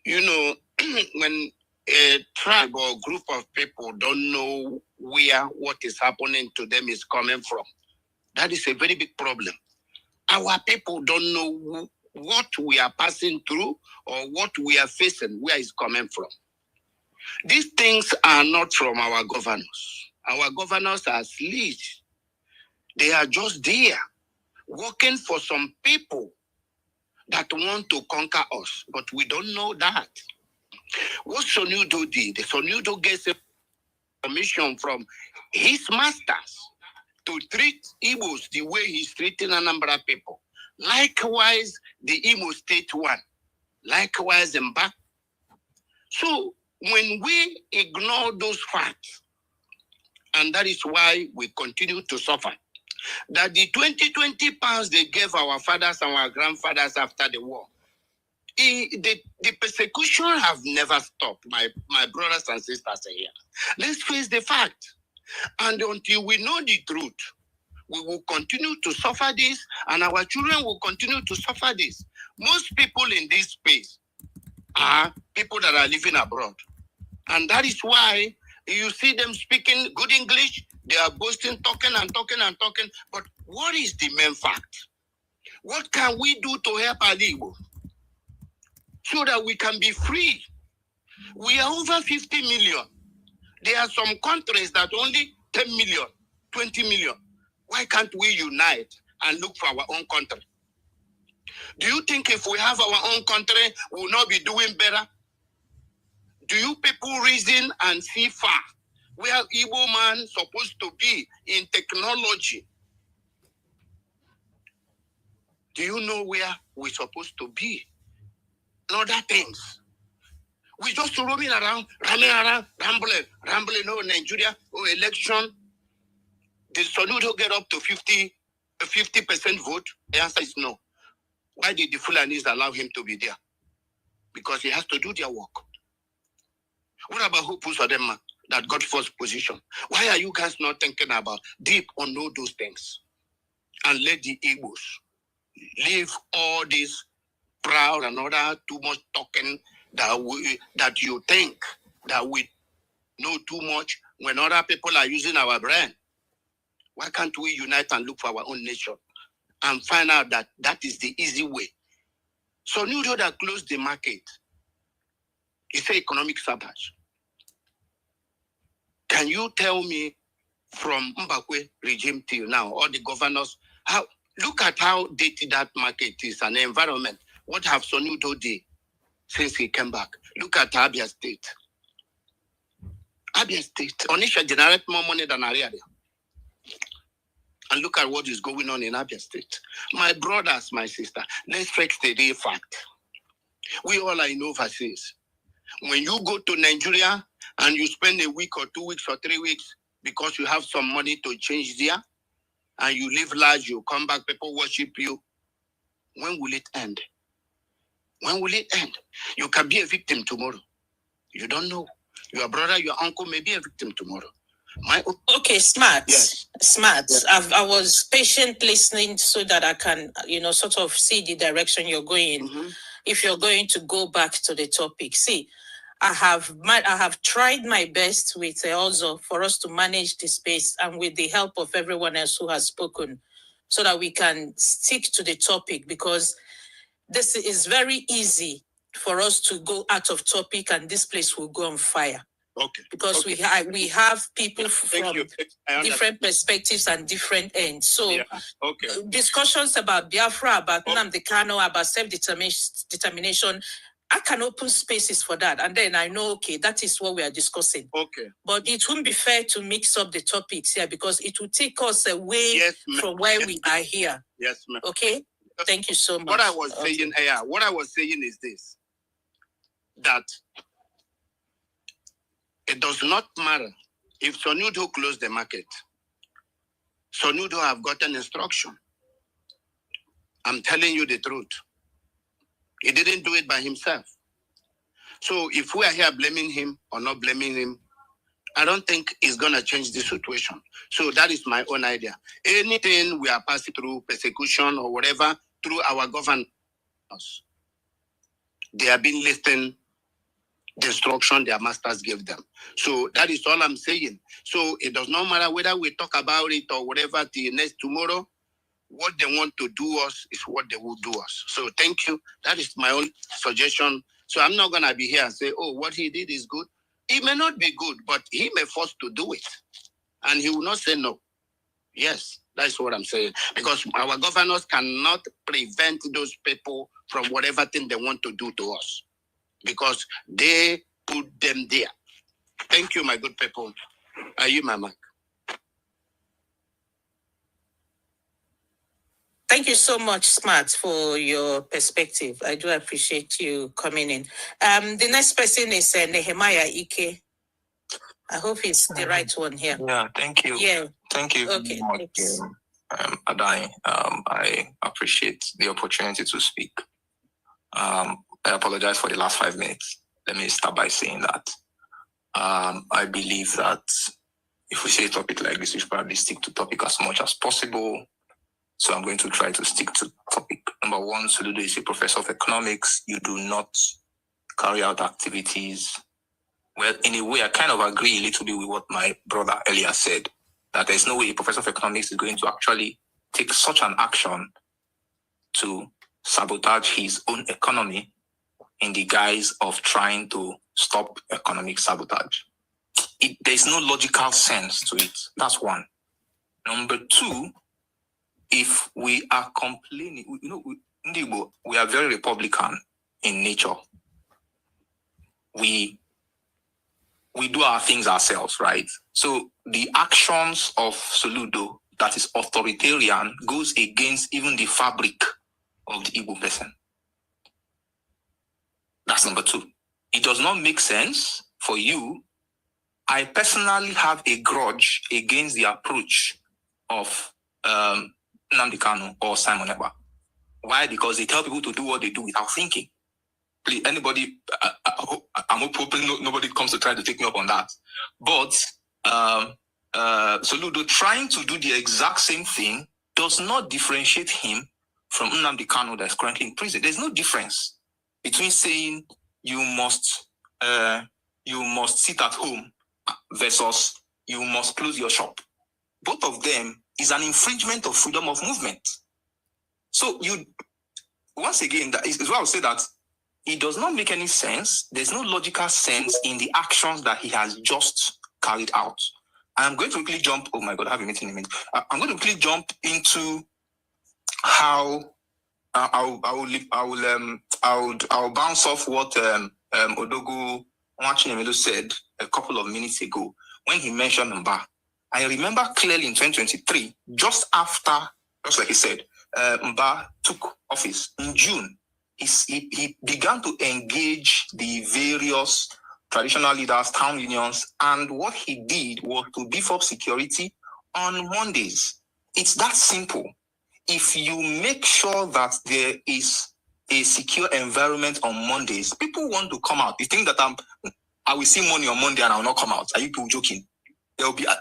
when a tribe or group of people don't know where what is happening to them is coming from, that is a very big problem. Our people don't know what we are passing through or what we are facing, where it's coming from. These things are not from our governors. Our governors are slaves. They are just there, working for some people that want to conquer us, but we don't know that. What Soludo did, Soludo gets a permission from his masters to treat Igbos the way he's treating Anambra people. Likewise, the Imo State one. Likewise, in back. So, When we ignore those facts, and that is why we continue to suffer, that the 20 pounds they gave our fathers and our grandfathers after the war, the persecution have never stopped, my brothers and sisters here. Let's face the fact. And until we know the truth, we will continue to suffer this, and our children will continue to suffer this. Most people in this space are people that are living abroad. And that is why you see them speaking good English, they are boasting, talking and talking and talking. But what is the main fact? What can we do to help our Igbo so that we can be free? We are over 50 million. There are some countries that only 10 million, 20 million. Why can't we unite and look for our own country? Do you think if we have our own country, we will not be doing better? Do you people reason and see far? Where Igbo man supposed to be in technology? Do you know where we're supposed to be? In other things. We just roaming around, rambling. Oh, Nigeria, oh, election. Did Soludo get up to 50% vote? The answer is no. Why did the Fulanis allow him to be there? Because he has to do their work. What about who puts them that got first position? Why are you guys not thinking about deep on all those things? And let the Igbos leave all this proud and other too much talking that you think that we know too much when other people are using our brain. Why can't we unite and look for our own nation and find out that that is the easy way? So Nudo that closed the market, it's an economic sabotage. Can you tell me from Mbakwe regime till now, all the governors, look at how dirty that market is and the environment. What have Soludo done since he came back? Look at Abia State. Abia State, Onitsha generate more money than Ariaria. And look at what is going on in Abia State. My brothers, my sister, let's fix the real fact. We all are in overseas. When you go to Nigeria and you spend a week or 2 weeks or 3 weeks because you have some money to change there, and you live large, you come back, people worship you, when will it end? When will it end? You can be a victim tomorrow. You don't know. Your brother, your uncle may be a victim tomorrow. Okay, smart. Yes. Smart. Yes. I was patient listening so that I can, sort of see the direction you're going. Mm-hmm. If you're going to go back to the topic, see, I have tried my best with also for us to manage the space and with the help of everyone else who has spoken, so that we can stick to the topic, because this is very easy for us to go out of topic and this place will go on fire. Okay. Because okay. we have people from Understand. different perspectives and different ends. So Yeah. Okay. Discussions about Biafra, about Nnamdi Kanu, about self-determination, I can open spaces for that. And then I know, okay, that is what we are discussing. Okay. But it wouldn't be fair to mix up the topics here, because it will take us away from where we are here. Yes, ma'am. Okay? Thank you so much. What I was saying is this, that it does not matter if Soludo closed the market. Soludo have gotten instruction. I'm telling you the truth. He didn't do it by himself. So if we are here blaming him or not blaming him, I don't think it's going to change the situation. So that is my own idea. Anything we are passing through, persecution or whatever, through our governors, they have been listening the instruction their masters gave them. So that is all I'm saying. So it does not matter whether we talk about it or whatever till next tomorrow. What they want to do us is what they will do us. So thank you. That is my own suggestion. So I'm not going to be here and say, oh, what he did is good. It may not be good, but he may force to do it. And he will not say no. Yes, that's what I'm saying. Because our governors cannot prevent those people from whatever thing they want to do to us, because they put them there. Thank you, my good people. Are you, Mama? Thank you so much, Smart, for your perspective. I do appreciate you coming in. The next person is Nehemiah Ike. I hope it's the right one here. Yeah, thank you. Yeah. Thank you Okay, very much, thanks. Adai. I appreciate the opportunity to speak. I apologize for the last 5 minutes. Let me start by saying that I believe that if we say a topic like this, we should probably stick to topic as much as possible. So I'm going to try to stick to topic. Number one, Soludo is a professor of economics. You do not carry out activities. Well, in a way, I kind of agree a little bit with what my brother earlier said, that there's no way a professor of economics is going to actually take such an action to sabotage his own economy in the guise of trying to stop economic sabotage. There's no logical sense to it. That's one. Number two, if we are complaining, we are very Republican in nature. We do our things ourselves, right? So the actions of Soludo that is authoritarian goes against even the fabric of the Igbo person. That's number two. It does not make sense for you. I personally have a grudge against the approach of Nnamdi Kanu or Simon Ekpa. Why? Because they tell people to do what they do without thinking. Please, anybody, I'm hoping nobody comes to try to take me up on that. But Soludo trying to do the exact same thing does not differentiate him from Nnamdi Kanu that's currently in prison. There's no difference between saying you must sit at home versus you must close your shop. Both of them is an infringement of freedom of movement. So once again, that is why I would say that it does not make any sense. There's no logical sense in the actions that he has just carried out. I'm going to quickly jump. Oh my God, I have a meeting in a minute. I'm going to quickly jump into how I'll bounce off what Odogo Nwachinemelu said a couple of minutes ago when he mentioned Mba. I remember clearly in 2023, just like he said, Mba took office in June. He began to engage the various traditional leaders, town unions, and what he did was to beef up security on Mondays. It's that simple. If you make sure that there is a secure environment on Mondays, people want to come out. You think that I will see money on Monday and I will not come out? Are you people joking? There will be I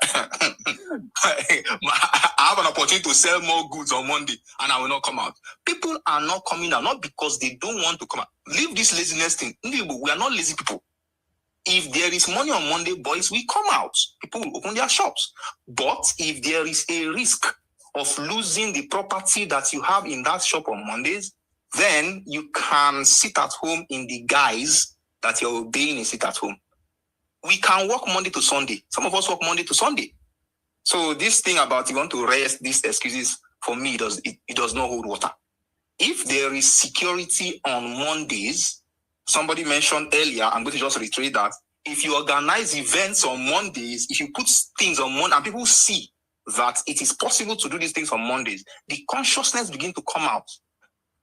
have an opportunity to sell more goods on Monday and I will not come out. People are not coming out, not because they don't want to come out. Leave this laziness thing. We are not lazy people. If there is money on Monday, boys, we come out. People will open their shops. But if there is a risk of losing the property that you have in that shop on Mondays, then you can sit at home in the guise that you're obeying a sit at home. We can work Monday to Sunday. Some of us work Monday to Sunday. So this thing about you want to rest these excuses, for me, it does not hold water. If there is security on Mondays, somebody mentioned earlier, I'm going to just reiterate that, if you organize events on Mondays, if you put things on Monday and people see that it is possible to do these things on Mondays, the consciousness begins to come out.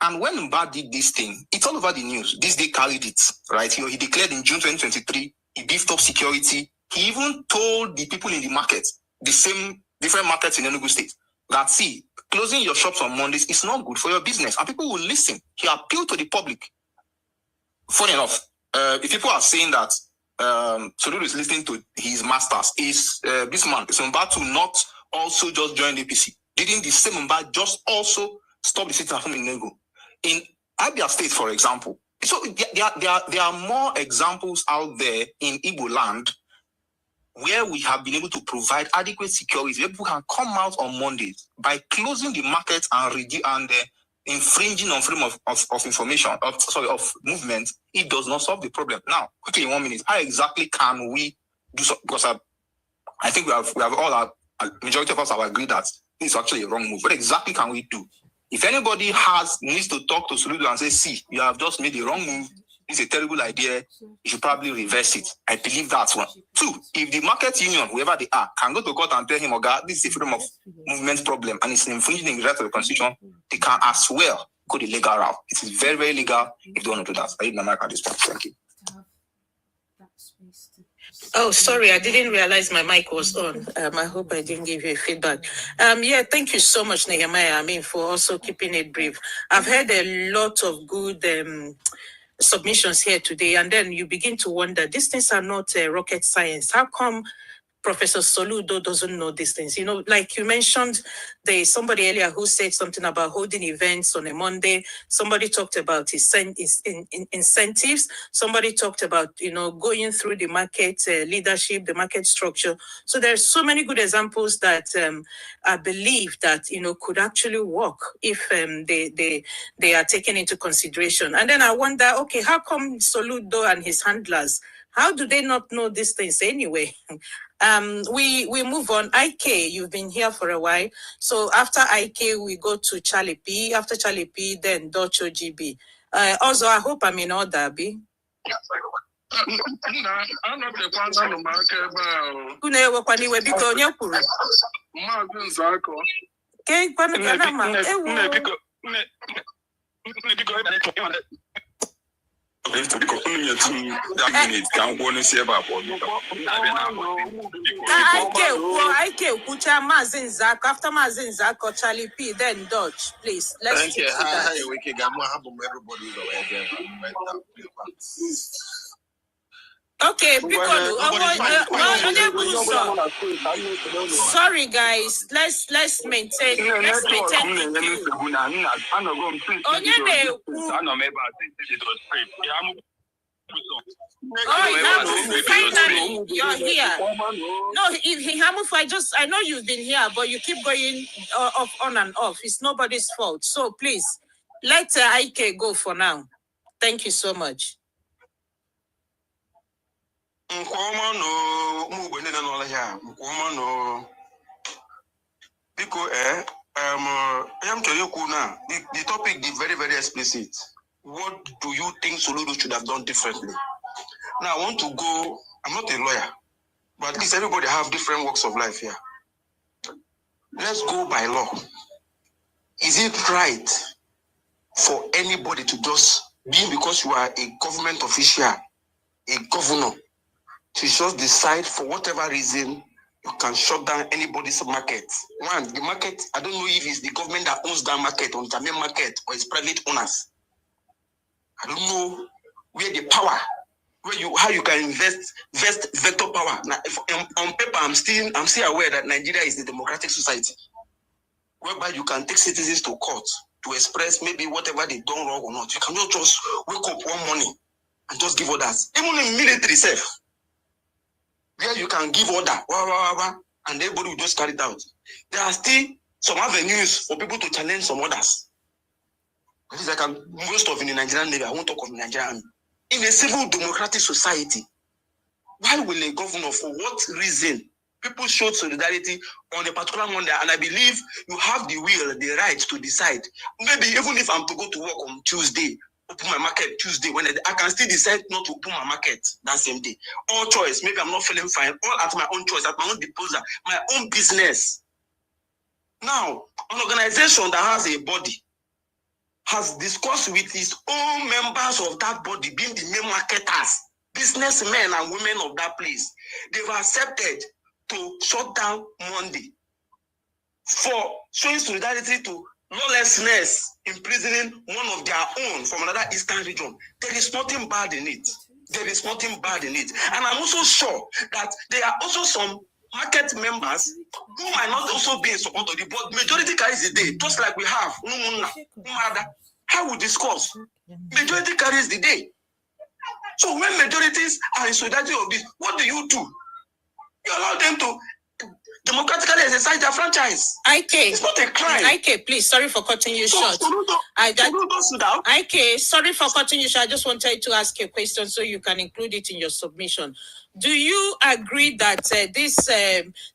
And when Mba did this thing, it's all over the news. This day carried it, right? He declared in June 2023, he beefed up security. He even told the people in the market, the same different markets in Enugu State, that see, closing your shops on Mondays is not good for your business. And people will listen. He appealed to the public. Funny enough, if people are saying that Soludo is listening to his masters, is this man, is Mba to not also just join the APC? Didn't the same Mba just also stop the sitting at home in Enugu? In Abia State, for example. So there are more examples out there in Igbo land where we have been able to provide adequate security. People can come out on Mondays by closing the market and infringing on freedom of information, of movement. It does not solve the problem. Now, quickly in 1 minute, how exactly can we do so? Because I think we have all majority of us have agreed that this is actually a wrong move. What exactly can we do? If anybody needs to talk to Soludo and say, see, you have just made a wrong move, it's a terrible idea, you should probably reverse it. I believe that's one. Two, if the market union, whoever they are, can go to court and tell him, oh God, this is a freedom of movement problem and it's infringing the right of the constitution, they can as well go the legal route. It is very, very legal if they want to do that. I need my mic at this point. Thank you. Oh, sorry, I didn't realize my mic was on. I hope I didn't give you feedback. Yeah, thank you so much, Nehemiah. I mean, for also keeping it brief. I've heard a lot of good submissions here today, and then you begin to wonder, these things are not rocket science. How come Professor Soludo doesn't know these things? You know, like you mentioned, there's somebody earlier who said something about holding events on a Monday. Somebody talked about incentives. Somebody talked about, you know, going through the market leadership, the market structure. So there's so many good examples that I believe that, you know, could actually work if they are taken into consideration. And then I wonder, okay, how come Soludo and his handlers, how do they not know these things anyway? We move on. IK, you've been here for a while. So after IK, we go to Charlie P. After Charlie P, then Dutch OGB. Also, I hope I'm in order, B. After Mazin Zako, Charlie P, then Dodge, please. Let's thank you. Hi, Wiki Gamu. Everybody's aware. Okay, because sorry guys, let's maintain. Finally, you're here. No, I know you've been here, but you keep going off on and off. It's nobody's fault. So please, let IK go for now. Thank you so much. The topic is very, very explicit. What do you think Soludo should have done differently? Now, I want to go, I'm not a lawyer, but at least everybody have different walks of life here. Let's go by law. Is it right for anybody to just, being because you are a government official, a governor, to just decide for whatever reason you can shut down anybody's market? One, the market, I don't know if it's the government that owns that market, on Onitsha Main Market, or it's private owners. I don't know where the power, how you can invest veto power. Now, on paper, I'm still aware that Nigeria is a democratic society, whereby you can take citizens to court to express maybe whatever they done wrong or not. You cannot just wake up one morning and just give orders. Even in military self, where you can give order, and everybody will just carry it out. There are still some avenues for people to challenge some orders. At least most of in the Nigerian Navy, I won't talk of the Nigerian Army. In a civil democratic society, why will a governor, for what reason, people showed solidarity on a particular Monday, and I believe you have the will, the right to decide. Maybe even if I'm to go to work on Tuesday, open my market Tuesday, when I can still decide not to open my market that same day. All choice, maybe I'm not feeling fine, all at my own choice, at my own disposal, my own business. Now, an organization that has a body has discussed with his own members of that body, being the main marketers, businessmen and women of that place. They've accepted to shut down Monday for showing solidarity to lawlessness, imprisoning one of their own from another eastern region. There is nothing bad in it. There is nothing bad in it. And I'm also sure that there are also some market members who might not also be in support of the board. Majority carries the day, just like we have. How we discuss. Majority carries the day. So when majorities are in solidarity of this, what do? You allow them to democratically exercise their franchise. It's not a crime. IK, please, sorry for cutting you short. IK, sorry for cutting you short. I just wanted to ask you a question so you can include it in your submission. Do you agree that this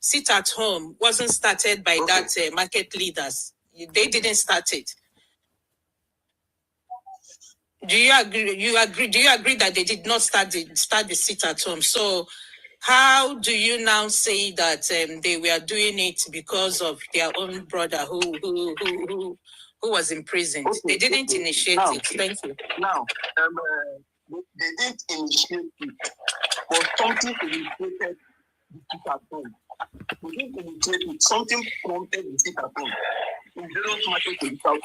sit at home wasn't started by that market leaders? They didn't start it. Do you agree? Do you agree that they did not start the sit at home? So, how do you now say that they were doing it because of their own brother who was imprisoned? Okay, They didn't initiate now, it. Thank you. now, they didn't initiate it, but something initiated the sit at home. They didn't initiate it. Something prompted the sit at home in various markets in the South.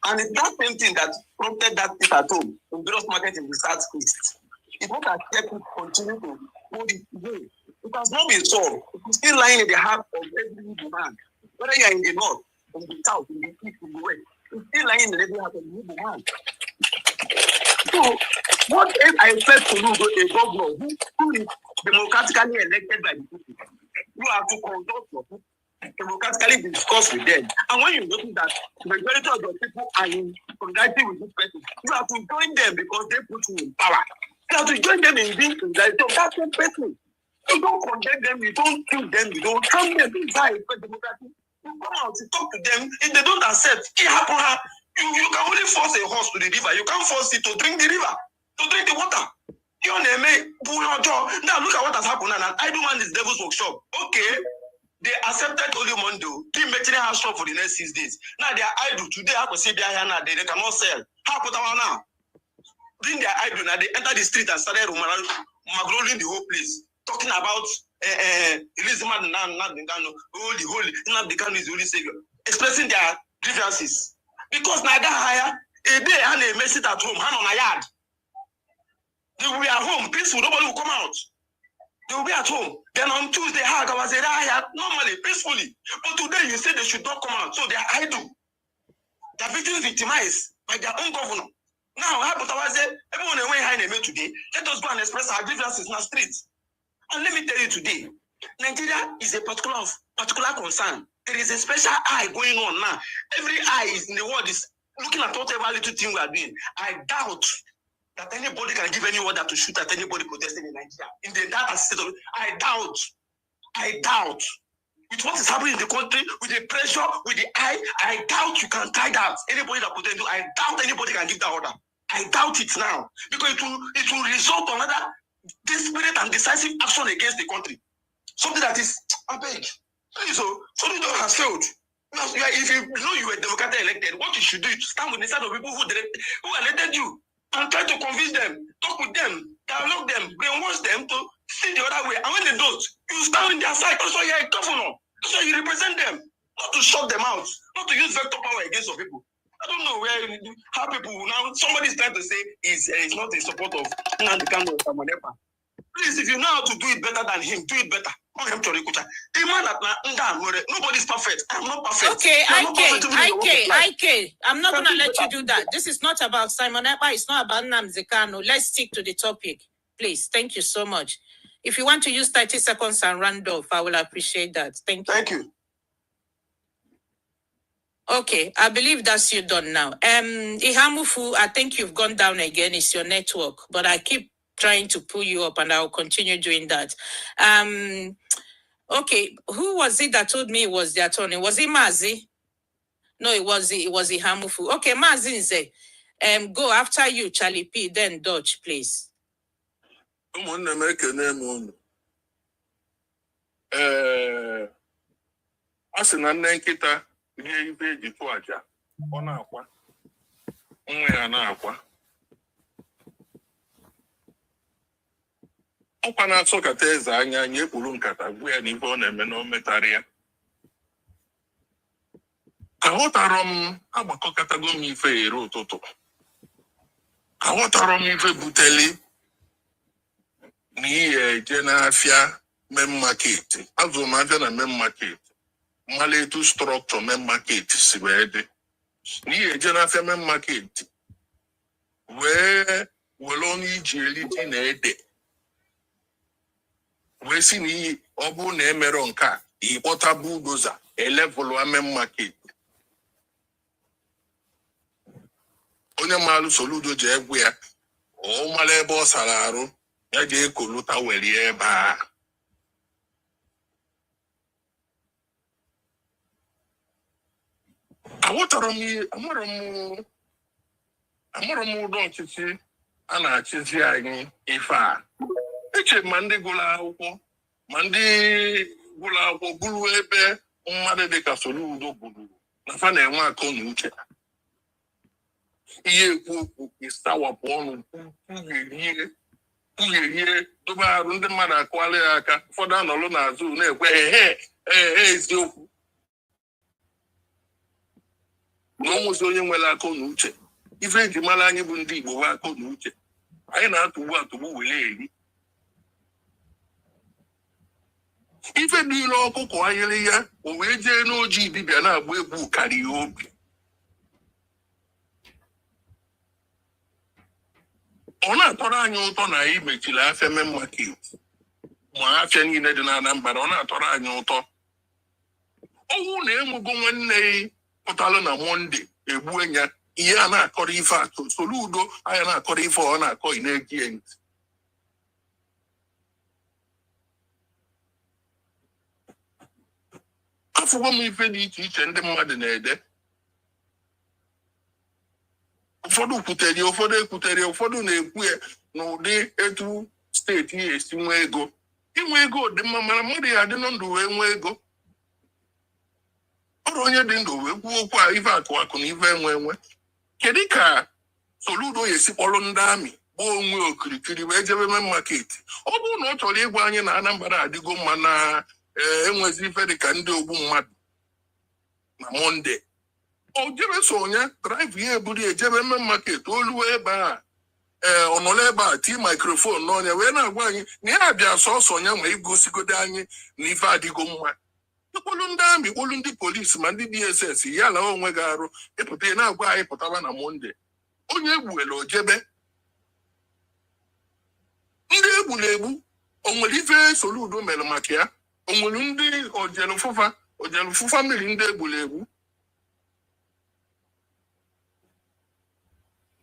And it's that same thing that prompted that sit at home in various markets in the Southeast. It's what has kept it continue to hold it today. It has not been solved. It's still lying in the heart of every man. Whether you are in the north, in the south, in the east, in the west, it's still lying in every heart of every man. So, what if I said to you, a governor who is democratically elected by the people? You have to consult your people, democratically discuss with them. And when you notice that the majority of the people are in solidarity with this person, you have to join them because they put you in power. You have to join them in being solidarity of that same person. You don't condemn them, you don't kill them, you don't harm them. This is how it's democracy. You come out, you talk to them. If they don't accept, it happen. You can only force a horse to the river. You can't force it to drink the river, to drink the water. Now look at what has happened. And an idle man is devil's workshop. Okay, they accepted only Mondo. Keep making a house shop for the next 6 days. Now they are idle. Today, I can see they are here now. They cannot sell. How put on now? Bring their idol now. They enter the street and started rolling the whole place, talking about Elizabeth the holy is the holy savior, expressing their grievances. Because now that higher a day and they mess it at home, hand on a yard. They will be at home, peaceful, nobody will come out. They will be at home. Then on Tuesday, I was there normally, peacefully. But today you say they should not come out. So they are idle. They are victimized by their own governor. Now, everyone away high name today. Let us go and express our grievances in the streets. And let me tell you today, Nigeria is a particular concern. There is a special eye going on now. Every eye is in the world is looking at whatever little thing we are doing. I doubt that anybody can give any order to shoot at anybody protesting in Nigeria. In the data state, I doubt. With what is happening in the country, with the pressure, with the eye, I doubt you can tie that. Anybody that protest, I doubt anybody can give that order. I doubt it now. Because it will result in another desperate and decisive action against the country. Something that is, I beg. So, something that has failed. If you know you were democratically elected, what you should do is to stand with the side of people who elected you and try to convince them, talk with them, dialogue them, brainwash them to see the other way. And when they don't, you stand in their side. That's why you're a governor. That's why you represent them. Not to shut them out, not to use veto power against some people. I don't know how people now, somebody is trying to say is not in support of Nnamdi Kanu or Samonepa. Please, if you know how to do it better than him, do it better. The man that nobody's perfect. I'm not perfect. Okay, IK. I'm not gonna let you do that. This is not about Simon Ekpa. It's not about Nnamdi Kanu. Let's stick to the topic, please. Thank you so much. If you want to use 30 seconds and round off, I will appreciate that. Thank you. Thank you. Okay, I believe that's you done now. Ihamufu, I think you've gone down again. It's your network, but I keep trying to pull you up, and I'll continue doing that. Okay, who was it that told me it was the attorney? Was it Mazi? No, it was Ihamufu. Okay, Mazi Nze, go after you, Charlie P. Then Dodge, please. Ihe ibe eji tụ aja ọ na-akwa nwa ya na-akwa ọkwa na-atụkata eze anya anyị ekpuru nkata gwa ya n'ife ọ na-eme na o metara ya aghọtara m agbakọkatago m ife ere ụtụtụ aghọtara m ife buteli na ihe eje n'afịa main market azụ m afịa na main market Maletu structure main market si wee dị n'ihe eje n'afịa main market wee were ọnụ iji eri ji na ede wee si n'iyi ọ bụrụ na emere nke a ịkpọta bulldozer elevụlụ main market onye maalụ Soludo ji egwu ya ọ mara ebe ọ sara arụ ya ji ekoluta were ebe a aghọtara m amụrụ m ụdọ ọchịchị a na-achịzi anyị ife a. Eche ma ndị gụrụ akwụkwọ ma ndị gụrụ akwụkwọ bụrụ ebe mmadụ dịka Soludo bụrụ na fa na-enwe akọ na uche. Ihe ekwu okwu ịsawapụ ọnụ kwughie dobe arụ ndị mmadụ akụgharị ya aka, ụfọdụ anọlụ n'azụ na-ekwe eziokwu na ọnwụzi onye nwere akọ na uche. Ife eji mara anyị bụ ndị Igbo nwe akọ na uche. Anyị na-atụgbu were eri. Ife niile ọkụkọ anyịrị ya o wee jee n'oji dibịa na-agba egwu karịa obi. Ọ na-atọrọ anyị ụtọ na anyị mechiri afịa main market ma afịa niile dị na Anambra. Ọ na-atọrọ anyị ụtọ. Ọnwụ na enwego nwanne ya pụtalụ na Mọnde egbuo ya, ihe a na-akọrọ ife atụ Soludo anya na-akọrọ ife ọ na-akọ ị na-egi ntị. Afụgo m ife dị iche iche ndị mmadụ na-ede. Ụfọdụ kwutere, ụfọdụ ekwutere, ụfọdụ na-ekwu ya n'ụdị etu steeti ya esi nwee ego. Inwe ego dị mma, mana mmadụ ya adị na ndụ wee nwee ego. Ọrụ onye dị ndụ wee kwuo okwu a ife akụ na ife enwe. Kedu ka Soludo ya esi kpọrọ ndị amị gbaa onwe okirikiri wee jebe main market? Ọ bụrụ na ọ chọrọ ịgwa anyị na Anambra adịgo mma na enwezi ife dịka ndị ogbu mmadụ na Mọnde, o jebe so onye drive ya eburu ejebe main market oluwe ebe a ọ nọrọ ebe a tii microphone n'ọnya wee na-agwa anyị na ya bịa sọsọ ya ma igosigodo anyị na ife adịgo mma. Ịkpọlụ ndị amị, kpọlụ ndị polisi ma ndị DSS ya la onwe gị arụ ịpụta na-agwa anyị pụtaba na Mọnde. Onye egbuela ojebe. Ndị egbula egbu o nwere ife Soludo mere maka ya? O nwere ndị ojelụfụfa mmiri ndị egbula egbu?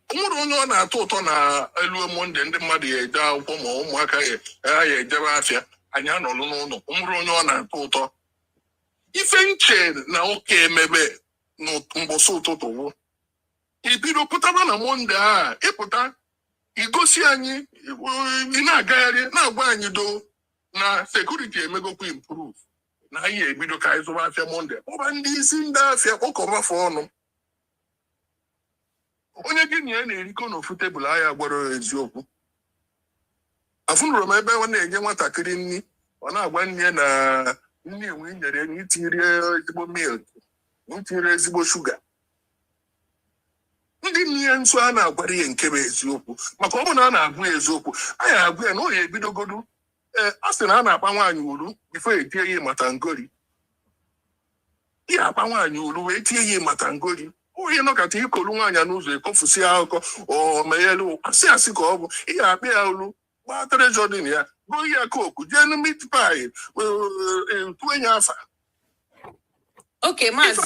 O nwere onye ọ na-atọ ụtọ na elu Mọnde ndị mmadụ ya eje akwụkwọ ma ụmụaka ya ejebe afịa anyị anọlụ n'ụlọ? O nwere onye ọ na-atọ ụtọ? Ife nche na ụka emebe mbọsị ụtụtụ wụ ibido pụtaba na Mọnde a ịpụta igosi anyị ị na-agagharị na-agwa anyị do na sekuriti emegokwa improve na anyị ebido ka anyị zụba afịa Mọnde. Ọba ndị isi ndị afịa kpọkọbafe ọnụ. Onye gị na ya na-erikọ n'ofu tebụl ahịa gwara eziokwu. Afụnụrụ m ebe ọ na-enye nwatakịrị nri, ọ na-agwa nne na nne enwe nyere enyi itiri ezigbo milk, itiri ezigbo shuga. Ndị nne nso a na-agwara ya nke bụ eziokwu, maka ọ bụ na a na-agwa eziokwu anyị agwa ya na ọ ya ebidogodu a sị na a na-akpa nwaanyị uru bifo etie ya mata ngori. Ihe akpa nwaanyị uru wee tie ya mata ngori. Onye nọkọta ikolu nwaanyị n'ụzọ ekofusi akụkọ o meghelu asị ka ọ bụ ihe akpa ya olu gbaa trejọdin ya gụọ ya koku jee mit pai tue ya afa. Okay, Maazị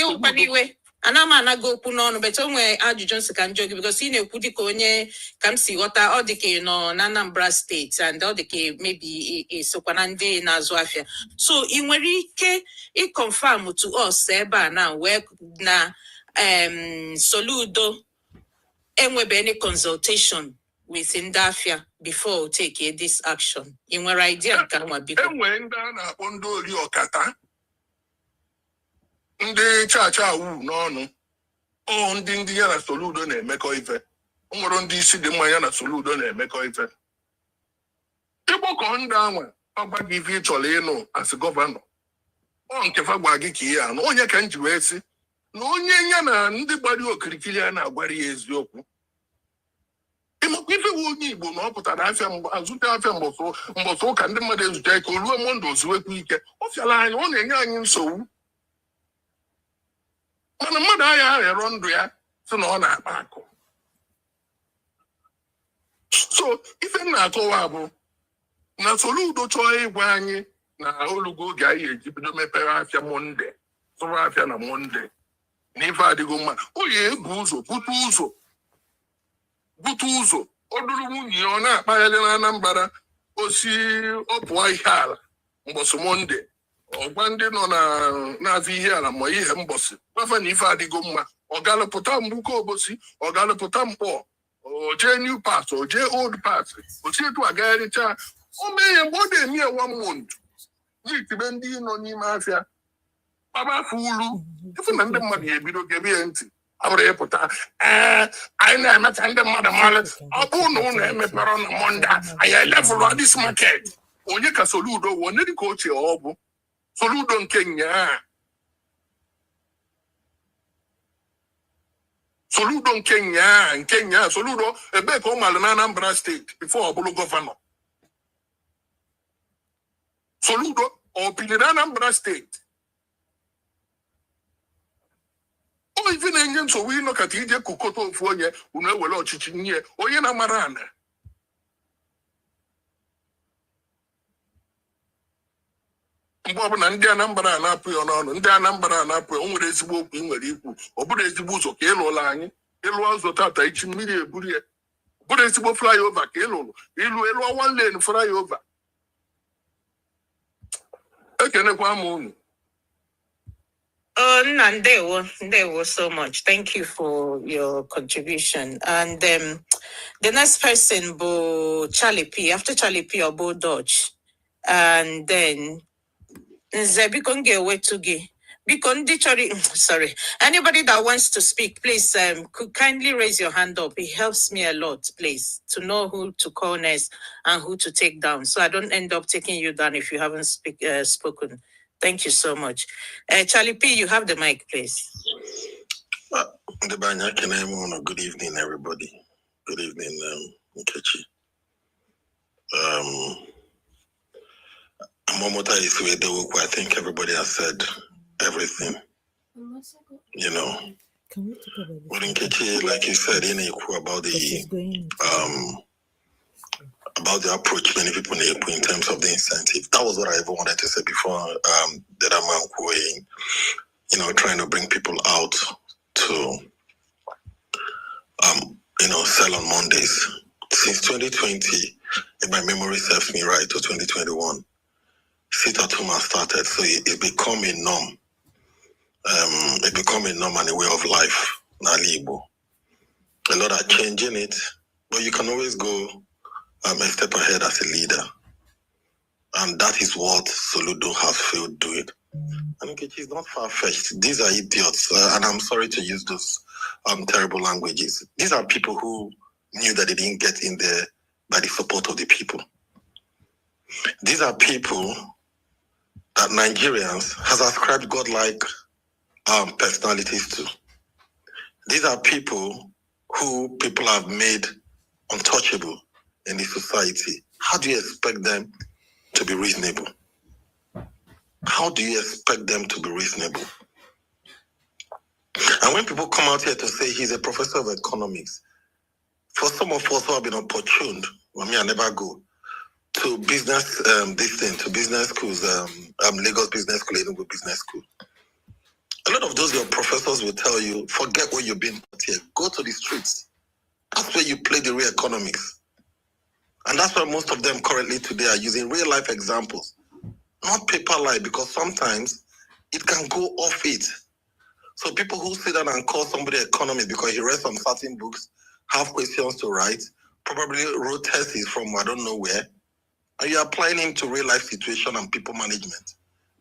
ụkwana iwe ana m anaghị okwu n'ọnụ bet o nwee ajụjụ nsị ka njọ gị bikos ị na-ekwu dịka onye ka m si ghọta ọ dịka ị nọ na Anambra State and ọ dịka maybe isokwa na ndị na-azụ afịa. So ị nwere ike ịconfirm to us ebe a na wee na Soludo enwebe any consultation with ndị afịa before take this action? Ị nwere idea nke nwa biko? Enwere ndị a na-akpọ ndị ori ọkata, ndị chacha awu n'ọnụ, ndị ya na Soludo na-emekọ ife. O nwere ndị isi dị mma ya na Soludo na-emekọ ife. Ịgbakọ ndị anwa agba gị ife ị chọrọ ịnụ as gọvanọ, ọ nke fa gwa gị ka ihe anụ. Onye ka m ji wee sị na onye ya na ndị gbara okirikiri a na-agwara ya eziokwu. Ịmakwa ife nwe onye Igbo na ọ pụtara afịa azụta afịa mbọsụ ụka ndị mmadụ ezute ka o ruo Mọnde ozuwekwa ike. Ọ fịara anyị, ọ na-enye anyị nsogbu. Mana mmadụ agha aghọrọ ndụ ya sị na ọ na-akpa akụ. So ife m na-akọwa bụ na Soludo chọọ ịgwa anyị na olugo oge anyị eji bido mepere afịa Mọnde, zụrụ afịa na Mọnde na ife adịgo mma. O ya ebu ụzọ bute ụzọ ọ dụrụ nwunye ọ na-akpagharị na Anambra osi ọ pụọ ihe ala mbọsị Mọnde Ọgbandị nọ na-azụ ihe ala ma ihe mgbọsị wafa na ife adịgo mma ọ galụpụta mgbuko obosi ọ galụpụta mkpọ o jee new pass o jee old pass osi etu agagharịcha o mee ya mgbe ọ na-eme ya 1 month n'itibe ndị nọ n'ime afịa kpabafu ulu ifu na ndị mmadụ ya ebido gebe ya ntị abụrụ ịpụta anyị na-emecha ndị mmadụ mara ọ bụrụ na ụlọ emepere na Mọnde anyị elevụlụ this market onye ka Soludo wụ onye dị ka ochie ọ bụ Soludo nke nyaa Soludo nke nyaa Soludo ebe ka ọ malụ na Anambra State before ọ bụrụ gọvanọ Soludo ọ biri na Anambra State o ife na-enye nsogbu ịnọkọta ije kukọta ofu onye unu ewere ọchịchị nye onye na-amara ana mgbe ọbụla ndị Anambra na-apụ ya n'ọnụ ndị Anambra na-apụ ya o nwere ezigbo okwu ị nwere ikwu ọ bụrụ ezigbo ụzọ ka ịlụla anyị ịlụọ ụzọ tata ichi mmiri eburu ya ọ bụrụ ezigbo flyover ka ịlụrụ ịlụọ 1 lane flyover ekenekwa m unu. Nna, ndewo so much. Thank you for your contribution. And the next person, Bo Charlie P. After Charlie P, or Bo Dodge. And then Zebikon Gewetugi. Sorry. Anybody that wants to speak, please could kindly raise your hand up. It helps me a lot, please, to know who to call next and who to take down. So I don't end up taking you down if you haven't spoken. Thank you so much. Charlie P, you have the mic, please. Good evening, everybody. Good evening, Nkechi. I think everybody has said everything. You know, what Nkechi, like you said, about the approach many people need in terms of the incentive. That was what I even wanted to say before that I'm going, trying to bring people out to, sell on Mondays. Since 2020, if my memory serves me right, to 2021, sit at home has started. So it become a norm. It become a norm and a way of life. A lot are changing it, but you can always go a step ahead as a leader. And that is what Soludo has failed doing. And it's not far-fetched. These are idiots. And I'm sorry to use those terrible languages. These are people who knew that they didn't get in there by the support of the people. These are people that Nigerians has ascribed godlike personalities to. These are people who people have made untouchable in the society. How do you expect them to be reasonable? How do you expect them to be reasonable? And when people come out here to say he's a professor of economics, for some of us who have been opportuned, I never go to business, to business schools, Lagos Business School, Enugu Business School. A lot of those your professors will tell you, forget what you've been taught here. Go to the streets. That's where you play the real economics. And that's why most of them currently today are using real life examples, not paper lie, because sometimes it can go off it. So people who sit down and call somebody economist because he read some certain books, have questions to write, probably wrote theses from I don't know where, and you're applying him to real life situation and people management.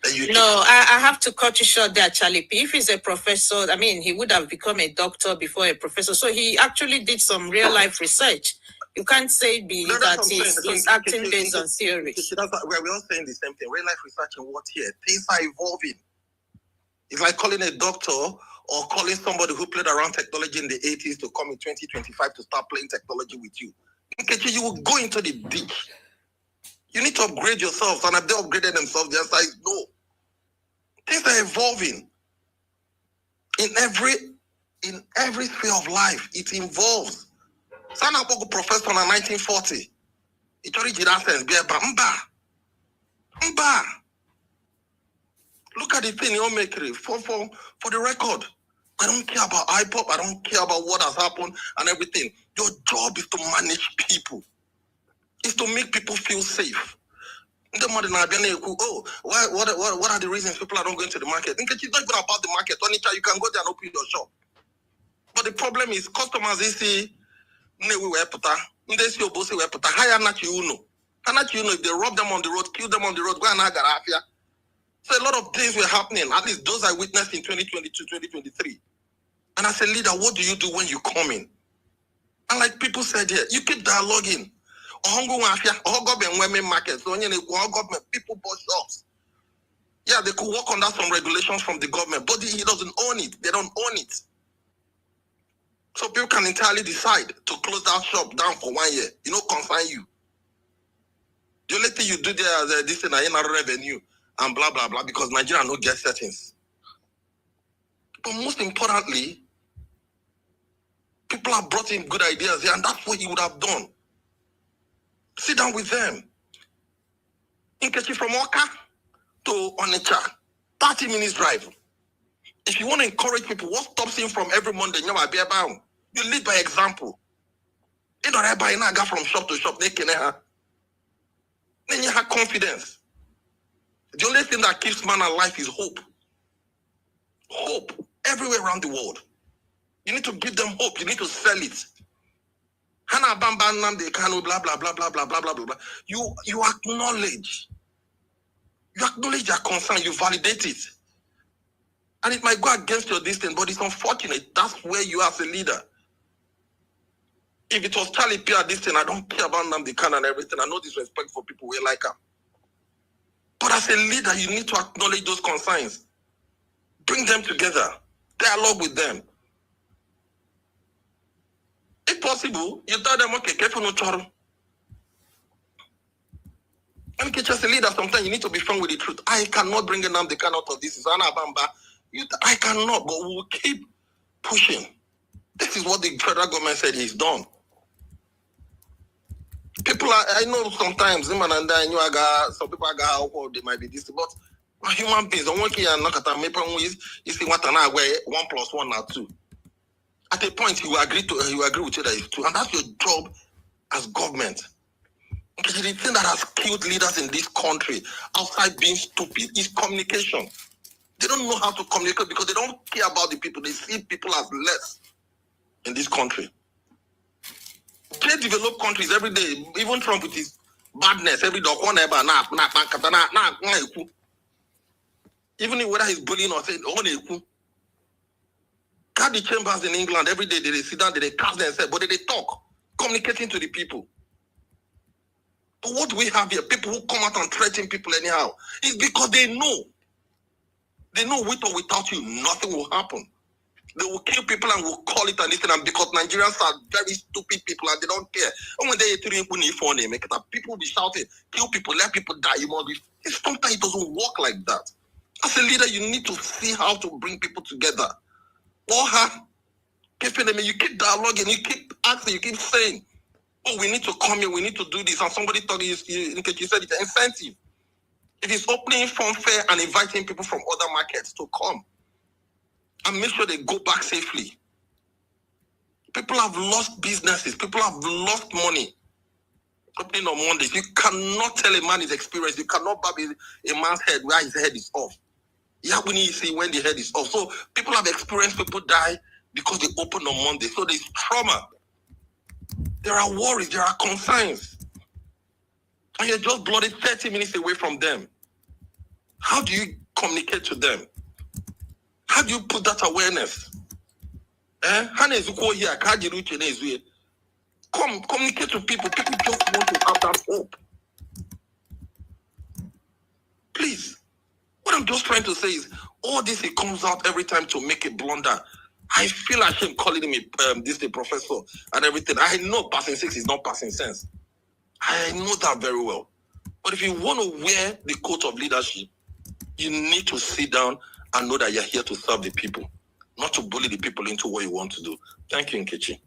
I have to cut you short there, Charlie P. If he's a professor, he would have become a doctor before a professor. So he actually did some real life research. You can't say that he's acting based on theory. We're all saying the same thing. Real life research in what here? Things are evolving. It's like calling a doctor or calling somebody who played around technology in the 80s to come in 2025 to start playing technology with you. You will go into the ditch. You need to upgrade yourself. And if they upgraded themselves, the answer is no. Things are evolving. In every sphere of life, it involves. Sana Boko professor in 1940. It already sense. Mba. Look at the thing you make it for the record. I don't care about IPOB. I don't care about what has happened and everything. Your job is to manage people. It's to make people feel safe. The money now, oh, what are the reasons people are not going to the market? It's not even about the market. Onitsha, you can go there and open your shop. But the problem is customers, they see, they see obosi we put higher not you know. If they rob them on the road, kill them on the road, go and agarafia. So a lot of things were happening. At least those I witnessed in 2022, 2023. And as a leader, what do you do when you come in? And like people said here, you keep dialoguing. Government markets, government people bought shops. Yeah, they could work under some regulations from the government, but he doesn't own it. They don't own it. So people can entirely decide to close that shop down for 1 year. You know, concern you. The only thing you do there is this and revenue and blah blah blah because Nigeria no get settings. But most importantly, people have brought in good ideas here, and that's what he would have done. Sit down with them. Nkechi from Oka to Onitsha, 30 minutes drive. If you want to encourage people, what stops him from every Monday? You lead by example. You don't buy from shop to shop. Then you have confidence. The only thing that keeps man alive is hope. Hope everywhere around the world. You need to give them hope. You need to sell it. Hana bamba nam de kanu blah blah blah blah blah blah blah blah. You acknowledge. You acknowledge their concern. You validate it. And it might go against your distance, but it's unfortunate. That's where you are as a leader. If it was Charlie P at this thing, I don't care about Nnamdi Kanu and everything. I know disrespect for people who like him. But as a leader, you need to acknowledge those concerns. Bring them together. Dialogue with them. If possible, you tell them, okay, careful no choro. And as a leader, sometimes you need to be firm with the truth. I cannot bring Nnamdi Kanu out of this. It's Anabamba. I cannot, but we will keep pushing. This is what the federal government said he's done. People are, I know sometimes, some people are they might be this, but human beings, don't work here and knock at them. You see what an hour 1 + 1 are 2. At a point, you agree with you that it's 2, and that's your job as government. Because the thing that has killed leaders in this country, outside being stupid, is communication. They don't know how to communicate because they don't care about the people. They see people as less in this country. They develop countries every day, even Trump with his badness, every day. Even whether he's bullying or saying, Cardi chambers in England, every day they sit down, they cast themselves, but they talk, communicating to the people. But what we have here, people who come out and threaten people anyhow, is because they know. They know with or without you, nothing will happen. They will kill people and will call it and listen. And because Nigerians are very stupid people and they don't care. And when they people will be shouting, kill people, let people die. You must be. Sometimes it doesn't work like that. As a leader, you need to see how to bring people together. You keep dialoguing, you keep asking, you keep saying, oh, we need to come here, we need to do this. And somebody told you said it's an incentive. It is opening from fair and inviting people from other markets to come and make sure they go back safely. People have lost businesses. People have lost money. Opening on Mondays. You cannot tell a man his experience. You cannot bob a man's head where his head is off. You have to see when the head is off. So people have experienced people die because they open on Monday. So there's trauma. There are worries. There are concerns. And you're just bloody 30 minutes away from them. How do you communicate to them? How do you put that awareness? Come, communicate to people. People just want to have that hope. Please. What I'm just trying to say is, all this, it comes out every time to make a blunder. I feel ashamed calling him a professor and everything. I know passing 6 is not passing sense. I know that very well. But if you want to wear the coat of leadership, you need to sit down and know that you're here to serve the people, not to bully the people into what you want to do. Thank you, Nkechi.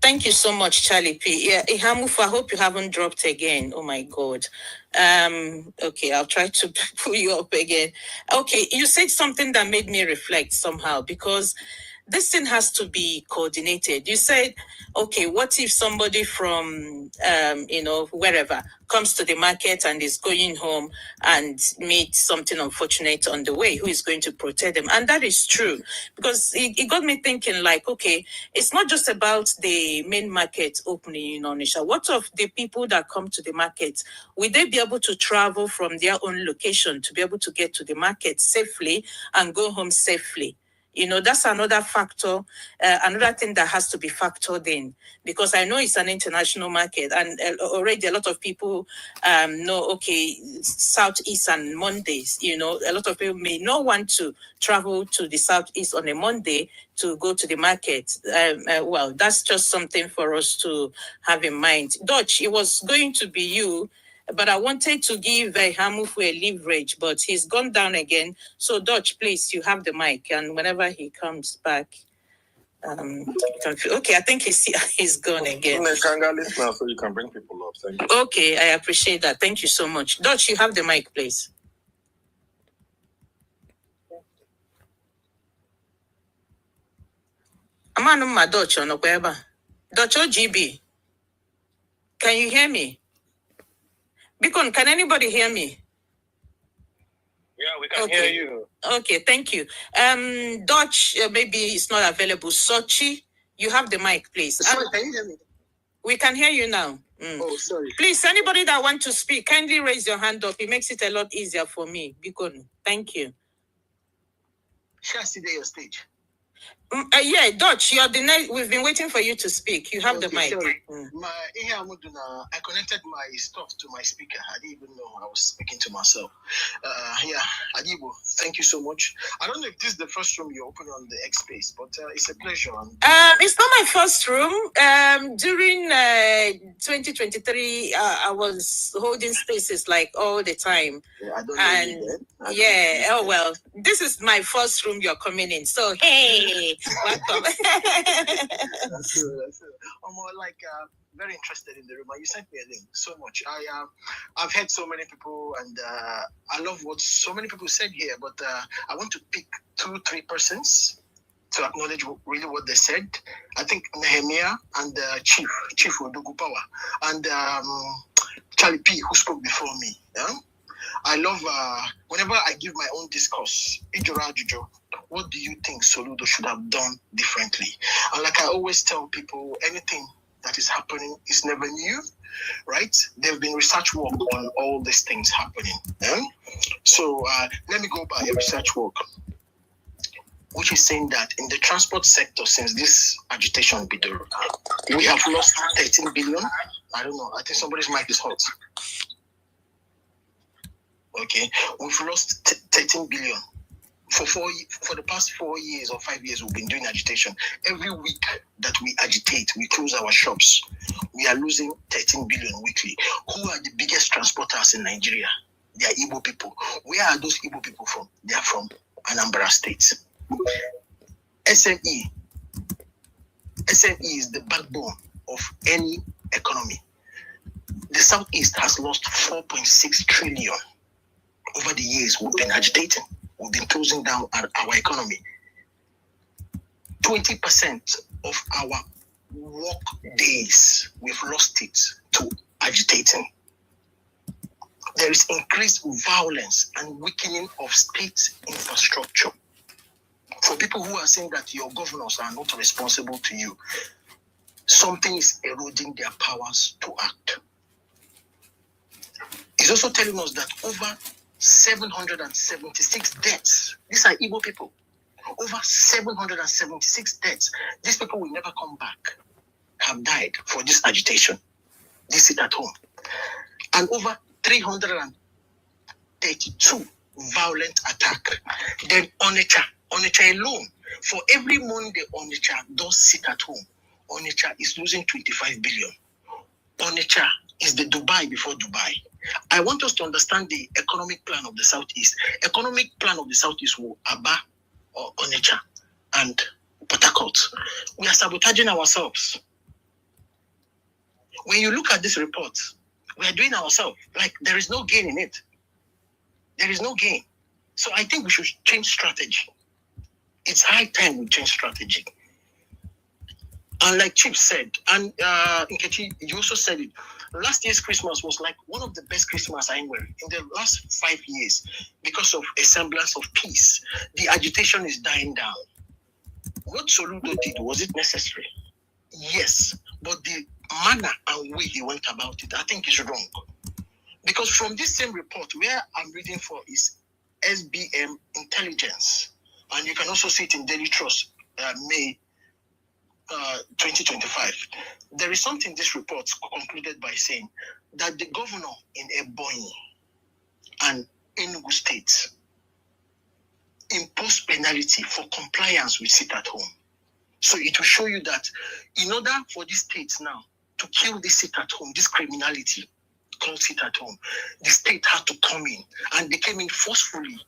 Thank you so much, Charlie P. Yeah, Ihamufu, I hope you haven't dropped again. Oh my God. Okay, I'll try to pull you up again. Okay, you said something that made me reflect somehow, because this thing has to be coordinated. You said, okay, what if somebody from, wherever comes to the market and is going home and meets something unfortunate on the way? Who is going to protect them? And that is true, because it got me thinking, like, okay, it's not just about the main market opening in Onitsha. What of the people that come to the market? Will they be able to travel from their own location to be able to get to the market safely and go home safely? That's another factor, another thing that has to be factored in, because I know it's an international market, and already a lot of people know, okay, Southeast and Mondays, a lot of people may not want to travel to the Southeast on a Monday to go to the market. Well, that's just something for us to have in mind. Dutch, it was going to be you, but I wanted to give Hamufu a leverage, but he's gone down again. So, Dutch, please, you have the mic, and whenever he comes back, okay, I think he's gone again. Listener, so you can bring people up. Thank you. Okay, I appreciate that. Thank you so much. Dutch, you have the mic, please. Amanuma Dutch on Okweba. Dutch OGB. Can you hear me? Bikon, can anybody hear me? Yeah, we can hear you. Okay, thank you. Dutch, maybe it's not available. Sochi, you have the mic, please. Sorry, can you hear me? We can hear you now. Oh, sorry. Please, anybody that wants to speak, kindly raise your hand up. It makes it a lot easier for me. Bikon, thank you. Shall I see your stage? Yeah, Dutch, you're the next. We've been waiting for you to speak. You have the mic. Sorry. I connected my stuff to my speaker. I didn't even know I was speaking to myself. Adibo, thank you so much. I don't know if this is the first room you open on the X Space, but it's a pleasure. It's not my first room. During 2023, I was holding spaces like all the time. Yeah, I don't know. Oh well, this is my first room you're coming in. So hey. Welcome. That's good. I'm very interested in the room. You sent me a link so much. I've heard so many people, and I love what so many people said here. But I want to pick 2-3 persons to acknowledge really what they said. I think Nehemiah and Chief Odogu Power and Charlie P, who spoke before me. Yeah? I love whenever I give my own discourse, what do you think Soludo should have done differently? And like I always tell people, anything that is happening is never new, right? There've been research work on all these things happening. So let me go by a research work, which is saying that in the transport sector, since this agitation began, we have lost 13 billion. I don't know. I think somebody's mic is hot. Okay, we've lost 13 billion. For the past 4 years or 5 years, we've been doing agitation. Every week that we agitate, we close our shops. We are losing 13 billion weekly. Who are the biggest transporters in Nigeria? They are Igbo people. Where are those Igbo people from? They are from Anambra State. SME is the backbone of any economy. The Southeast has lost 4.6 trillion over the years we've been agitating. We've been closing down our economy. 20% of our work days, we've lost it to agitating. There is increased violence and weakening of state infrastructure. For people who are saying that your governors are not responsible to you, something is eroding their powers to act. It's also telling us that over 776 deaths. These are Igbo people. Over 776 deaths. These people will never come back. Have died for this agitation. They sit at home. And over 332 violent attack. Then Onitsha alone. For every Monday Onitsha does sit at home, Onitsha is losing 25 billion. Onitsha is the Dubai before Dubai. I want us to understand the economic plan of the Southeast. Economic plan of the Southeast will Aba or Onitsha and Port Harcourt. We are sabotaging ourselves. When you look at this report, we are doing ourselves. Like there is no gain in it. There is no gain. So I think we should change strategy. It's high time we change strategy. And like Chief said, and Nkechi, you also said it, last year's Christmas was like one of the best Christmas I were in the last 5 years because of a semblance of peace. The agitation is dying down. What Soludo did, was it necessary? Yes, but the manner and way he went about it, I think is wrong. Because from this same report, where I'm reading for is SBM Intelligence, and you can also see it in Daily Trust, May 2025. There is something this report concluded by saying that the governor in Ebonyi and Enugu states imposed penalty for compliance with sit at home. So it will show you that in order for these states now to kill this sit at home, this criminality called sit at home, the state had to come in, and they came in forcefully,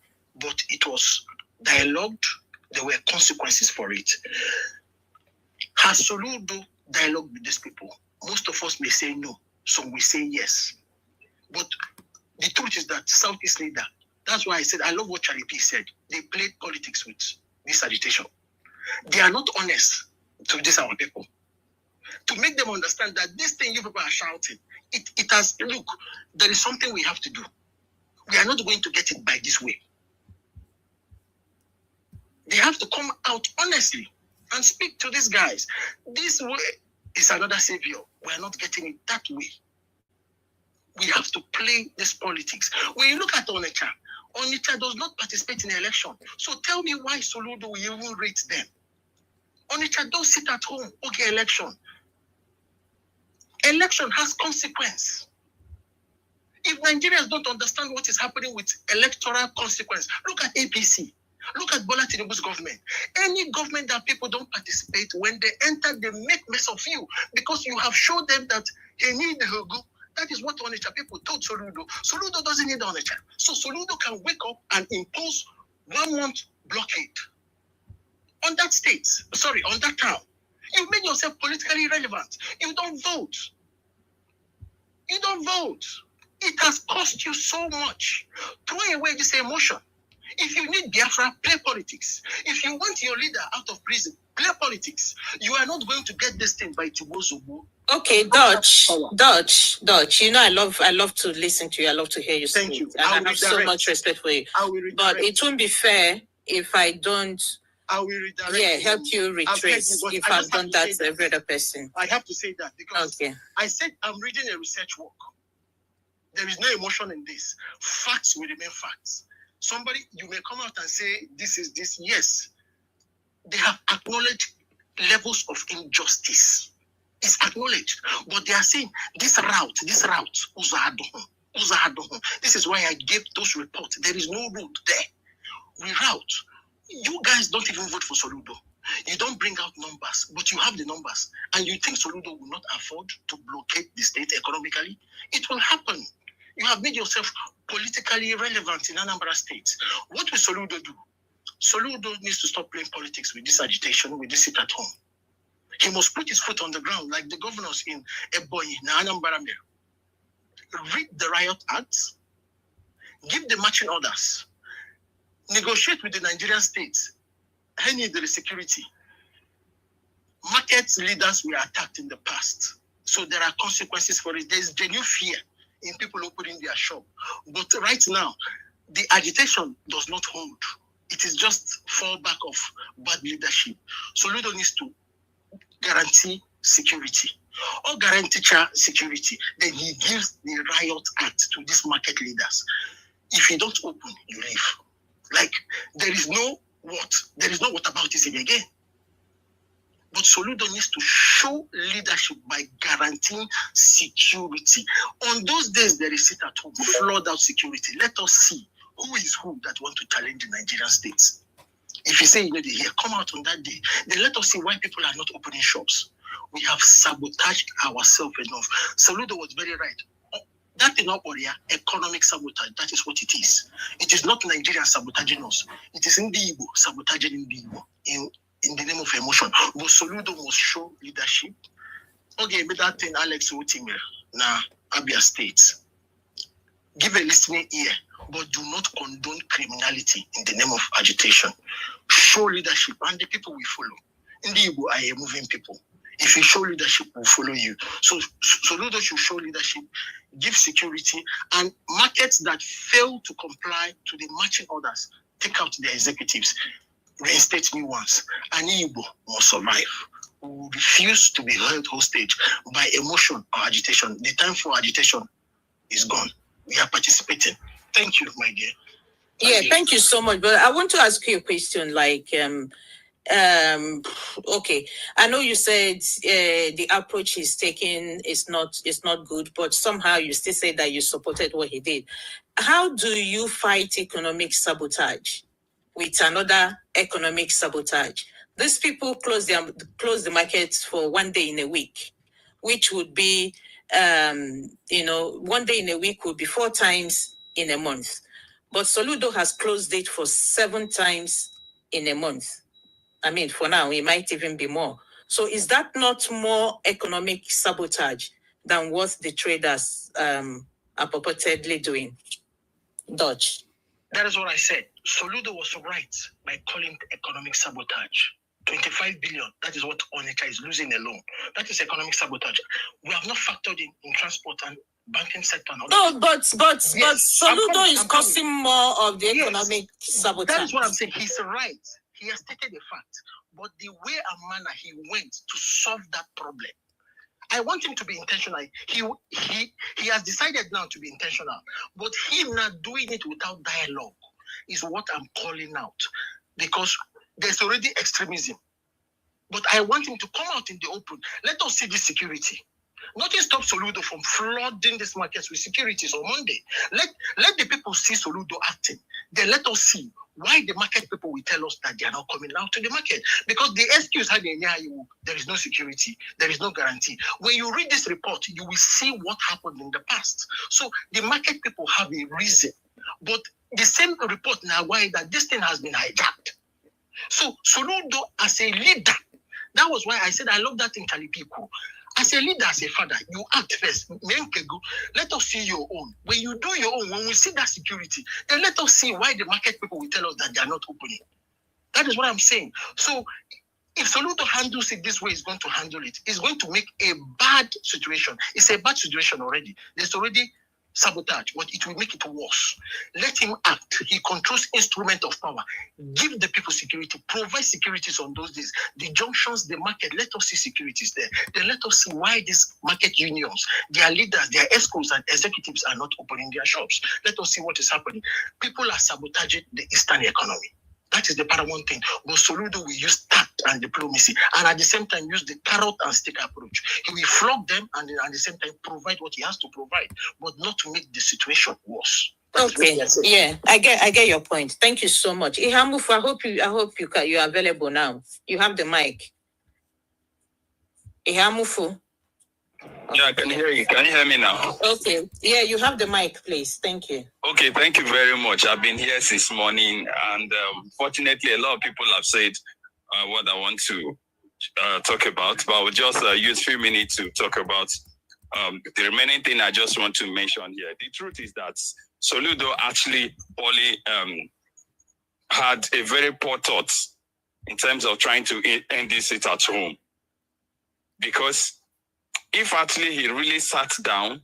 but it was dialogued. There were consequences for it. Has Soludo dialogue with these people? Most of us may say no, some will say yes. But the truth is that Southeast leader, that's why I said, I love what Charlie P said. They played politics with this agitation. They are not honest to these our people. To make them understand that this thing you people are shouting, it has, look, there is something we have to do. We are not going to get it by this way. They have to come out honestly and speak to these guys. This way is another savior. We are not getting it that way. We have to play this politics. When you look at Onitsha, Onitsha does not participate in the election. So tell me why Soludo will even rate them. Onitsha don't sit at home. Okay, election. Election has consequence. If Nigerians don't understand what is happening with electoral consequence, look at APC. Look at Bola Tinubu's government. Any government that people don't participate, when they enter, they make mess of you because you have showed them that they need the Hugo. That is what Onitsha people told Soludo. Soludo doesn't need Onitsha. So Soludo can wake up and impose 1 month blockade on that state. Sorry, on that town. You made yourself politically relevant. You don't vote. You don't vote. It has cost you so much. Throw away this emotion. If you need Biafra, play politics. If you want your leader out of prison, play politics. You are not going to get this thing by Tibozubu. Okay, Dutch. You know, I love to listen to you. I love to hear you speak. Thank you. And I have so much respect for you. But it won't be fair if I don't. I will redirect. Help you retrace if I've done that to every other person. I have to say that because I said I'm reading a research work. There is no emotion in this. Facts will remain facts. Somebody, you may come out and say, this is this. Yes, they have acknowledged levels of injustice. It's acknowledged. But they are saying, this route, Uzahadohun. This is why I gave those reports. There is no road there. Reroute. You guys don't even vote for Soludo. You don't bring out numbers, but you have the numbers. And you think Soludo will not afford to blockade the state economically? It will happen. You have made yourself politically relevant in Anambra State. What will Soludo do? Soludo needs to stop playing politics with this agitation, with this sit at home. He must put his foot on the ground like the governors in Ebonyi, Anambra. Read the riot acts, give the marching orders, negotiate with the Nigerian states, any the security. Market leaders were attacked in the past, so there are consequences for it. There is genuine fear in people opening their shop. But right now, the agitation does not hold. It is just fallback of bad leadership. Soludo needs to guarantee security or guarantee security. Then he gives the riot act to these market leaders. If you don't open, you leave. Like, there is no whataboutism again. But Soludo needs to show leadership by guaranteeing security. On those days, there is sit at home, flood out security. Let us see who is who that want to challenge the Nigerian states. If you say you know the year, come out on that day. Then let us see why people are not opening shops. We have sabotaged ourselves enough. Soludo was very right. That is not economic sabotage. That is what it is. It is not Nigeria sabotaging us. It is Igbo sabotaging Igbo in the name of emotion. But Soludo must show leadership. Okay, but that thing Alex Utimir, now Abia State. Give a listening ear. but do not condone criminality in the name of agitation. Show leadership, and the people will follow. In the Igbo, I am moving people. If you show leadership, we'll follow you. So Soludo should show leadership, give security, and markets that fail to comply to the marching orders, take out their executives, reinstate new ones. And Igbo must survive. We will refuse to be held hostage by emotion or agitation. The time for agitation is gone. We are participating. Thank you, my dear. Thank you so much. But I want to ask you a question. Okay, I know you said the approach he's taking is not good, but somehow you still say that you supported what he did. How do you fight economic sabotage with another economic sabotage? These people close the markets for 1 day in a week, which would be 1 day in a week would be 4 times in a month. But Soludo has closed it for 7 times in a month. I mean, for now, it might even be more. So is that not more economic sabotage than what the traders are purportedly doing? Dodge. That is what I said. Soludo was right by calling it economic sabotage. 25 billion, that is what Onitsha is losing alone. That is economic sabotage. We have not factored in transport and banking sector. No, but Soludo is causing more of the economic sabotage. That is what I'm saying. He's right. He has stated a fact, but the way and manner he went to solve that problem, I want him to be intentional. He has decided now to be intentional, but him not doing it without dialogue is what I'm calling out, because there's already extremism. But I want him to come out in the open. Let us see the security. Nothing stops Soludo from flooding these markets with securities on Monday. Let the people see Soludo acting. Then let us see why the market people will tell us that they are not coming out to the market. Because the excuse had there is no security, there is no guarantee. When you read this report, you will see what happened in the past. So the market people have a reason. But the same report now, why that this thing has been hijacked. So Soludo as a leader, that was why I said I love that in Kalipiku. As a leader, as a father, you act first. Let us see your own. When you do your own, when we see that security, then let us see why the market people will tell us that they are not opening. That is what I'm saying. So if Soludo handles it this way, he's going to handle it. It's going to make a bad situation. It's a bad situation already. There's already sabotage, but it will make it worse. Let him act. He controls instrument of power. Give the people security. Provide securities on those days. The junctions, the market, let us see securities there. Then let us see why these market unions, their leaders, their escorts and executives are not opening their shops. Let us see what is happening. People are sabotaging the Eastern economy. That is the paramount thing. But Soludo will use tact and diplomacy, and at the same time use the carrot and stick approach. He will flog them and at the same time provide what he has to provide, but not to make the situation worse. Okay, I get your point. Thank you so much. Ihamufu, I hope you are available now. You have the mic. Ihamufu. Yeah, I can hear you. Can you hear me now? Okay. Yeah, you have the mic, please. Thank you. Okay, thank you very much. I've been here since morning, and fortunately, a lot of people have said what I want to talk about, but I will just use a few minutes to talk about the remaining thing I just want to mention here. The truth is that Soludo actually only had a very poor thought in terms of trying to end this sit at home, because if actually he really sat down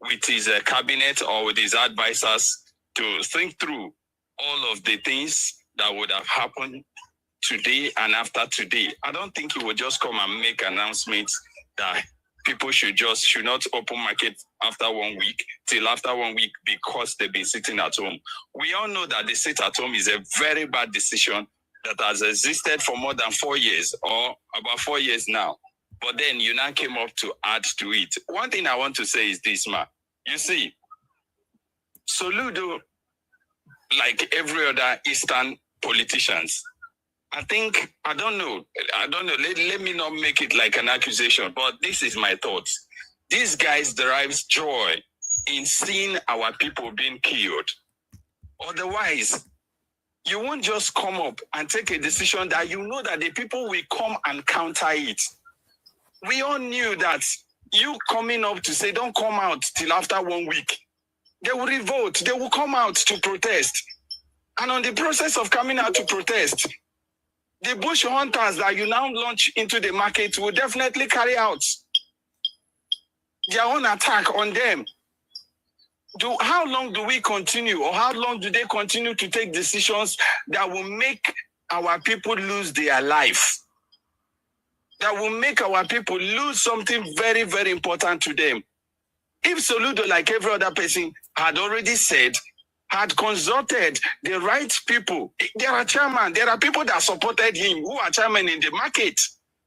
with his cabinet or with his advisors to think through all of the things that would have happened today and after today, I don't think he would just come and make announcements that people should not open market after 1 week till after 1 week because they've been sitting at home. We all know that the sit at home is a very bad decision that has existed for more than 4 years or about 4 years now. But then you now came up to add to it. One thing I want to say is this, ma. You see, Soludo, like every other Eastern politicians, I don't know. Let me not make it like an accusation, but this is my thoughts. These guys derives joy in seeing our people being killed. Otherwise, you won't just come up and take a decision that you know that the people will come and counter it. We all knew that you coming up to say, don't come out till after 1 week They will revolt. They will come out to protest. And on the process of coming out to protest, the bush hunters that you now launch into the market will definitely carry out their own attack on them. How long do we continue, or how long do they continue to take decisions that will make our people lose their life? That will make our people lose something very, very important to them. If Soludo, like every other person, had already said, had consulted the right people, there are chairman, there are people that supported him who are chairman in the market.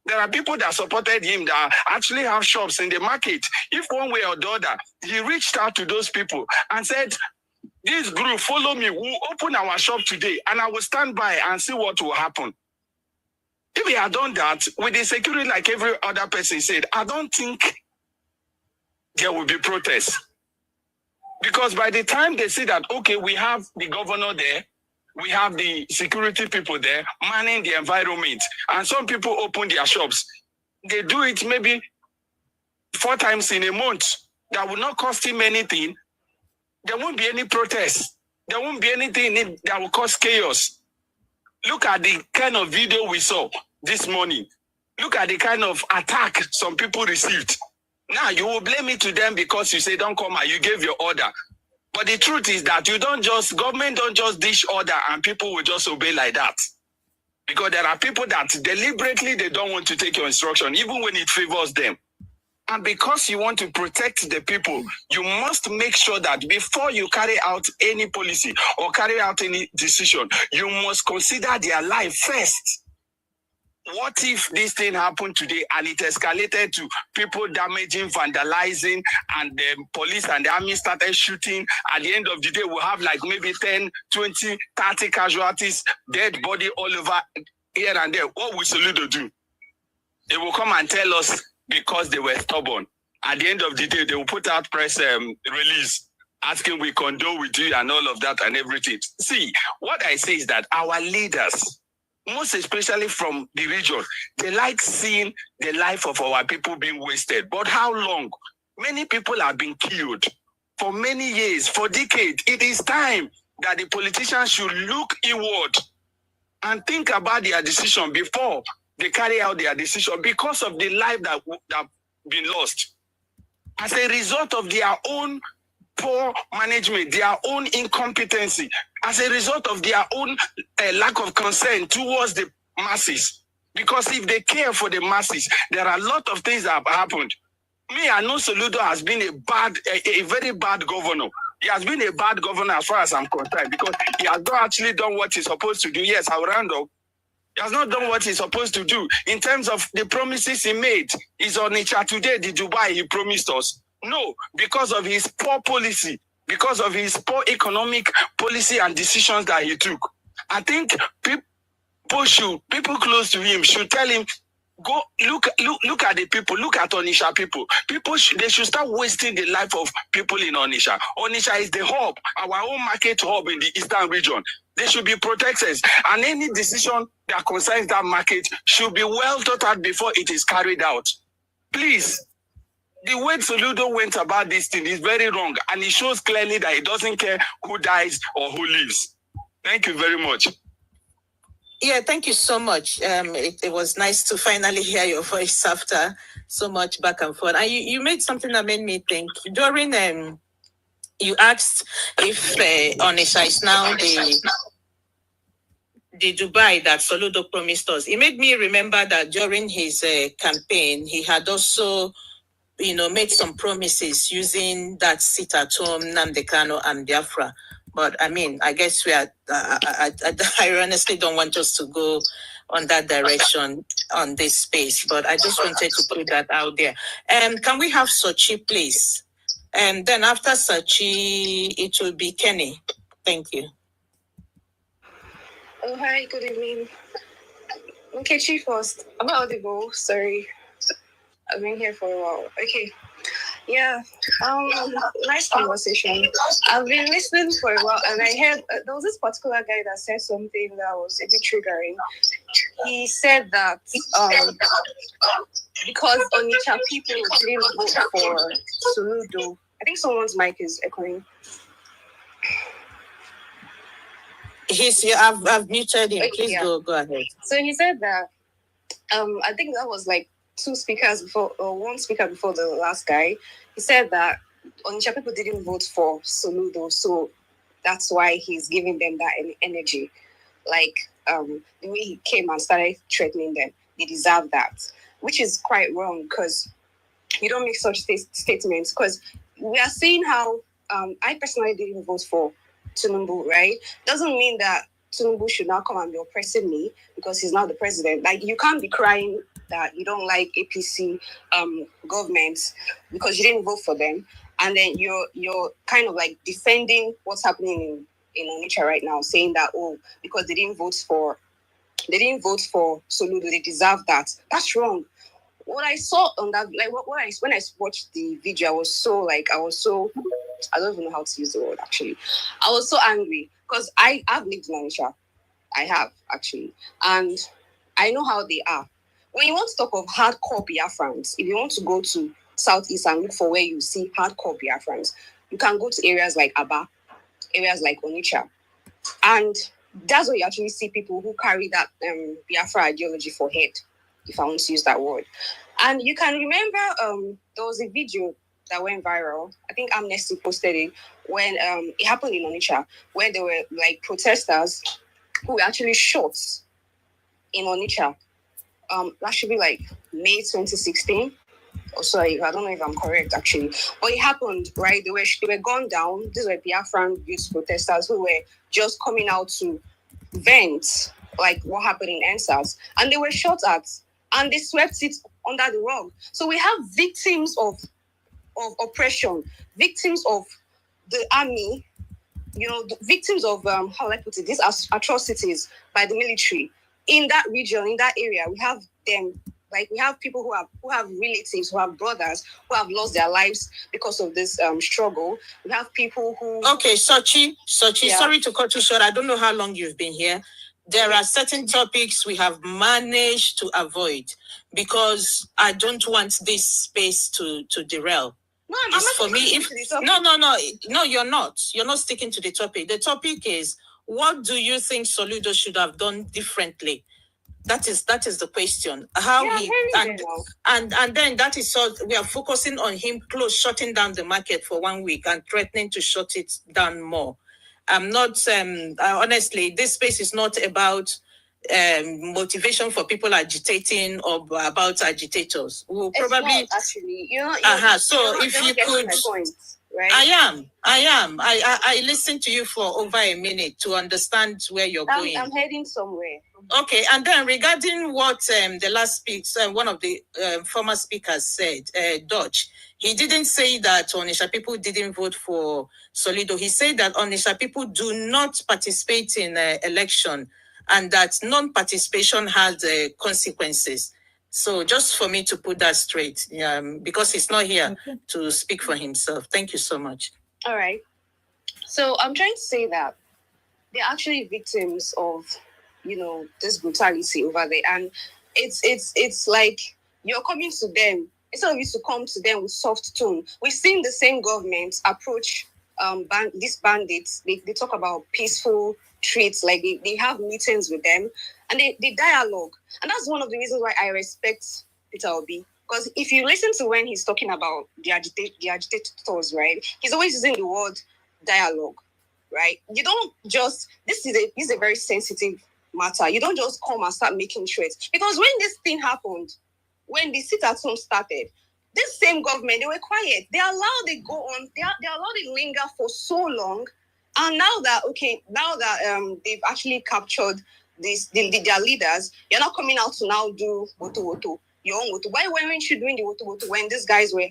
There are people that supported him that actually have shops in the market. If one way or the other, he reached out to those people and said, this group, follow me, we'll open our shop today and I will stand by and see what will happen. If he had done that with the security like every other person said, I don't think there will be protests. Because by the time they see that, okay, we have the governor there, we have the security people there manning the environment, and some people open their shops. They do it maybe 4 times in a month. That will not cost him anything. There won't be any protests. There won't be anything that will cause chaos. Look at the kind of video we saw this morning. Look at the kind of attack some people received. Now, you will blame it to them because you say, don't come out, you gave your order. But the truth is that government don't just dish order and people will just obey like that. Because there are people that deliberately, they don't want to take your instruction, even when it favors them. And because you want to protect the people, you must make sure that before you carry out any policy or carry out any decision, you must consider their life first. What if this thing happened today and it escalated to people damaging, vandalizing, and the police and the army started shooting? At the end of the day, we'll have like maybe 10, 20, 30 casualties, dead body all over here and there. What will Soludo do? They will come and tell us because they were stubborn. At the end of the day, they will put out press release asking we condole with you and all of that and everything. See, what I say is that our leaders, most especially from the region, they like seeing the life of our people being wasted. But how long? Many people have been killed for many years, for decades. It is time that the politicians should look inward and think about their decision before they carry out their decision because of the life that have been lost. As a result of their own poor management, their own incompetency, as a result of their own lack of concern towards the masses. Because if they care for the masses, there are a lot of things that have happened. Me, I know Soludo has been a very bad governor. He has been a bad governor as far as I'm concerned because he has not actually done what he's supposed to do. Yes, I'll round up. He has not done what he's supposed to do in terms of the promises he made. He's on Onitsha today, the Dubai he promised us. No, because of his poor policy, because of his poor economic policy and decisions that he took. I think people close to him should tell him, go look at the people, look at Onitsha people. They should start wasting the life of people in Onitsha. Onitsha is the hub, our own market hub in the eastern region. They should be protected, and any decision that concerns that market should be well thought out before it is carried out. Please. The way Soludo went about this thing is very wrong, and it shows clearly that he doesn't care who dies or who lives. Thank you very much. Yeah, thank you so much. It was nice to finally hear your voice after so much back and forth. And you made something that made me think. During you asked if Onitsha is now the Dubai that Soludo promised us. It made me remember that during his campaign, he had also made some promises using that sit at home, Nnamdi Kanu and Biafra. But I mean, I guess we are, I honestly don't want us to go on that direction on this space, but I just wanted to put that out there. Can we have Sochi, please? And then after Sochi, it will be Kenny. Thank you. Oh, hi, good evening. Okay, Chief first. I'm not audible, sorry. I've been here for a while. Okay. Yeah. Nice conversation. I've been listening for a while, and I heard there was this particular guy that said something that was a bit triggering. He said that because Onitsha people didn't vote for Soludo, I think someone's mic is echoing. He's here. I've muted him. Okay, Please yeah. go ahead. So he said that I think that was like two speakers before, or one speaker before the last guy. He said that Onitsha people didn't vote for Soludo, so that's why he's giving them that energy. Like the way he came and started threatening them, they deserve that, which is quite wrong because you don't make such statements. Because we are seeing how I personally didn't vote for Tinubu, right? Doesn't mean that Tinubu should now come and be oppressing me because he's not the president. Like, you can't be crying that you don't like APC government because you didn't vote for them, and then you're kind of like defending what's happening in Onitsha right now, saying that because they didn't vote for Soludo, they deserve that. That's wrong. What I saw on that, like when I watched the video, I don't even know how to use the word actually. I was so angry because I've lived in Onitsha. I have actually, and I know how they are. When you want to talk of hardcore Biafrans, if you want to go to Southeast and look for where you see hardcore Biafrans, you can go to areas like Aba, areas like Onitsha, and that's where you actually see people who carry that Biafra ideology for head, if I want to use that word. And you can remember there was a video that went viral. I think Amnesty posted it when it happened in Onitsha, where there were like protesters who were actually shot in Onitsha. That should be like May 2016. Oh, sorry, I don't know if I'm correct actually. But it happened, right? They were gunned down. These were Biafran youth protesters who were just coming out to vent like what happened in NSAS, and they were shot at, and they swept it under the rug. So we have victims of oppression, victims of the army, victims of how I put it, these atrocities by the military in that region, in that area. We have them, like we have people who have relatives, who have brothers who have lost their lives because of this struggle. We have people who. Okay, Sochi, Yeah. Sorry to cut you short. I don't know how long you've been here. There are certain topics we have managed to avoid because I don't want this space to derail. No, I'm not for me. sticking If to the topic. no, you're not. You're not sticking to the topic. The topic is, what do you think Soludo should have done differently? That is the question. How he and then that is so we are focusing on him shutting down the market for 1 week and threatening to shut it down more. I'm not honestly, this space is not about motivation for people agitating or about agitators. We'll probably not, actually, so if you could, right? I am. I listened to you for over a minute to understand where you're going. I'm heading somewhere. Okay, and then regarding what the last speaker, one of the former speakers said, Dutch, he didn't say that Onitsha people didn't vote for Soludo. He said that Onitsha people do not participate in election and that non-participation has consequences. So just for me to put that straight, because he's not here to speak for himself. Thank you so much. All right. So I'm trying to say that they're actually victims of, this brutality over there. And it's like you're coming to them, instead of you to come to them with soft tone. We've seen the same government approach these bandits. They talk about peaceful treats, like they have meetings with them and they dialogue. And that's one of the reasons why I respect Peter Obi. Because if you listen to when he's talking about the agitators, right, he's always using the word dialogue, right? You don't just, this is a very sensitive matter. You don't just come and start making threats. Because when this thing happened, when the sit at home started, this same government, they were quiet. They allowed it go on. They allowed it linger for so long. And now that they've actually captured their leaders, you're not coming out to now do woto, your own woto. Why weren't you doing the woto when these guys were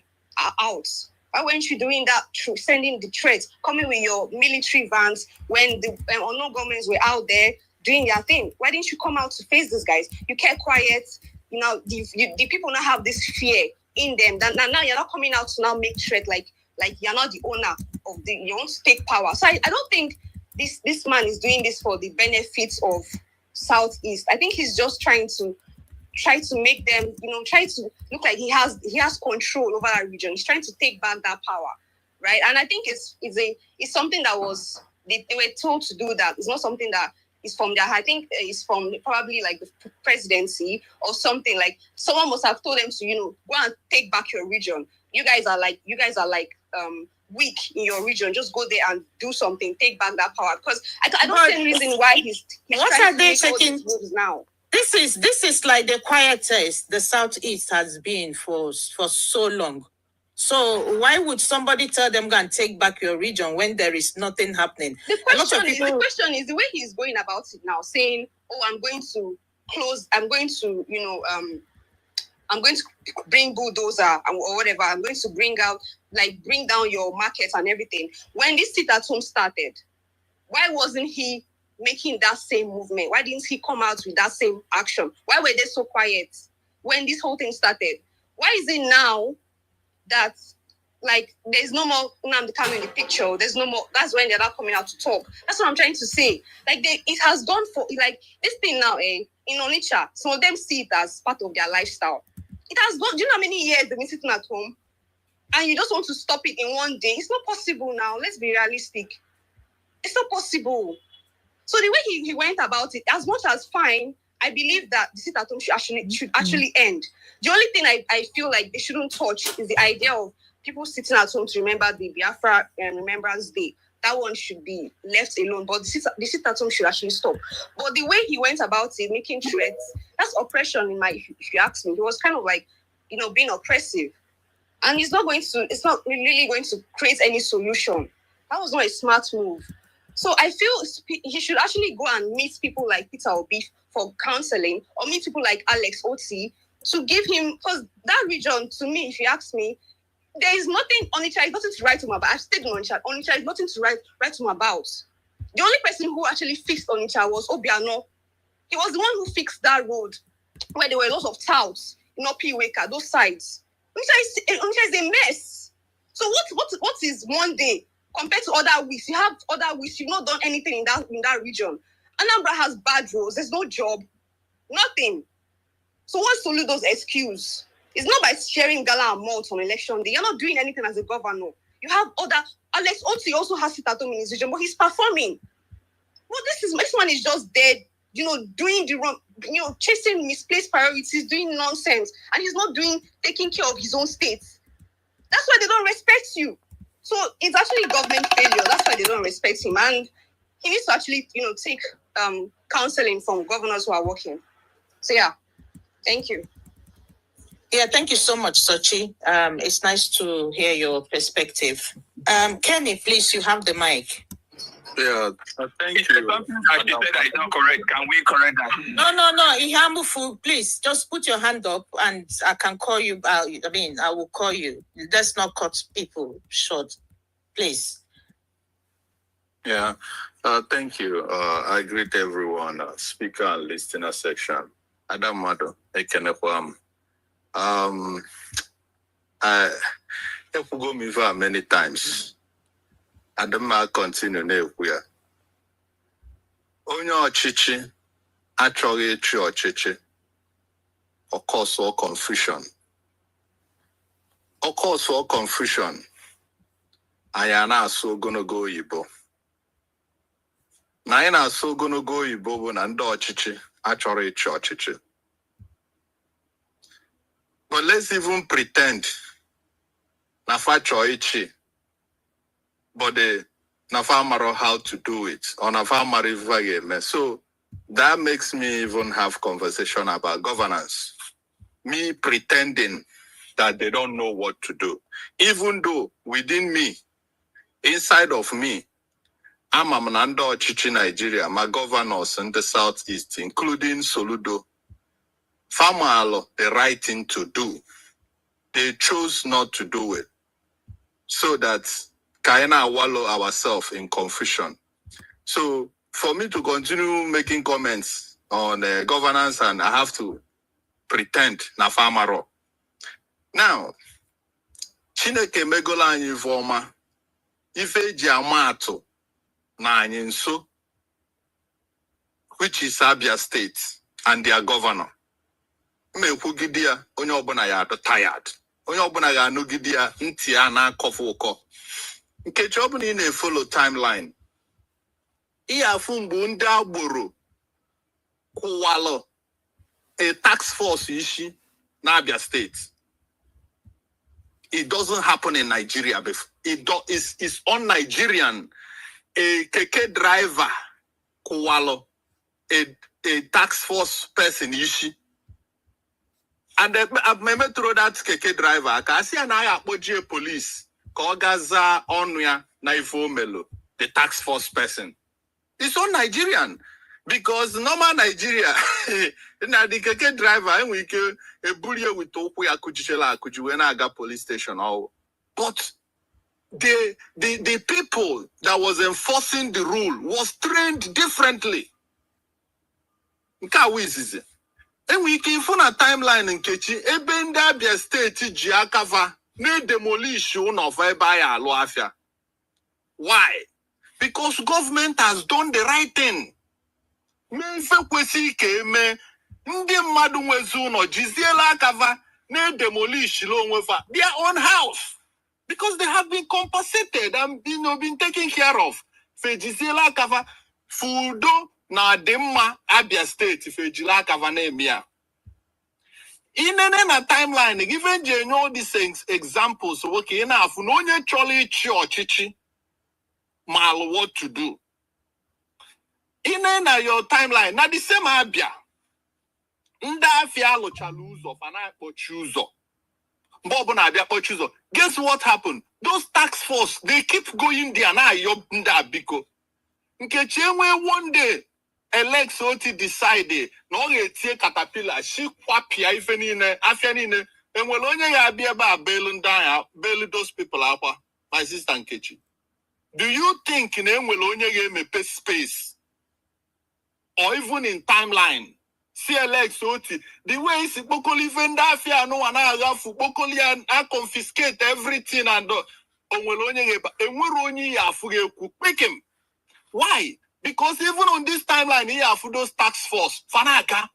out? Why weren't you doing that, sending the threats, coming with your military vans when the unknown governments were out there doing their thing? Why didn't you come out to face these guys? You kept quiet. The people now have this fear in them that now you're not coming out to now make threat like you're not the owner of you want to take power. So I don't think this man is doing this for the benefits of Southeast. I think he's just trying to make them, try to look like he has control over that region. He's trying to take back that power, right? And I think it's something that was they were told to do that. It's not something that is from their. I think it's from probably like the presidency or something. Like someone must have told them to go and take back your region. You guys are like weak in your region. Just go there and do something. Take back that power. Because I don't see any reason why he's what trying are to they make all taking these moves now. This is like the quietest the Southeast has been for so long. So why would somebody tell them go and take back your region when there is nothing happening? The question is the way he's going about it now, saying, "Oh, I'm going to close. I'm going to I'm going to bring bulldozer or whatever. I'm going to bring down your markets and everything." When this sit at home started, why wasn't he making that same movement? Why didn't he come out with that same action? Why were they so quiet when this whole thing started? Why is it now that there's no more Nnamdi Kanu in the picture? There's no more. That's when they're not coming out to talk. That's what I'm trying to say. It has gone for this thing now. In Onitsha, some of them see it as part of their lifestyle. It has gone. Do you know how many years they've been sitting at home, and you just want to stop it in one day? It's not possible now. Let's be realistic. It's not possible. So the way he went about it, as much as fine, I believe that the sit at home should actually end. The only thing I feel like they shouldn't touch is the idea of people sitting at home to remember the Biafra Remembrance Day. That one should be left alone. But the sit at home should actually stop. But the way he went about it, making threats, that's oppression if you ask me. He was kind of being oppressive. And it's not really going to create any solution. That was not a smart move. So I feel he should actually go and meet people like Peter Obi for counseling, or meet people like Alex Oti to give him, because that region, to me, if you ask me, there is nothing, Onitsha is nothing to write him about. I've stayed in Onitsha. Onitsha is nothing to write him about. The only person who actually fixed Onitsha was Obiano. He was the one who fixed that road where there were lots of touts, Piweka, those sides. Onitsha is a mess. So what is one day compared to other weeks? You have other weeks, you've not done anything in that region. Anambra has bad roads, there's no job, nothing. So what's Soludo's excuse? It's not by sharing gala and malt on election day. You're not doing anything as a governor. You have Alex Oti also has sit at home in his region, but he's performing. Well, this one is just dead, doing the wrong, chasing misplaced priorities, doing nonsense, and he's not taking care of his own state. That's why they don't respect you. So it's actually government failure. That's why they don't respect him. And he needs to actually, take counseling from governors who are working. So yeah, thank you. Yeah, thank you so much, Sochi. It's nice to hear your perspective. Kenny, please, you have the mic. Yeah, thank you. Something that you said is not correct. Can we correct that? No. Ihamufu, please, just put your hand up and I can call you. I will call you. Let's not cut people short, please. Yeah, thank you. I greet everyone, speaker and listener section. Adam Mado, Ekenekwam. I have go me many times. Adama continue na-ekwu. Onye ọchịchị achọghị ịchị ọchịchị. Of course, all confusion. Anyị na-asụ ogologo oyibo. Na anyị na-asụ ogologo oyibo bụ na ndị ọchịchị achọrọ ịchị ọchịchị. But let's even pretend na fa chọọ ịchị. But na fa maro how to do it, or na fa maro if so that makes me even have conversation about governance. Me pretending that they don't know what to do, even though within me, inside of me, I'm a Manando Chichi Nigeria, my governors in the Southeast, including Soludo, Famalo, the right thing to do. They chose not to do it, so that Kaina wallow ourselves in confusion. So for me to continue making comments on governance, and I have to pretend na famaro. Now, Chineke megola anyi voma, ife ji amato na anyi nso, which is Abia State and their governor. Mekwugidia onye obuna ya tired. Onye obuna ya nugidia nti ya na kofu uko. nke job ni na follow timeline. Iya fumbu nda agboro kwalo a tax force ishi na Abia State. It doesn't happen in Nigeria before. It's un-Nigerian. A keke driver kwalo a tax force person ishi. And I've never throw that keke driver. Kasi anaya appoje police. Kogaza onwya na ifo melo. The tax force person. It's all Nigerian. Because normal Nigeria, na the keke driver, and we can a bully with Okuya Kujichela Kujuena Aga police station. But the people that was enforcing the rule was trained differently. And we can find a timeline in Kechi, Ebenda Abia State Jiakava, ne demolish one of Ebaya Loafia. Why? Because government has done the right thing. Mfe kwesi keme ndị mmadụ nwezu ụlọ jiziela akava na demolish lo onwefa their own house because they have been compensated and been taken care of. Fe jiziela akava fudo na demma Abia State fe jila akava na emia. Inene na timeline given je all these examples okay na afu no onye chọrọ ichi ọchịchị mal what to do. In your timeline, now the same Abia. Nda afia lochala uzo, fana pochuzo. Bobo na Abia pochuzo. Guess what happened? Those tax force, they keep going there na yob nda biko. Nkechenwe one day, Alex Oti decided, no tie caterpillar, she kwapia ife nine, afia nine, and when onye ya abia ba bail nda bail those people apa, my sister Nkechi. Do you in onye ya mepe space? Or even in timeline, CLX OT, the way it's Bokoli Vendafia, no one fu Bokoli and confiscate everything and make him. Why? Because even on this timeline, he have those tax force, Fanaka,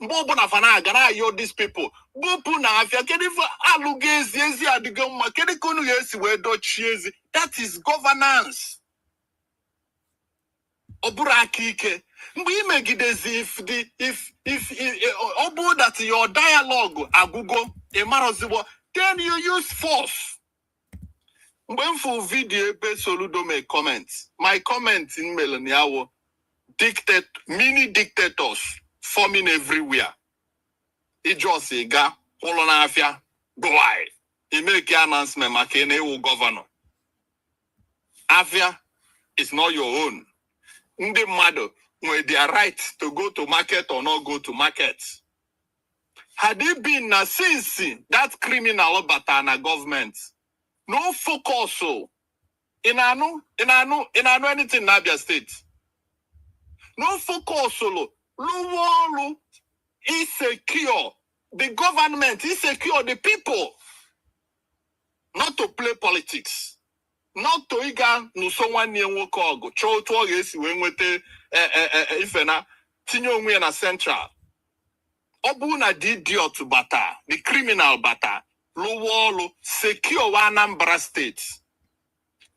Bobona Fanaga, na yo these people. Bopuna, if you get it for Alugez, Yezi, the Goma, Kedikunu, yes, where Dutch is. That is governance. Oburakike. We make it as if that your dialogue agugo emarozibo, then you use force. When for video Soludo may comment. My comment in Melaniawo mini dictators forming everywhere. It just a ga Polonafia go I. He make announcement Makene governor. Afia is not your own. Nde mado with their right to go to market or not go to market. Had it been since that criminal batana government, no focus so in anything in Abia State. No focus solo. Luwolu is secure. The government is secure the people. Not to play politics. Not to iga no someone near wokogo. Cho to yes when with ifena tinyo mwe na central. Obuna didio to bata, the criminal bata, Luwolu secure Anambra State.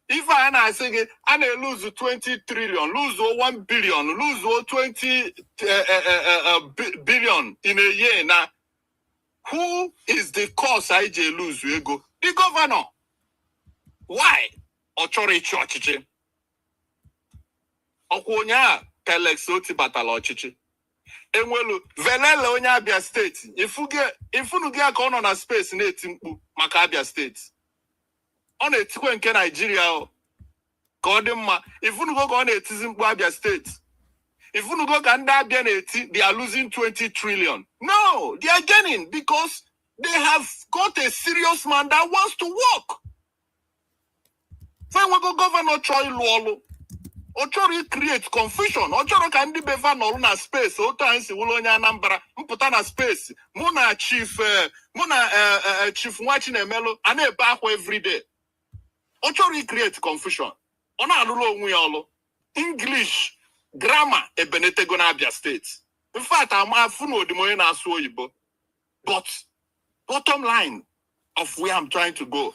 If I say I lose 20 trillion, lose 1 billion, lose 20 billion in a year now, who is the cause IJ lose? We go the governor. Why? Ochore chichi. Okwonya Telex oti batala ochichi. Enwelu velele onya Abia State. Ifunu ge ka ono na space na etimpu maka Abia State. Ono etikwe nke Nigeria o. Ka odimma. Ifunu go ka ono etizimpu Abia State. Ifunu go ka nda Abia na eti, they are losing 20 trillion. No, they are gaining because they have got a serious man that wants to work. When we go governor Choi Luolo, Ochori create confusion. Ochoro can be better no na space. Otansi Ulonya Anambra, Mputana space. Muna chief chief watching a mellow and a back every day. Ochori create confusion. Ona Lulo Muyolo. English grammar e Benetegona Abia State. In fact, I'm a funo the Moyena Soyibo. But bottom line of where I'm trying to go.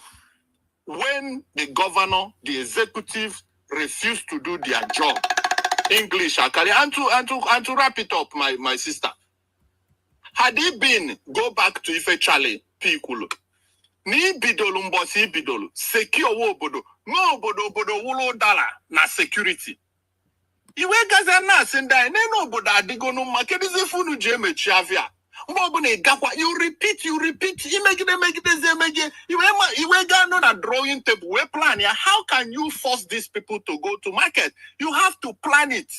when the governor, the executive refuse to do their job. English, Akari, and to wrap it up, my sister. Had he been, go back to Ife Chale, Pikulu. Ni bidolu mbosi bidolu, secure wobodo, no obodo wulo dala na security. Iwe gaza na senda, neno obodo adigonu makedize funu jeme chiavia. You repeat, iwe gano na drawing table, we plan ya. How can you force these people to go to market? You have to plan it.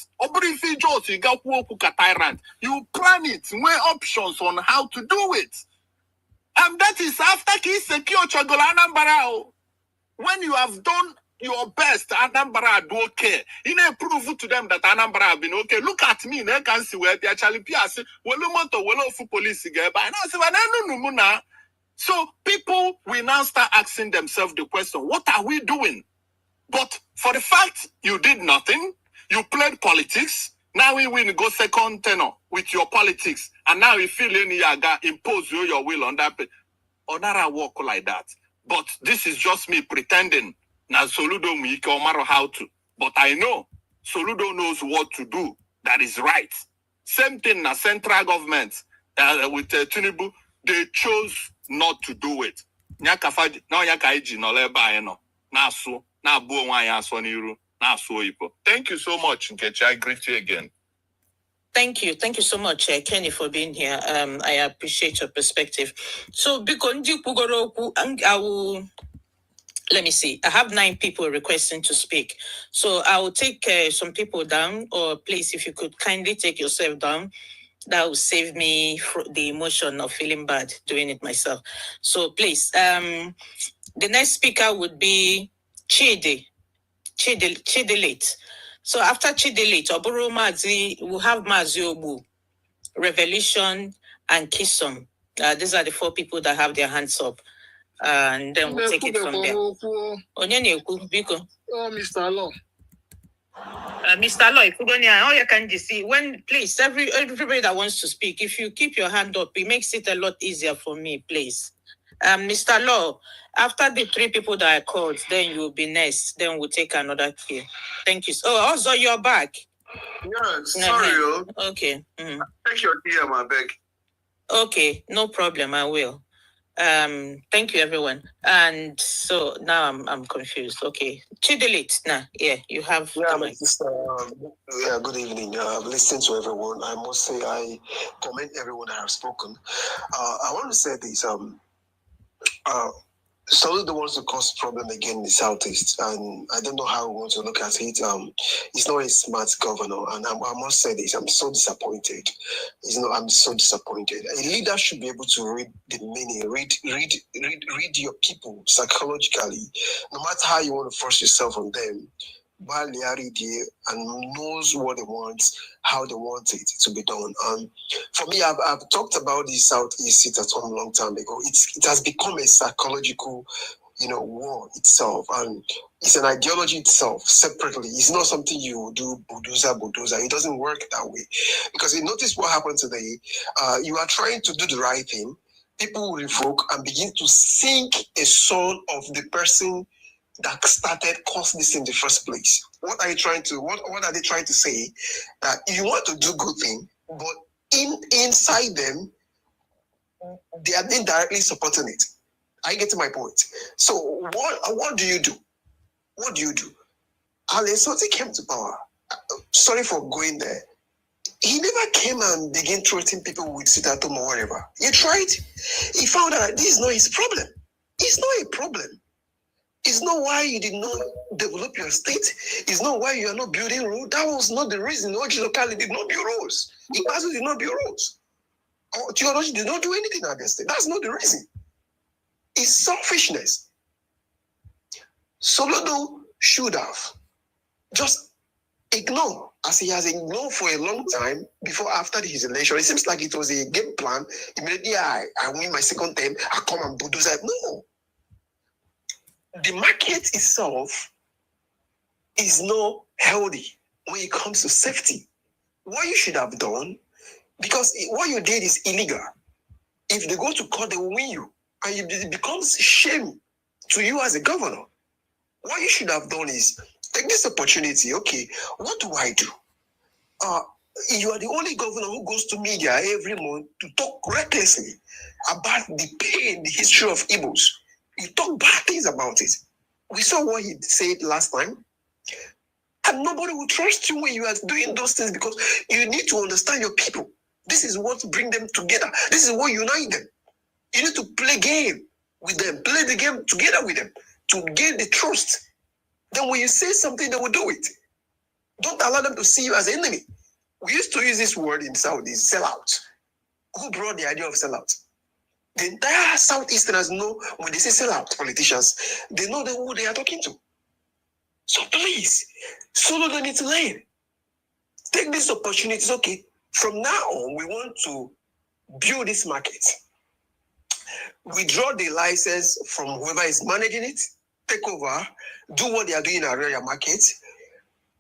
You plan it, weigh options on how to do it. And that is after he secure Chagola Anambra. When you have done your best, Anambra do okay. You know, prove to them that Anambra have been okay. Look at me, they can see where they actually piasi. Police again. So people will now start asking themselves the question, what are we doing? But for the fact you did nothing, you played politics. Now we will go second tenor with your politics, and now you feel any yaga impose your will on that. Another work like that. But this is just me pretending. Now Soludo me no matter how to. But I know Soludo knows what to do. That is right. Same thing na central government with Tinubu, they chose not to do it. Nyakafaji now yakaiji no leba eno. Nasu na buo wanya soniru. Thank you so much, Nkechi. I greet you again. Thank you so much, Kenny, for being here. I appreciate your perspective. So, let me see. I have 9 people requesting to speak. So I will take some people down, or please, if you could kindly take yourself down, that will save me the emotion of feeling bad doing it myself. So please, the next speaker would be Chidelate. So after Chidelate, Oboro Mazi, we'll have Mazi Obu, Revolution, and Kisom. These are the 4 people that have their hands up. And then we'll take it from there. Oh, Mr. Law. Mr. Law, all you can just see, when, please, everybody that wants to speak, if you keep your hand up, it makes it a lot easier for me, please. Mr. Law, after the 3 people that I called, then you'll be next. Then we'll take another cue. Thank you. Oh, also you're back. Yeah, sorry. Okay. Take your tea, my beg. Okay, no problem. I will. Thank you, everyone. And so now I'm confused. Okay, Chidelit. Now, you have. Yeah, my sister. Good evening. Listening to everyone, I must say I commend everyone that have spoken. I want to say this. Soludo wants to cause problem again in the southeast, and I don't know how we want to look at it. He's not a smart governor, and I must say this: I'm so disappointed. I'm so disappointed. A leader should be able to read the meaning, read your people psychologically, no matter how you want to force yourself on them. While they are there and knows what they want, how they want it to be done. For me, I've talked about the Southeast seat at home a long time ago. It has become a psychological, war itself, and it's an ideology itself separately. It's not something you do bulldozer. It doesn't work that way, because you notice what happened today. You are trying to do the right thing. People will revoke and begin to sink a soul of the person that started causing this in the first place. What are they trying to say? That you want to do good thing, but inside them, they are indirectly supporting it. Are you getting my point? So what do you do? What do you do? Ale Soti came to power. Sorry for going there. He never came and began treating people with sit at home or whatever. He tried. He found out that this is not his problem. It's not a problem. It's not why you did not develop your state. It's not why you are not building roads. That was not the reason. Oji locality did not build roads. Ibazu did not build roads. Or Theology did not do anything at the state. That's not the reason. It's selfishness. Soludo should have just ignored, as he has ignored for a long time before after his election. It seems like it was a game plan. Immediately I win my second term, I come and bulldoze it. No. The market itself is not healthy when it comes to safety. What you should have done, because what you did is illegal. If they go to court, they will win you. And it becomes shame to you as a governor. What you should have done is take this opportunity. Okay, what do I do? You are the only governor who goes to media every month to talk recklessly about the pain, the history of Igbos. You talk bad things about it. We saw what he said last time. And nobody will trust you when you are doing those things because you need to understand your people. This is what brings them together. This is what unites them. You need to play game with them, play the game together with them to gain the trust. Then when you say something, they will do it. Don't allow them to see you as an enemy. We used to use this word in Saudi, sellout. Who brought the idea of sellout? The entire Southeasterners know when they say sellout politicians, they know who they are talking to. So please, Soludo needs to learn. Take these opportunities. Okay, from now on, we want to build this market. Withdraw the license from whoever is managing it, take over, do what they are doing in our area market,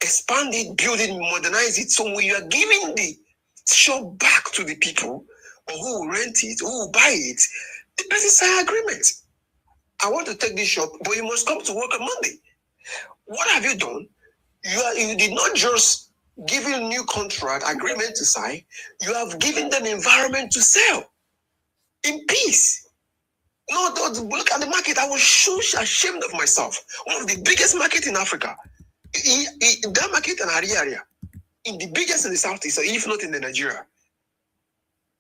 expand it, build it, modernize it. So when you are giving the shop back to the people, or who will rent it, who will buy it, the person sign agreement. I want to take this shop, but you must come to work on Monday. What have you done? You did not just give a new contract agreement to sign, you have given them environment to sell in peace. No, look at the market. I was so ashamed of myself. One of the biggest market in Africa. That market in Ariaria, in the biggest in the Southeast, if not in the Nigeria.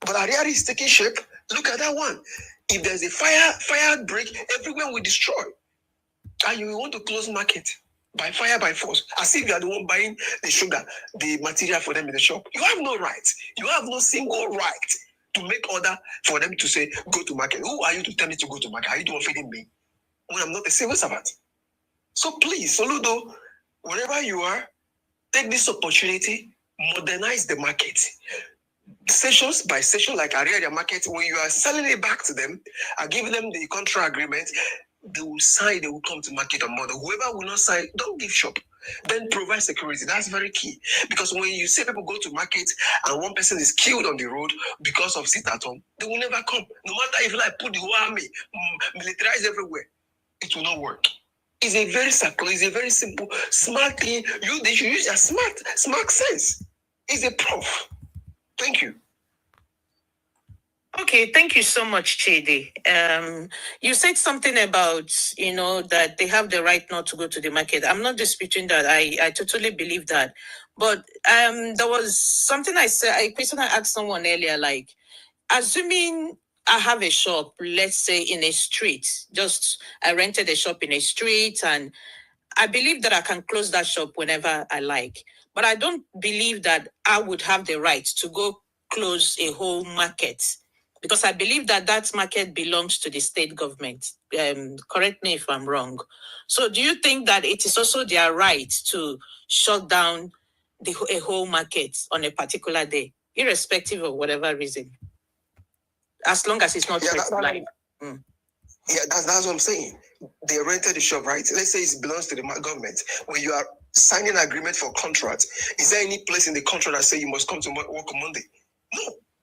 But Ariaria is taking shape. Look at that one. If there's a fire outbreak, everywhere will destroy. And you want to close market by fire, by force, as if you are the one buying the sugar, the material for them in the shop. You have no right. You have no single right to make order for them to say, go to market. Who are you to tell me to go to market? Are you the one feeding me when I'm not a civil servant? So please, Soludo, wherever you are, take this opportunity, modernize the market. Sessions by session, like Ariaria market, when you are selling it back to them and giving them the contract agreement, they will sign, they will come to market on Monday. Whoever will not sign, don't give shop. Then provide security. That's very key. Because when you see people go to market and one person is killed on the road because of sit at home, they will never come. No matter if I put the whole army, militarized everywhere, it will not work. It's a very circle, it's a very simple, smart thing. They should use a smart sense. It's a proof. Thank you. Okay, thank you so much, Chidi. You said something about, that they have the right not to go to the market. I'm not disputing that. I totally believe that. But there was something I said, a question I asked someone earlier, like, assuming I have a shop, let's say in a street, I rented a shop in a street, and I believe that I can close that shop whenever I like. But I don't believe that I would have the right to go close a whole market, because I believe that market belongs to the state government. Correct me if I'm wrong. So do you think that it is also their right to shut down a whole market on a particular day, irrespective of whatever reason? As long as it's not live. Yeah, that's what I'm saying. They rented the shop, right? Let's say it belongs to the government. When you are signing an agreement for contract, is there any place in the contract that say you must come to work on Monday? No,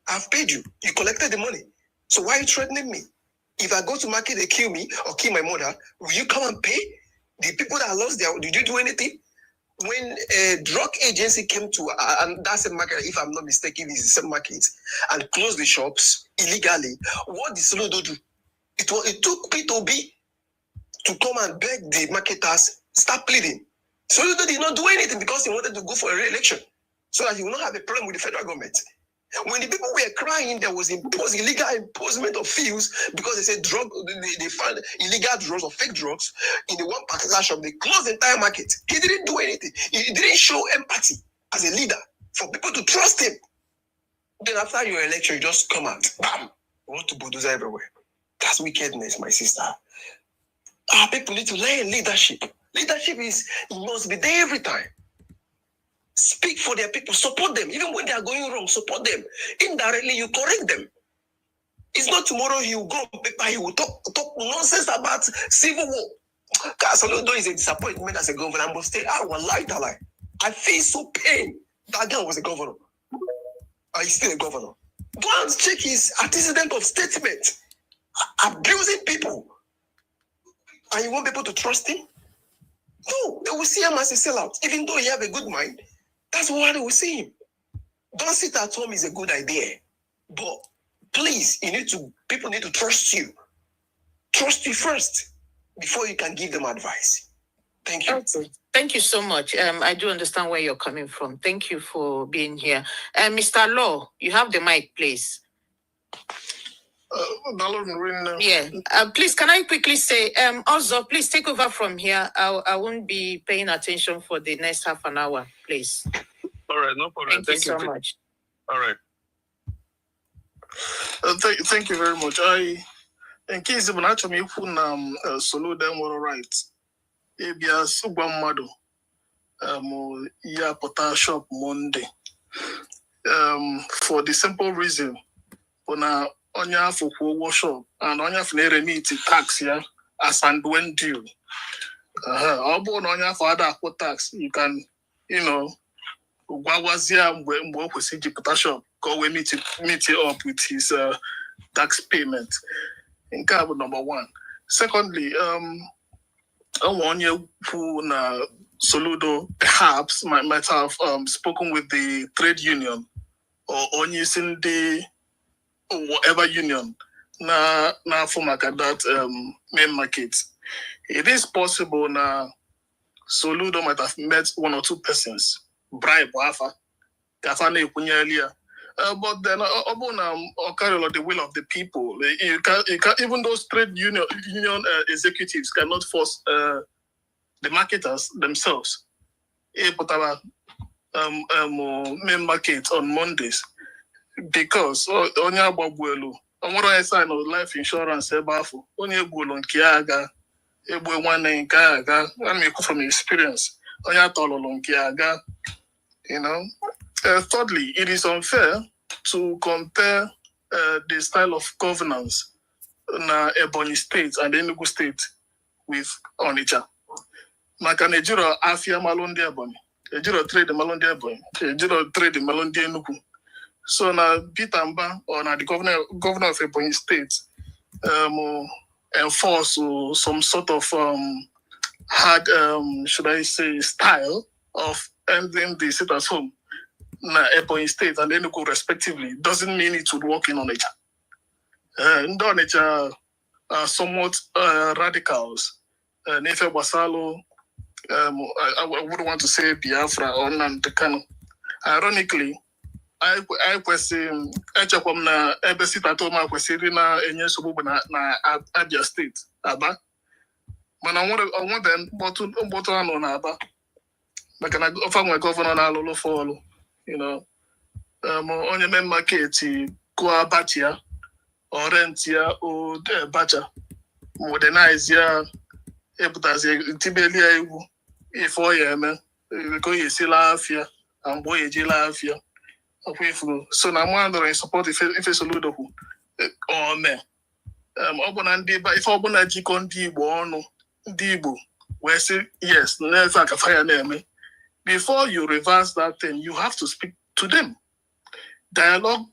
I've paid you. You collected the money. So why are you threatening me? If I go to market, they kill me or kill my mother, will you come and pay? The people that lost did you do anything? When a drug agency came to, and that's a market, if I'm not mistaken, it's the same market, and closed the shops illegally, what did Soludo do? It took P2B to come and beg the marketers, start pleading. Soludo did not do anything because he wanted to go for a re-election so that he will not have a problem with the federal government. When the people were crying, there was illegal imposition of fees because they said they found illegal drugs or fake drugs in the one particular shop. They closed the entire market. He didn't do anything. He didn't show empathy as a leader for people to trust him. Then after your election, you just come out, bam, you want to bulldoze everywhere. That's wickedness, my sister. Our people need to learn leadership. Leadership must be there every time. Speak for their people, support them. Even when they are going wrong, support them. Indirectly, you correct them. It's not tomorrow he will go on paper, he will talk nonsense about civil war. Soludo is a disappointment as a governor. I must say, I feel so pain. That guy was a governor. He's still a governor. Go and check his antecedent of statement. Abusing people. and you want people to trust him? No, they will see him as a sellout. Even though he have a good mind, that's why they will see him. Don't sit at home is a good idea. But please, people need to trust you. Trust you first before you can give them advice. Thank you. Okay. Thank you so much. I do understand where you're coming from. Thank you for being here. Mr. Law, you have the mic, please. Yeah. Please, can I quickly say, also, please take over from here. I won't be paying attention for the next half an hour, please. All right, no problem. Thank you so much. All right. Thank you very much. In case you want to me Soludo moral rights, ABS Ubamado, pota shop Monday. For the simple reason, on onya for workshop and onya for remit tax here as and when due. Onya for other tax, you can, Gwawazia mbo kwesiji pota shop go we meet it up with his tax payment. In carbon number one. Secondly, I want you who Soludo perhaps might have spoken with the trade union or using the whatever union na for that main market. It is possible now Soludo might have met one or two persons, bribe wafa, kafane earlier. But then, the will of the people. You can even those trade union executives cannot force the marketers themselves. But our main market on Mondays because onya babuelo. I sign of life insurance ebafu. Onye bulon kiaga. Ebu one in kaga. I mean from experience. Onya tololon kiaga. Thirdly, it is unfair to compare the style of governance in Ebonyi State and Enugu State with Onitsha. Maka Nigeria afia Malondi Ebonyi, Nigeria trade Malondi Ebonyi, Nigeria trade Malondi Enugu. So na Bitamba or na the governor of Ebonyi State enforce some sort of hard, should I say, style of ending the sit at home. Ebonyi State and Enugu respectively doesn't mean it would work in Onitsha. Onitsha are somewhat radicals. Nefe Basalo, I wouldn't want to say Biafra or Nantekano. Ironically, I question Echakom na Ebesita Toma Quesirina Enye Sububa na Abia State. Aba. But I want them bottom on Aba. But can I offer my governor na Lolo follow? Onye main market kwa batia or rent ya o bacha modernize ya eputazi tibelia iwu ifo ya me ko yesi la afia ambo yeji la afia okwefu so na mo andro support ife Soludo hu o me obona ndi ba ife obona jiko ndi Igbo onu ndi Igbo we say yes never aka fire na eme. Before you reverse that thing, you have to speak to them. Dialogue,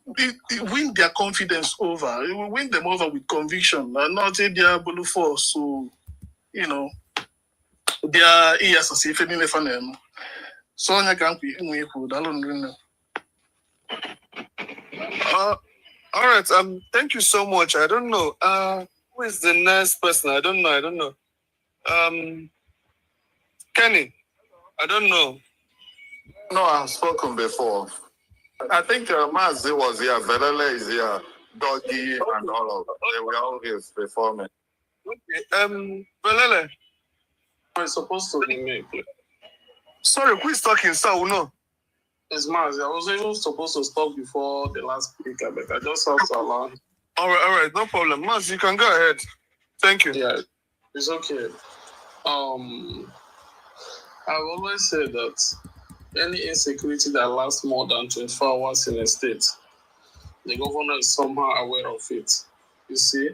win their confidence over. You will win them over with conviction, and not a diabolo force. So, they are yes, if any fan. So I can't be all right. Thank you so much. I don't know. Who is the next person? I don't know. Kenny. I don't know. No, I've spoken before. I think Mazi was here, Velele is here, Doggy, and all of them. They were all here before me. Okay. Velele. I'm supposed to be me. Sorry, who is talking? So no. It's Mazi. I was even supposed to stop before the last speaker, but I just have to allow. All right, no problem. Mazi, you can go ahead. Thank you. Yeah, it's okay. I've always said that any insecurity that lasts more than 24 hours in a state, the governor is somehow aware of it. You see,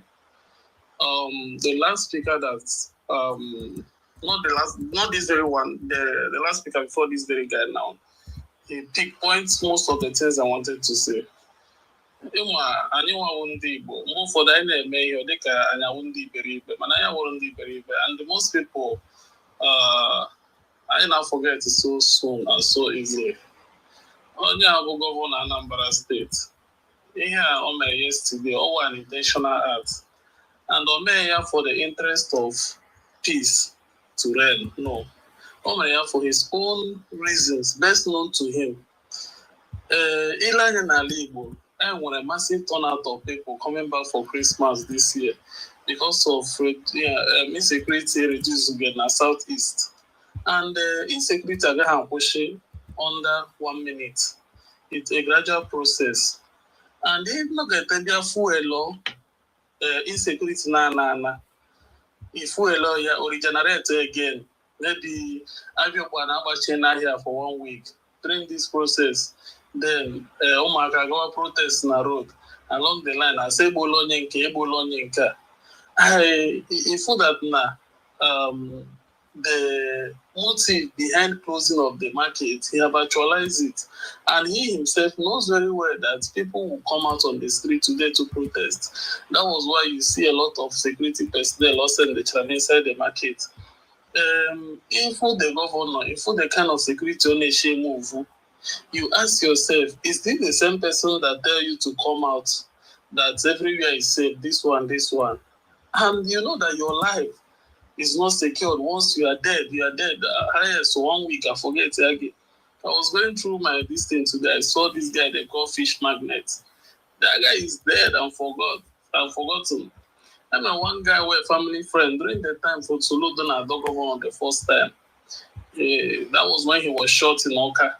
the last speaker that not this very one, the last speaker before this very guy now, he pinpoints most of the things I wanted to say. ịma anyị nwawo ndị Igbo mgbe ụfọdụ anyị na-eme ihe dịka anyị awụ ndị iberibe mana anyị awụrụ ndị iberibe and most people anyị na-forget so soon and so easily. Onye a bụ gọvanọ Anambra State, ihe a o mere yesterday ọ an intentional act and o mee ya for the interest of peace to reign. No, o mere ya for his own reasons best known to him. Ile anya n'ala Igbo, a massive turnout of people coming back for Christmas this year because of insecurity reduced in the southeast. And insecurity again pushing under 1 minute. It's a gradual process. And if not get their fuel insecurity if fuel ya regenerate again, maybe IPOB here for 1 week. During this process, then go protest na road along the line. I say bolonyenka. If that the motive behind closing of the market, he have actualized it, and he himself knows very well that people will come out on the street today to protest. That was why you see a lot of security personnel also in the channel inside the market. If the governor, if the kind of security on a move, you ask yourself, is this the same person that tell you to come out, that everywhere is safe, this one, and you know that your life is not secured. Once you are dead, you are dead. So 1 week, I forget again. I was going through my distance today. I saw this guy they call fish magnet. That guy is dead and forgotten. And one guy were family friend during the time for Soludo and Dogovo on the first time. That was when he was shot in Oka.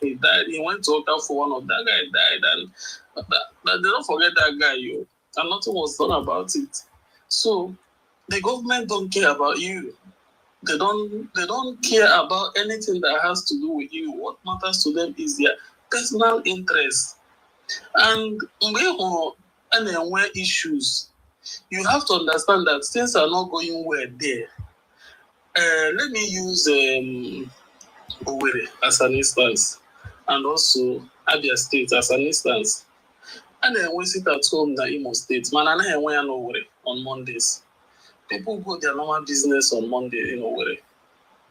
He died. He went to Oka for one of that guy died, and they don't forget that guy, and nothing was done about it. So the government don't care about you. They don't care about anything that has to do with you. What matters to them is their personal interest. And when issues, you have to understand that things are not going well there. Let me use Owerri as an instance, and also Abia State as an instance. And then we sit at home in Imo State. Man, I know Owerri on Mondays. People go their normal business on Monday in Owerri.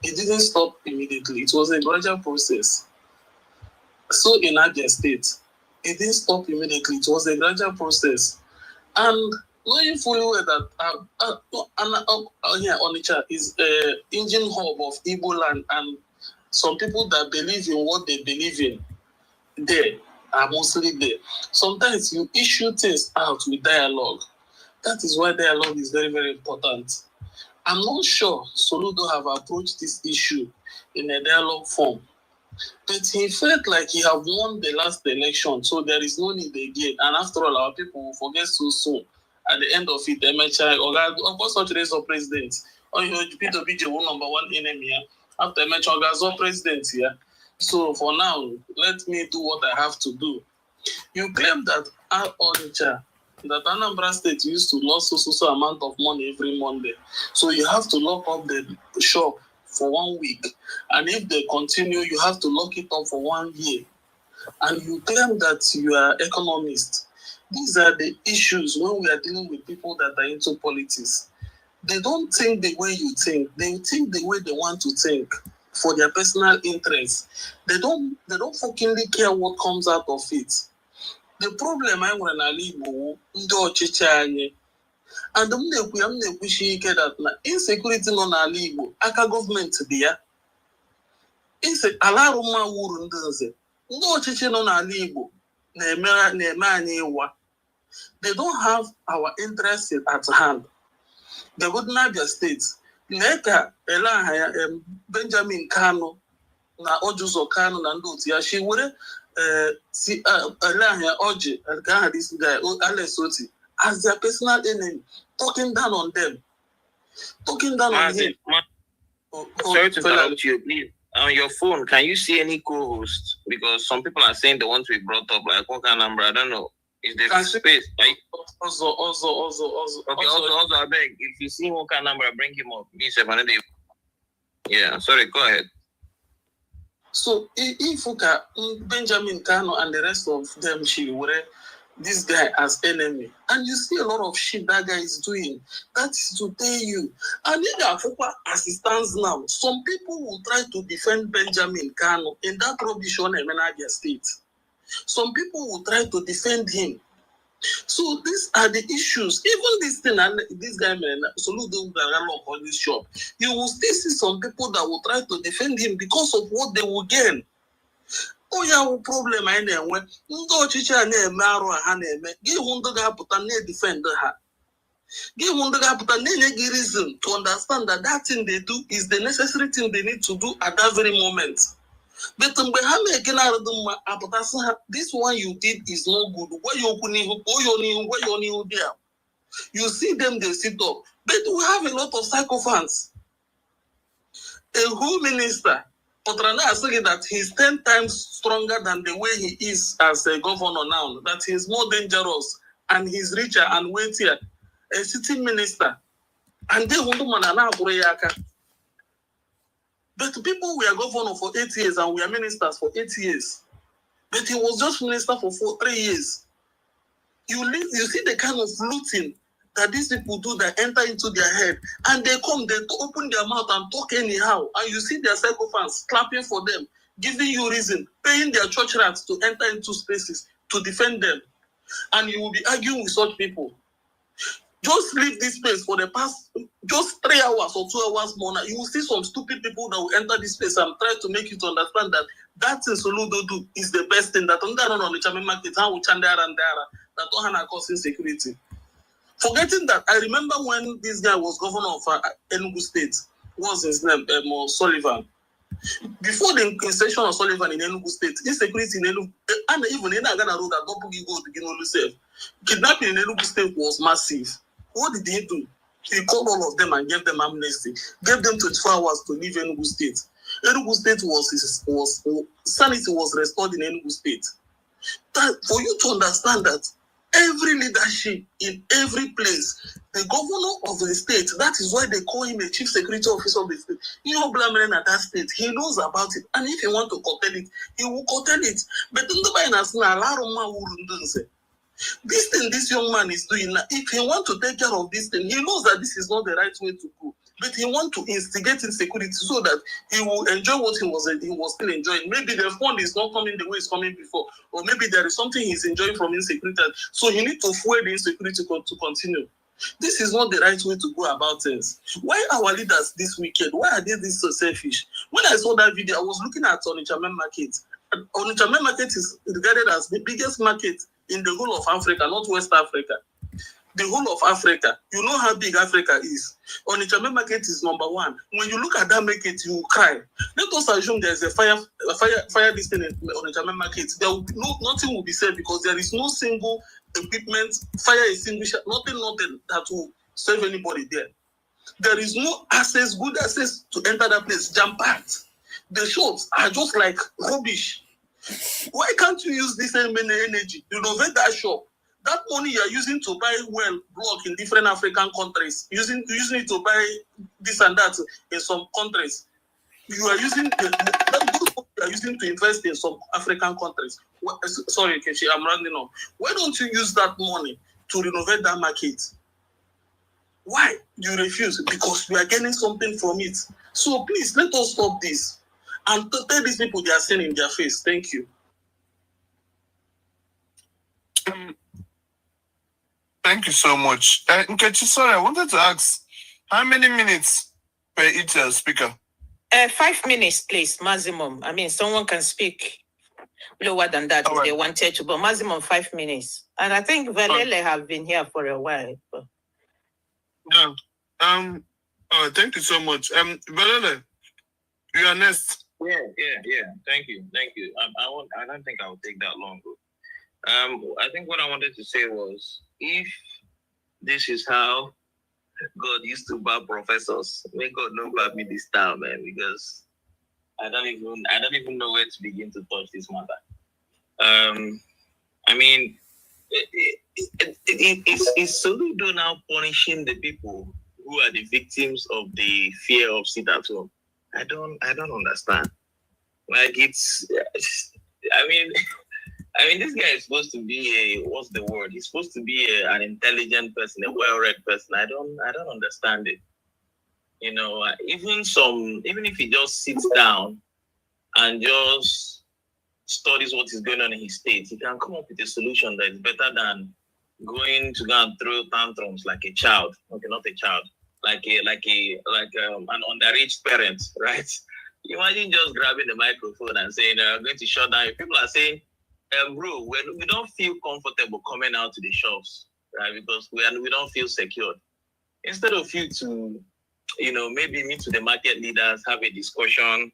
It didn't stop immediately. It was a gradual process. So in Abia State, it didn't stop immediately. It was a gradual process. And knowing fully well that Onitsha is an engine hub of Igbo land, and some people that believe in what they believe in there are mostly there. Sometimes you issue things out with dialogue. That is why dialogue is very, very important. I'm not sure Soludo have approached this issue in a dialogue form, but he felt like he have won the last election, so there is no need again. And after all, our people will forget so soon. At the end of it, MHI, of course, such race of president, or Peter BJ number one enemy. After MHI, Ogazo president here. So for now, let me do what I have to do. You claim that Onitsha, that Anambra State used to lose so amount of money every Monday. So you have to lock up the shop for 1 week. And if they continue, you have to lock it up for 1 year. And you claim that you are economist. These are the issues when we are dealing with people that are into politics. They don't think the way you think. They think the way they want to think for their personal interests. They don't fucking care what comes out of it. The problem I want to leave and I'm that insecurity non alibo aka government there. It's a alarma wuru ndenze. No chichi non alibo they don't have our interests at hand. The good Abia State, Leka Benjamin Kano, na Ojuzo Kano na Ndotia, she would see Oji and this guy, Alesoti, as their personal enemy, talking down on them. Talking down on him. Sorry to interrupt you, please. On your phone, can you see any co-hosts? Because some people are saying they want to be brought up, like what kind of number? I don't know. Is there space? Right? Also, I beg. If you see what kind of number, bring him up. Yeah, sorry, go ahead. So if Benjamin Kano and the rest of them, this guy as enemy. And you see a lot of shit that guy is doing. That is to tell you. And in Africa, as it stands now, some people will try to defend Benjamin Kano in that rubbish on Emenabia State. Some people will try to defend him. So these are the issues. Even this thing, and this guy, man, Soludo on this shop, you will still see some people that will try to defend him because of what they will gain. Oh, yeah, problem I know when no teacher name Maro Haneme, give one the gap and defend her. Give one the gap and reason to understand that that thing they do is the necessary thing they need to do at that very moment. But this one you did is not good. You see them, they sit up. But we have a lot of sycophants. A whole minister, Otrana is saying that he's 10 times stronger than the way he is as a governor now, that he's more dangerous and he's richer and wealthier. A sitting minister. And they want to manana. But people were governor for 8 years and we are ministers for 8 years. But he was just minister for 3 years. You see the kind of looting that these people do that enter into their head. And they come, they open their mouth and talk anyhow. And you see their sycophants clapping for them, giving you reason, paying their church rats to enter into spaces to defend them. And you will be arguing with such people. Just leave this space for the past, just 3 hours or 2 hours more. Now, you will see some stupid people that will enter this space and try to make you to understand that that thing Soludo do is the best thing. That on the Onitsha Main Market, how we chandara and dara, that don't have cause insecurity. Forgetting that, I remember when this guy was governor of Enugu State, what's his name, Sullivan. Before the insertion of Sullivan in Enugu State, insecurity in Enugu, and even in Agana Road, that Dopugi go to Gino kidnapping in Enugu State was massive. What did he do? He called all of them and gave them amnesty, gave them 24 hours to leave Enugu State. Enugu State sanity was restored in Enugu State. That, for you to understand that every leadership in every place, the governor of the state, that is why they call him a chief security officer of the state. You know, Blameren at that state, he knows about it. And if he want to curtail it, he will curtail it. But this thing this young man is doing, if he want to take care of this thing, he knows that this is not the right way to go. But he want to instigate insecurity so that he will enjoy what he was still enjoying. Maybe the fund is not coming the way it's coming before, or maybe there is something he's enjoying from insecurity. So he need to fuel the insecurity to continue. This is not the right way to go about things. Why our leaders this weekend? Why are they this so selfish? When I saw that video, I was looking at Onitsha Main Market. Onitsha Main Market is regarded as the biggest market in the whole of Africa, not West Africa. The whole of Africa. You know how big Africa is. Onitsha Main Market is number one. When you look at that market, you will cry. Let us assume there's a fire this thing in Onitsha Main Market. There will be nothing will be said because there is no single equipment, fire extinguisher, nothing that will save anybody there. There is no access, good access to enter that place, jam-packed. The shops are just like rubbish. Why can't you use this energy? Renovate that shop. That money you are using to buy block in different African countries, using it to buy this and that in some countries. You are using you are using to invest in some African countries. Sorry, Keshi, I'm rounding up. Why don't you use that money to renovate that market? Why you refuse? Because we are getting something from it. So please let us stop this and tell these people they are sin in their face. Thank you. Thank you so much. Nkechi, sorry, I wanted to ask, how many minutes per each speaker? 5 minutes, please, maximum. I mean, someone can speak lower than that if they wanted to, but maximum 5 minutes. And I think Velele have been here for a while. But... Yeah. Thank you so much. Velele, you are next. Yeah. Thank you. I don't think I will take that long. I think what I wanted to say was, if this is how God used to bar professors, may God not bar me this time, man, because I don't even know where to begin to touch this matter. I mean, is Soludo now punishing the people who are the victims of the fear of sit at home? I don't understand. Like I mean, this guy is supposed to be what's the word? He's supposed to be an intelligent person, a well-read person. I don't understand it. You know, even if he just sits down and just studies what is going on in his state, he can come up with a solution that is better than going to go and throw tantrums like a child. Okay, not a child, like an underage parent, right? Imagine just grabbing the microphone and saying, "I'm going to shut down." People are saying, "Bro, we don't feel comfortable coming out to the shops, right? Because we don't feel secure." Instead of you to, maybe meet with the market leaders, have a discussion,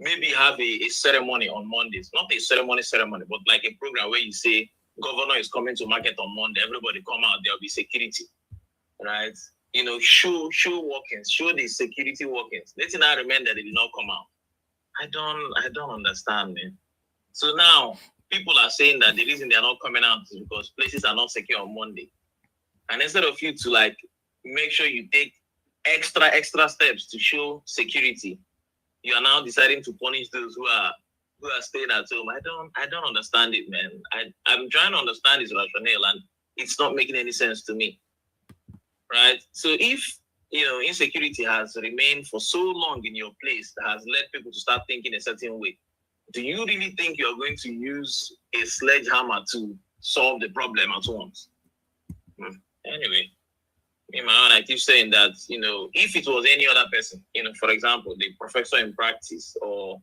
maybe have a ceremony on Mondays. Not a ceremony, but like a program where you say, "Governor is coming to market on Monday. Everybody come out. There'll be security," right? Show workings, show the security workings. Let's not remember that they did not come out. I don't understand, man. So now people are saying that the reason they're not coming out is because places are not secure on Monday. And instead of you to make sure you take extra steps to show security, you are now deciding to punish those who are staying at home. I don't understand it, man. I'm trying to understand his rationale, and it's not making any sense to me. Right? So if insecurity has remained for so long in your place, that has led people to start thinking a certain way, do you really think you're going to use a sledgehammer to solve the problem at once? Anyway, in my own, I keep saying that, if it was any other person, for example, the professor in practice, or,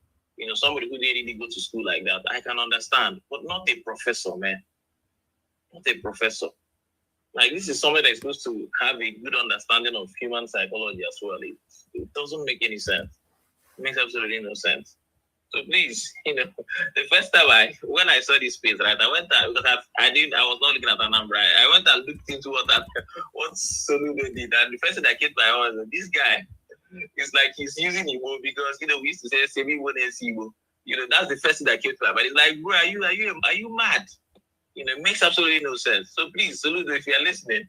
somebody who didn't really go to school like that, I can understand, but not a professor, man. Not a professor. Like, this is somebody that's supposed to have a good understanding of human psychology as well. It doesn't make any sense. It makes absolutely no sense. So please, the first time when I saw this space, right, I went out because I was not looking at Anambra. I went and looked into what Soludo did, and the first thing that came to my mind was this guy is like he's using Igbo because we used to say Semi won't Igbo. That's the first thing that came to my mind. It's like, bro, are you mad? It makes absolutely no sense. So please, Soludo, if you're listening,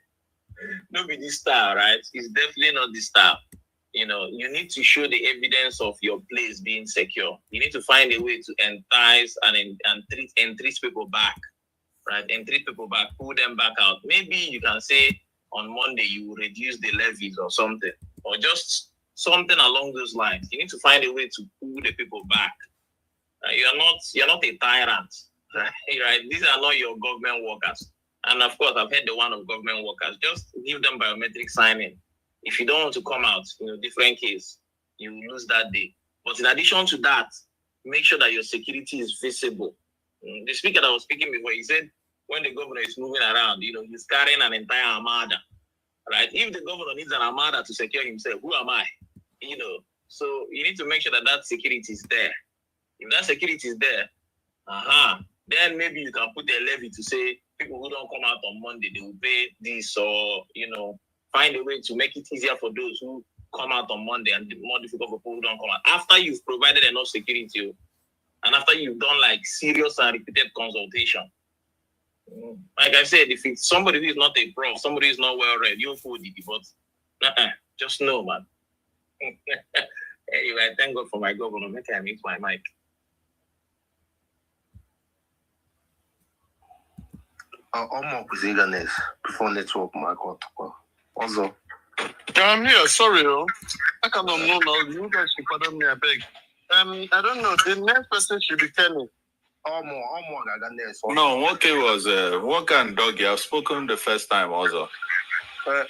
don't be this style, right? It's definitely not this style. You need to show the evidence of your place being secure. You need to find a way to entice and treat people back, right? And treat people back, pull them back out. Maybe you can say on Monday you will reduce the levies or something, or just something along those lines. You need to find a way to pull the people back. You're not a tyrant. Right? These are not your government workers. And of course, I've heard the one of government workers. Just give them biometric signing. If you don't want to come out, different case, you lose that day. But in addition to that, make sure that your security is visible. The speaker that was speaking before, he said, when the governor is moving around, he's carrying an entire armada. Right? If the governor needs an armada to secure himself, who am I? So you need to make sure that security is there. If that security is there, then maybe you can put a levy to say people who don't come out on Monday, they will pay this, or, find a way to make it easier for those who come out on Monday and more difficult for people who don't come out. After you've provided enough security and after you've done serious and repeated consultation. Like I said, if it's somebody who is not a prof, somebody who is not well read, you'll fool it, but just know, man. Anyway, I thank God for my governor. Make I mute my mic. Almost before network market. Also, I'm here. Sorry, I cannot know now. You guys should pardon me, I beg. I don't know. The next person should be Kenny. No, Woke was Woke and Doggy. I've spoken the first time also. Am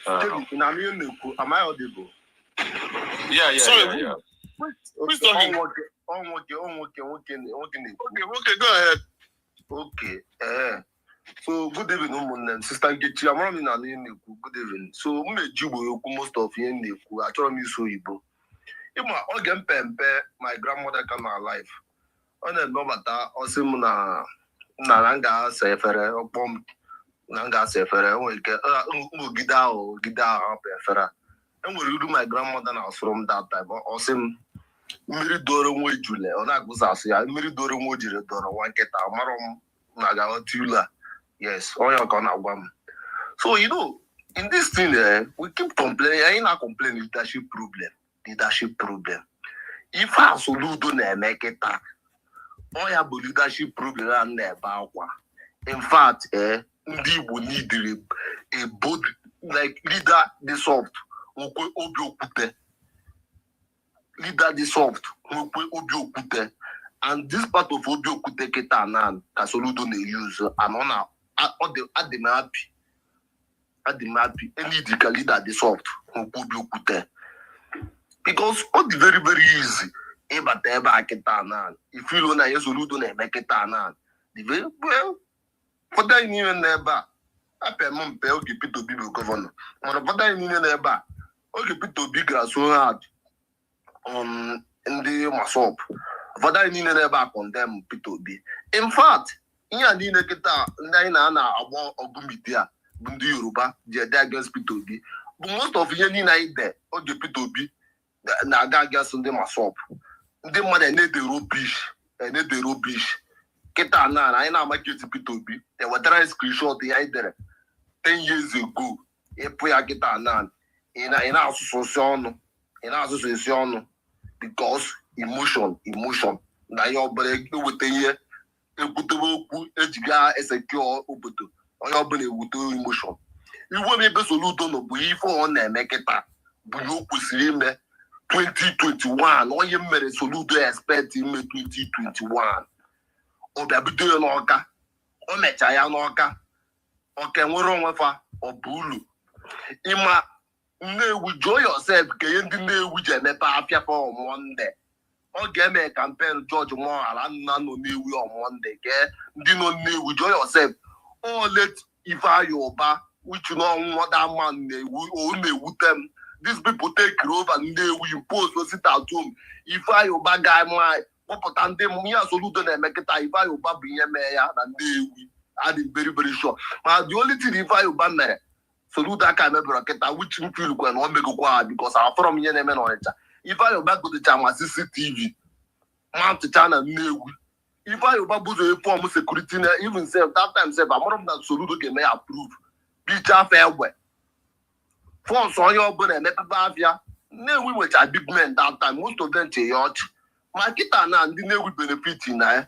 I audible? Yeah. Sorry, Yeah. Who's talking? Okay, go ahead. Okay. So good evening, Sister Nkechi. I'm running an good evening. So most of you I told you so Igbo. My grandmother came alive. On a Bobata, Osimuna Nanga Sefere, or Bomb Nanga Sefere, Gida Pefera. And we do my grandmother now from that time. Osim Miridoro Jule, or Nagusasia, Miridoro Mojire, one get a Marom Naga Tula. Yes, all your gonna one. So in this thing, we keep complaining. I ain't not complaining leadership problem. If I Soludo make it, All your leadership program there, in fact, ndị Igbo need a bold like leader the soft, obi okute. Leader the soft, obi okute. And this part of obi okute keta nan ka Soludo na use and on at the map. Any leader the soft, obi okute. Because all the very easy. If you don't know Soludo na make it anan, the very well. For that you never. I pay mum pay okay to be governor. On for that you never. Okay to be grass so hard. In the masop. For that you never condemn to be. In fact, in a dinner kita na about ogumitia, Bundi Yoruba, the against P2B. But most of you need there, or the P2B, na gagas on the masop. The money need the rubbish. Kita na I na make it P2B. They were trying to screenshot the idea 10 years ago. Epoya kita na in association because emotion. Na your break with the year. Ekutubu ejiga secure obodo. Oyo bele wuto emotion. Iwo me be Soludo no bu ifo on na emeketa. Bu yo kwesiri me 2021. Oye mere Soludo expect in 2021. Obiabido n'Ọka, o mecha ya n'Ọka, oke nwere onwe fa obulu. Ima Nnewi joy yourself ke ndị Nnewi je mepe afia for Monday. O ga-eme campaign George Mohala nna no Nnewi on Monday ke ndị no Nnewi joy yourself. Oh let Ifa Yoruba which no other man Nnewi them. These people take over Nnewi impose sit at home. Ifa Yoruba guy my Popotante Mumia Soludo na Meketa Ifa Yoruba binye meya na Nnewi. I'm very sure. But the only thing Ifa Yoruba mere Soludo aka me broketa which you feel when one make go because I'm from Yemen Onitsha. Ifa Yoruba go to chama CCTV. Mount China Nnewi. Ifa Yoruba buzo form security even say that time say but more of that Soludo can may approve. Picture fairway. For so your brother me Bavia. Nnewi which are big men that time most of them church. My kita na ndị Nnewi benefit na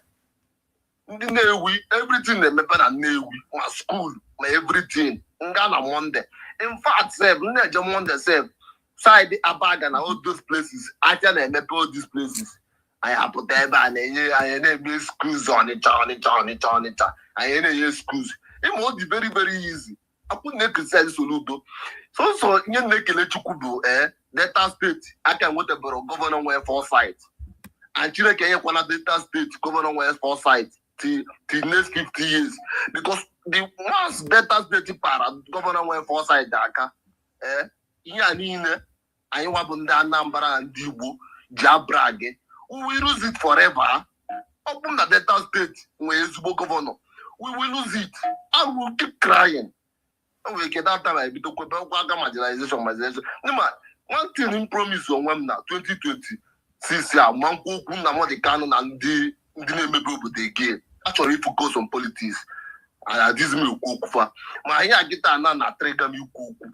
ndị Nnewi everything they mepe na Nnewi my school my everything nga na Monday. In fact sef nneje Monday sef side Abaga na all those places aja na mepe all these places I have put there and I na schools Onitsha I na schools it must be very easy. I put na criticize Soludo so nye na-ekele Chukwu bụ Delta State aka nwetebere governor nwere foresight. And Chile Kenya Delta State governor West foresight till next 50 years. Because the once Delta State para governor West foresight daka I want Anambra and Dibu Jabrage. We will lose it forever. Open the Delta State where is governor. We will lose it. I will keep crying. We get that time I be to marginalization. One thing in promise on one now 2020. Since Manko Kunamo the canon and the name again. Actually focus on politics. And this me kufa. My get na trigger me kuku.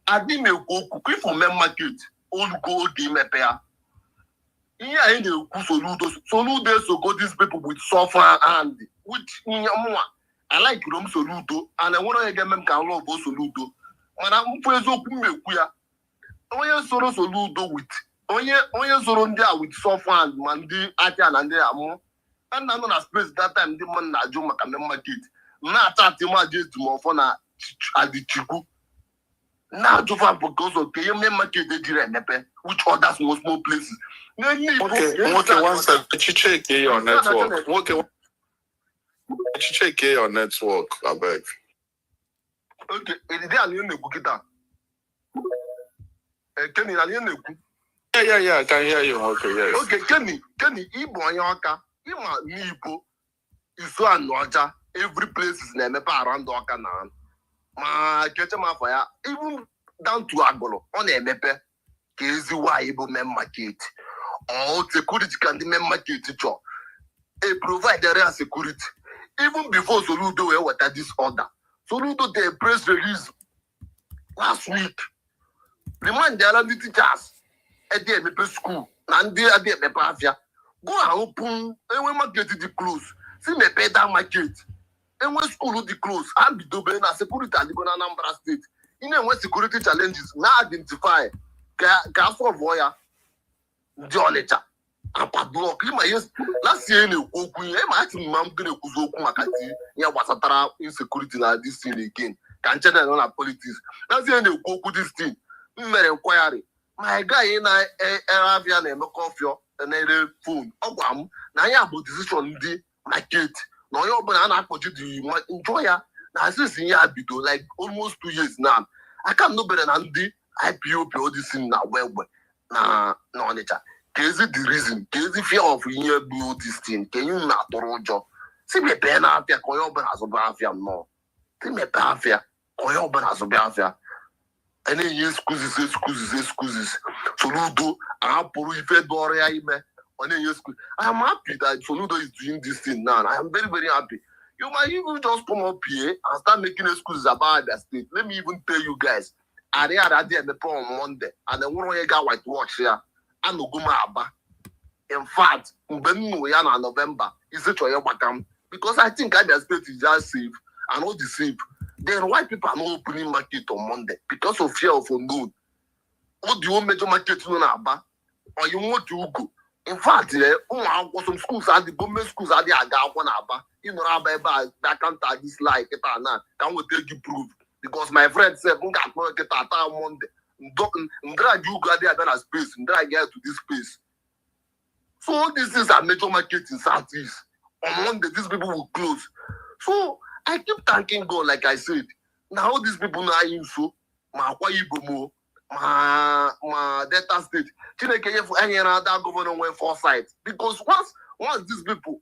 I didn't go for men market. Old gold game pair. Here in the Soludo so go these people with soft hand. Which I like Rom Soludo and I want to get them can love Soludo. When I'm preso kuya. Oye soro Soludo with Onye soro ndị a with soft hand ma ndị aja na ndị amụ and na no na space that time ndị man na ajụ maka men market na atati ma just mo na adichiku na ajụ fa because of the men market dey dire mepe which other small places. Okay, one sec. Check your network. Okay, check your network, I beg. Okay, it dey alien na-ekwu kita. Kenny alien na-ekwu. Yeah, I can hear you. Okay, yes. Okay, Kenny, Ibo Anyoka, Ima Nibo, Isu Anoja, every place is named around Oka now. Ma Ketama Fire, even down to Agolo, on a mepe, KZY Ibo men market. Or security can the men market teacher. A provider real security. Even before Soludo what at this order. Soludo they press release last week. Remind the other teachers. Ede mepe school na ndị ade mepe afia Go and open any market the close. See me better market. And when school the close, and be doing a security and go to Anambra State. You know when security challenges now identify. Can for voya. Onitsha. And padlock. Last year in Okuyi, I might mom gonna kuzo kumakati. Ya wasatara insecurity na this thing again. Can check on our politics. Last year in Okuyi this thing. Mere inquiry. My guy in Arabian and coffee and a phone. Obam. Now you have decision the market. Now you're going to the enjoy ya. Now I see ya bido like almost 2 years now. I can't know better than the IPOB or this thing now. Well, na Onitsha. Is it the reason? Is the fear of you build this thing? Can you not do job? See me pen after Koyoban as a bafia more. See me bafia. Koyoban as a bafia. And then you excuses. Soludo, I'm probably fed Doria. I'm happy that Soludo is doing this thing now. I am very, very happy. You might even just come up here and start making excuses about the state. Let me even tell you guys. I had a day on Monday, and then one got whitewash here. And no go aba. In fact, November is it because I think Abia State is just safe and not safe. Then why people are not opening market on Monday? Because of fear of unknown. What do you major market in Aba? Or you want to go? In fact, some schools are the government schools are the Aba. You know, Aba can't dislike it and can we take you proof? Because my friend said, Monday. Drag you got there than a space, and drag get to this space. So this is a major market in Southeast. On Monday, these people will close. So I keep thanking God, like I said. Now these people now in so my Ibomo, my Delta State. Chineke for any other governor went foresight. Because once these people,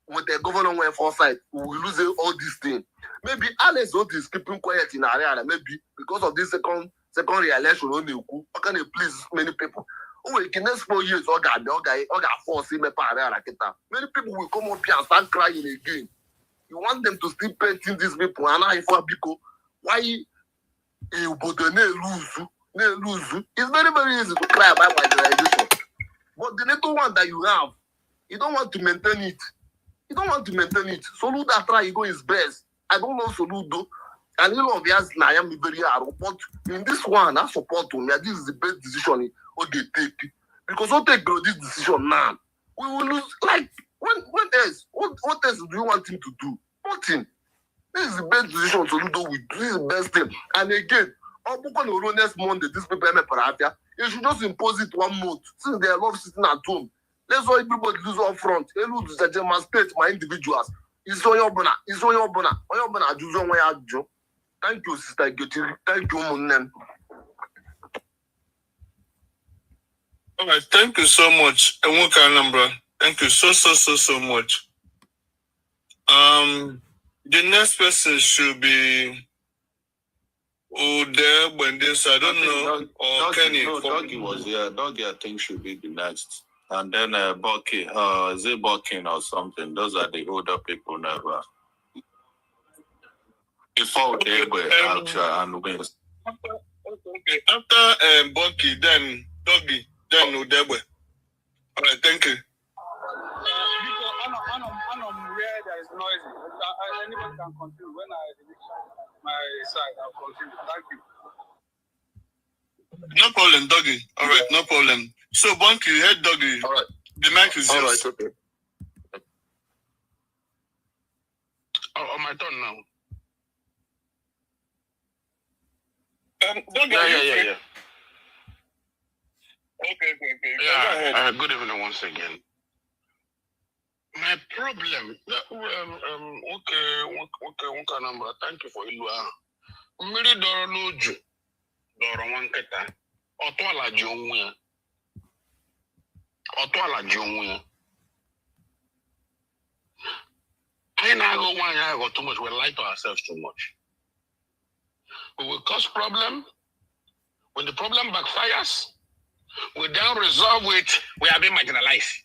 with the governor went foresight, we will lose all these things. Maybe Alex is keeping quiet in area, maybe because of this second re-election only. How can they please many people? Oh, in the next 4 years, force him. Many people will come up here and start crying again. You want them to still painting these people and I for because why you lose? It's very, very easy to cry about marginalization. But the little one that you have, you don't want to maintain it. Soludo try to go his best. I don't know Soludo. And you know, I am very hard. But in this one, I support him. This is the best decision they take. Because we take this decision now, we will lose. Like, when else? What else do you want him to do? Nothing. This is the best decision Soludo will do. This is the best thing. And again, next Monday, this people you should just impose it 1 month. Since they love sitting at home. Let's all everybody lose up front. They lose the German state, my individuals. It's on your banner. Thank you, Sister Getty. Thank you, Munem. All right, thank you so much, Enwoka Anambra. Thank you so much. The next person should be Ode when this I don't know or Kenny. Doggy was here. Doggy, I think, should be the next. And then Bucky, is it Bucking or something? Those are the older people never. Before they were out and wins. Okay. After Bucky, then Doggy, then Udebe. All right, thank you. I'm where there is noise. Anybody can continue. When I reach my side, I'll continue. Thank you. No problem, Doggy. All right, no problem. So, Bucky, head Doggy. All right. The mic is yours. All right, okay. On my turn now. Doggy, Yeah. Okay. Yeah, good evening once again. My problem, okay, number. Thank you for Ilua. Miri doro loju, doro wanketa. Otwala jongwe. I now go one. I got too much. We lie to ourselves too much. We will cause problem. When the problem backfires, we then resolve it. We are being marginalized.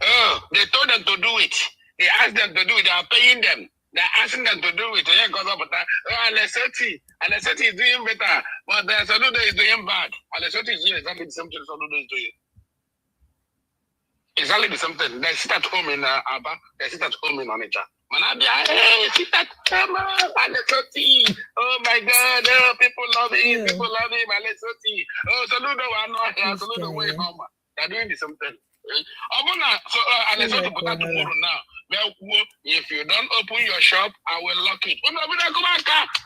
Oh, they told them to do it. They asked them to do it. They are paying them. They are asking them to do it. Alessati is doing better, but Soludo is doing bad. Alessati is doing exactly the same thing Soludo is doing. exactly the same thing. They sit at home in Aba, they sit at home in Onitsha. Manabia, hey, sit at home, Malesoti. Oh my God, oh, people love him, people love him, Malesoti. Oh, Soludo, I know here, Soludo, way home. They're doing the same thing. So, Alessandro put that tomorrow now. Well, if you don't open your shop, I will lock it.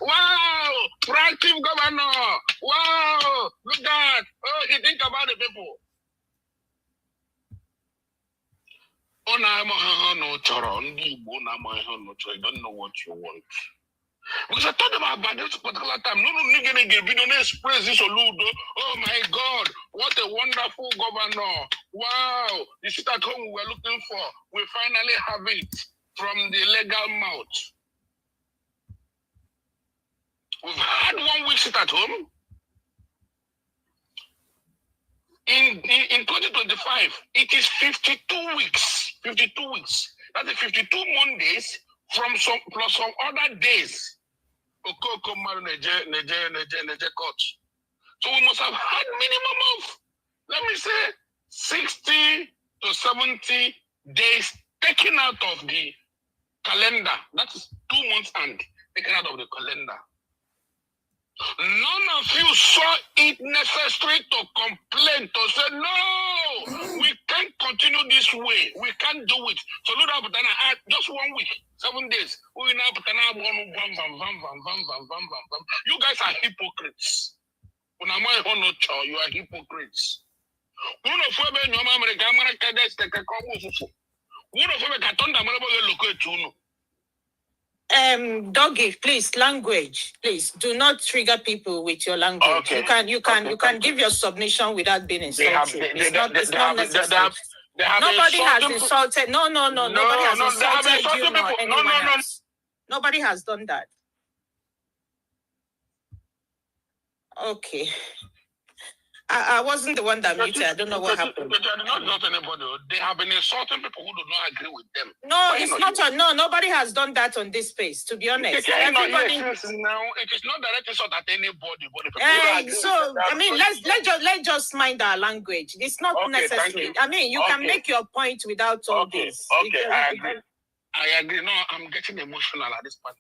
Wow! Proactive governor! Wow! Look at that! Oh, he think about the people. Oh, no, you don't know what you want. Because I told them about this particular time. No, video express this Soludo. Oh my God, what a wonderful governor. Wow, the sit at home we were looking for. We finally have it from the legal mouth. We've had 1 week sit at home. In 2025, it is 52 weeks. 52 weeks. That's the 52 Mondays from some plus some other days. So we must have had minimum of, let me say, 60 to 70 days taken out of the calendar. That is 2 months and taken out of the calendar. None of you saw it necessary to complain, to say, no, we can't continue this way. We can't do it. So look up just 1 week, 7 days. We now you guys are hypocrites. You are hypocrites. Doggy, please, language, please. Do not trigger people with your language. Okay. You can give your submission without being insulted. It's not necessary. Nobody has insulted. No. Nobody has insulted you or anyone else. Nobody has done that. Okay. I wasn't the one that muted. I don't know what happened. They are not anybody. They have been insulting people who do not agree with them. No, it's not. No, nobody has done that on this space. To be honest, everybody. Now it is not direct insult at anybody. So I mean, let's just mind our language. It's not necessary. I mean, you can make your point without all this. Okay, I agree. No, I'm getting emotional at this point.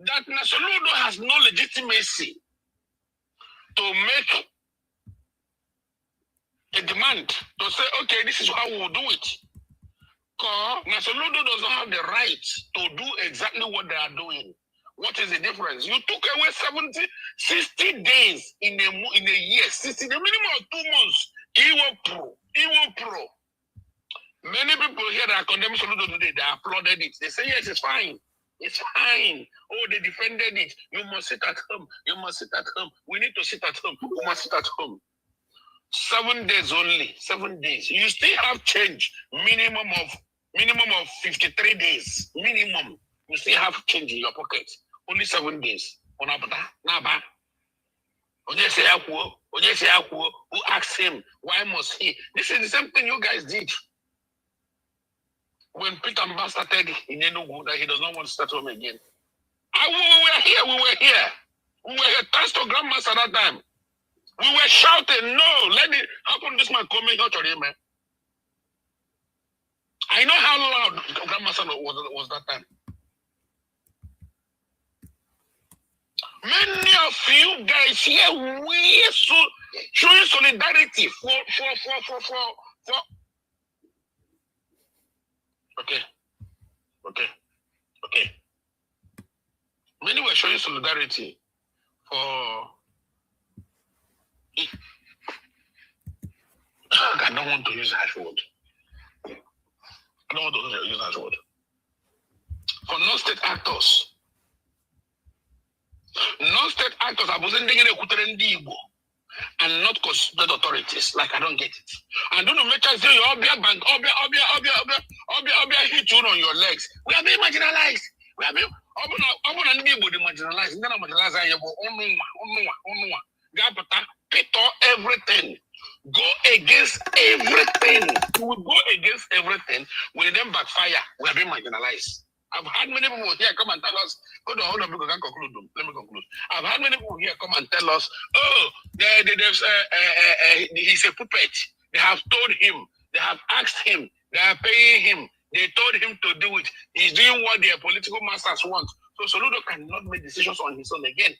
That Soludo has no legitimacy to make a demand to say, okay, this is how we will do it. Because Soludo does not have the right to do exactly what they are doing. What is the difference? You took away 60 days in a year, 60, the minimum of 2 months. Ewo pro. Many people here that are condemning Soludo today, they applauded it. They say, yes, it's fine. It's fine. Oh, they defended it. You must sit at home. You must sit at home. We need to sit at home. You must sit at home. 7 days only. 7 days. You still have change. Minimum of 53 days. Minimum. You still have change in your pocket. Only 7 days. Who asked him? Why must he? This is the same thing you guys did. When Peter Mbah started in Enugu, that he does not want to start home again. We were here. Thanks to Grandmaster at that time. We were shouting, no, let it happen. This man coming here to him. I know how loud Grandmaster was that time. Many of you guys here, we are showing solidarity for. Okay. Many were showing solidarity for. I don't want to use harsh word. For non-state actors. Non-state actors are and not considered authorities. Like I don't get it. I don't know. Make us say Obia bank, Obia hit you on your legs. We are being marginalized. We are being marginalized. Then I'm marginalized. Everything. Go against everything. We go against everything. When them backfire, we are being marginalized. I've had many people here come and tell us, hold on, because I can't conclude. Let me conclude. I've had many people here come and tell us, oh, he's a puppet. They have told him, they have asked him, they are paying him. They told him to do it. He's doing what their political masters want. So Soludo cannot make decisions on his own again.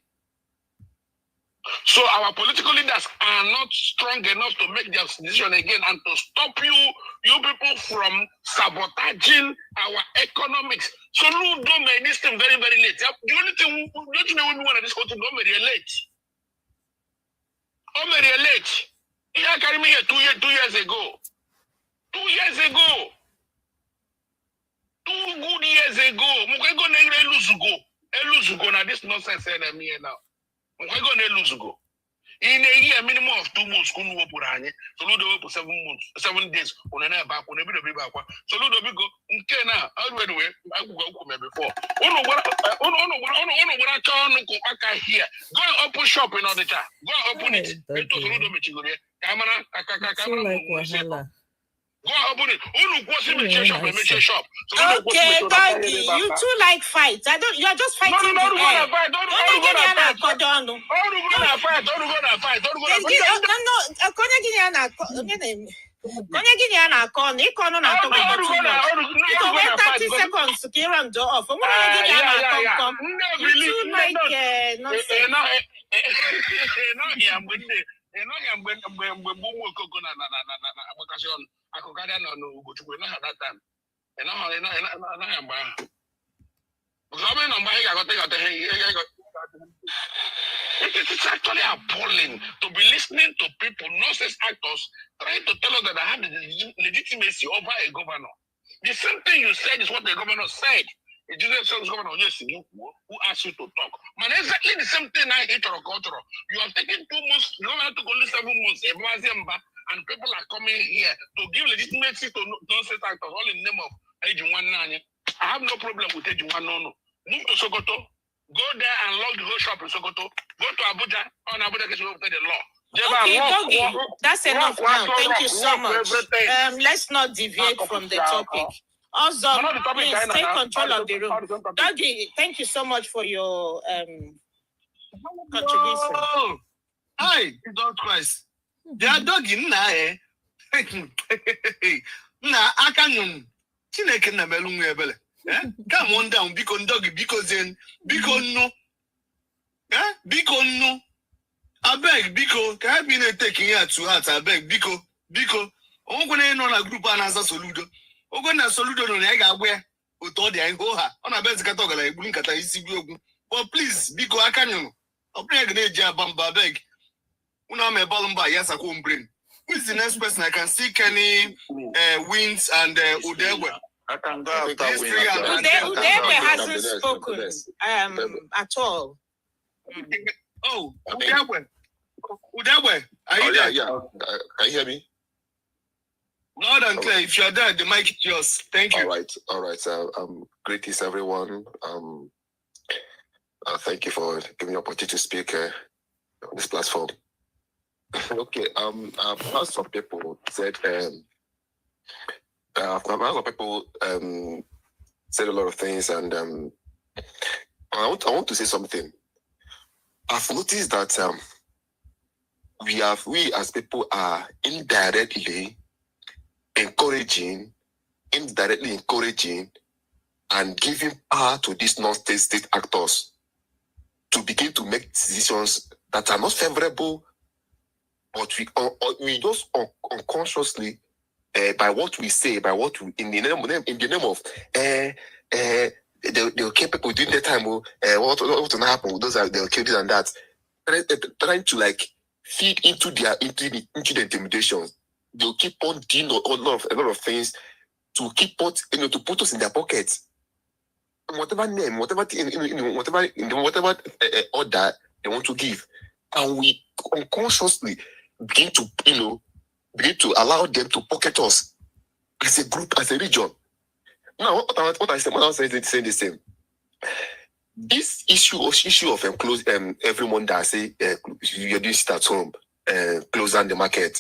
So our political leaders are not strong enough to make their decision again and to stop you people from sabotaging our economics. Soludo made this thing very, very late. The only thing, don't you know when we want this country, don't make it late. Don't make it late. He carried me here 2 years ago. 2 years ago. 2 good years ago. Mukego na eluzugo na this nonsense enemy here now. Mukego na eluzugo. In a year, minimum of 2 months, couldn't work for Soludo for 7 months, 7 days. On an air back, on a bit of back. Soludo bigo, Nkena, I went away. I could go before. Oh, what I can't here. Go and open shop in Onitsha. Go and open it. Soludo Michigore. Camera, go and open it. Shop. Okay, thank you. You two like fight. You're just fighting. No, Don't go to fight. Don't go It's actually appalling to be listening to people, nonsense actors, trying to tell us that I have the legitimacy over a governor. The same thing you said is what the governor said. The governor, yes, who asked you to talk. Man, exactly the same thing I hate or cultural. You have taken 2 months, you don't have to go only 7 months, and people are coming here to give legitimacy to nonsense actors, all in the name of Agent 19. I have no problem with Agent 19. Move to Sokoto, go there and lock the whole shop in Sokoto. Go to Abuja, on Abuja gets over the law. Okay, Doggy, that's enough now. Thank you so much. Let's not deviate from the topic. Also, please take control of the room. Doggy, thank you so much for your contribution. Hi, God Christ. They are Doggy now. Na akanyum. Chineke na melu nwebele. Come on down, because Doggy, because no. Because no. I beg, because can I be taking here to heart? I beg, because I'm going to know a group and answer Soludo. I'm going to Soludo no nega where Uto de Angoha. On a best Katoga like Blinkata is. But please, because I can I'll bring a Jabamba beg. Una me balumba, yes, I won't bring. Who is the next person I can see? Kenny Wins and Udewe. I can go after Udewe hasn't spoken at all. Oh, Udewe, are you there? Yeah. Can you hear me? Loud and clear. If you're there, the mic is yours. Thank you. All right. Greetings, everyone. Thank you for giving me the opportunity to speak on this platform. Okay. I've heard some people said. I've heard people said a lot of things, and I want to say something. I've noticed that we as people are indirectly encouraging and giving power to these non-state actors to begin to make decisions that are not favorable, but we just unconsciously by what we say, by what we, in the name of they'll keep people during the time. What will happen? Those are they'll kill this and that. Trying to like feed into the intimidations. They'll keep on doing a lot of things to keep to put us in their pockets. Whatever name, whatever order they want to give, and we unconsciously begin to allow them to pocket us as a group, as a region. Now, what I say, saying the same. This issue of close every Monday, I say you're doing sit at home, close down the market.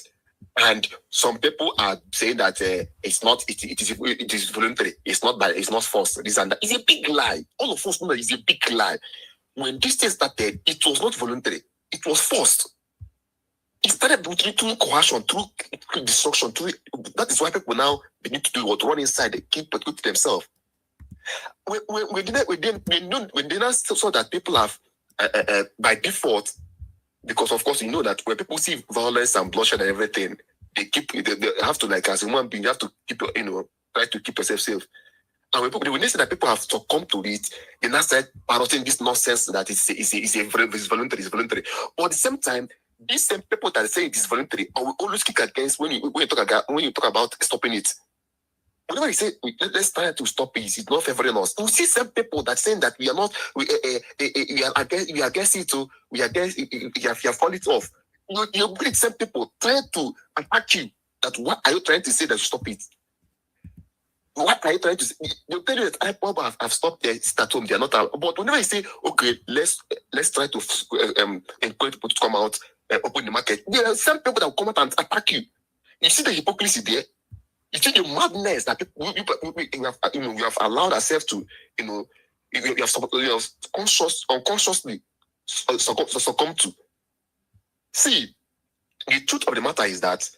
And some people are saying that it's not. It is voluntary. It's not that. It's not forced. This and that. It's a big lie. All of us know that it's a big lie. When this thing started, it was not voluntary. It was forced. It started through coercion, through destruction. That is why people now they need to do what run inside. They keep to themselves. When they now saw that people have by default, because of course you know that when people see violence and bloodshed and everything, they have to, like, as a human being, you have to keep try to keep yourself safe. And when they say that people have succumbed to it, they now start parroting this nonsense that it's voluntary. But at the same time, these same people that say it is voluntary, I will always kick against when you talk about stopping it. Whenever you say let's try to stop it, it's not favoring us. You see some people that saying that we are not, we are against it, so we are against you have fallen it off. You bring some people trying to attack you. That what are you trying to say that you stop it? What are you trying to say? They'll tell you that IPOB have stopped their statum. They are not. But whenever you say, okay, let's try to encourage people to come out, open the market, there are some people that will come out and attack you. You see the hypocrisy there. You see the madness that we have allowed ourselves to, you have unconsciously succumb to. See, the truth of the matter is that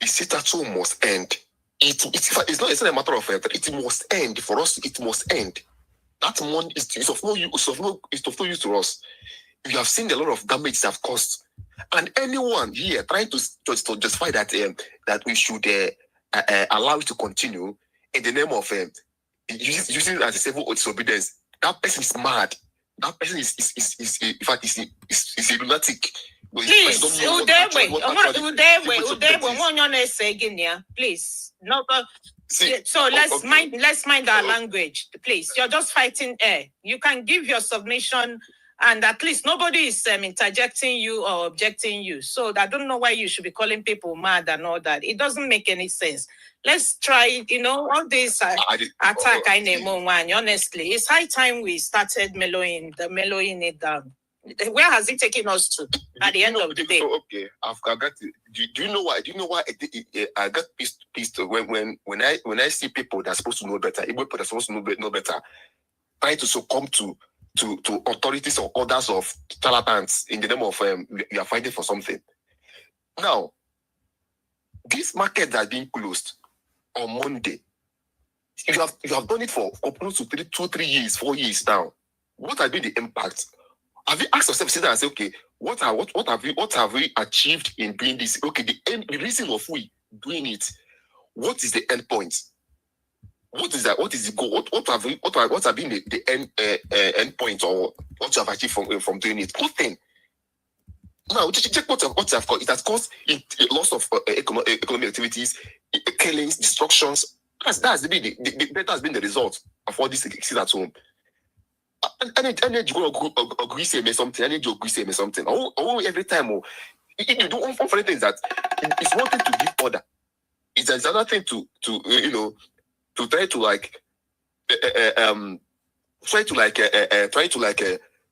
the sit-at-home must end. It's not a matter of it must end for us. It must end. That money is of no use to us. We have seen a lot of damage that have caused, and anyone here trying to justify that that we should allow it to continue in the name of using it as a civil disobedience, that person is mad. That person is in fact is a lunatic. Please, please. No, so let's mind our language, please. You're just fighting air. You can give your submission, and at least nobody is interjecting you or objecting you. So I don't know why you should be calling people mad and all that. It doesn't make any sense. Let's try, all this attack. Honestly, it's high time we started mellowing it down. Where has it taken us to at the end of the day? Okay, I've got it. Do you know why? I got pissed when I see people that are supposed to know better, people that are supposed to know better, trying to succumb to authorities or orders of charlatans in the name of we are fighting for something. Now, this market that being closed on Monday, you have done it for close to 3 years, 4 years now. What has been the impact? Have you asked yourself, sit down and say, okay, what have we achieved in doing this? Okay, the reason of we doing it, what is the end point? What is that? What is the goal? What have been the end point, or what you have achieved from doing it? Nothing. Now check what have caused. It has caused a loss of economic activities, killings, destructions. That has been the result of all this sit at home. I need to agree say me something. I need to agree say me something. Every time, you do one funny things that it's one thing to give order. It's another thing to try to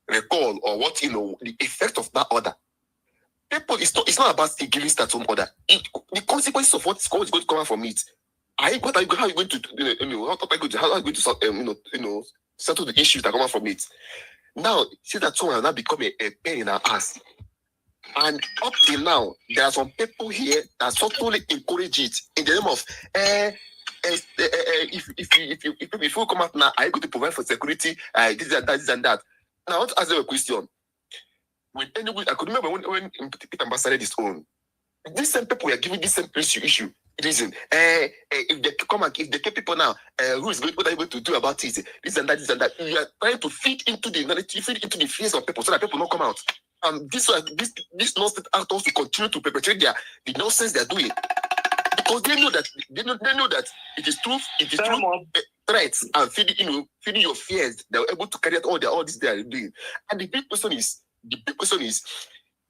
recall or what the effect of that order. People, it's not about giving start home order. The consequences of what's going to come out from it. How are you going to settle the issues that come out from it? Now, see that someone has now become a pain in our ass. And up till now, there are some people here that totally encourage it in the name of if you come out now, are you going to provide for security? This and that. Now I want to ask you a question. I could remember when Peter Ambassador started his own. These same people were giving this same issue. Reason. If they get people now, what are you going to do about it? This and that. You are trying to feed into the narrative, feed into the fears of people so that people don't come out. This nonsense actors to continue to perpetrate the nonsense they're doing. Because they know that it is true threats and feeding your fears. They're able to carry out all this they are doing. And the big question is,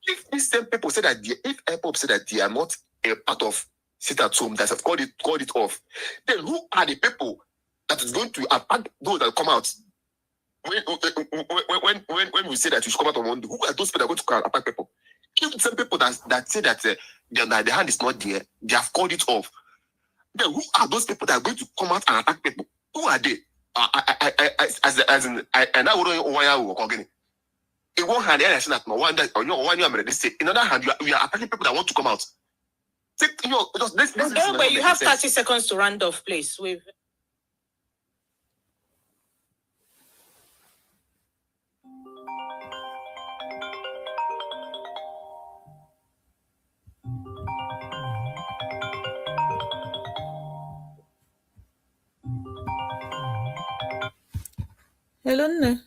if these same people say that if IPOB say that they are not a part of sit at home, that have called it off, then who are the people that is going to attack those that come out? When we say that you should come out on Monday, who are those people that are going to attack people? If some people that say that the hand is not there, they have called it off. Then who are those people that are going to come out and attack people? Who are they? And I wouldn't know why I will again. In one hand, I say that no one that or one you are say. In another hand, we are attacking people that want to come out. Take But you have 30 seconds to round off, please. With hello, Nne.